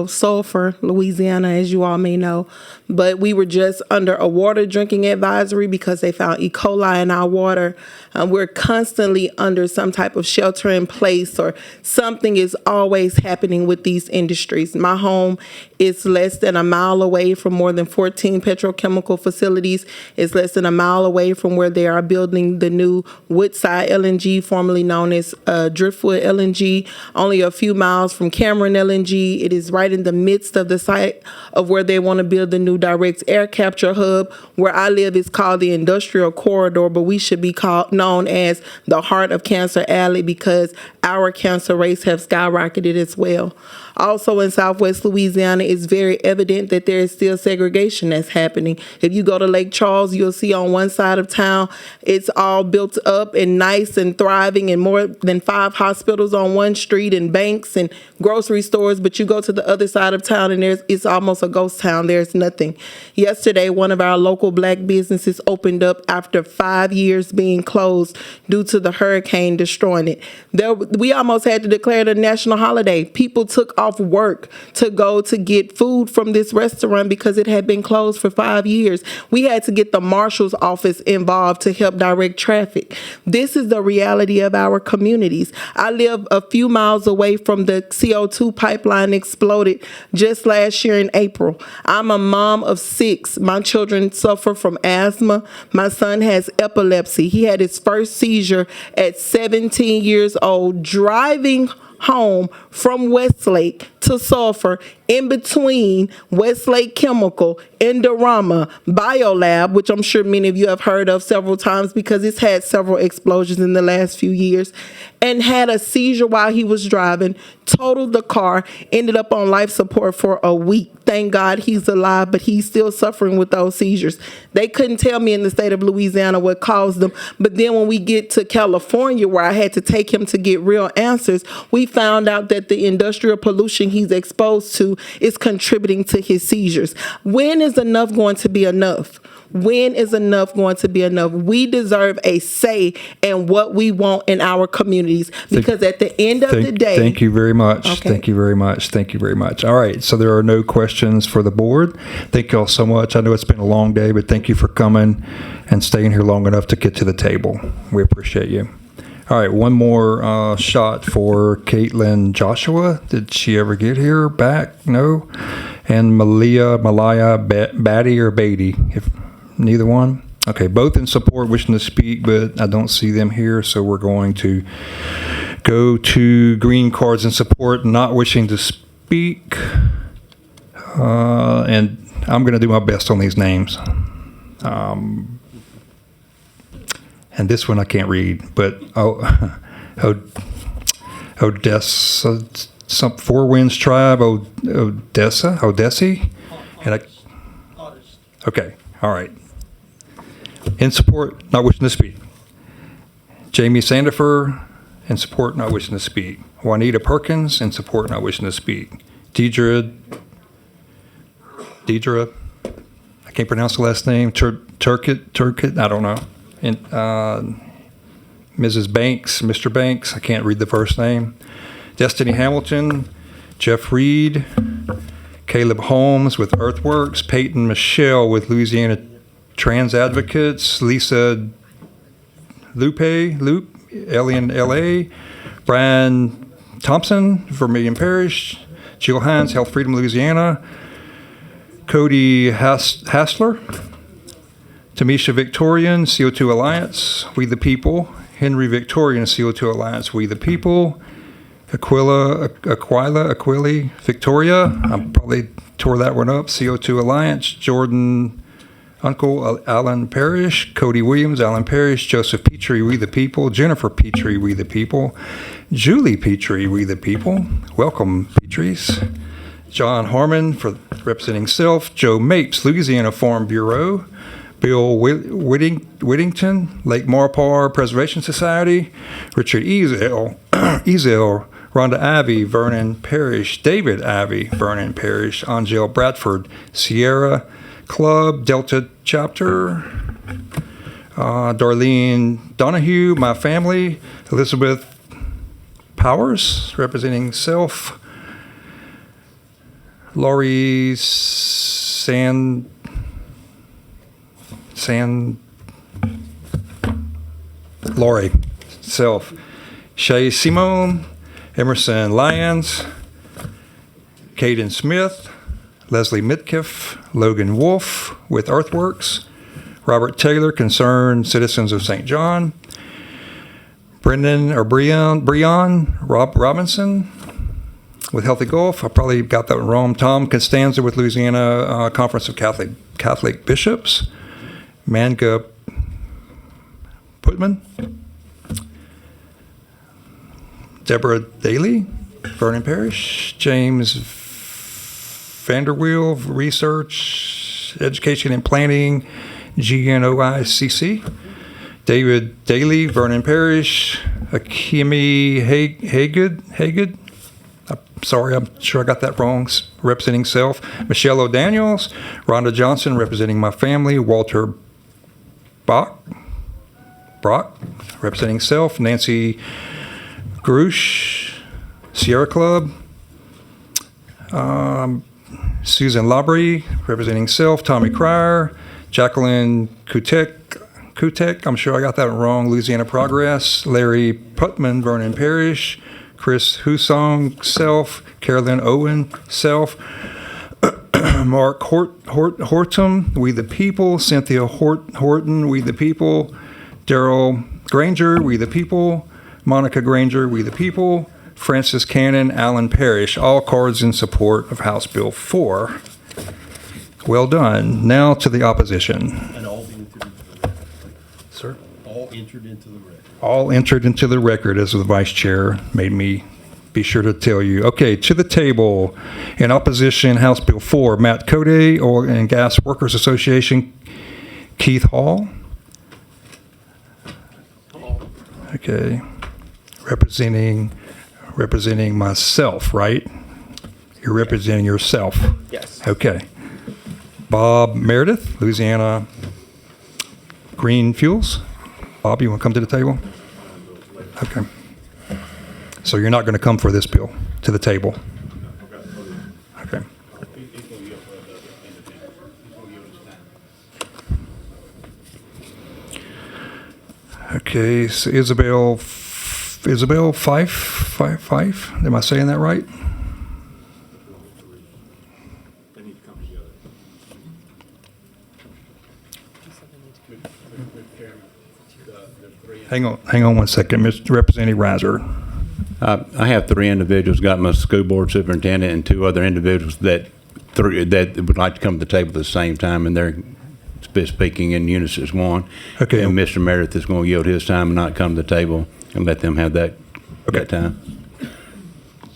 Sulphur, Louisiana, as you all may know. But we were just under a water drinking advisory because they found E. coli in our water. We're constantly under some type of shelter in place, or something is always happening with these industries. My home is less than a mile away from more than 14 petrochemical facilities. It's less than a mile away from where they are building the new Woodside LNG, formerly known as Driftwood LNG. Only a few miles from Cameron LNG. It is right in the midst of the site of where they want to build the new direct air capture hub. Where I live is called the Industrial Corridor, but we should be known as the Heart of Cancer Alley because our cancer rates have skyrocketed as well. Also in Southwest Louisiana, it's very evident that there is still segregation that's happening. If you go to Lake Charles, you'll see on one side of town, it's all built up and nice and thriving and more than 5 hospitals on one street and banks and grocery stores. But you go to the other side of town and it's almost a ghost town. There's nothing. Yesterday, one of our local black businesses opened up after 5 years being closed due to the hurricane destroying it. We almost had to declare it a national holiday. People took off work to go to get food from this restaurant because it had been closed for 5 years. We had to get the marshal's office involved to help direct traffic. This is the reality of our communities. I live a few miles away from the CO2 pipeline exploded just last year in April. I'm a mom of 6. My children suffer from asthma. My son has epilepsy. He had his first seizure at 17 years old, driving home from Westlake to Sulphur in between Westlake Chemical, Indorama, Biolab, which I'm sure many of you have heard of several times because it's had several explosions in the last few years, and had a seizure while he was driving, totaled the car, ended up on life support for a week. Thank God he's alive, but he's still suffering with those seizures. They couldn't tell me in the state of Louisiana what caused them, but then when we get to California, where I had to take him to get real answers, we found out that the industrial pollution he's exposed to is contributing to his seizures. When is enough going to be enough? When is enough going to be enough? We deserve a say in what we want in our communities because at the end of the day... Thank you very much. Okay. Thank you very much. Thank you very much. All right, so there are no questions for the board. Thank you all so much. I know it's been a long day, but thank you for coming and staying here long enough to get to the table. We appreciate you. All right, one more shot for Caitlin Joshua. Did she ever get here back? No. And Malaya Batty or Beatty, if neither one. Okay, both in support, wishing to speak, but I don't see them here, so we're going to go to green cards in support, not wishing to speak. And I'm going to do my best on these names. And this one I can't read, but Odessa, some Four Winds Tribe, Odessi, and okay, all right. In support, not wishing to speak. Jamie Sandifer, in support, not wishing to speak. Juanita Perkins, in support, not wishing to speak. Deidre, I can't pronounce the last name. Turkett, I don't know. And Mrs. Banks, Mr. Banks, I can't read the first name. Destiny Hamilton, Jeff Reed, Caleb Holmes with Earthworks, Peyton Michelle with Louisiana Trans Advocates, Lisa Loop, Alien LA, Brian Thompson, Vermilion Parish, Jill Hines, Health Freedom Louisiana, Cody Hassler, Tamisha Victorian, CO2 Alliance, We the People, Henry Victorian, CO2 Alliance, We the People, Aquili, Victoria, I probably tore that one up, CO2 Alliance, Jordan, Uncle Alan Parrish, Cody Williams, Alan Parrish, Joseph Petrie, We the People, Jennifer Petrie, We the People, Julie Petrie, We the People, welcome Petries, John Harmon for representing Self, Joe Mapes, Louisiana Farm Bureau, Bill Whittington, Lake Marpar Preservation Society, Richard Ezel, Rhonda Abbey, Vernon Parish, David Abbey, Vernon Parish, Angel Bradford, Sierra Club, Delta Chapter, Darlene Donahue, My Family, Elizabeth Powers, representing Self, Laurie Laurie, Self, Shay Simone, Emerson Lyons, Caden Smith, Leslie Mitkiff, Logan Wolf with Earthworks, Robert Taylor, Concerned Citizens of St. John, Breon Rob Robinson, with Healthy Gulf. I probably got that wrong. Tom Costanza with Louisiana Conference of Catholic Bishops. Manga Putman. Deborah Daly, Vernon Parish. James Vanderweel, Research, Education and Planning, GNOICC. David Daly, Vernon Parish. Akimi Haygood. Sorry, I'm sure I got that wrong, representing self. Michelle O'Daniels. Rhonda Johnson, representing my family. Walter Brock, representing self. Nancy Grush, Sierra Club. Susan Labrie, representing self. Tommy Cryer. Jacqueline Kutek, I'm sure I got that wrong. Louisiana Progress. Larry Putman, Vernon Parish. Chris Husong, self. Carolyn Owen, self. Mark Hortum, We the People. Cynthia Horton, We the People. Daryl Granger, We the People. Monica Granger, We the People. Francis Cannon, Allen Parish, all cards in support of House Bill 4. Well done. Now to the opposition. And all entered into the record. Sir? All entered into the record. All entered into the record, as the vice chair made me be sure to tell you. Okay, to the table. In opposition, House Bill 4, Matt Code, Oil and Gas Workers Association, Keith Hall. Okay. Representing myself, right? You're representing yourself. Yes. Okay. Bob Meredith, Louisiana Green Fuels. Bob, you want to come to the table? Okay. So you're not going to come for this bill to the table? Okay. Okay, so Isabel Fife? Am I saying that right? Hang on 1 second, Mr. Representative Reiser. I have 3 individuals, got my school board superintendent and 2 other individuals that would like to come to the table at the same time, and they're speaking in unison as one. Okay. And Mr. Meredith is going to yield his time and not come to the table and let them have that time.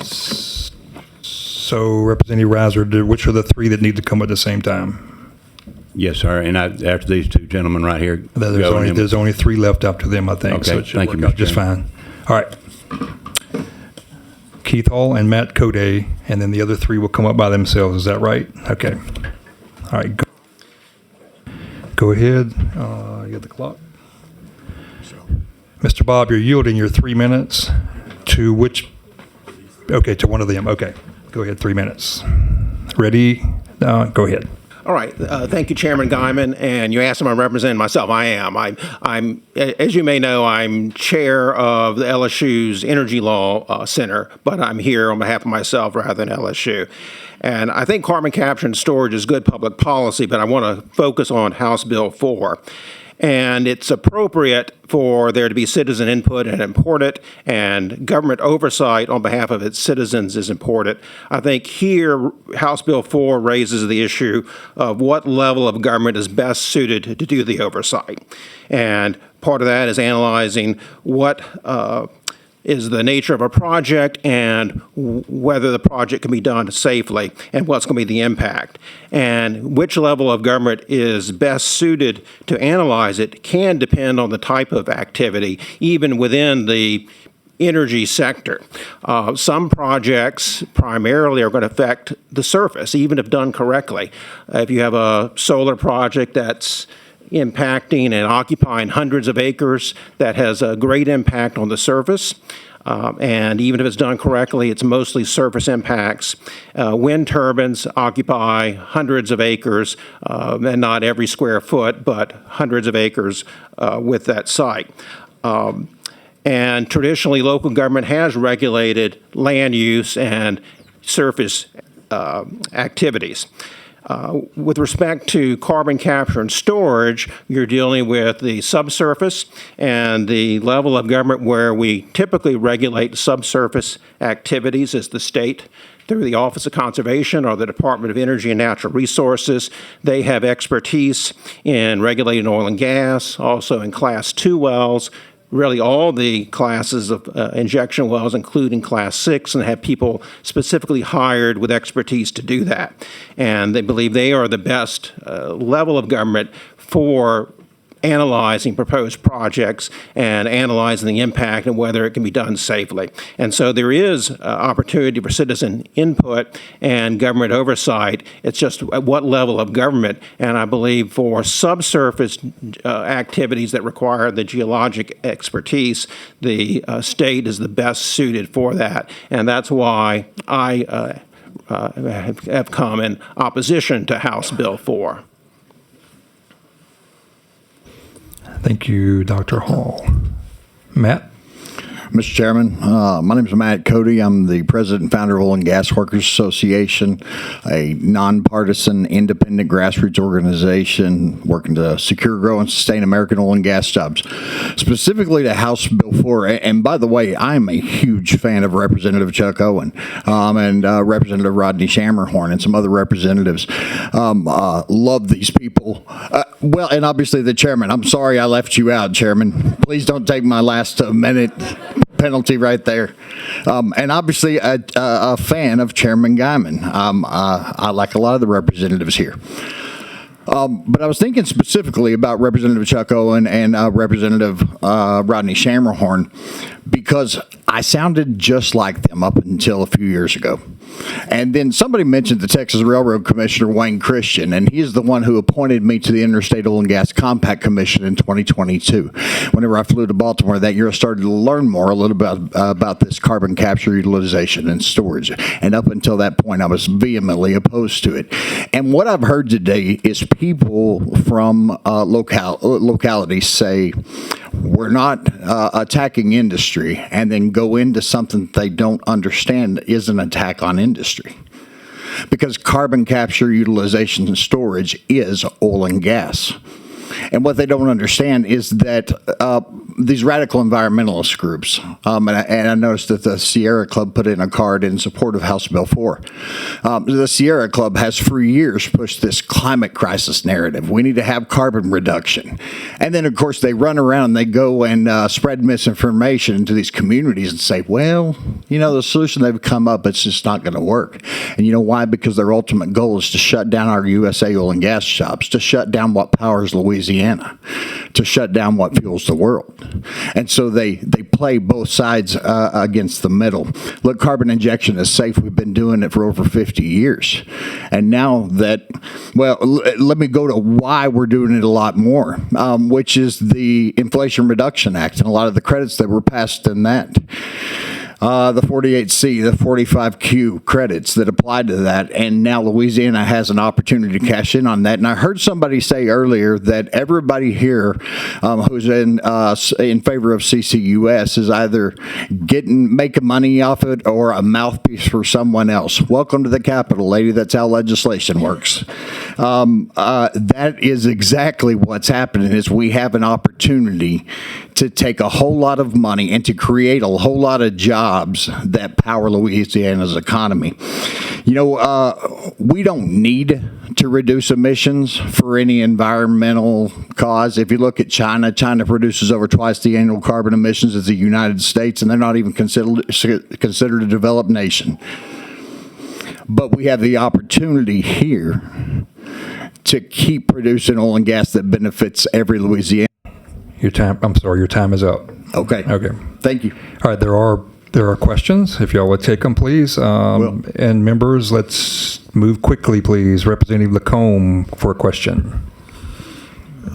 So, Representative Reiser, which are the 3 that need to come at the same time? Yes, sir. And after these 2 gentlemen right here, There's only 3 left after them, I think. Okay, So it should thank you, work out Mr. just fine. All right. Keith Hall and Matt Code, and then the other 3 will come up by themselves. Is that right? Okay. All right. Go ahead. You got the clock. Mr. Bob, you're yielding your 3 minutes to which? Okay, to one of them. Okay. Go ahead. 3 minutes. Ready? Go ahead. All right. Thank you, Chairman Guyman. And you asked if I'm representing myself. I am. I'm, as you may know, I'm chair of the LSU's Energy Law Center, but I'm here on behalf of myself rather than LSU. And I think carbon capture and storage is good public policy, but I want to focus on House Bill 4. And it's appropriate for there to be citizen input and important, and government oversight on behalf of its citizens is important. I think here House Bill 4 raises the issue of what level of government is best suited to do the oversight. And part of that is analyzing what is the nature of a project and whether the project can be done safely and what's going to be the impact. And which level of government is best suited to analyze it can depend on the type of activity, even within the energy sector. Some projects primarily are going to affect the surface, even if done correctly. If you have a solar project that's impacting and occupying hundreds of acres, that has a great impact on the surface. And even if it's done correctly, it's mostly surface impacts. Wind turbines occupy hundreds of acres, and not every square foot, but hundreds of acres with that site. And traditionally, local government has regulated land use and surface activities. With respect to carbon capture and storage, you're dealing with the subsurface and the level of government where we typically regulate subsurface activities is the state through the Office of Conservation or the Department of Energy and Natural Resources. They have expertise in regulating oil and gas, also in Class 2 wells, really all the classes of injection wells, including Class 6, and have people specifically hired with expertise to do that. And they believe they are the best level of government for analyzing proposed projects and analyzing the impact and whether it can be done safely. And so there is opportunity for citizen input and government oversight. It's just at what level of government. And I believe for subsurface activities that require the geologic expertise, the state is the best suited for that. And that's why I have come in opposition to House Bill 4. Thank you, Dr. Hall. Matt? Mr. Chairman, my name is Matt Cody. I'm the president and founder of Oil and Gas Workers Association, a nonpartisan, independent grassroots organization working to secure, grow, and sustain American oil and gas jobs. Specifically to House Bill 4, and by the way, I'm a huge fan of Representative Chuck Owen and Representative Rodney Shammerhorn and some other representatives. Love these people. Well, and obviously the chairman. I'm sorry I left you out, Chairman. Please don't take my last minute penalty right there. And obviously a fan of Chairman Guyman. I like a lot of the representatives here. But I was thinking specifically about Representative Chuck Owen and Representative Rodney Shammerhorn because I sounded just like them up until a few years ago. And then somebody mentioned the Texas Railroad Commissioner, Wayne Christian, and he's the one who appointed me to the Interstate Oil and Gas Compact Commission in 2022. Whenever I flew to Baltimore that year, I started to learn more a little bit about this carbon capture, utilization, and storage. And up until that point, I was vehemently opposed to it. And what I've heard today is people from localities say, we're not attacking industry, and then go into something they don't understand is an attack on industry. Because carbon capture, utilization, and storage is oil and gas. And what they don't understand is that these radical environmentalist groups, and I noticed that the Sierra Club put in a card in support of House Bill 4. The Sierra Club has for years pushed this climate crisis narrative. We need to have carbon reduction. And then, of course, they run around and they go and spread misinformation into these communities and say, well, you know, the solution they've come up, it's just not going to work. And you know why? Because their ultimate goal is to shut down our USA oil and gas jobs, to shut down what powers Louisiana, to shut down what fuels the world. And so they play both sides against the middle. Look, carbon injection is safe. We've been doing it for over 50 years. And now that, well, let me go to why we're doing it a lot more, which is the Inflation Reduction Act and a lot of the credits that were passed in that. The 48C, the 45Q credits that applied to that, and now Louisiana has an opportunity to cash in on that. And I heard somebody say earlier that everybody here who's in favor of CCUS is either making money off it or a mouthpiece for someone else. Welcome to the Capitol, lady. That's how legislation works. That is exactly what's happening. Is we have an opportunity to take a whole lot of money and to create a whole lot of jobs that power Louisiana's economy. You know, we don't need to reduce emissions for any environmental cause. If you look at China, China produces over twice the annual carbon emissions as the United States, and they're not even considered a developed nation. But we have the opportunity here to keep producing oil and gas that benefits every Louisiana. Your time is up. Okay. Okay. Thank you. All right, there are questions. If y'all would take them, please. And members, let's move quickly, please. Representative Lacombe for a question.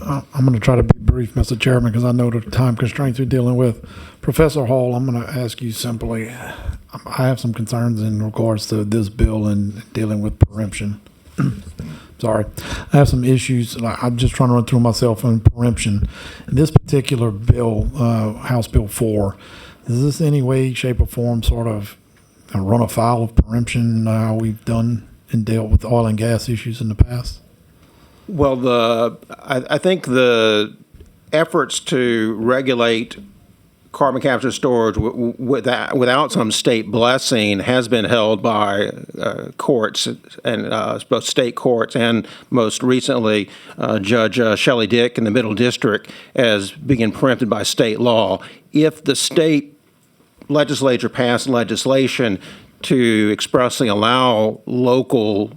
I'm going to try to be brief, Mr. Chairman, because I know the time constraints we're dealing with. Professor Hall, I'm going to ask you simply, I have some concerns in regards to this bill and dealing with preemption. Sorry. I have some issues. I'm just trying to run through myself on preemption. This particular bill, House Bill 4, does this in any way, shape, or form sort of run afoul of preemption, how we've done and dealt with oil and gas issues in the past? Well, I think the efforts to regulate carbon capture storage without some state blessing has been held by courts, and both state courts and most recently Judge Shelley Dick in the Middle District as being preempted by state law. If the state legislature passed legislation to expressly allow local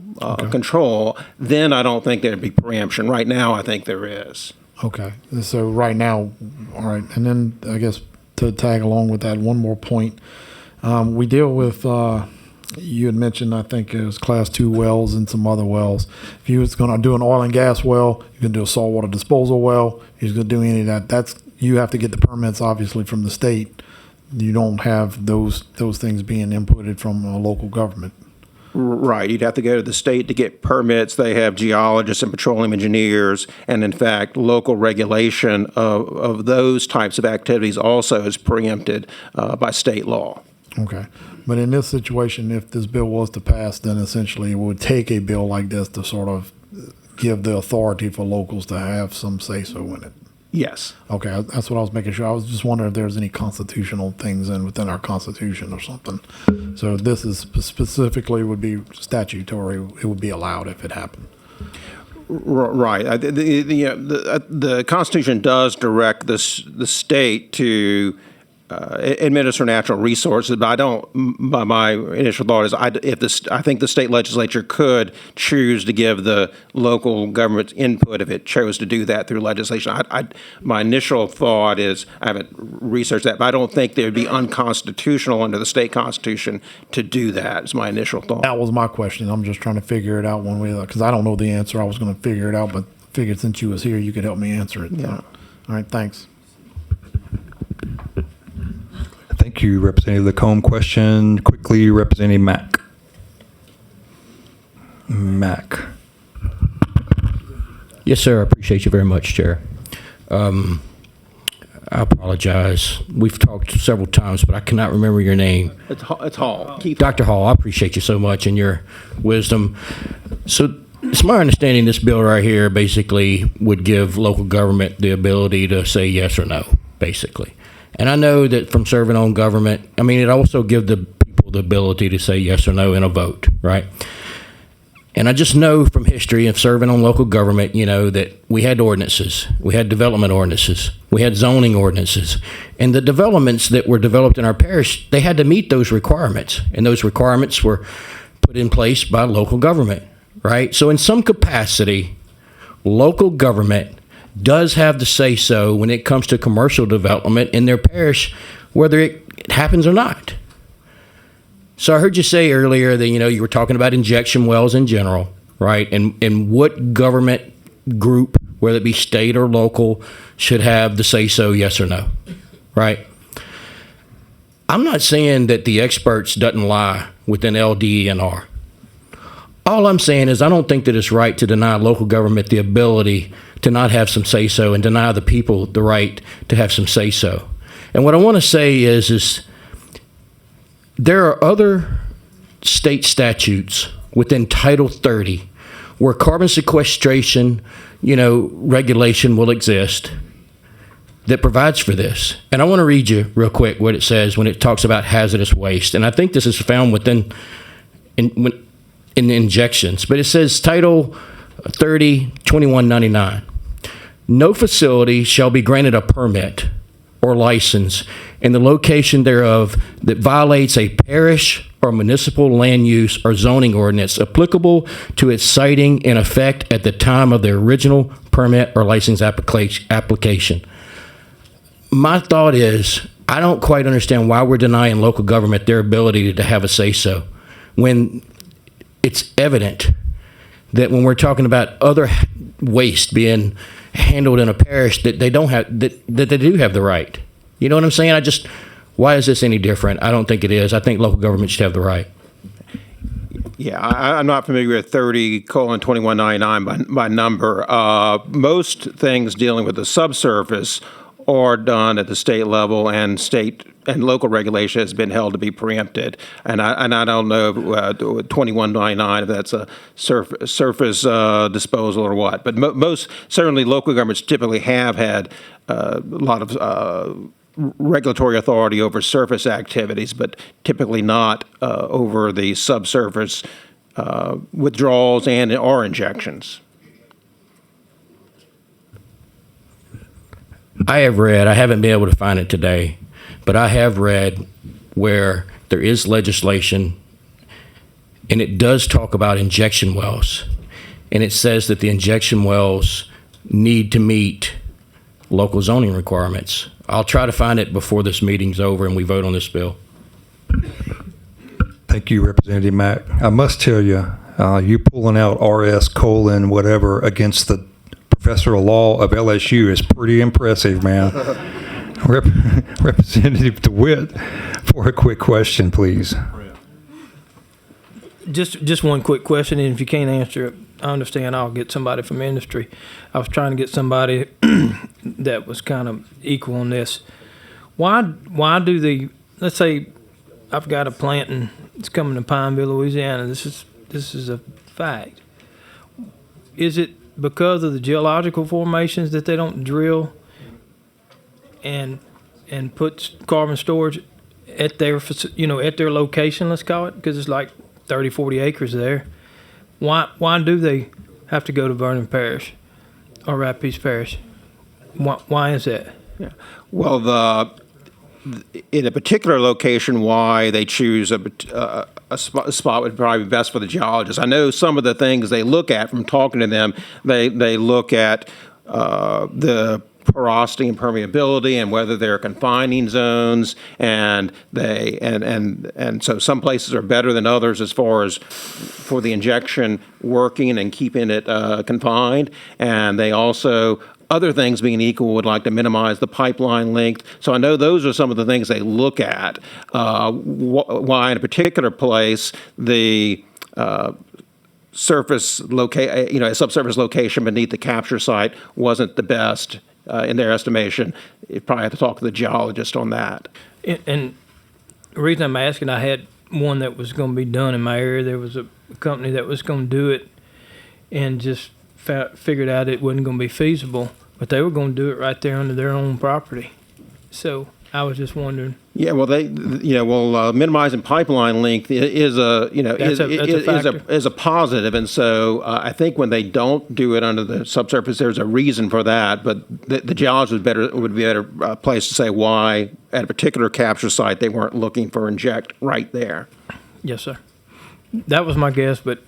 control, then I don't think there'd be preemption. Right now, I think there is. Okay. So right now, all right. And then I guess to tag along with that, one more point. We deal with, you had mentioned, I think it was class 2 wells and some other wells. If you was going to do an oil and gas well, you can do a saltwater disposal well, you're going to do any of that. You have to get the permits, obviously, from the state. You don't have those things being inputted from a local government. Right. You'd have to go to the state to get permits. They have geologists and petroleum engineers. And in fact, local regulation of those types of activities also is preempted by state law. Okay. But in this situation, if this bill was to pass, then essentially it would take a bill like this to sort of give the authority for locals to have some say-so in it. Yes. Okay, that's what I was making sure. I was just wondering if there's any constitutional things within our Constitution or something. So this is specifically would be statutory. It would be allowed if it happened. Right. The Constitution does direct the state to administer natural resources, but I don't. My initial thought is, I think the state legislature could choose to give the local government input if it chose to do that through legislation. My initial thought is, I haven't researched that, but I don't think it would be unconstitutional under the state constitution to do that. Is my initial thought. That was my question. I'm just trying to figure it out one way, because I don't know the answer. I was going to figure it out, but figured since you was here, you could help me answer it. Yeah. All right. Thanks. Thank you, Representative Lacombe. Question quickly, Representative Mack. Yes, sir. I appreciate you very much, Chair. I apologize. We've talked several times, but I cannot remember your name. It's Hall. Keith Dr. Hall, I appreciate you so much and your wisdom. So it's my understanding this bill right here basically would give local government the ability to say yes or no, basically. And I know that from serving on government, I mean, it also gives the people the ability to say yes or no in a vote, right? And I just know from history of serving on local government, that we had ordinances, we had development ordinances, we had zoning ordinances, and the developments that were developed in our parish, they had to meet those requirements, and those requirements were put in place by local government, right? So in some capacity, local government does have the say-so when it comes to commercial development in their parish, whether it happens or not. So I heard you say earlier that, you were talking about injection wells in general, right? And what government group, whether it be state or local, should have the say-so, yes or no, right? I'm not saying that the experts doesn't lie within LDENR. All I'm saying is I don't think that it's right to deny local government the ability to not have some say-so and deny the people the right to have some say-so. And what I want to say is there are other state statutes within Title 30 where carbon sequestration, regulation will exist that provides for this. And I want to read you real quick what it says when it talks about hazardous waste. And I think this is found in the injections, but it says Title 30, 2199. No facility shall be granted a permit or license in the location thereof that violates a parish or municipal land use or zoning ordinance applicable to its siting in effect at the time of the original permit or license application. My thought is, I don't quite understand why we're denying local government their ability to have a say-so when it's evident that when we're talking about other waste being handled in a parish, that they don't have that they do have the right. You know what I'm saying? Why is this any different? I don't think it is. I think local government should have the right. Yeah, I'm not familiar with 30:2199 by number. Most things dealing with the subsurface or done at the state level, and state and local regulation has been held to be preempted. And I don't know 2199 if that's a surface disposal or what. But most certainly local governments typically have had a lot of regulatory authority over surface activities, but typically not over the subsurface withdrawals and or injections. I haven't been able to find it today, but I have read where there is legislation and it does talk about injection wells. And it says that the injection wells need to meet local zoning requirements. I'll try to find it before this meeting's over and we vote on this bill. Thank you, Representative Mack. I must tell you, you pulling out RS colon whatever against the professor of law of LSU is pretty impressive, man. Representative DeWitt, for a quick question, please. Just one quick question, and if you can't answer it, I understand. I'll get somebody from industry. I was trying to get somebody that was kind of equal on this. Why do let's say I've got a plant and it's coming to Pineville, Louisiana. This is a fact. Is it because of the geological formations that they don't drill and put carbon storage at their at their location, let's call it, because it's like 30, 40 acres there? Why do they have to go to Vernon Parish or Rapides Parish? Why is that? Yeah. Well, in a particular location, why they choose a spot would probably be best for the geologist. I know some of the things they look at from talking to them. They look at the porosity and permeability and whether they're confining zones, and so some places are better than others as far as for the injection working and keeping it confined. And they also, other things being equal, would like to minimize the pipeline length. So I know those are some of the things they look at. Why in a particular place the surface a subsurface location beneath the capture site wasn't the best in their estimation. You probably have to talk to the geologist on that. And the reason I'm asking, I had one that was going to be done in my area. There was a company that was going to do it and just figured out it wasn't going to be feasible, but they were going to do it right there under their own property. So I was just wondering. Yeah, well, minimizing pipeline length is a positive, and so I think when they don't do it under the subsurface, there's a reason for that. But the geologist would be a better place to say why at a particular capture site they weren't looking for inject right there. Yes, sir. That was my guess, but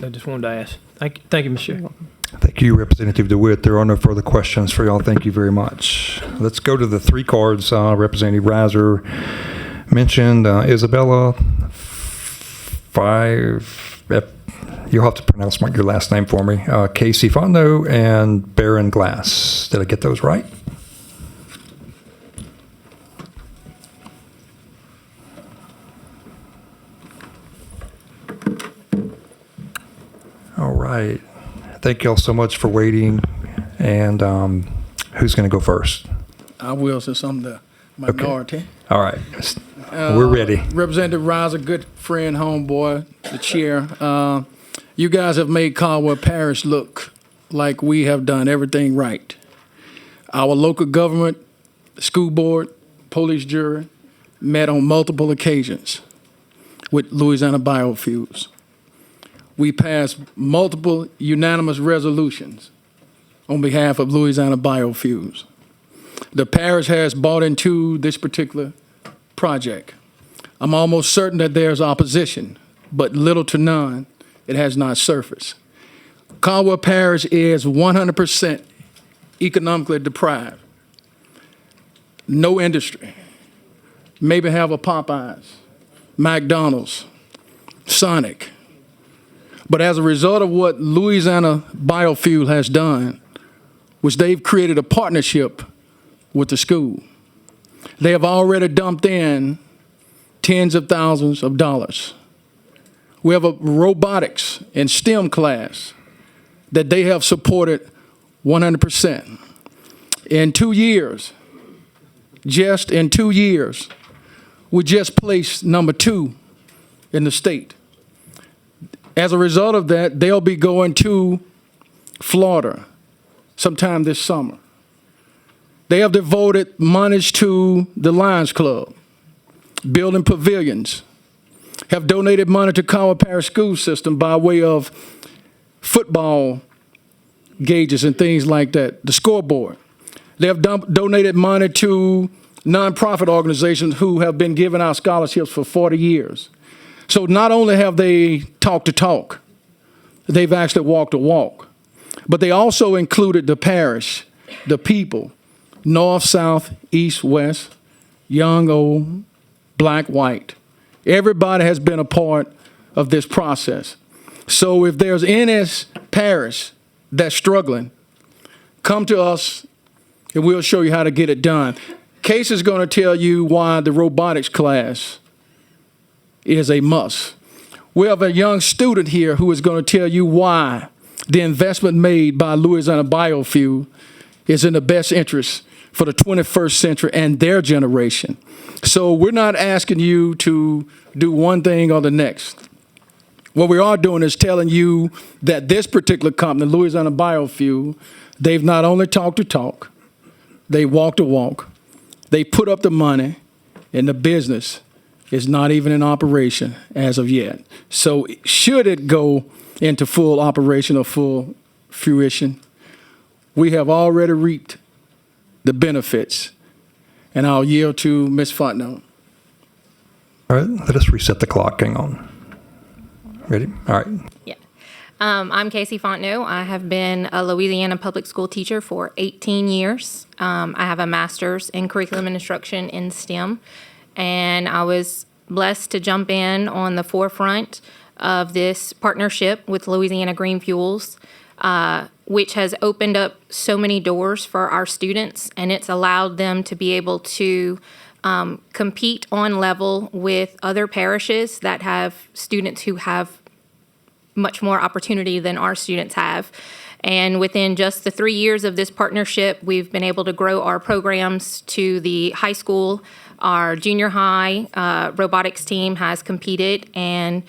I just wanted to ask. Thank you, Mr. Chair. Thank you, Representative DeWitt. There are no further questions for y'all. Thank you very much. Let's go to the three cards. Representative Reiser mentioned Isabella 5. You'll have to pronounce your last name for me. Casey Fondo and Baron Glass. Did I get those right? All right. Thank y'all so much for waiting. And who's going to go first? I will, since I'm the minority. Okay. All right. We're ready. Representative Reiser, good friend, homeboy, the chair. You guys have made Caldwell Parish look like we have done everything right. Our local government, school board, police jury met on multiple occasions with Louisiana Biofuels. We passed multiple unanimous resolutions on behalf of Louisiana Biofuels. The parish has bought into this particular project. I'm almost certain that there's opposition, but little to none. It has not surfaced. Caldwell Parish is 100% economically deprived. No industry. Maybe have a Popeyes, McDonald's, Sonic. But as a result of what Louisiana Biofuel has done, which they've created a partnership with the school, they have already dumped in tens of thousands of dollars. We have a robotics and STEM class that they have supported 100%. In 2 years, just in 2 years, we just placed number 2 in the state. As a result of that, they'll be going to Florida sometime this summer. They have devoted monies to the Lions Club, building pavilions, have donated money to Conway Parish School System by way of football gauges and things like that, the scoreboard. They have donated money to nonprofit organizations who have been giving out scholarships for 40 years. So not only have they talked the talk, they've actually walked the walk. But they also included the parish, the people, north, south, east, west, young, old, black, white. Everybody has been a part of this process. So if there's any parish that's struggling, come to us and we'll show you how to get it done. Case is going to tell you why the robotics class is a must. We have a young student here who is going to tell you why the investment made by Louisiana Biofuel is in the best interest for the 21st century and their generation. So we're not asking you to do one thing or the next. What we are doing is telling you that this particular company, Louisiana Biofuel, they've not only talked the talk, they walked the walk, they put up the money, and the business is not even in operation as of yet. So should it go into full operation or full fruition, we have already reaped the benefits. And I'll yield to Ms. Fontenot. All right, let us reset the clock. Hang on. Ready? All right. Yeah. I'm Casey Fontenot. I have been a Louisiana public school teacher for 18 years. I have a master's in curriculum and instruction in STEM, and I was blessed to jump in on the forefront of this partnership with Louisiana Green Fuels, which has opened up so many doors for our students, and it's allowed them to be able to compete on level with other parishes that have students who have much more opportunity than our students have. And within just the 3 years of this partnership, we've been able to grow our programs to the high school. Our junior high robotics team has competed and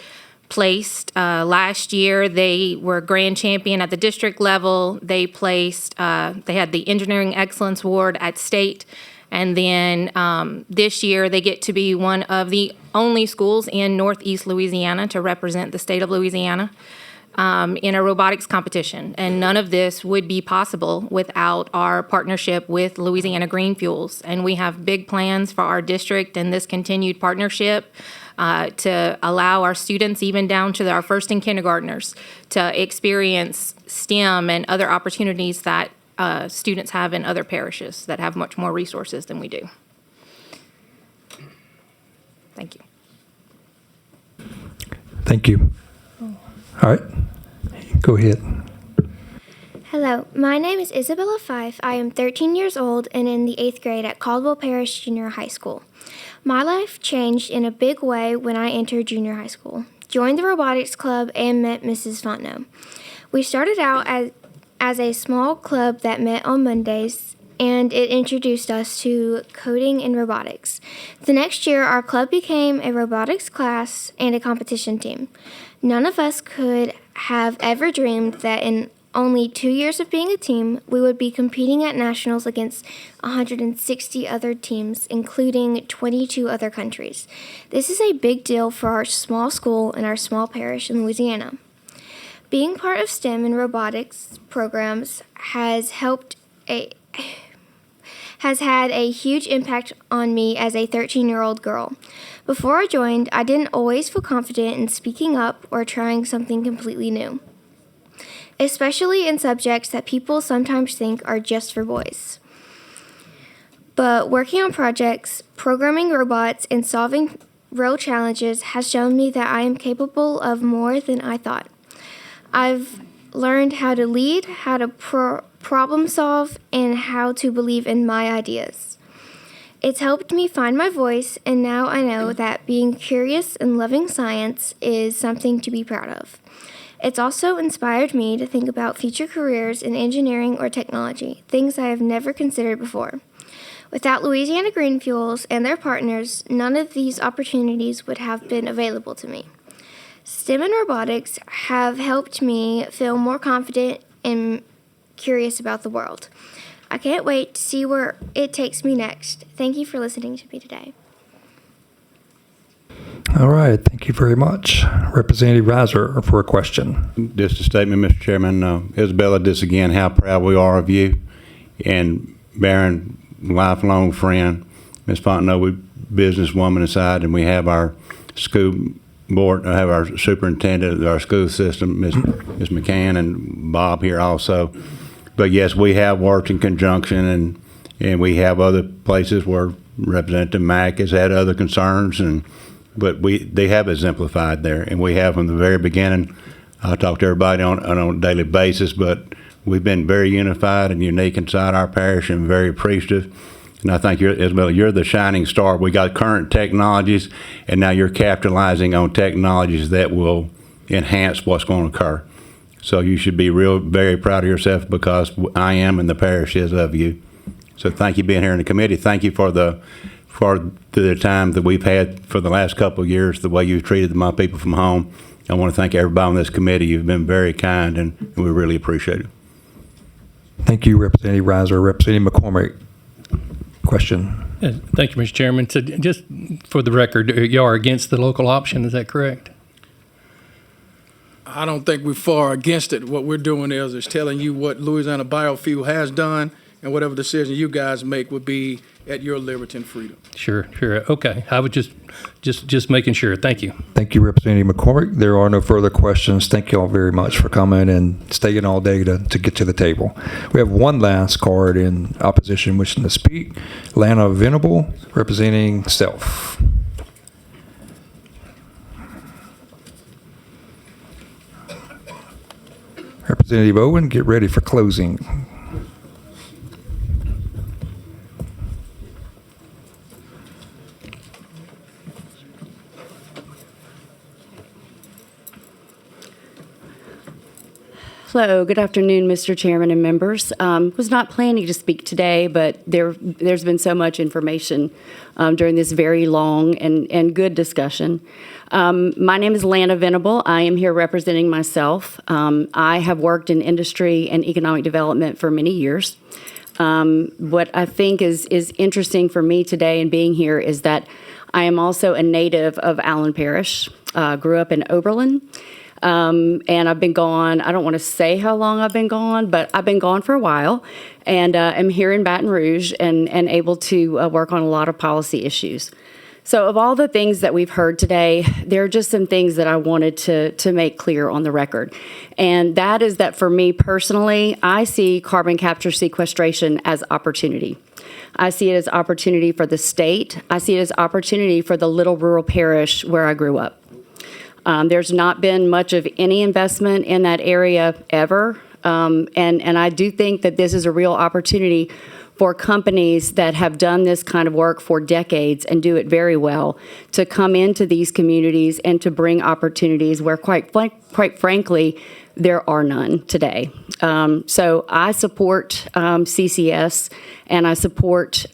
placed. Last year, they were grand champion at the district level. They placed, they had the Engineering Excellence Award at state. And then this year, they get to be one of the only schools in Northeast Louisiana to represent the state of Louisiana in a robotics competition. And none of this would be possible without our partnership with Louisiana Green Fuels. And we have big plans for our district and this continued partnership to allow our students, even down to our first and kindergartners, to experience STEM and other opportunities that students have in other parishes that have much more resources than we do. Thank you. Thank you. All right. Go ahead. Hello, my name is Isabella Fife. I am 13 years old and in the 8th grade at Caldwell Parish Junior High School. My life changed in a big way when I entered junior high school, joined the robotics club, and met Mrs. Fontenot. We started out as a small club that met on Mondays, and it introduced us to coding and robotics. The next year, our club became a robotics class and a competition team. None of us could have ever dreamed that in only 2 years of being a team, we would be competing at nationals against 160 other teams, including 22 other countries. This is a big deal for our small school and our small parish in Louisiana. Being part of STEM and robotics programs has had a huge impact on me as a 13-year-old girl. Before I joined, I didn't always feel confident in speaking up or trying something completely new, especially in subjects that people sometimes think are just for boys. But working on projects, programming robots, and solving real challenges has shown me that I am capable of more than I thought. I've learned how to lead, how to problem solve, and how to believe in my ideas. It's helped me find my voice, and now I know that being curious and loving science is something to be proud of. It's also inspired me to think about future careers in engineering or technology, things I have never considered before. Without Louisiana Green Fuels and their partners, none of these opportunities would have been available to me. STEM and robotics have helped me feel more confident and curious about the world. I can't wait to see where it takes me next. Thank you for listening to me today. All right, thank you very much. Representative Reiser for a question. Just a statement, Mr. Chairman. Isabella, this again, how proud we are of you. And Baron, lifelong friend, Ms. Fontenot, we businesswoman aside, and we have our school board, have our superintendent of our school system, Ms. McCann, and Bob here also. But yes, we have worked in conjunction, and we have other places where Representative Mack has had other concerns, but they have exemplified there, and we have from the very beginning. I talk to everybody on a daily basis, but we've been very unified and unique inside our parish, and very appreciative. And I think, Isabella, you're the shining star. We got current technologies, and now you're capitalizing on technologies that will enhance what's going to occur. So you should be very proud of yourself, because I am and the parish is of you. So thank you for being here in the committee. Thank you for the time that we've had for the last couple of years, the way you've treated my people from home. I want to thank everybody on this committee. You've been very kind, and we really appreciate it. Thank you, Representative Reiser. Representative McCormick, question. Thank you, Mr. Chairman. So just for the record, you are against the local option, is that correct? I don't think we're far against it. What we're doing is telling you what Louisiana Biofuel has done, and whatever decision you guys make would be at your liberty and freedom. Sure. Okay. I was just making sure. Thank you. Thank you, Representative McCormick. There are no further questions. Thank you all very much for coming and staying all day to get to the table. We have one last card in opposition wishing to speak. Lana Venable, representing self. Representative Owen, get ready for closing. Hello, good afternoon, Mr. Chairman and members. Was not planning to speak today, but there's been so much information during this very long and good discussion. My name is Lana Venable. I am here representing myself. I have worked in industry and economic development for many years. What I think is interesting for me today in being here is that I am also a native of Allen Parish. Grew up in Oberlin. And I've been gone, I don't want to say how long I've been gone, but I've been gone for a while, and am here in Baton Rouge and able to work on a lot of policy issues. So of all the things that we've heard today, there are just some things that I wanted to make clear on the record. And that is that for me personally, I see carbon capture sequestration as opportunity. I see it as opportunity for the state. I see it as opportunity for the little rural parish where I grew up. There's not been much of any investment in that area ever. And I do think that this is a real opportunity for companies that have done this kind of work for decades and do it very well to come into these communities and to bring opportunities where, quite frankly, there are none today. So I support CCS, and I support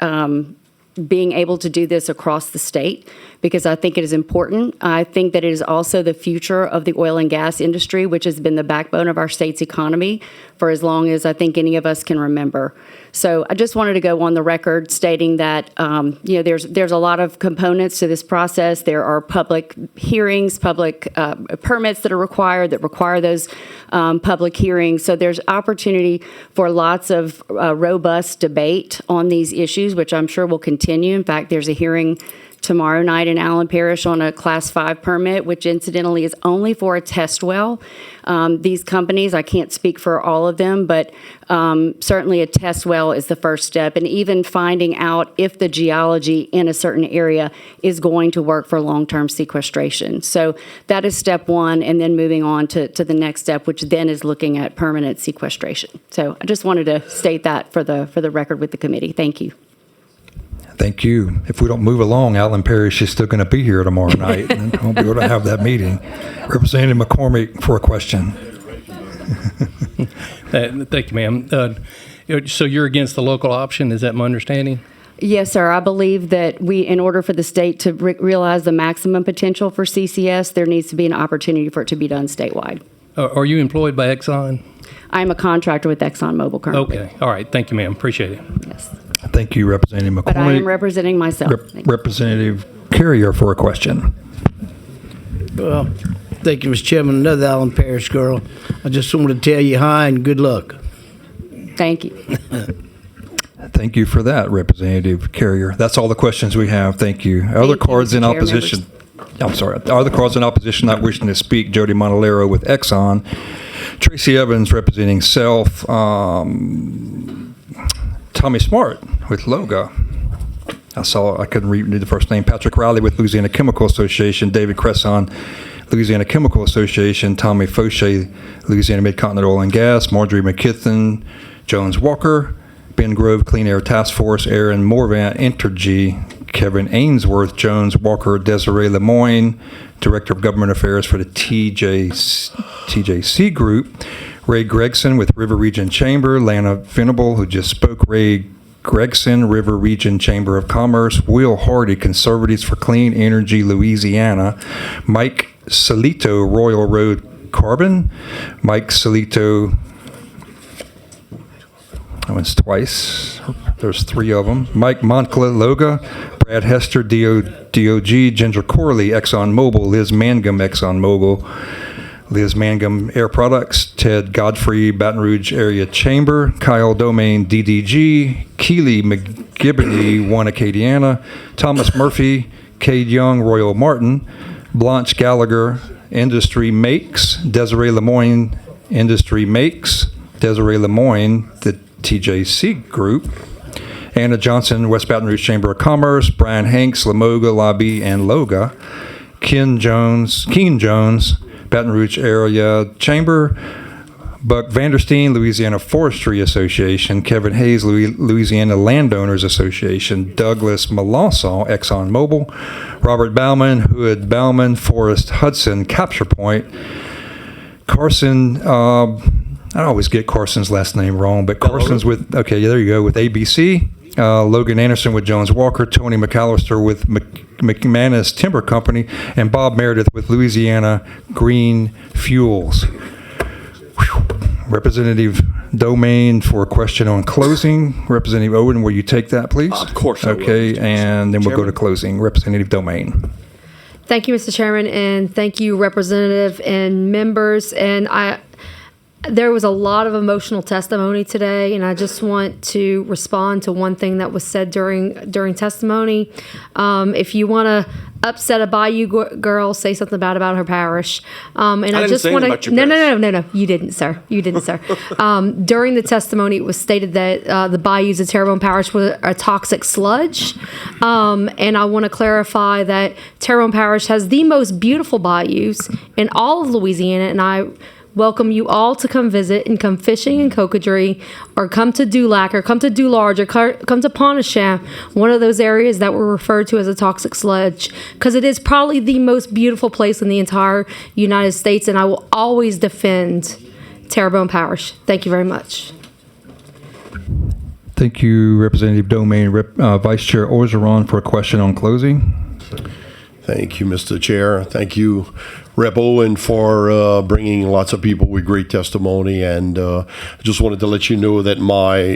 being able to do this across the state because I think it is important. I think that it is also the future of the oil and gas industry, which has been the backbone of our state's economy for as long as I think any of us can remember. So I just wanted to go on the record stating that there's a lot of components to this process. There are public hearings, public permits that require those public hearings. So there's opportunity for lots of robust debate on these issues, which I'm sure will continue. In fact, there's a hearing tomorrow night in Allen Parish on a Class 5 permit, which incidentally is only for a test well. These companies, I can't speak for all of them, but certainly a test well is the first step. And even finding out if the geology in a certain area is going to work for long-term sequestration. So that is step one, and then moving on to the next step, which then is looking at permanent sequestration. So I just wanted to state that for the record with the committee. Thank you. Thank you. If we don't move along, Allen Parish is still going to be here tomorrow night, and we'll be able to have that meeting. Representative McCormick for a question. Thank you, ma'am. So you're against the local option, is that my understanding? Yes, sir. I believe that in order for the state to realize the maximum potential for CCS, there needs to be an opportunity for it to be done statewide. Are you employed by Exxon? I'm a contractor with ExxonMobil currently. Okay. All right. Thank you, ma'am. Appreciate it. Yes. Thank you, Representative McCormick. But I am representing myself. Representative Carrier for a question. Well, thank you, Mr. Chairman. Another Allen Parish girl. I just wanted to tell you hi and good luck. Thank you. Thank you for that, Representative Carrier. That's all the questions we have. Thank you. Other cards in Mr. Chair, opposition. I'm sorry. Other cards in opposition not wishing to speak. Jody Montalero with Exxon. Tracy Evans representing Self. Tommy Smart with Loga. I couldn't read the first name. Patrick Riley with Louisiana Chemical Association. David Cresson, Louisiana Chemical Association. Tommy Fauché, Louisiana Mid-Continent Oil and Gas. Marjorie McKithen, Jones Walker. Ben Grove, Clean Air Task Force. Aaron Morvant, Entergy. Kevin Ainsworth, Jones Walker. Desiree Lemoyne, Director of Government Affairs for the TJC Group. Ray Gregson with River Region Chamber. Lana Venable, who just spoke. Ray Gregson, River Region Chamber of Commerce. Will Hardy, Conservatives for Clean Energy Louisiana. Mike Solito, Royal Road Carbon. Mike Solito, that one's twice. There's three of them. Mike Moncla, Loga. Brad Hester, DOG. Ginger Corley, ExxonMobil. Liz Mangum, ExxonMobil. Liz Mangum, Air Products. Ted Godfrey, Baton Rouge Area Chamber. Kyle Domain, DDG. Keely McGibbony, One Acadiana. Thomas Murphy, Cade Young, Royal Martin. Blanche Gallagher, Industry Makes. Desiree Lemoyne, Industry Makes. Desiree Lemoyne, the TJC Group. Anna Johnson, West Baton Rouge Chamber of Commerce. Brian Hanks, Lamoga, Lobby, and Loga. Keen Jones, Baton Rouge Area Chamber. Buck Vanderstein, Louisiana Forestry Association. Kevin Hayes, Louisiana Landowners Association. Douglas Malassaw, ExxonMobil. Robert Bauman, Hood Bauman, Forrest Hudson, Capture Point. Carson, I always get Carson's last name wrong, but Carson's with, okay, there you go, with ABC. Logan Anderson with Jones Walker. Tony McAllister with McManus Timber Company. And Bob Meredith with Louisiana Green Fuels. Whew. Representative Domain for a question on closing. Representative Owen, will you take that, please? Of course I will, Okay, Mr. and then we'll go to Chairman. closing. Representative Domain. Thank you, Mr. Chairman, and thank you, Representative and members. And there was a lot of emotional testimony today, and I just want to respond to one thing that was said during testimony. If you want to upset a Bayou girl, say something bad about her parish. And I didn't just say want anything to. about your No. You didn't, sir. You didn't, sir. During the testimony, it was stated that the bayous of Terrebonne Parish were a toxic sludge, and I want to clarify that Terrebonne Parish has the most beautiful bayous in all of Louisiana, and I welcome you all to come visit and come fishing in Cocodrie, or come to Dulac, or come to Dularge, or come to Pontchartrain, one of those areas that were referred to as a toxic sludge, because it is probably the most beautiful place in the entire United States, and I will always defend Terrebonne Parish. Thank you very much. Thank you, Representative Domain. Vice Chair Orgeron for a question on closing. Thank you, Mr. Chair. Thank you, Rep. Owen, for bringing lots of people with great testimony. And I just wanted to let you know that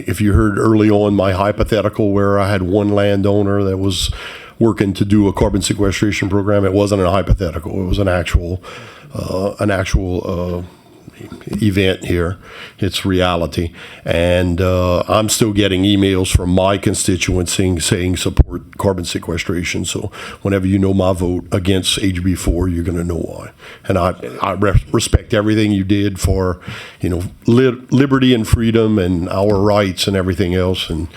if you heard early on my hypothetical where I had one landowner that was working to do a carbon sequestration program, it wasn't a hypothetical. It was an actual event here. It's reality. And I'm still getting emails from my constituents saying support carbon sequestration. So whenever you know my vote against HB4, you're going to know why. And I respect everything you did for, liberty and freedom and our rights and everything else. And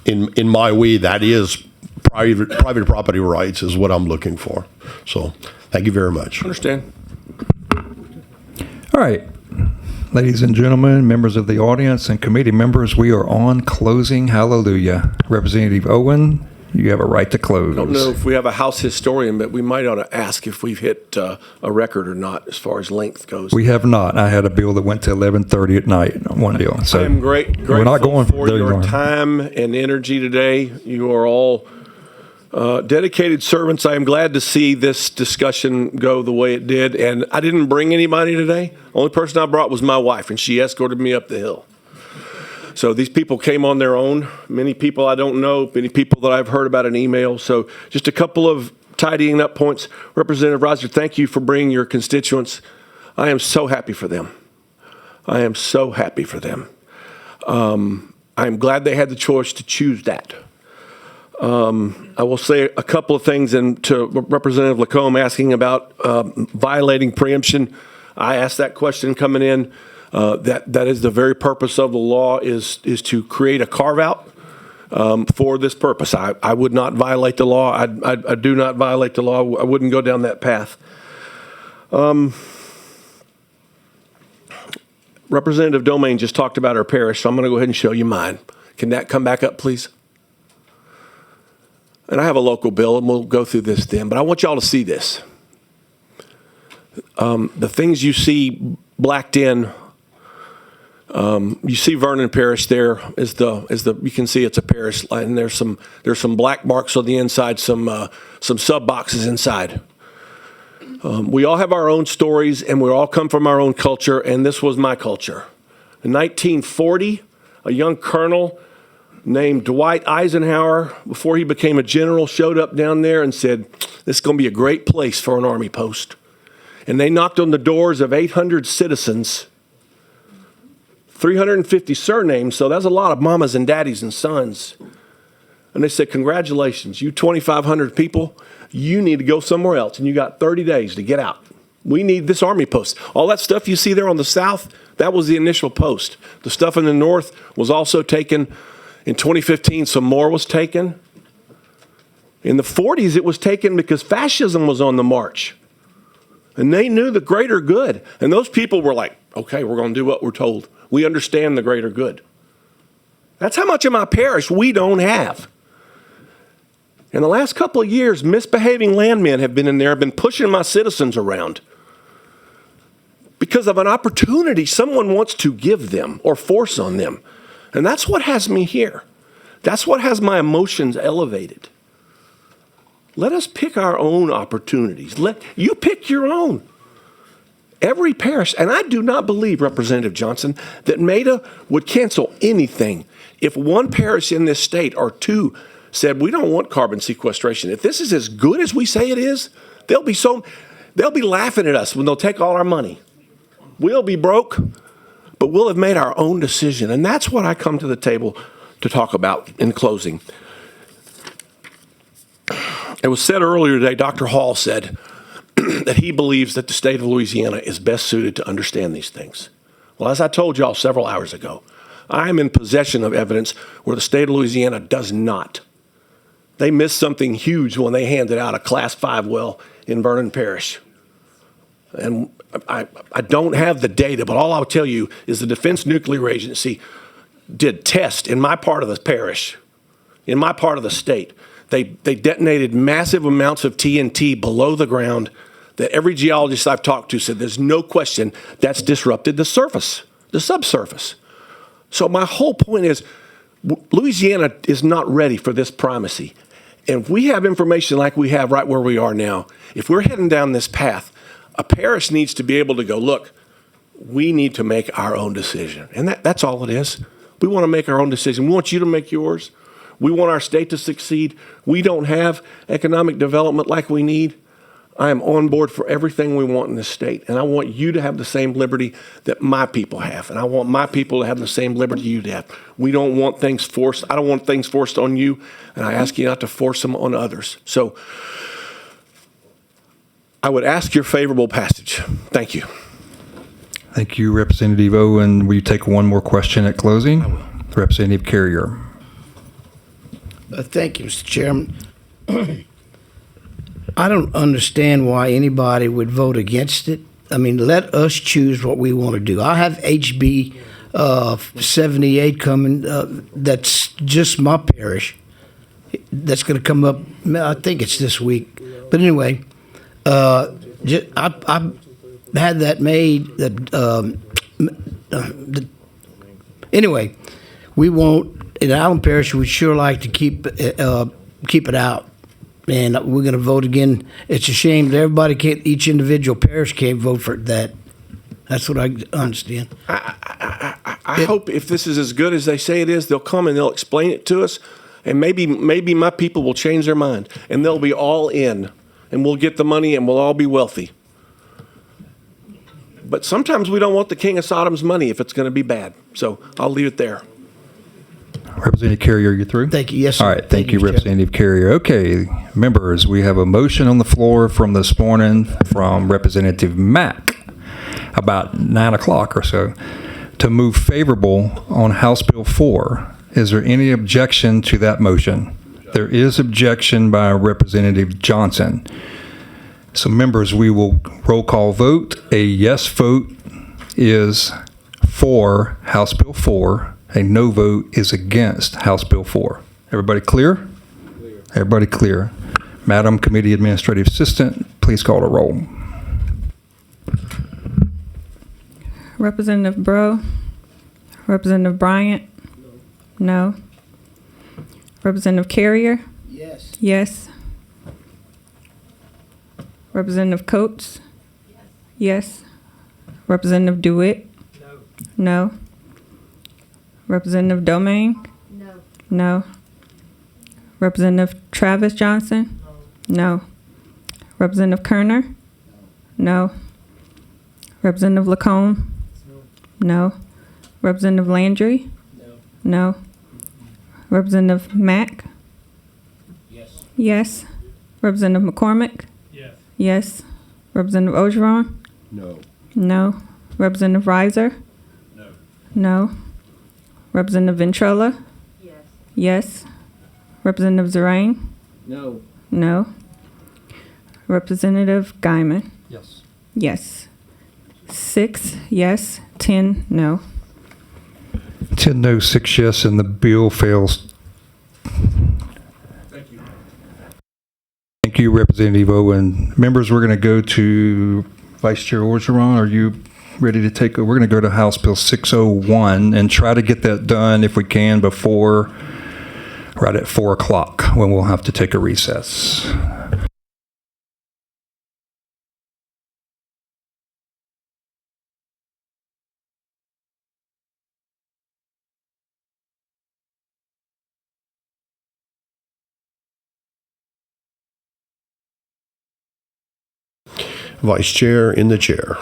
in my way, that is private property rights is what I'm looking for. So thank you very much. Understand. All right. Ladies and gentlemen, members of the audience and committee members, we are on closing. Hallelujah. Representative Owen, you have a right to close. I don't know if we have a House historian, but we might ought to ask if we've hit a record or not as far as length goes. We have not. I had a bill that went to 11:30 at night on one deal. So I am grateful we're not going for very your long. time and energy today. You are all dedicated servants. I am glad to see this discussion go the way it did. And I didn't bring anybody today. Only person I brought was my wife, and she escorted me up the hill. So these people came on their own. Many people I don't know, many people that I've heard about in email. So just a couple of tidying up points. Representative Roger, thank you for bringing your constituents. I am so happy for them. I am so happy for them. I'm glad they had the choice to choose that. I will say a couple of things, and to Representative Lacombe asking about violating preemption. I asked that question coming in. That is the very purpose of the law, is to create a carve-out for this purpose. I would not violate the law. I do not violate the law. I wouldn't go down that path. Representative Domain just talked about our parish, so I'm going to go ahead and show you mine. Can that come back up, please? And I have a local bill, and we'll go through this then, but I want y'all to see this. The things you see blacked in, you see Vernon Parish there is the you can see it's a parish, and there's some black marks on the inside, some sub boxes inside. We all have our own stories, and we all come from our own culture, and this was my culture. In 1940, a young colonel named Dwight Eisenhower, before he became a general, showed up down there and said, "This is going to be a great place for an army post." And they knocked on the doors of 800 citizens, 350 surnames, so that's a lot of mamas and daddies and sons. And they said, "Congratulations, you 2,500 people, you need to go somewhere else, and you got 30 days to get out. We need this army post." All that stuff you see there on the south, that was the initial post. The stuff in the north was also taken. In 2015, some more was taken. In the 40s, it was taken because fascism was on the march. And they knew the greater good. And those people were like, okay, we're going to do what we're told. We understand the greater good. That's how much of my parish we don't have. In the last couple of years, misbehaving landmen have been in there, have been pushing my citizens around because of an opportunity someone wants to give them or force on them. And that's what has me here. That's what has my emotions elevated. Let us pick our own opportunities. Let you pick your own. Every parish, and I do not believe, Representative Johnson, that MEDA would cancel anything if one parish in this state or two said, we don't want carbon sequestration. If this is as good as we say it is, they'll be laughing at us when they'll take all our money. We'll be broke, but we'll have made our own decision. And that's what I come to the table to talk about in closing. It was said earlier today, Dr. Hall said that he believes that the state of Louisiana is best suited to understand these things. Well, as I told y'all several hours ago, I am in possession of evidence where the state of Louisiana does not. They missed something huge when they handed out a Class 5 well in Vernon Parish. And I don't have the data, but all I'll tell you is the Defense Nuclear Agency did tests in my part of the parish, in my part of the state. They detonated massive amounts of TNT below the ground that every geologist I've talked to said there's no question that's disrupted the surface, the subsurface. So my whole point is Louisiana is not ready for this primacy. And if we have information like we have right where we are now, if we're heading down this path, a parish needs to be able to go, look, we need to make our own decision. And that's all it is. We want to make our own decision. We want you to make yours. We want our state to succeed. We don't have economic development like we need. I am on board for everything we want in this state. And I want you to have the same liberty that my people have. And I want my people to have the same liberty you have. We don't want things forced. I don't want things forced on you. And I ask you not to force them on others. So I would ask your favorable passage. Thank you. Thank you, Representative O. And will you take one more question at closing? Representative Carrier. Thank you, Mr. Chairman. I don't understand why anybody would vote against it. I mean, let us choose what we want to do. I have HB 78 coming. That's just my parish. that's going to come up. I think it's this week. But anyway, I've had that made. Anyway, we won't. In Allen Parish, we'd sure like to keep it out. And we're going to vote again. It's a shame that everybody can't, each individual parish can't vote for that. That's what I understand. I hope if this is as good as they say it is, they'll come and they'll explain it to us, and maybe my people will change their mind, and they'll be all in, and we'll get the money, and we'll all be wealthy. But sometimes we don't want the king of Sodom's money if it's going to be bad. So I'll leave it there. Representative Carrier, you through? Thank you. Yes, sir. All right. Thank you, Mr. Chairman. Representative Carrier. Okay, members, we have a motion on the floor from this morning from Representative Mack about 9 o'clock or so to move favorable on House Bill 4. Is there any objection to that motion? There is objection by Representative Johnson. So members, we will roll call vote. A yes vote is for House Bill 4. A no vote is against House Bill 4. Everybody clear? Everybody clear. Madam Committee Administrative Assistant, please call the roll. Representative Bro. Representative Bryant. No. Representative Carrier. Yes. Yes. Representative Coates. Yes. Representative DeWitt. No. Representative Domingue? No. No. Representative Travis Johnson? No. Representative Kerner? No. Representative Lacombe? No. Representative Landry? No. Representative Mack? Yes. Yes. Representative McCormick? Yes. Yes. Representative Ogeron? No. No. Representative Reiser? No. No. Representative Ventrella? Yes. Yes. Representative Zerain? No. No. Representative Guyman? Yes. Yes. 6 yes, 10 no. 10 no, 6 yes, and the bill fails. Thank you. Thank you, Representative Owen. Members, we're going to go to Vice Chair Orgeron. Are you ready to take over? We're going to go to House Bill 601 and try to get that done if we can before right at 4 o'clock when we'll have to take a recess. Vice Chair in the chair.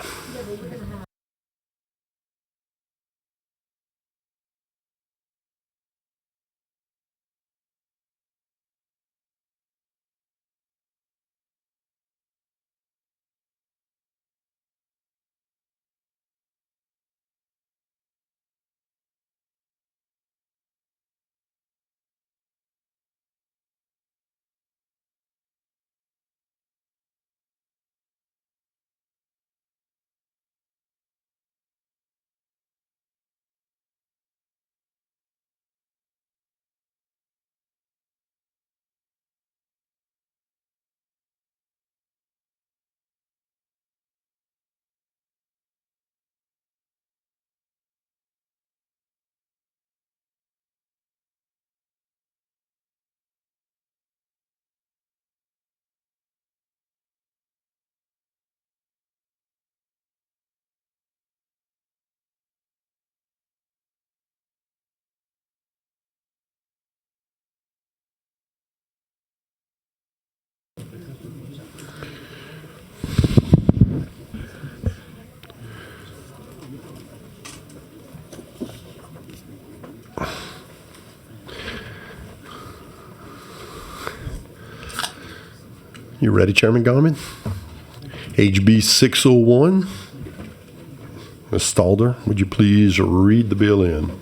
You ready, Chairman Guyman? HB 601. Ms. Stalder, would you please read the bill in?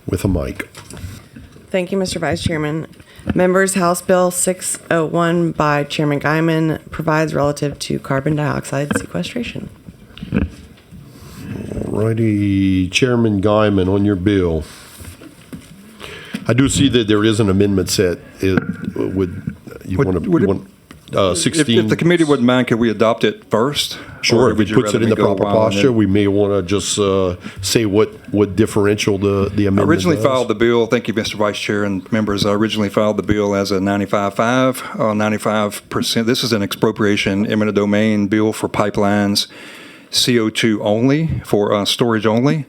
With a mic. Thank you, Mr. Vice Chairman. Members, House Bill 601 by Chairman Guyman provides relative to carbon dioxide sequestration. All righty, Chairman Guyman, on your bill. I do see that there is an amendment set. It would, you want to, 16? If the committee wouldn't mind, could we adopt it first? Sure, Or if would it you puts rather it in me the go proper while on posture, it? we may want to just say what differential the I amendment originally does. filed the bill, thank you, Mr. Vice Chair and members, I originally filed the bill as a 95.5, 95%. This is an expropriation eminent domain bill for pipelines, CO2 only, for storage only.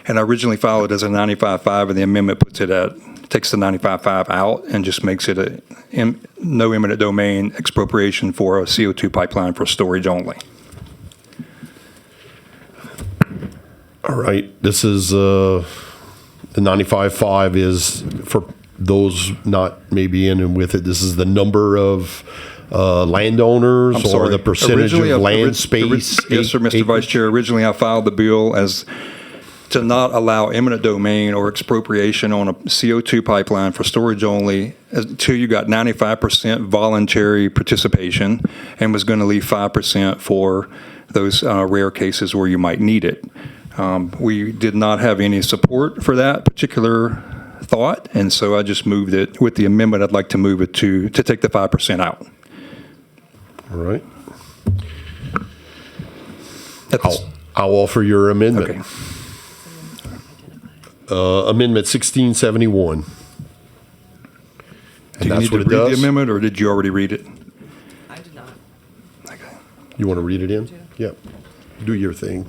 And I originally filed it as a 95.5, and the amendment puts it at, takes the 95.5 out and just makes it no eminent domain expropriation for a CO2 pipeline for storage only. All right, this is, the 95.5 is, for those not maybe in and with it, this is the number of landowners I'm or sorry. the percentage of Originally, land space? Yes, sir, Mr. Vice Chair. Originally, I filed the bill as to not allow eminent domain or expropriation on a CO2 pipeline for storage only until you got 95% voluntary participation, and was going to leave 5% for those rare cases where you might need it. We did not have any support for that particular thought, and so I just moved it. With the amendment, I'd like to move it to take the 5% out. All right. I'll offer your amendment. Okay. Amendment 1671. Do you need to read the amendment, or did you already read it? I did not. You want to read it in? Yep. Do your thing.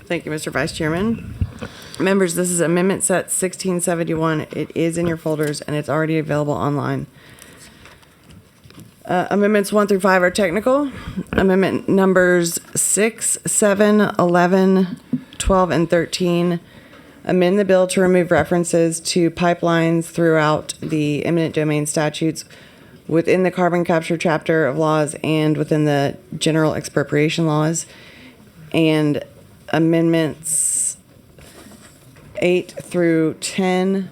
Thank you, Mr. Vice Chairman. Members, this is Amendment Set 1671. It is in your folders, and it's already available online. Amendments 1 through 5 are technical. Amendment numbers 6, 7, 11, 12, and 13 amend the bill to remove references to pipelines throughout the eminent domain statutes within the carbon capture chapter of laws and within the general expropriation laws. And amendments 8 through 10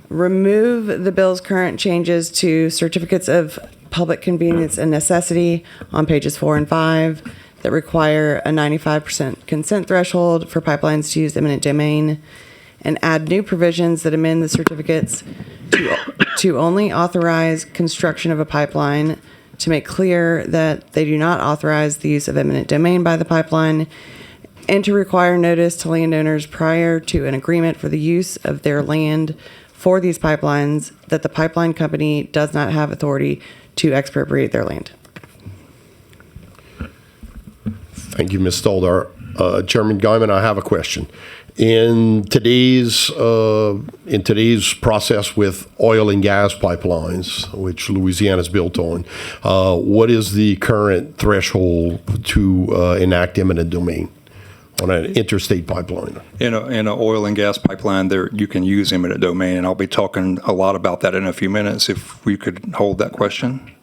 remove the bill's current changes to certificates of public convenience and necessity on pages 4 and 5 that require a 95% consent threshold for pipelines to use eminent domain, and add new provisions that amend the certificates to only authorize construction of a pipeline, to make clear that they do not authorize the use of eminent domain by the pipeline, and to require notice to landowners prior to an agreement for the use of their land for these pipelines that the pipeline company does not have authority to expropriate their land. Thank you, Ms. Stoldar. Chairman Guyman, I have a question. In today's process with oil and gas pipelines, which Louisiana's built on, what is the current threshold to enact eminent domain on an interstate pipeline? In an oil and gas pipeline, there you can use eminent domain, and I'll be talking a lot about that in a few minutes. If we could hold that question.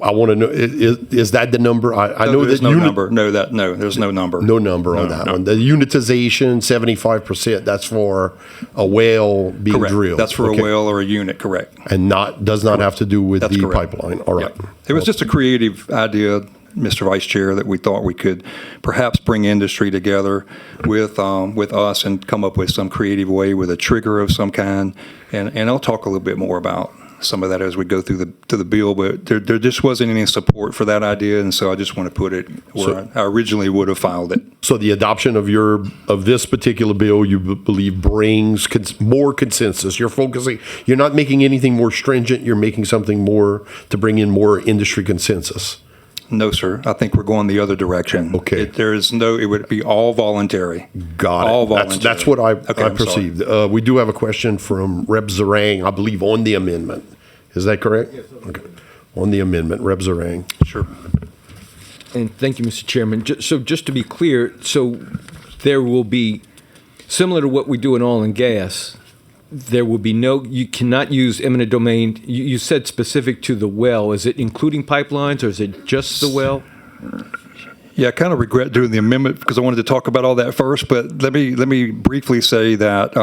I want to know, is that the number? I know there's that no number. No, there's no number. No number on that one. The unitization, 75%, that's for a well being Correct. drilled. That's for a well or a unit, correct. And does not have to do with That's the correct. pipeline. All right. Yep. It was just a creative idea, Mr. Vice Chair, that we thought we could perhaps bring industry together with us and come up with some creative way with a trigger of some kind. And I'll talk a little bit more about some of that as we go through the bill, but there just wasn't any support for that idea, and so I just want to put it where I originally would have filed it. So the adoption of this particular bill, you believe, brings more consensus. You're not making anything more stringent. You're making something more to bring in more industry consensus. No, sir. I think we're going the other direction. Okay. It would be all voluntary. Got it. All voluntary. That's what I I'm perceived. We do have a question from Reb Zarang, I believe, on the amendment. Is that correct? Yes. Okay. On the amendment, Reb Zarang. Sure. And thank you, Mr. Chairman. So just to be clear, so there will be, similar to what we do in oil and gas, there will be you cannot use eminent domain. You said specific to the well. Is it including pipelines, or is it just the well? Yeah, I kind of regret doing the amendment because I wanted to talk about all that first, but let me briefly say that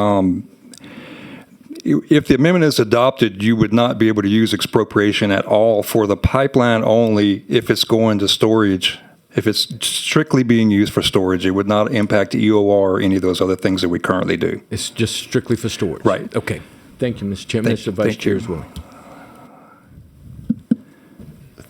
if the amendment is adopted, you would not be able to use expropriation at all for the pipeline only if it's going to storage If it's strictly being used for storage, it would not impact EOR or any of those other things that we currently do. It's just strictly for storage? Right. Okay. Thank you, Mr. Chairman. Mr. Vice Chair as well.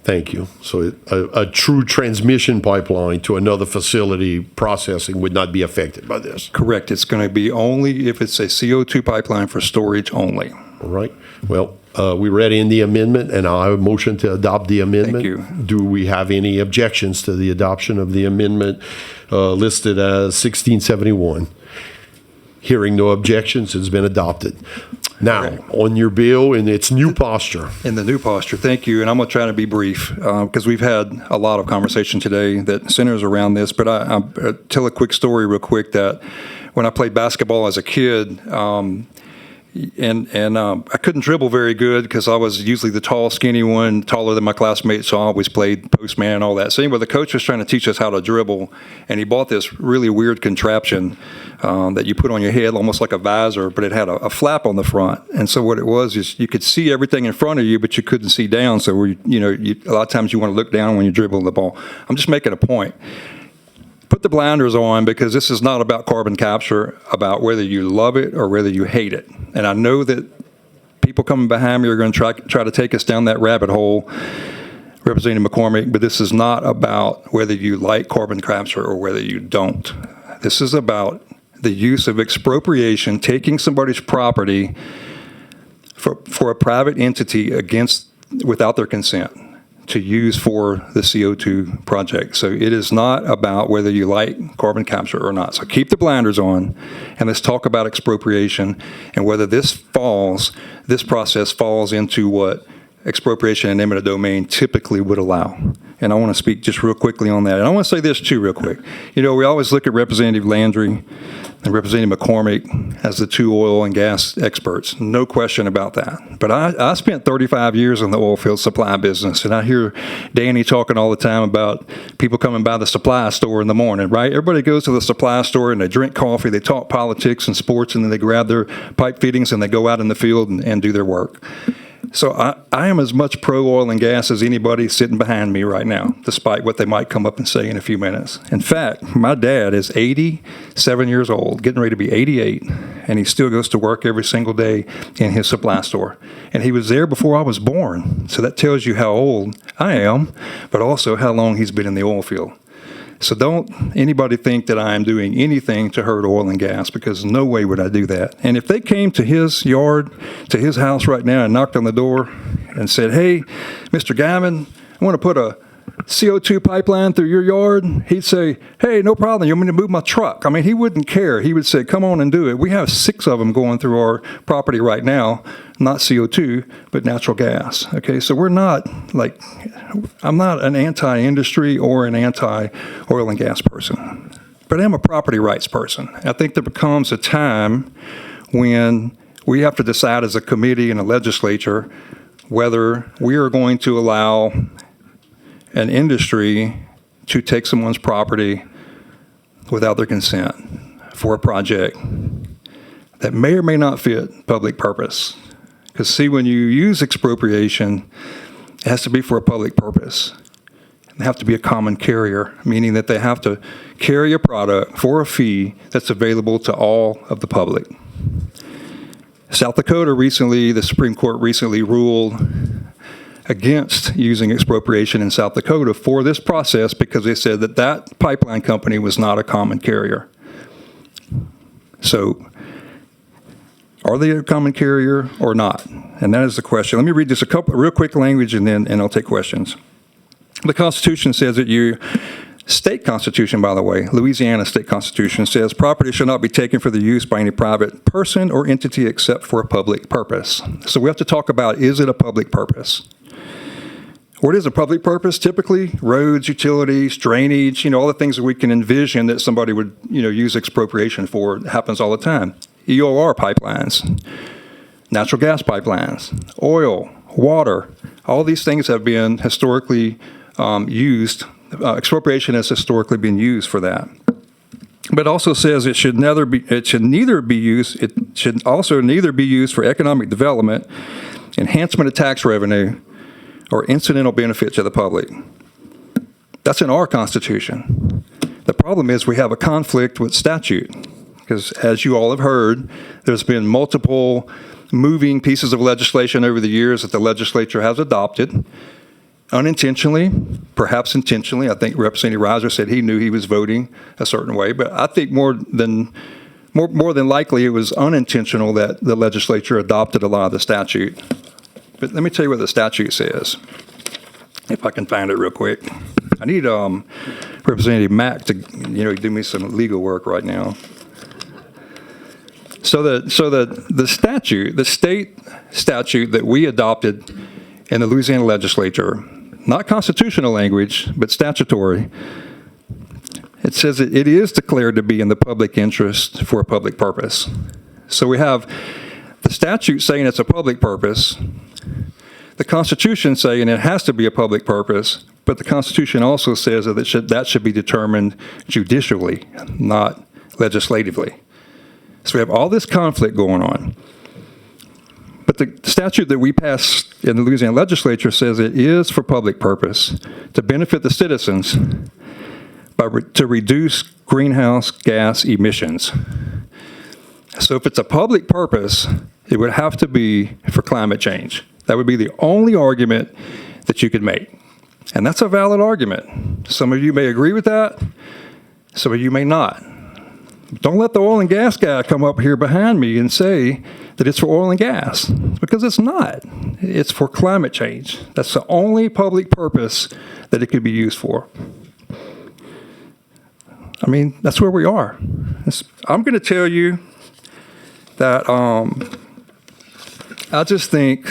Thank you. So a true transmission pipeline to another facility processing would not be affected by this? Correct. It's going to be only if it's a CO2 pipeline for storage only. All right. Well, we read in the amendment, and I have a motion to adopt the amendment. Thank you. Do we have any objections to the adoption of the amendment listed as 1671? Hearing no objections, it's been adopted. Now, on your bill in its new posture. In the new posture, thank you. And I'm going to try to be brief because we've had a lot of conversation today that centers around this. But I'll tell a quick story real quick that when I played basketball as a kid, I couldn't dribble very good because I was usually the tall, skinny one, taller than my classmates, so I always played postman and all that. So anyway, the coach was trying to teach us how to dribble, and he bought this really weird contraption that you put on your head, almost like a visor, but it had a flap on the front. And so what it was is you could see everything in front of you, but you couldn't see down. So a lot of times you want to look down when you dribble the ball. I'm just making a point. Put the blinders on because this is not about carbon capture, about whether you love it or whether you hate it. And I know that people coming behind me are going to try to take us down that rabbit hole, Representative McCormick, but this is not about whether you like carbon capture or whether you don't. This is about the use of expropriation, taking somebody's property for a private entity without their consent to use for the CO2 project. So it is not about whether you like carbon capture or not. So keep the blinders on and let's talk about expropriation and whether this process falls into what expropriation and eminent domain typically would allow. And I want to speak just real quickly on that. And I want to say this too real quick. We always look at Representative Landry and Representative McCormick as the two oil and gas experts. No question about that. But I spent 35 years in the oil field supply business, and I hear Danny talking all the time about people coming by the supply store in the morning, right? Everybody goes to the supply store and they drink coffee, they talk politics and sports, and then they grab their pipe fittings and they go out in the field and do their work. So I am as much pro-oil and gas as anybody sitting behind me right now, despite what they might come up and say in a few minutes. In fact, my dad is 87 years old, getting ready to be 88, and he still goes to work every single day in his supply store. And he was there before I was born, so that tells you how old I am, but also how long he's been in the oil field. So don't anybody think that I am doing anything to hurt oil and gas, because no way would I do that. And if they came to his yard, to his house right now and knocked on the door and said, "Hey, Mr. Guyman, I want to put a CO2 pipeline through your yard," he'd say, "Hey, no problem. You want me to move my truck?" I mean, he wouldn't care. He would say, "Come on and do it." We have 6 of them going through our property right now, not CO2, but natural gas. Okay, so we're not I'm not an anti-industry or an anti-oil and gas person, but I'm a property rights person. I think there becomes a time when we have to decide as a committee and a legislature whether we are going to allow an industry to take someone's property without their consent for a project that may or may not fit public purpose. Because see, when you use expropriation, it has to be for a public purpose. They have to be a common carrier, meaning that they have to carry a product for a fee that's available to all of the public. South Dakota the Supreme Court recently ruled against using expropriation in South Dakota for this process because they said that pipeline company was not a common carrier. So, are they a common carrier or not? And that is the question. Let me read just a couple real quick language and I'll take questions. The Constitution says that state constitution, by the way, Louisiana state constitution says property shall not be taken for the use by any private person or entity except for a public purpose. So we have to talk about, is it a public purpose? What is a public purpose? Typically, roads, utilities, drainage, all the things that we can envision that somebody would, use expropriation for. It happens all the time. EOR pipelines, natural gas pipelines, oil, water, all these things have been historically used. Expropriation has historically been used for that. But it also says it should also neither be used for economic development, enhancement of tax revenue, or incidental benefit to the public. That's in our Constitution. The problem is we have a conflict with statute, because as you all have heard, there's been multiple moving pieces of legislation over the years that the legislature has adopted, unintentionally, perhaps intentionally. I think Representative Reiser said he knew he was voting a certain way, but I think more than likely it was unintentional that the legislature adopted a lot of the statute. But let me tell you what the statute says, if I can find it real quick. I need Representative Mack to do me some legal work right now. So the statute, the state statute that we adopted in the Louisiana legislature, not constitutional language, but statutory, it says it is declared to be in the public interest for a public purpose. So we have the statute saying it's a public purpose, the Constitution saying it has to be a public purpose, but the Constitution also says that that should be determined judicially, not legislatively. So we have all this conflict going on. But the statute that we passed in the Louisiana legislature says it is for public purpose, to benefit the citizens, to reduce greenhouse gas emissions. So if it's a public purpose, it would have to be for climate change. That would be the only argument that you could make. And that's a valid argument. Some of you may agree with that. Some of you may not. Don't let the oil and gas guy come up here behind me and say that it's for oil and gas, because it's not. It's for climate change. That's the only public purpose that it could be used for. I mean, that's where we are. I'm going to tell you that I just think,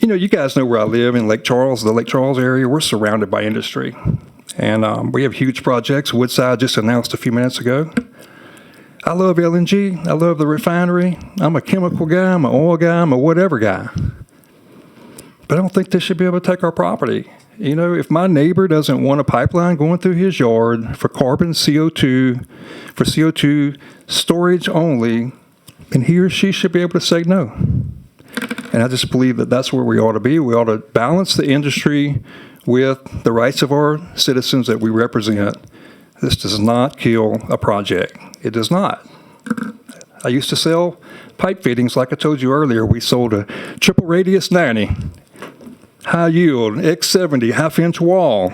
you guys know where I live in Lake Charles, the Lake Charles area. We're surrounded by industry. And we have huge projects. Woodside just announced a few minutes ago. I love LNG. I love the refinery. I'm a chemical guy. I'm an oil guy. I'm a whatever guy. But I don't think they should be able to take our property. If my neighbor doesn't want a pipeline going through his yard for carbon CO2, for CO2 storage only, then he or she should be able to say no. And I just believe that that's where we ought to be. We ought to balance the industry with the rights of our citizens that we represent. This does not kill a project. It does not. I used to sell pipe fittings, like I told you earlier. We sold a triple radius 90, high yield, X70, half-inch wall.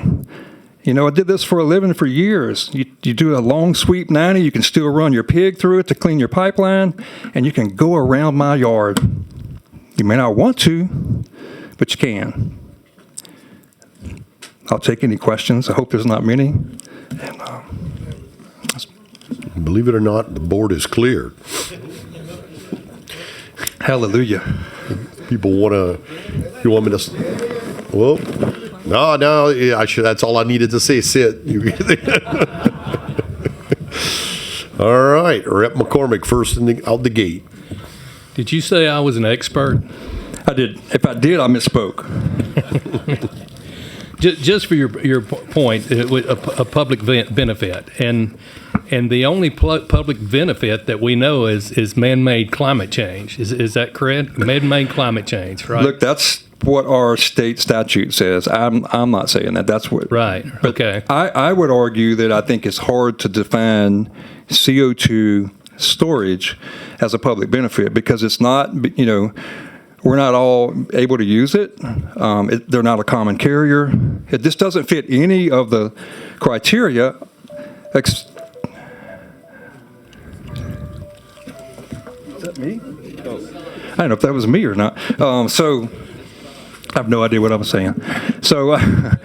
I did this for a living for years. You do a long sweep 90, you can still run your pig through it to clean your pipeline, and you can go around my yard. You may not want to, but you can. I'll take any questions. I hope there's not many. Believe it or not, the board is cleared. Hallelujah. People you want me to, well, no, yeah, that's all I needed to say, sit. All right, Rep. McCormick, first out the gate. Did you say I was an expert? I did. If I did, I misspoke. Just for your point, a public benefit, and the only public benefit that we know is man-made climate change. Is that correct? Man-made climate change, right? Look, that's what our state statute says. I'm not saying that. That's what. Right. Okay. I would argue that I think it's hard to define CO2 storage as a public benefit, because it's not, we're not all able to use it. They're not a common carrier. It just doesn't fit any of the criteria. Is that me? I don't know if that was me or not. So I have no idea what I'm saying. So I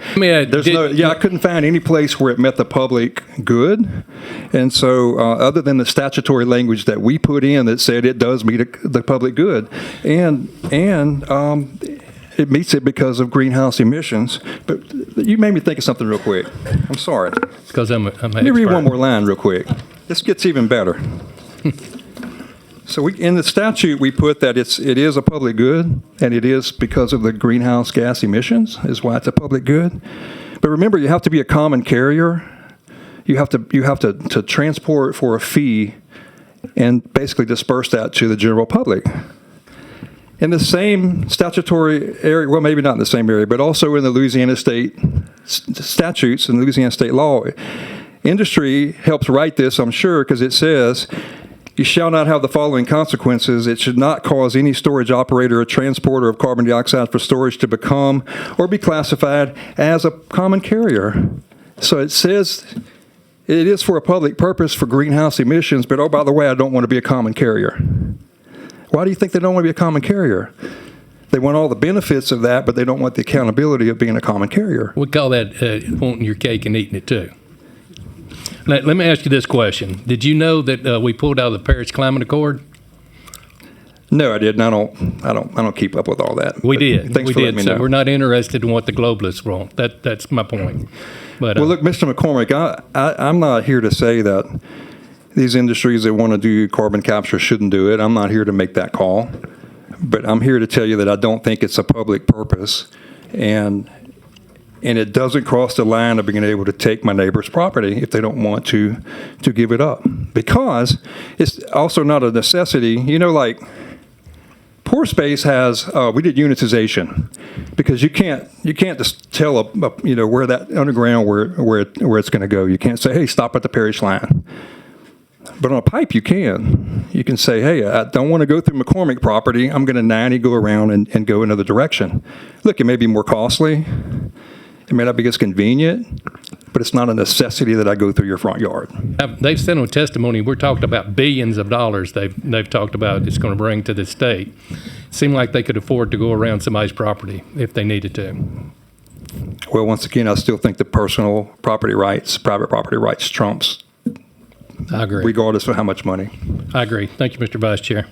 couldn't find any place where it met the public good. And so other than the statutory language that we put in that said it does meet the public good, and it meets it because of greenhouse emissions. But you made me think of something real quick. I'm sorry. Because I'm Let me read one more line real quick. This gets even better. So in the statute, we put that it is a public good, and it is because of the greenhouse gas emissions is why it's a public good. But remember, you have to be a common carrier. You have to transport for a fee and basically disperse that to the general public. In the same statutory area, well, maybe not in the same area, but also in the Louisiana state statutes and Louisiana state law, industry helps write this, I'm sure, because it says, you shall not have the following consequences. It should not cause any storage operator or transporter of carbon dioxide for storage to become or be classified as a common carrier. So it says it is for a public purpose for greenhouse emissions, but oh, by the way, I don't want to be a common carrier. Why do you think they don't want to be a common carrier? They want all the benefits of that, but they don't want the accountability of being a common carrier. We call that wanting your cake and eating it too. Let me ask you this question. Did you know that we pulled out of the Paris Climate Accord? No, I didn't. I don't keep up with all that. We But did. Thanks We for did. letting me So know. we're not interested in what the globalists want. That's my point. But Well, look, Mr. McCormick, I'm not here to say that these industries that want to do carbon capture shouldn't do it. I'm not here to make that call. But I'm here to tell you that I don't think it's a public purpose. And it doesn't cross the line of being able to take my neighbor's property if they don't want to give it up. Because it's also not a necessity. You know, like, Poor Space has, we did unitization, because you can't just tell where that underground, where it's going to go. You can't say, hey, stop at the parish line. But on a pipe, you can. You can say, hey, I don't want to go through McCormick property. I'm going to 90 go around and go another direction. Look, it may be more costly. It may not be as convenient, but it's not a necessity that I go through your front yard. they've sent on testimony, we're talking about billions of dollars they've talked about it's going to bring to the state. It seemed like they could afford to go around somebody's property if they needed to. Well, once again, I still think the personal property rights, private property rights trumps. I agree. Regardless of how much money. I agree. Thank you, Mr. Vice Chair.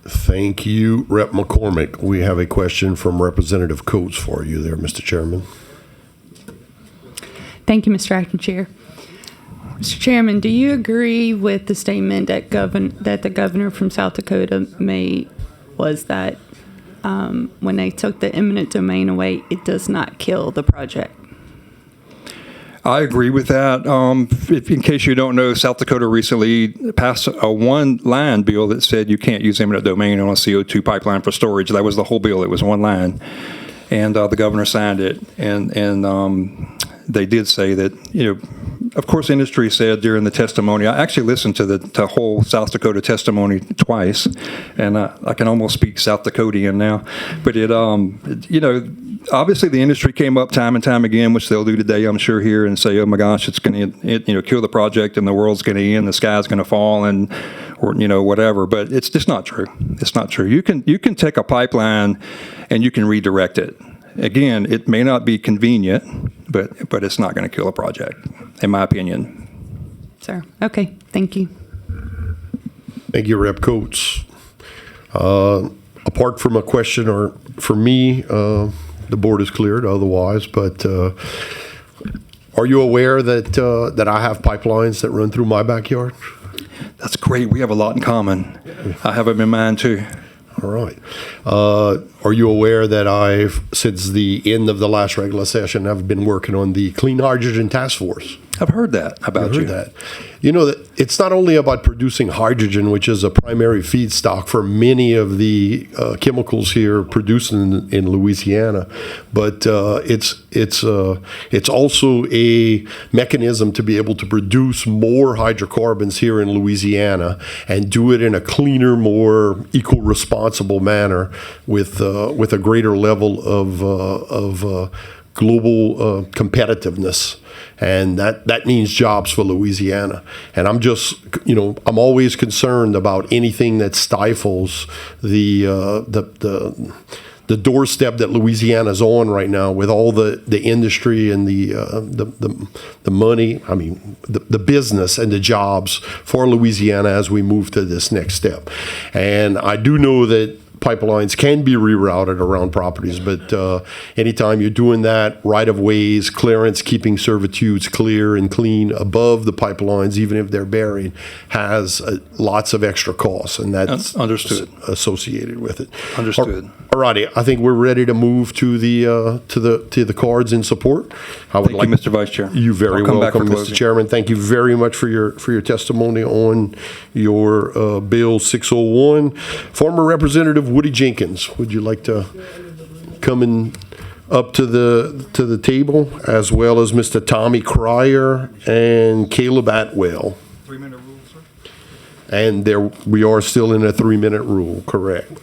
Thank you, Rep. McCormick. We have a question from Representative Coates for you there, Mr. Chairman. Thank you, Mr. Acting Chair. Mr. Chairman, do you agree with the statement that the governor from South Dakota made, was that when they took the eminent domain away, it does not kill the project? I agree with that. In case you don't know, South Dakota recently passed a one-line bill that said you can't use eminent domain on a CO2 pipeline for storage. That was the whole bill. It was one line. And the governor signed it. And they did say that, of course, industry said during the testimony, I actually listened to the whole South Dakota testimony twice, and I can almost speak South Dakotian now. But obviously the industry came up time and time again, which they'll do today, I'm sure, here, and say, oh my gosh, it's going to kill the project and the world's going to end, the sky's going to fall, or whatever. But it's just not true. It's not true. You can take a pipeline and you can redirect it. Again, it may not be convenient, but it's not going to kill a project, in my opinion. Sir, okay, thank you. Thank you, Rep. Coates. Apart from a question, or for me, the board is cleared otherwise, but are you aware that I have pipelines that run through my backyard? That's great. We have a lot in common. I have them in mind, too. All right. Are you aware that I've, since the end of the last regular session, I've been working on the Clean Hydrogen Task Force? I've heard that about you. I've heard that. That it's not only about producing hydrogen, which is a primary feedstock for many of the chemicals here produced in Louisiana, but it's also a mechanism to be able to produce more hydrocarbons here in Louisiana and do it in a cleaner, more eco-responsible manner with a greater level of global competitiveness. And that means jobs for Louisiana. And I'm just, I'm always concerned about anything that stifles the doorstep that Louisiana's on right now with all the industry and the money, the business and the jobs for Louisiana as we move to this next step. And I do know that pipelines can be rerouted around properties, but anytime you're doing that, right-of-ways, clearance, keeping servitudes clear and clean above the pipelines, even if they're buried, has lots of extra costs, and that's Understood. associated with it. Understood. All righty, I think we're ready to move to the cards in support. I would Thank you, Mr. Vice Chair. You very I'll come back welcome, for Mr. closing. Chairman. Thank you very much for your testimony on your Bill 601. Former Representative Woody Jenkins, would you like to come up to the table, as well as Mr. Tommy Cryer and Caleb Atwell? 3-minute rule, sir. And we are still in a 3-minute rule, correct?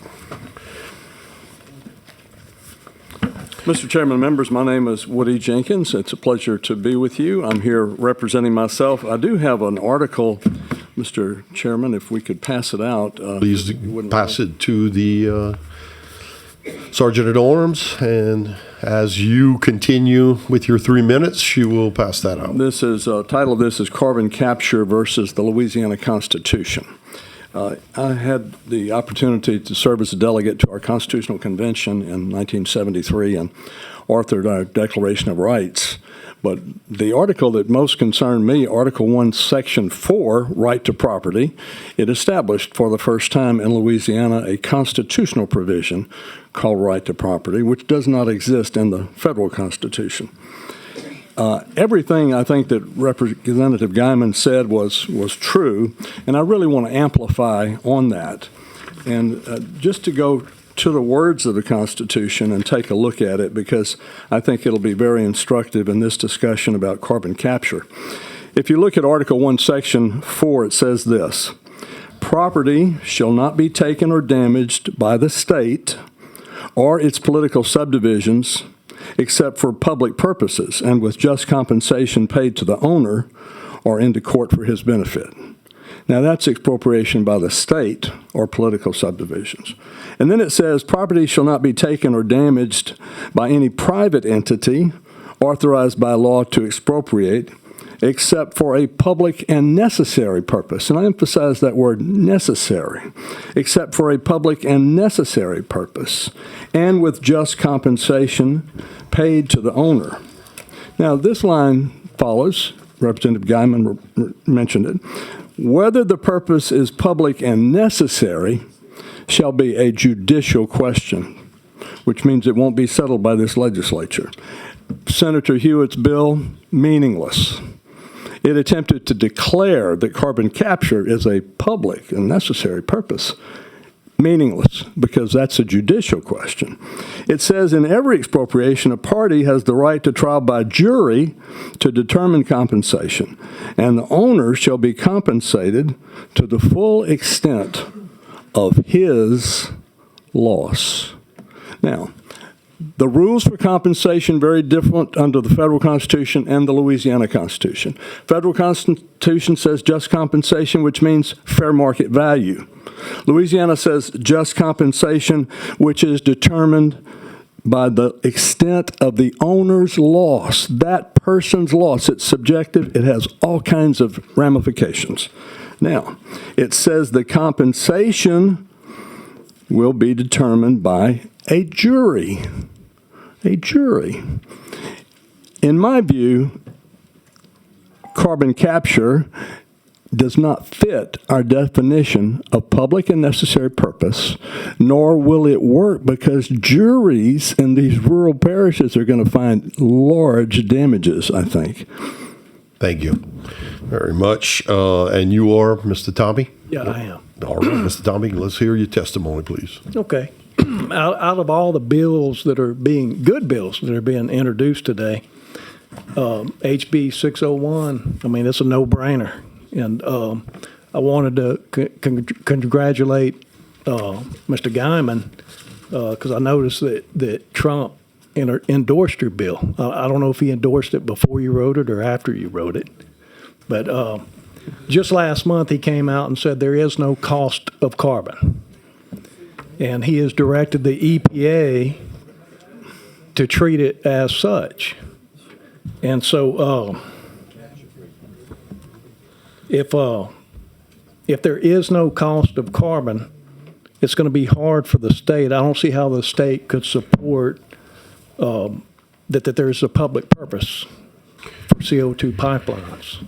Mr. Chairman, members, my name is Woody Jenkins. It's a pleasure to be with you. I'm here representing myself. I do have an article, Mr. Chairman, if we could pass it out. Please pass it to the Sergeant at Arms, and as you continue with your 3 minutes, she will pass that out. This is, title of this is Carbon Capture versus the Louisiana Constitution. I had the opportunity to serve as a delegate to our Constitutional Convention in 1973 and authored our Declaration of Rights. But the article that most concerned me, Article 1, Section 4, Right to Property, it established for the first time in Louisiana a constitutional provision called Right to Property, which does not exist in the federal Constitution. Everything I think that Representative Guyman said was true, and I really want to amplify on that. And just to go to the words of the Constitution and take a look at it, because I think it'll be very instructive in this discussion about carbon capture. If you look at Article 1, Section 4, it says this: property shall not be taken or damaged by the state or its political subdivisions except for public purposes and with just compensation paid to the owner or into court for his benefit. Now that's expropriation by the state or political subdivisions. And then it says property shall not be taken or damaged by any private entity authorized by law to expropriate except for a public and necessary purpose. And I emphasize that word necessary, except for a public and necessary purpose, and with just compensation paid to the owner. Now, this line follows, Representative Guyman mentioned it, whether the purpose is public and necessary shall be a judicial question, which means it won't be settled by this legislature. Senator Hewitt's bill, meaningless. It attempted to declare that carbon capture is a public and necessary purpose. Meaningless, because that's a judicial question. It says in every expropriation, a party has the right to trial by jury to determine compensation, and the owner shall be compensated to the full extent of his loss. Now, the rules for compensation very different under the federal Constitution and the Louisiana Constitution. Federal Constitution says just compensation, which means fair market value. Louisiana says just compensation, which is determined by the extent of the owner's loss, that person's loss. It's subjective. It has all kinds of ramifications. Now, it says the compensation will be determined by a jury. A jury. In my view, carbon capture does not fit our definition of public and necessary purpose, nor will it work because juries in these rural parishes are going to find large damages, I think. Thank you very much. And you are Mr. Tommy? Yeah, I am. All right, Mr. Tommy, let's hear your testimony, please. Okay. Out of all the bills that are good bills that are being introduced today, HB 601, I mean, it's a no-brainer. And I wanted to congratulate Mr. Guyman because I noticed that Trump endorsed your bill. I don't know if he endorsed it before you wrote it or after you wrote it. But just last month he came out and said there is no cost of carbon. And he has directed the EPA to treat it as such. And so if there is no cost of carbon, it's going to be hard for the state. I don't see how the state could support that there's a public purpose for CO2 pipelines.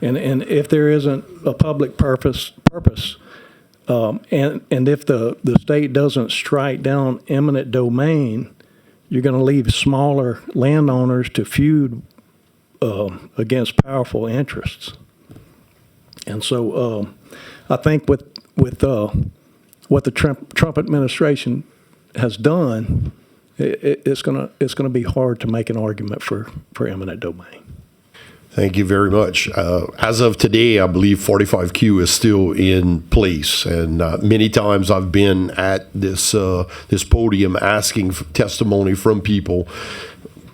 And if there isn't a public purpose, and if the state doesn't strike down eminent domain, you're going to leave smaller landowners to feud against powerful interests. And so I think with what the Trump administration has done, it's gonna be hard to make an argument for eminent domain. Thank you very much. As of today, I believe 45Q is still in place, and many times I've been at this podium asking for testimony from people,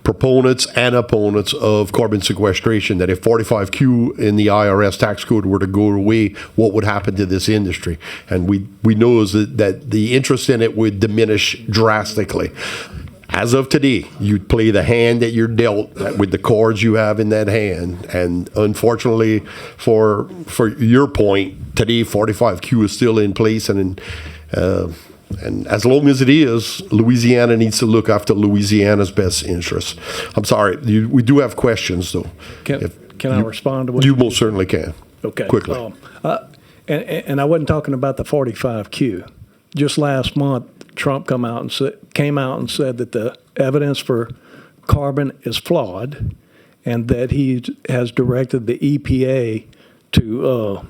proponents and opponents of carbon sequestration, that if 45Q in the IRS tax code were to go away, what would happen to this industry? And we know that the interest in it would diminish drastically. As of today, you play the hand that you're dealt with the cards you have in that hand. And unfortunately, for your point, today 45Q is still in place, and as long as it is, Louisiana needs to look after Louisiana's best interests. I'm sorry, we do have questions, though. Can I respond to what you most certainly can? Okay. Quickly. And I wasn't talking about the 45Q. Just last month, Trump came out and said that the evidence for carbon is flawed, and that he has directed the EPA to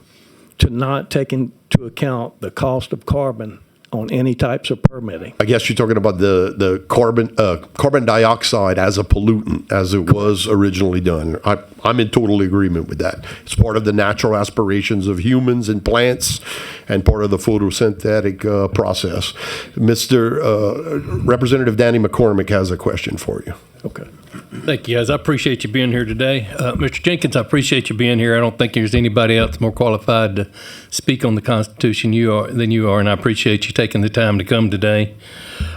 not take into account the cost of carbon on any types of permitting. I guess you're talking about the carbon dioxide as a pollutant, as it was originally done. I'm in total agreement with that. It's part of the natural aspirations of humans and plants, and part of the photosynthetic process. Representative Danny McCormick has a question for you. Okay. Thank you, guys. I appreciate you being here today. Mr. Jenkins, I appreciate you being here. I don't think there's anybody else more qualified to speak on the Constitution than you are, and I appreciate you taking the time to come today.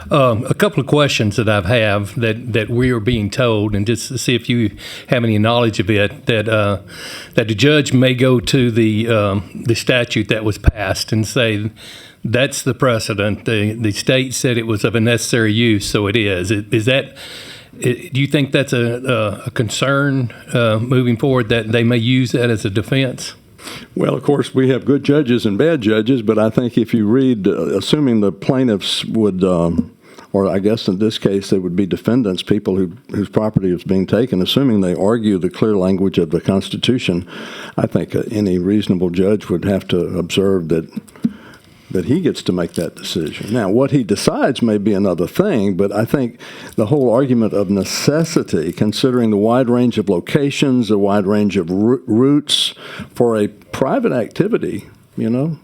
A couple of questions that I have that we are being told, and just to see if you have any knowledge of it, that the judge may go to the statute that was passed and say, that's the precedent. The state said it was of a necessary use, so it is. Do you think that's a concern moving forward, that they may use that as a defense? Well, of course, we have good judges and bad judges, but I think if you read, assuming the plaintiffs would, or I guess in this case they would be defendants, people whose property is being taken, assuming they argue the clear language of the Constitution, I think any reasonable judge would have to observe that he gets to make that decision. Now, what he decides may be another thing, but I think the whole argument of necessity, considering the wide range of locations, the wide range of routes for a private activity,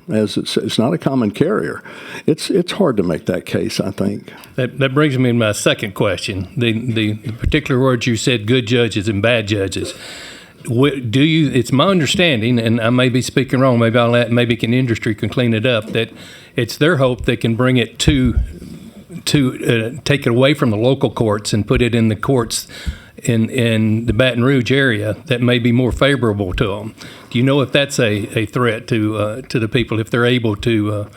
as it's not a common carrier, it's hard to make that case, I think. That brings me to my second question. The particular words you said, good judges and bad judges. It's my understanding, and I may be speaking wrong, maybe industry can clean it up, that it's their hope they can bring it to take it away from the local courts and put it in the courts in the Baton Rouge area that may be more favorable to them. Do you know if that's a threat to the people, if they're able to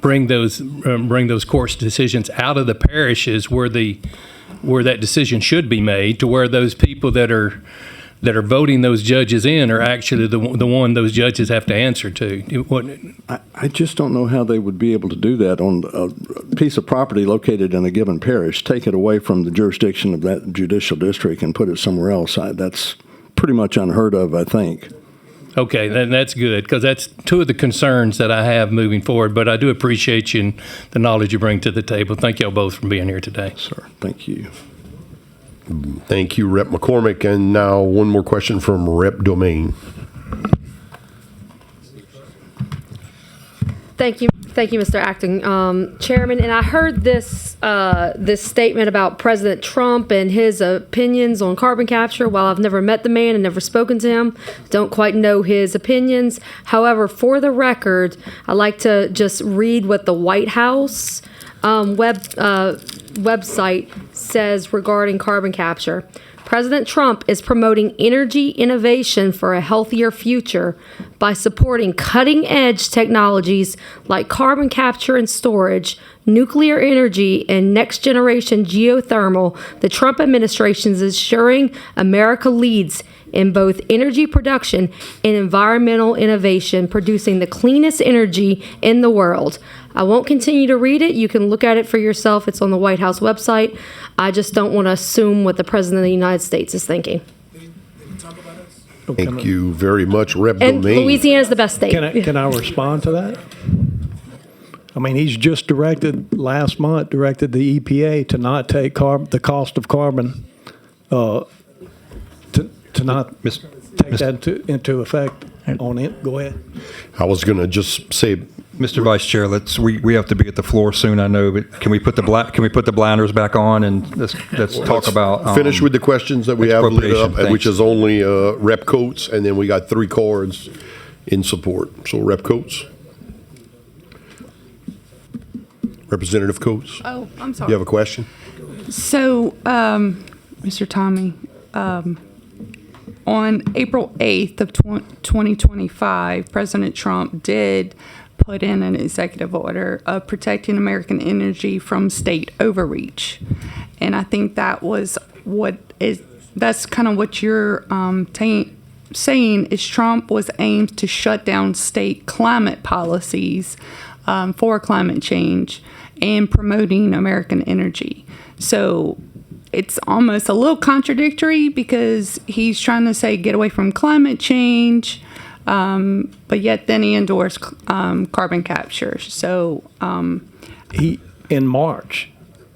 bring those courts decisions out of the parishes where that decision should be made, to where those people that are voting those judges in are actually the one those judges have to answer to? I just don't know how they would be able to do that on a piece of property located in a given parish, take it away from the jurisdiction of that judicial district and put it somewhere else. That's pretty much unheard of, I think. Okay, then that's good, because that's two of the concerns that I have moving forward, but I do appreciate you and the knowledge you bring to the table. Thank y'all both for being here today. Sir, thank you. Thank you, Rep. McCormick. And now one more question from Rep. Domain. Thank you, Mr. Acting Chairman. And I heard this statement about President Trump and his opinions on carbon capture. While I've never met the man and never spoken to him, don't quite know his opinions. However, for the record, I like to just read what the White House website says regarding carbon capture. President Trump is promoting energy innovation for a healthier future by supporting cutting edge technologies like carbon capture and storage, nuclear energy, and next generation geothermal, the Trump administration is ensuring America leads in both energy production and environmental innovation, producing the cleanest energy in the world. I won't continue to read it. You can look at it for yourself. It's on the White House website. I just don't want to assume what the President of the United States is thinking. Thank you very much, Rep. And Domain. Louisiana is the best state. Can I respond to that? I mean, he's just last month directed the EPA to not take the cost of carbon, to not take that into effect on it. Go ahead. I was going to just say, Mr. Vice Chair, we have to be at the floor soon, I know, but can we put the blinders back on and let's talk about finish with the questions that we have lit up, expropriation. which is only Rep. Coates, and then we got 3 cards in support. So Rep. Coates. Representative Coates. Oh, I'm sorry. You have a question? So, Mr. Tommy, on April 8th of 2025, President Trump did put in an executive order of protecting American energy from state overreach. And I think that was that's kind of what you're saying is Trump was aimed to shut down state climate policies for climate change and promoting American energy. So it's almost a little contradictory because he's trying to say get away from climate change, but yet then he endorsed carbon capture. So in March,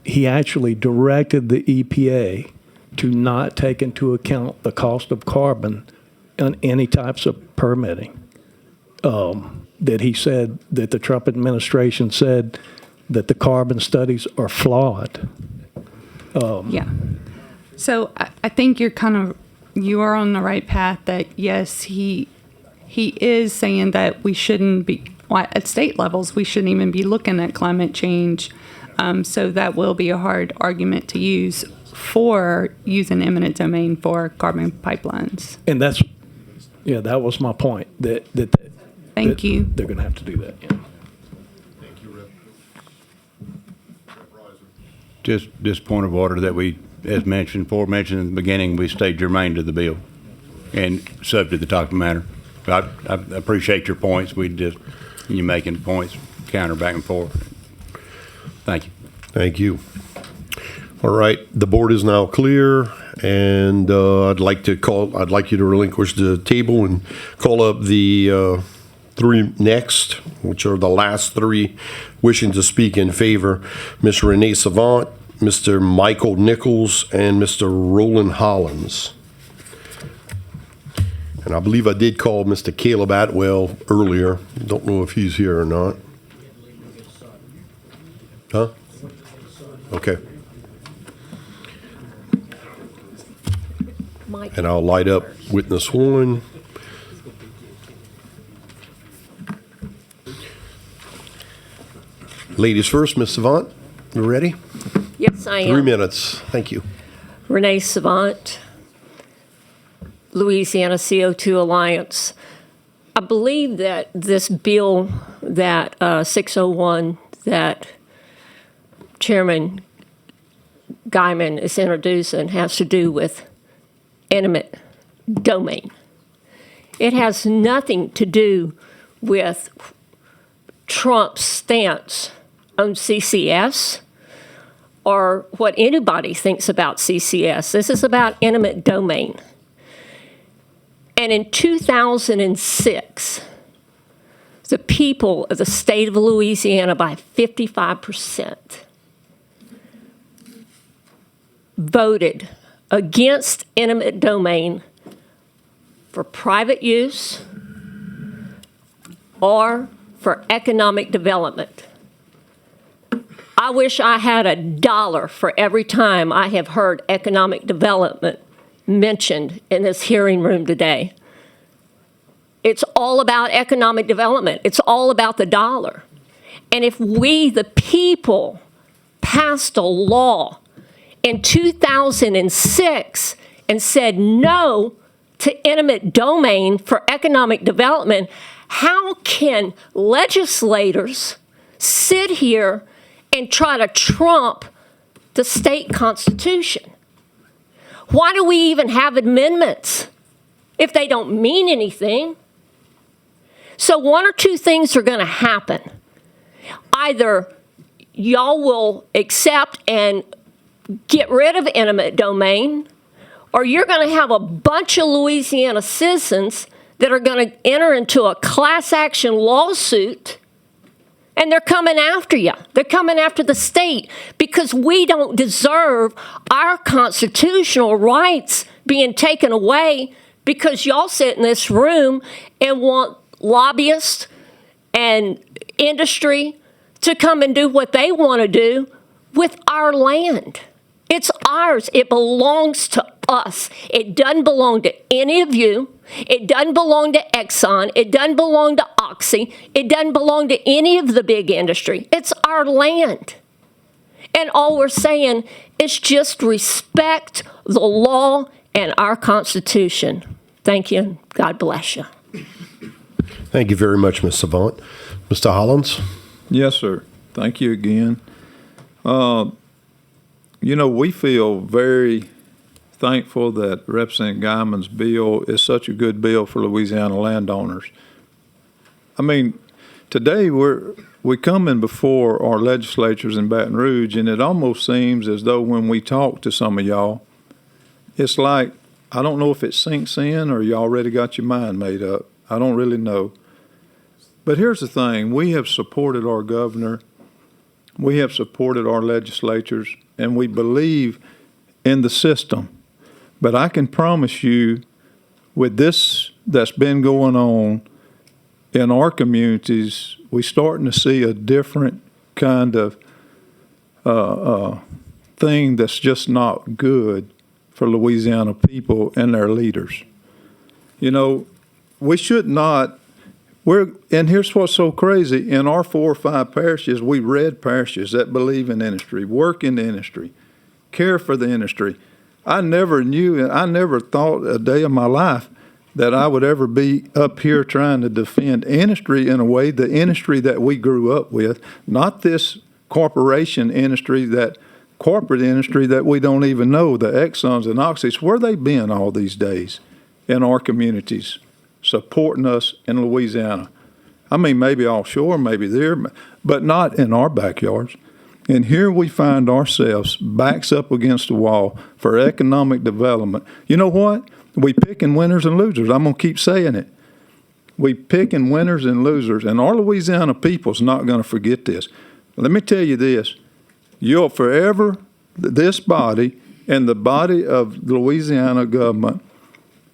he actually directed the EPA to not take into account the cost of carbon on any types of permitting. That he said that the Trump administration said that the carbon studies are flawed. Yeah. So I think you are on the right path that yes, he is saying that we shouldn't be, at state levels, we shouldn't even be looking at climate change. So that will be a hard argument to use for using eminent domain for carbon pipelines. And that was my point, Thank you. They're going to have to do that, yeah. Thank you, Rep. Just this point of order that we, as mentioned in the beginning, we stayed germane to the bill and subject to the topic matter. I appreciate your points. You making points, counter back and forth. Thank you. Thank you. All right, the board is now clear, and I'd like you to relinquish the table and call up the 3 next, which are the last 3 wishing to speak in favor: Ms. Renee Savant, Mr. Michael Nichols, and Mr. Roland Hollins. And I believe I did call Mr. Caleb Atwell earlier. Don't know if he's here or not. Huh? Okay. And I'll light up witness 1. Ladies first, Ms. Savant, you ready? Yes, I am. 3 minutes. Thank you. Renee Savant, Louisiana CO2 Alliance. I believe that this bill, that 601, that Chairman Guyman is introducing has to do with eminent domain. It has nothing to do with Trump's stance on CCS or what anybody thinks about CCS. This is about eminent domain. And in 2006, the people of the state of Louisiana, by 55%, voted against eminent domain for private use or for economic development. I wish I had $1 for every time I have heard economic development mentioned in this hearing room today. It's all about economic development. It's all about the dollar. And if we, the people, passed a law in 2006 and said no to eminent domain for economic development, how can legislators sit here and try to trump the state constitution? Why do we even have amendments if they don't mean anything? So one or two things are going to happen. Either y'all will accept and get rid of eminent domain, or you're going to have a bunch of Louisiana citizens that are going to enter into a class action lawsuit, and they're coming after you. They're coming after the state because we don't deserve our constitutional rights being taken away because y'all sit in this room and want lobbyists and industry to come and do what they want to do with our land. It's ours. It belongs to us. It doesn't belong to any of you. It doesn't belong to Exxon. It doesn't belong to Oxy. It doesn't belong to any of the big industry. It's our land. And all we're saying is just respect the law and our Constitution. Thank you. God bless you. Thank you very much, Ms. Savant. Mr. Hollins? Yes, sir. Thank you again. We feel very thankful that Representative Guyman's bill is such a good bill for Louisiana landowners. I mean, today we come in before our legislatures in Baton Rouge, and it almost seems as though when we talk to some of y'all, it's like, I don't know if it sinks in or you already got your mind made up. I don't really know. But here's the thing. We have supported our governor. We have supported our legislatures, and we believe in the system. But I can promise you, with this that's been going on in our communities, we're starting to see a different kind of thing that's just not good for Louisiana people and their leaders. We should not. And here's what's so crazy. In our 4 or 5 parishes, we red parishes that believe in industry, work in the industry, care for the industry. I never thought a day of my life that I would ever be up here trying to defend industry in a way, the industry that we grew up with, not this corporate industry that we don't even know, the Exxons and Oxys. Where they been all these days in our communities, supporting us in Louisiana? I mean, maybe offshore, maybe there, but not in our backyards. And here we find ourselves backs up against the wall for economic development. You know what? We picking winners and losers. I'm going to keep saying it. We picking winners and losers, and our Louisiana people's not going to forget this. Let me tell you this. You'll forever, this body and the body of the Louisiana government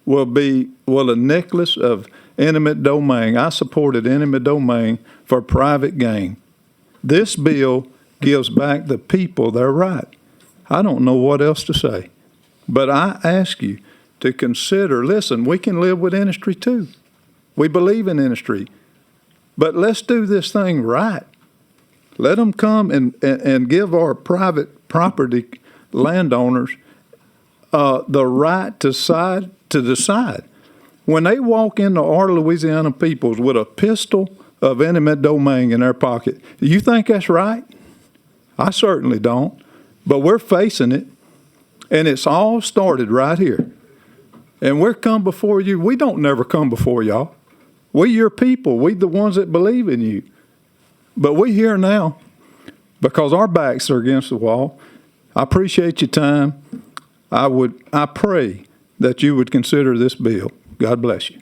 will a necklace of eminent domain. I supported eminent domain for private gain. This bill gives back the people their right. I don't know what else to say. But I ask you to consider, listen, we can live with industry too. We believe in industry. But let's do this thing right. Let them come and give our private property landowners the right to decide. When they walk into our Louisiana peoples with a pistol of eminent domain in their pocket, do you think that's right? I certainly don't. But we're facing it, and it's all started right here. And we're come before you. We don't never come before y'all. We your people. We the ones that believe in you. But we here now because our backs are against the wall. I appreciate your time. I pray that you would consider this bill. God bless you.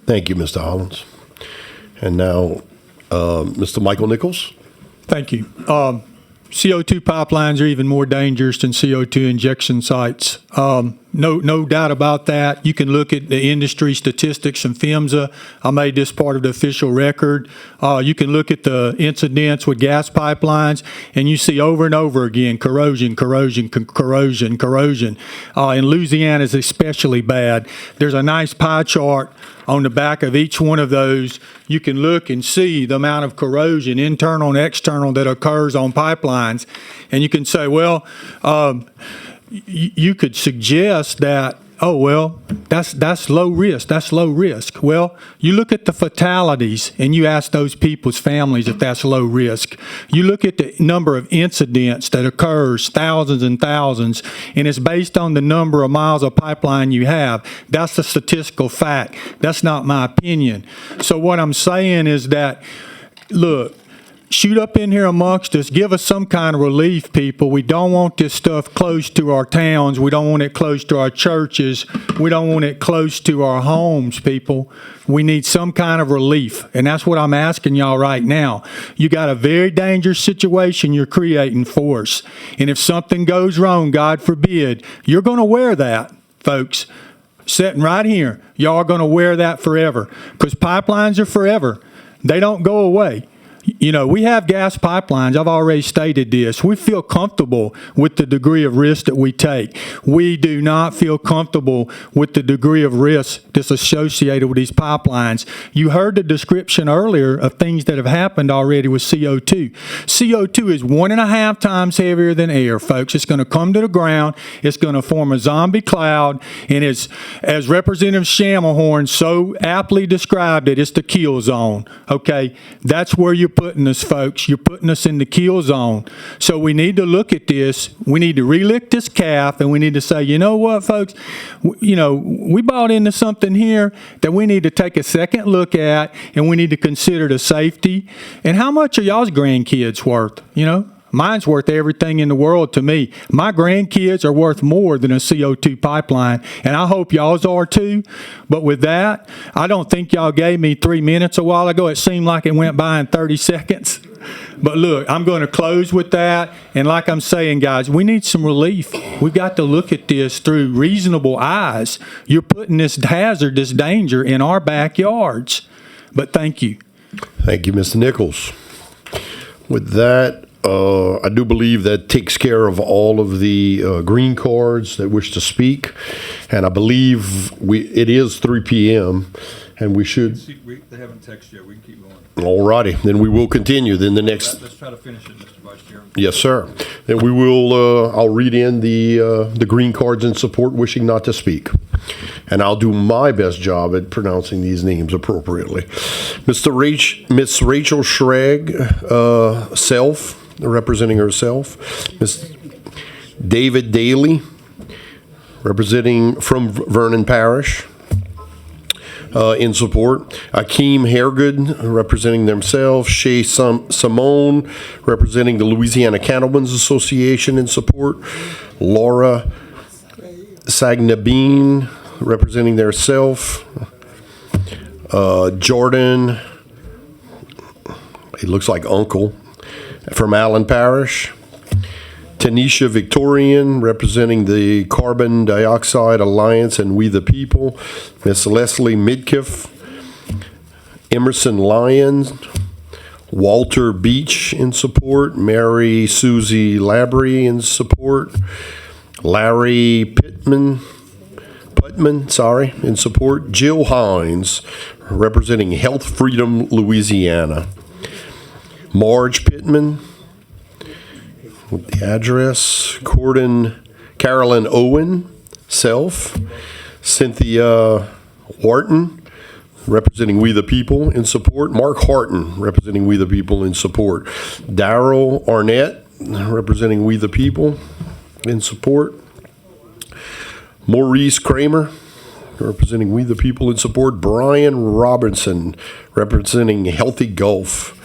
Thank you, Mr. Hollins. And now, Mr. Michael Nichols. Thank you. CO2 pipelines are even more dangerous than CO2 injection sites. No doubt about that. You can look at the industry statistics from PHMSA. I made this part of the official record. You can look at the incidents with gas pipelines, and you see over and over again corrosion. In Louisiana is especially bad. There's a nice pie chart on the back of each one of those. You can look and see the amount of corrosion, internal and external, that occurs on pipelines. And you can say, well, you could suggest that oh, well, that's low risk. That's low risk. Well, you look at the fatalities and you ask those people's families if that's low risk. You look at the number of incidents that occurs, thousands and thousands, and it's based on the number of miles of pipeline you have. That's a statistical fact. That's not my opinion. So what I'm saying is that, look, shoot up in here amongst us. Give us some kind of relief, people. We don't want this stuff close to our towns. We don't want it close to our churches. We don't want it close to our homes, people. We need some kind of relief. And that's what I'm asking y'all right now. You got a very dangerous situation you're creating for us. And if something goes wrong, God forbid, you're going to wear that, folks. Sitting right here, y'all are going to wear that forever. Because pipelines are forever. They don't go away. You know, we have gas pipelines. I've already stated this. We feel comfortable with the degree of risk that we take. We do not feel comfortable with the degree of risk that's associated with these pipelines. You heard the description earlier of things that have happened already with CO2. CO2 is 1.5 times heavier than air, folks. It's going to come to the ground. It's going to form a zombie cloud. And it's, as Representative Shammelhorn so aptly described it, it's the kill zone. Okay? That's where you're putting us, folks. You're putting us in the kill zone. So we need to look at this. We need to relick this calf, and we need to say, you know what, folks? We bought into something here that we need to take a second look at, and we need to consider the safety. And how much are y'all's grandkids worth? Mine's worth everything in the world to me. My grandkids are worth more than a CO2 pipeline, and I hope y'all's are too. But with that, I don't think y'all gave me 3 minutes a while ago. It seemed like it went by in 30 seconds. But look, I'm going to close with that. And like I'm saying, guys, we need some relief. We've got to look at this through reasonable eyes. You're putting this hazard, this danger in our backyards. But thank you. Thank you, Mr. Nichols. With that, I do believe that takes care of all of the green cards that wish to speak, and I believe it is 3 p.m. and we should. They haven't texted yet. We can keep going. All righty, then we will continue. Then the next. Let's try to finish it, Mr. Vice Chair. Yes, sir. Then we will. I'll read in the green cards in support, wishing not to speak, and I'll do my best job at pronouncing these names appropriately. Miss Rachel Schrag, self. Representing herself. Ms. David Daly, representing from Vernon Parish, in support. Akeem Haregood, representing themselves. Shay Simone, representing the Louisiana Cattlemen's Association, in support. Laura Sagnabine, representing theirself. Jordan, it looks like Uncle, from Allen Parish. Tanisha Victorian, representing the Carbon Dioxide Alliance and We the People. Miss Leslie Midkiff. Emerson Lyons. Walter Beach, in support. Mary Susie Labrie, in support. Larry Putman, in support. Jill Hines, representing Health Freedom Louisiana. Marge Pittman, with the address. Carolyn Owen, self. Cynthia Wharton, representing We the People, in support. Mark Harton, representing We the People, in support. Darrell Arnett, representing We the People, in support. Maurice Kramer, representing We the People, in support. Brian Robinson, representing Healthy Gulf,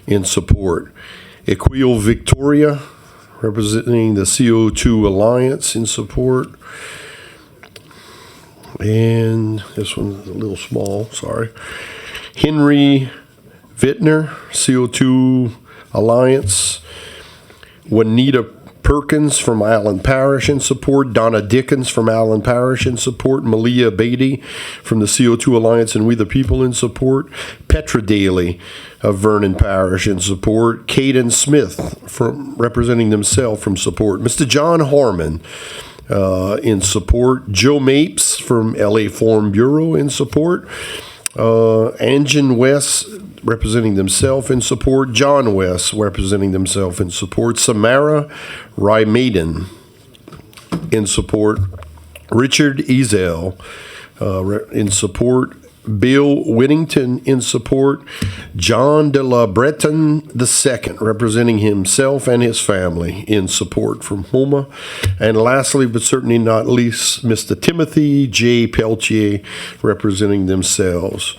in support. Equil Victoria, representing the CO2 Alliance, in support. And this one's a little small, sorry. Henry Vittner, CO2 Alliance. Juanita Perkins from Allen Parish, in support. Donna Dickens from Allen Parish, in support. Malia Beatty from the CO2 Alliance and We the People, in support. Petra Daly of Vernon Parish, in support. Caden Smith, from representing themselves, from support. Mr. John Harmon, in support. Joe Mapes from LA Farm Bureau, in support. Anjan West, representing themselves, in support. John West, representing themselves, in support. Samara Rymaden, in support. Richard Ezel in support. Bill Whittington in support. John de la Breton II, representing himself and his family, in support from Houma. And lastly, but certainly not least, Mr. Timothy J. Peltier, representing themselves.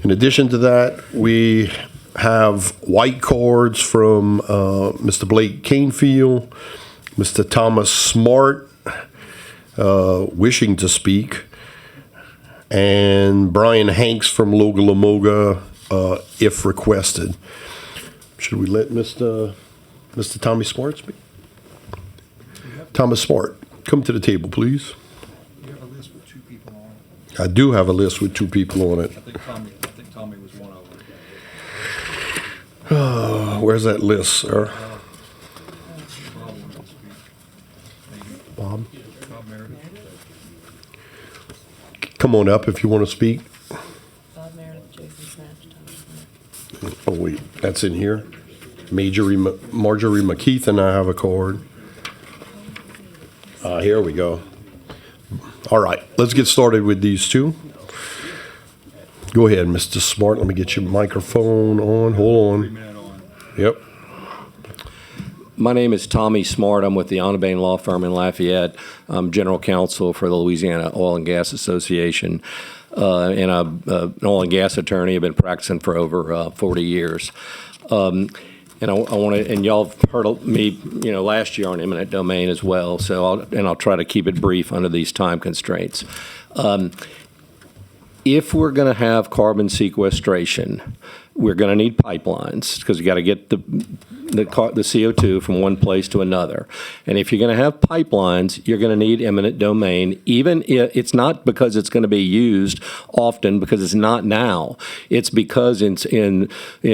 In addition to that, we have white cards from Mr. Blake Canefield, Mr. Thomas Smart, wishing to speak, and Brian Hanks from Loga Lamoga, if requested. Should we let Mr. Tommy Smart speak? Thomas Smart, come to the table, please. You have a list with 2 people on it. I do have a list with 2 people on it. I think Tommy was one of them. Where's that list, sir? Bob? Come on up if you want to speak. Oh, wait, that's in here. Marjorie McKeith and I have a card. Here we go. All right, let's get started with these 2. Go ahead, Mr. Smart. Let me get your microphone on. Hold on. Yep. My name is Tommy Smart. I'm with the Onabane Law Firm in Lafayette. I'm general counsel for the Louisiana Oil and Gas Association. And I'm an oil and gas attorney. I've been practicing for over 40 years. And I want to, and y'all have heard me, last year on eminent domain as well. So I'll try to keep it brief under these time constraints. If we're going to have carbon sequestration, we're going to need pipelines because you got to get the CO2 from one place to another. And if you're going to have pipelines, you're going to need eminent domain, even if it's not because it's going to be used often, because it's not now. It's because in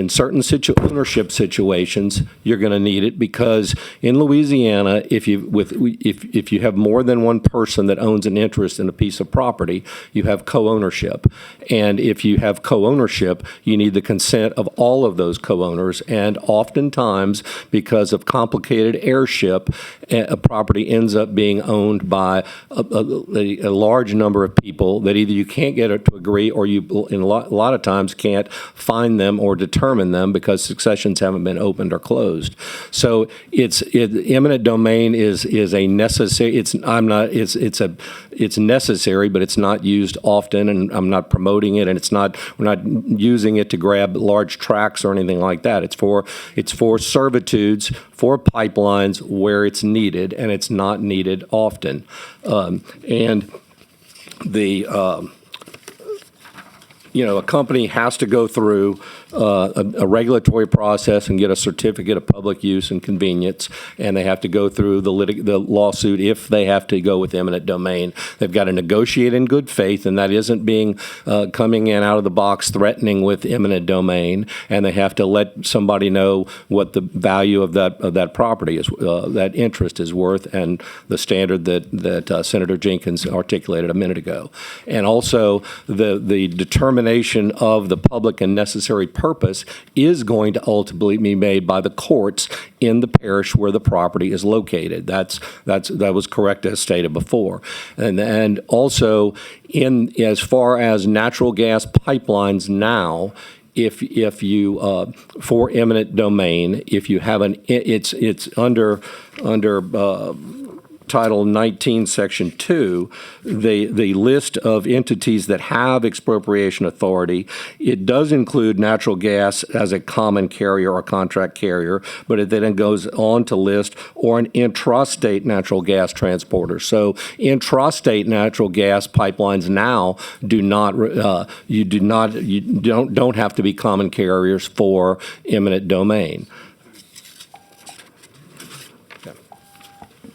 certain ownership situations, you're going to need it, because in Louisiana, if you have more than one person that owns an interest in a piece of property, you have co-ownership. And if you have co-ownership, you need the consent of all of those co-owners, and oftentimes, because of complicated heirship, a property ends up being owned by a large number of people that either you can't get it to agree, or you, in a lot of times, can't find them or determine them because successions haven't been opened or closed. So eminent domain is a necessary. It's necessary, but it's not used often, and I'm not promoting it, and we're not using it to grab large tracts or anything like that. It's for servitudes, for pipelines where it's needed, and it's not needed often. A company has to go through a regulatory process and get a certificate of public use and convenience, and they have to go through the lawsuit if they have to go with eminent domain. They've got to negotiate in good faith, and that isn't coming in out of the box threatening with eminent domain, and they have to let somebody know what the value of that property is, that interest is worth, and the standard that Senator Jenkins articulated a minute ago. And also the determination of the public and necessary purpose is going to ultimately be made by the courts in the parish where the property is located. That was correct as stated before. And also, as far as natural gas pipelines now, if you for eminent domain, if you have it's under Title 19, Section 2, the list of entities that have expropriation authority, it does include natural gas as a common carrier or contract carrier, but it then goes on to list or an intrastate natural gas transporter. So intrastate natural gas pipelines now don't have to be common carriers for eminent domain.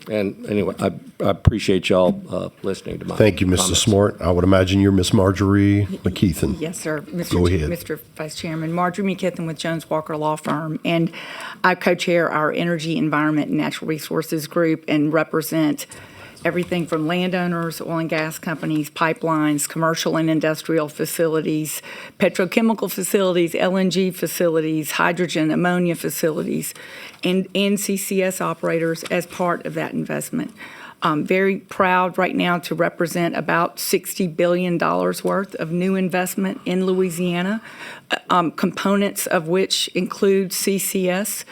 And anyway, I appreciate y'all listening to my Thank you, Mr. comments. Smart. I would imagine you're Miss Marjorie McKeithen. Yes, sir. Go ahead. Mr. Vice Chairman, Marjorie McKeithen with Jones Walker Law Firm, and I co-chair our Energy, Environment, and Natural Resources Group and represent everything from landowners, oil and gas companies, pipelines, commercial and industrial facilities, petrochemical facilities, LNG facilities, hydrogen, ammonia facilities, and CCS operators as part of that investment. very proud right now to represent about $60 billion worth of new investment in Louisiana, components of which include CCS,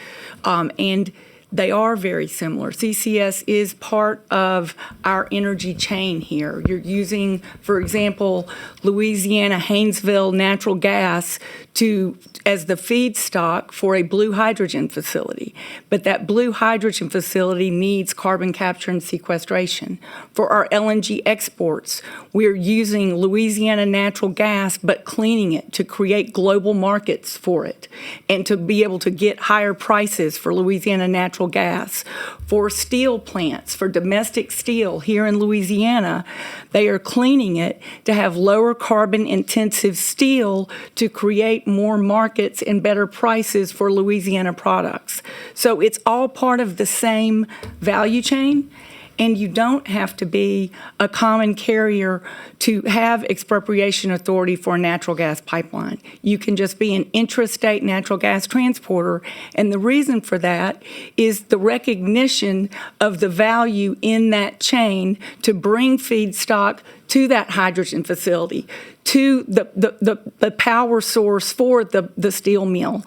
and they are very similar. CCS is part of our energy chain here. You're using, for example, Louisiana Haynesville natural gas as the feedstock for a blue hydrogen facility. But that blue hydrogen facility needs carbon capture and sequestration. For our LNG exports, we're using Louisiana natural gas, but cleaning it to create global markets for it and to be able to get higher prices for Louisiana natural gas. For steel plants, for domestic steel here in Louisiana, they are cleaning it to have lower carbon intensive steel to create more markets and better prices for Louisiana products. So it's all part of the same value chain. And you don't have to be a common carrier to have expropriation authority for a natural gas pipeline. You can just be an intrastate natural gas transporter. And the reason for that is the recognition of the value in that chain to bring feedstock to that hydrogen facility, to the power source for the steel mill.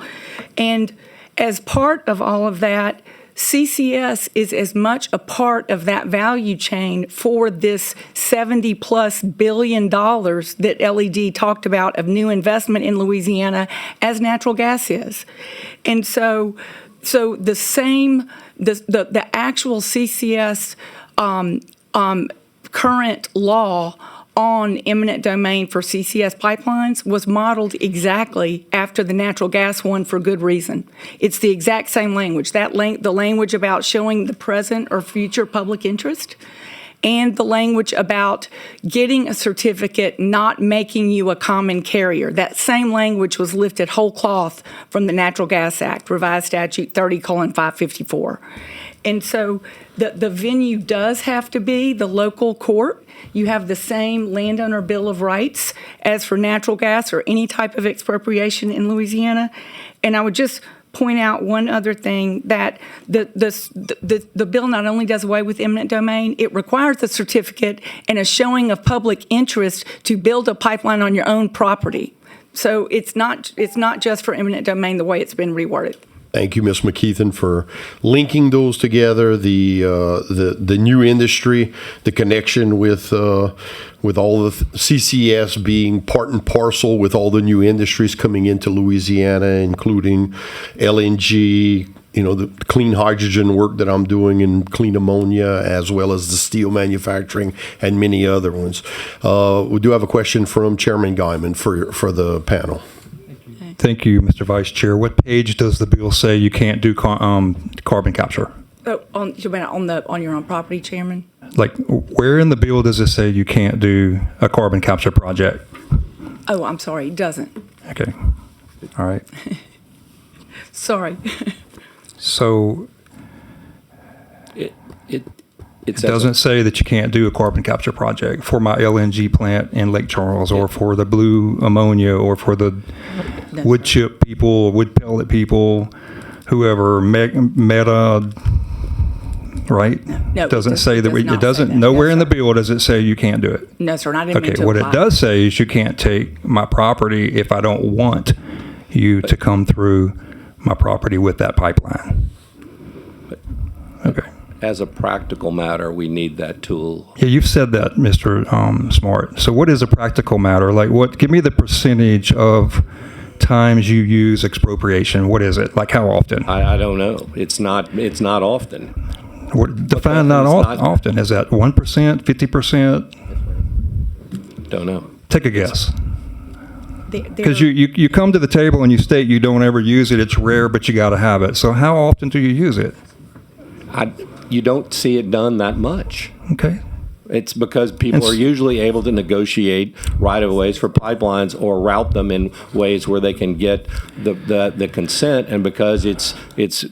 And as part of all of that, CCS is as much a part of that value chain for this $70+ billion that LED talked about of new investment in Louisiana as natural gas is. And so the actual CCS current law on eminent domain for CCS pipelines was modeled exactly after the natural gas one for good reason. It's the exact same language. The language about showing the present or future public interest, and the language about getting a certificate not making you a common carrier. That same language was lifted whole cloth from the Natural Gas Act, revised statute 30:554. And so the venue does have to be the local court. You have the same landowner bill of rights as for natural gas or any type of expropriation in Louisiana. And I would just point out one other thing, that the bill not only does away with eminent domain, it requires a certificate and a showing of public interest to build a pipeline on your own property. So it's not just for eminent domain the way it's been reworded. Thank you, Ms. McKeithen, for linking those together. The new industry, the connection with all the CCS being part and parcel with all the new industries coming into Louisiana, including LNG, the clean hydrogen work that I'm doing in clean ammonia, as well as the steel manufacturing and many other ones. We do have a question from Chairman Guyman for the panel. Thank you, Mr. Vice Chair. What page does the bill say you can't do carbon capture? Oh, on your own property, Chairman? Like, where in the bill does it say you can't do a carbon capture project? Oh, I'm sorry, it doesn't. Okay. All right. Sorry. So it doesn't say that you can't do a carbon capture project for my LNG plant in Lake Charles, or for the blue ammonia, or for the wood chip people, wood pellet people, whoever, Meta, right? No, doesn't say that. it doesn't. Nowhere in the bill does it say you can't do it. No, sir, I didn't mean Okay, to what apply. it does say is you can't take my property if I don't want you to come through my property with that pipeline. Okay. As a practical matter, we need that tool. Yeah, you've said that, Mr. Smart. So what is a practical matter? Like, give me the percentage of times you use expropriation. What is it? Like, how often? I don't know. It's not often. Define not often. Is that 1%, 50%? Don't know. Take a guess. Because you come to the table and you state you don't ever use it. It's rare, but you got to have it. So how often do you use it? You don't see it done that much. Okay. It's because people are usually able to negotiate right-of-ways for pipelines or route them in ways where they can get the consent, and because it's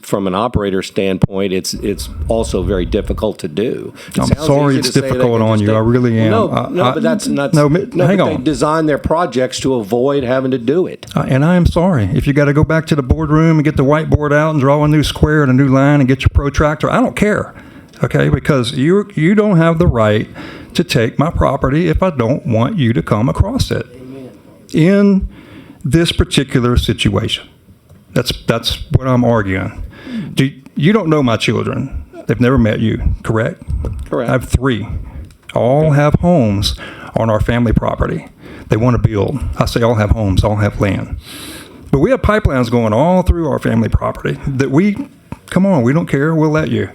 from an operator standpoint, it's also very difficult to do. I'm sorry it's difficult on you. I really am. No, but that's not. Hang on. They design their projects to avoid having to do it. And I am sorry. If you got to go back to the boardroom and get the whiteboard out and draw a new square and a new line and get your protractor, I don't care. okay? Because you don't have the right to take my property if I don't want you to come across it. In this particular situation. That's what I'm arguing. You don't know my children. They've never met you, correct? Correct. I have 3. All have homes on our family property. They want to build. I say all have homes, all have land. But we have pipelines going all through our family property that come on, we don't care, we'll let you.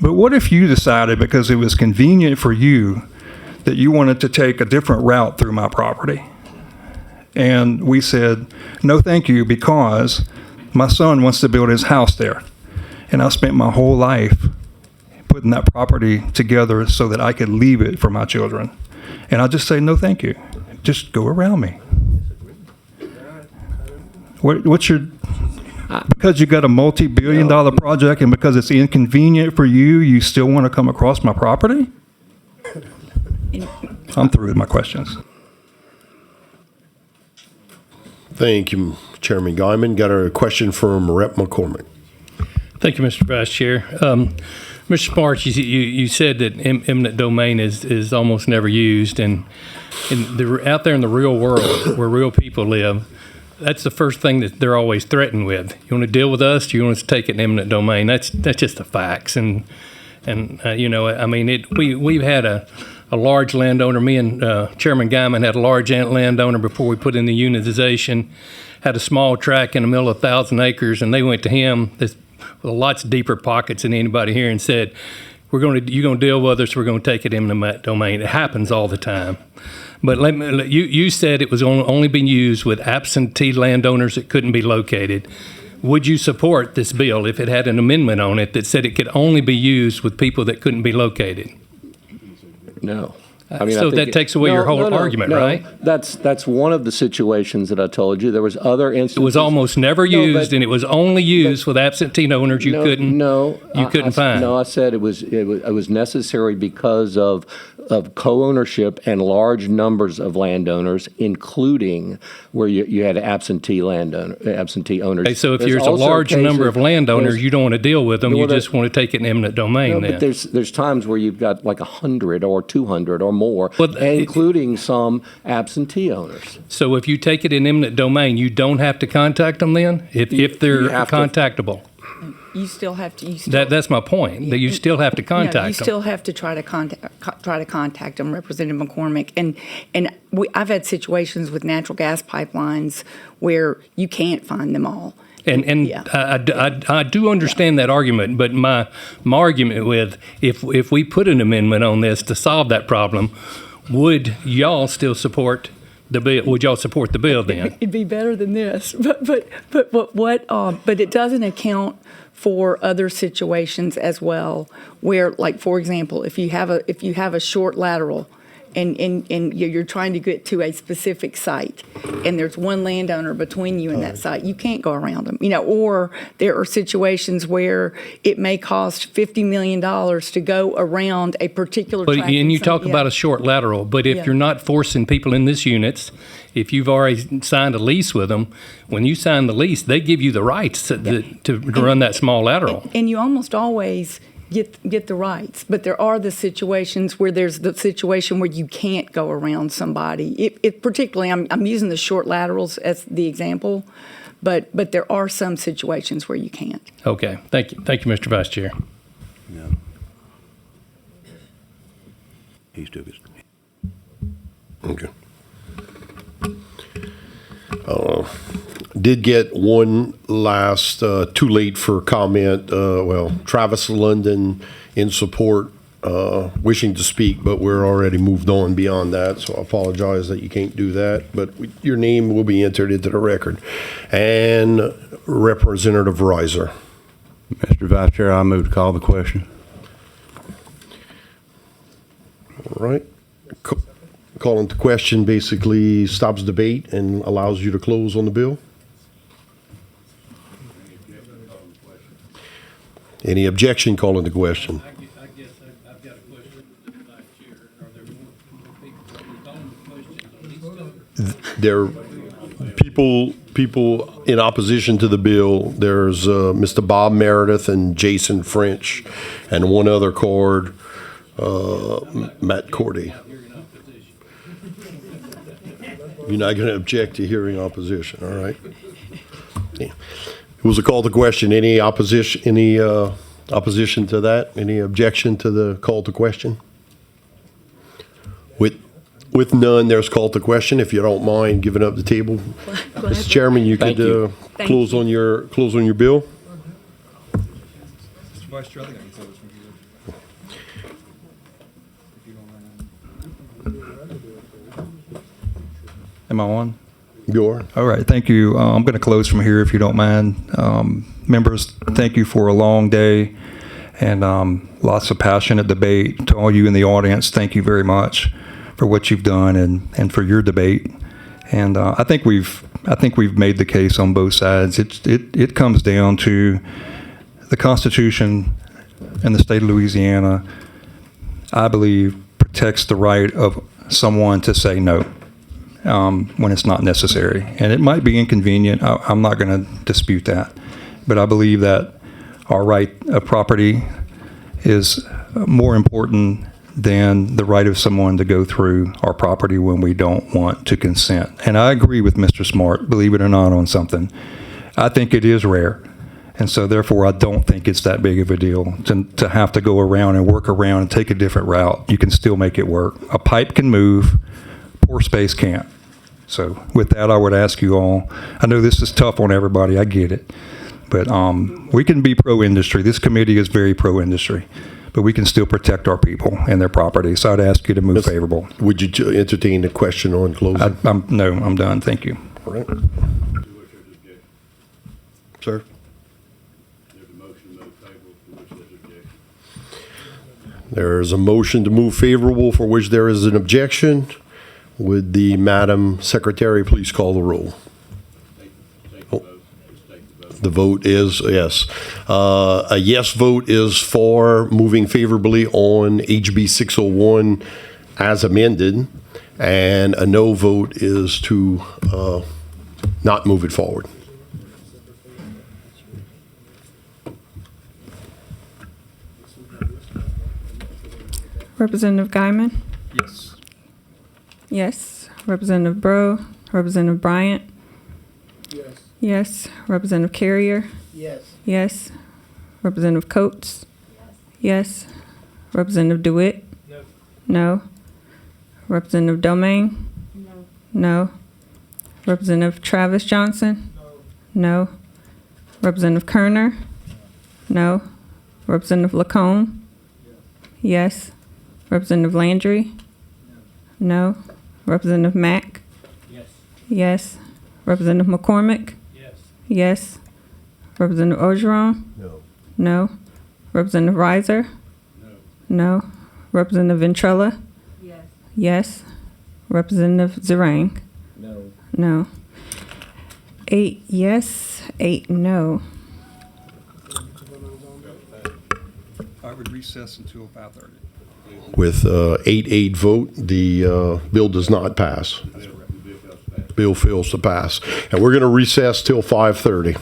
But what if you decided, because it was convenient for you, that you wanted to take a different route through my property? And we said, no, thank you, because my son wants to build his house there. And I spent my whole life putting that property together so that I could leave it for my children. And I just say, no, thank you. Just go around me. What's your... Because you got a multi-billion-dollar project and because it's inconvenient for you, you still want to come across my property? I'm through with my questions. Thank you, Chairman Guyman. Got a question from Rep. McCormick. Thank you, Mr. Vice Chair. Mr. Sparks, you said that eminent domain is almost never used, and out there in the real world where real people live, that's the first thing that they're always threatened with. You want to deal with us? Do you want us to take it in eminent domain? That's just the facts, and you know, I mean, we've had a large landowner. Me and Chairman Guyman had a large landowner before we put in the unitization. Had a small tract in the middle of 1,000 acres, and they went to him with lots deeper pockets than anybody here and said, you're going to deal with us, we're going to take it in the domain. It happens all the time. But you said it was only being used with absentee landowners that couldn't be located. Would you support this bill if it had an amendment on it that said it could only be used with people that couldn't be located? No. I mean, So I think that takes away your whole argument, no. right? That's one of the situations that I told you. There was other instances. It was almost never used, and it was only used with absentee owners you couldn't find. No, I said it was necessary because of co-ownership and large numbers of landowners, including where you had absentee owners. Okay, so if There's there's a also large cases- number of landowners, there's- you don't want to deal with them. Well, You just want to take it in eminent domain. No, then. but there's times where you've got like 100 or 200 or more, including some absentee owners. So if you take it in eminent domain, you don't have to contact them then, if they're contactable. You still have to. That's my point. That you still have to contact No, you them. still have to try to contact them, Representative McCormick. And I've had situations with natural gas pipelines where you can't find them all. And I do understand that argument, but my argument with if we put an amendment on this to solve that problem, would y'all still support the bill? Would y'all support the bill then? It'd be better than this, but it doesn't account for other situations as well, where, like, for example, if you have a short lateral and you're trying to get to a specific site, and there's one landowner between you and that site, you can't go around them, or there are situations where it may cost $50 million to go around a particular But tract. and you talk about a short lateral, but if you're not forcing people in this units, if you've already signed a lease with them, when you sign the lease, they give you the rights to run that small lateral. And you almost always get the rights, but there are the situations where there's the situation where you can't go around somebody. It particularly, I'm using the short laterals as the example, but there are some situations where you can't. Okay, thank you, Mr. Vice Chair. He's took his. Okay. Did get one last, too late for comment. Travis London in support, wishing to speak, but we're already moved on beyond that, so I apologize that you can't do that. But your name will be entered into the record. And Representative Reiser. Mr. Vice Chair, I move to call the question. All right. Calling the question basically stops debate and allows you to close on the bill. Any objection calling the question? I guess I've got a question to the Vice Chair. Are there more people that are calling the questions on these? There, people in opposition to the bill, there's Mr. Bob Meredith and Jason French, and one other card, Matt Cordy. You're not going to object to hearing opposition, all right? Yeah. It was a call to question. Any opposition? Any opposition to that? Any objection to the call to question? With none, there's call to question. If you don't mind giving up the table, Mr. Chairman, you could close on your bill. Mr. Vice Chair, I think I can close from here. If you don't mind. Am I on? You are. All right, thank you. I'm going to close from here if you don't mind. Members, thank you for a long day and lots of passionate debate. To all you in the audience, thank you very much for what you've done and for your debate. And I think we've made the case on both sides. It comes down to the Constitution in the state of Louisiana, I believe, protects the right of someone to say no when it's not necessary. And it might be inconvenient. I'm not going to dispute that. But I believe that our right of property is more important than the right of someone to go through our property when we don't want to consent. And I agree with Mr. Smart, believe it or not, on something. I think it is rare. And so therefore, I don't think it's that big of a deal to have to go around and work around and take a different route. You can still make it work. A pipe can move, pore space can't. So with that, I would ask you all, I know this is tough on everybody, I get it. But we can be pro-industry. This committee is very pro-industry. But we can still protect our people and their property. So I'd ask you to move favorable. Would you entertain a question on closing? No, I'm done. Thank you. All right. Sir? There is a motion to move favorable for which there is an objection. Would the Madam Secretary please call the roll? The vote is yes. A yes vote is for moving favorably on HB 601 as amended, and a no vote is to not move it forward. Representative Guyman? Yes. Yes. Representative Bro? Representative Bryant? Yes. Yes. Representative Carrier? Yes. Yes. Representative Coates? Yes. Representative DeWitt? No. No. Representative Domain? No. No. Representative Travis Johnson? No. Representative Kerner? No. Representative Lacombe? Yes. Representative Landry? No. Representative Mack? Yes. Yes. Representative McCormick? Yes. Yes. Representative Ogeron? No. No. Representative Reiser? No. No. Representative Ventrella? Yes. Yes. Representative Zarang? No. No. 8 yes, 8 no. I would recess until 5:30. With 8-8 vote, the bill does not pass. Bill fails to pass. And we're going to recess till 5:30.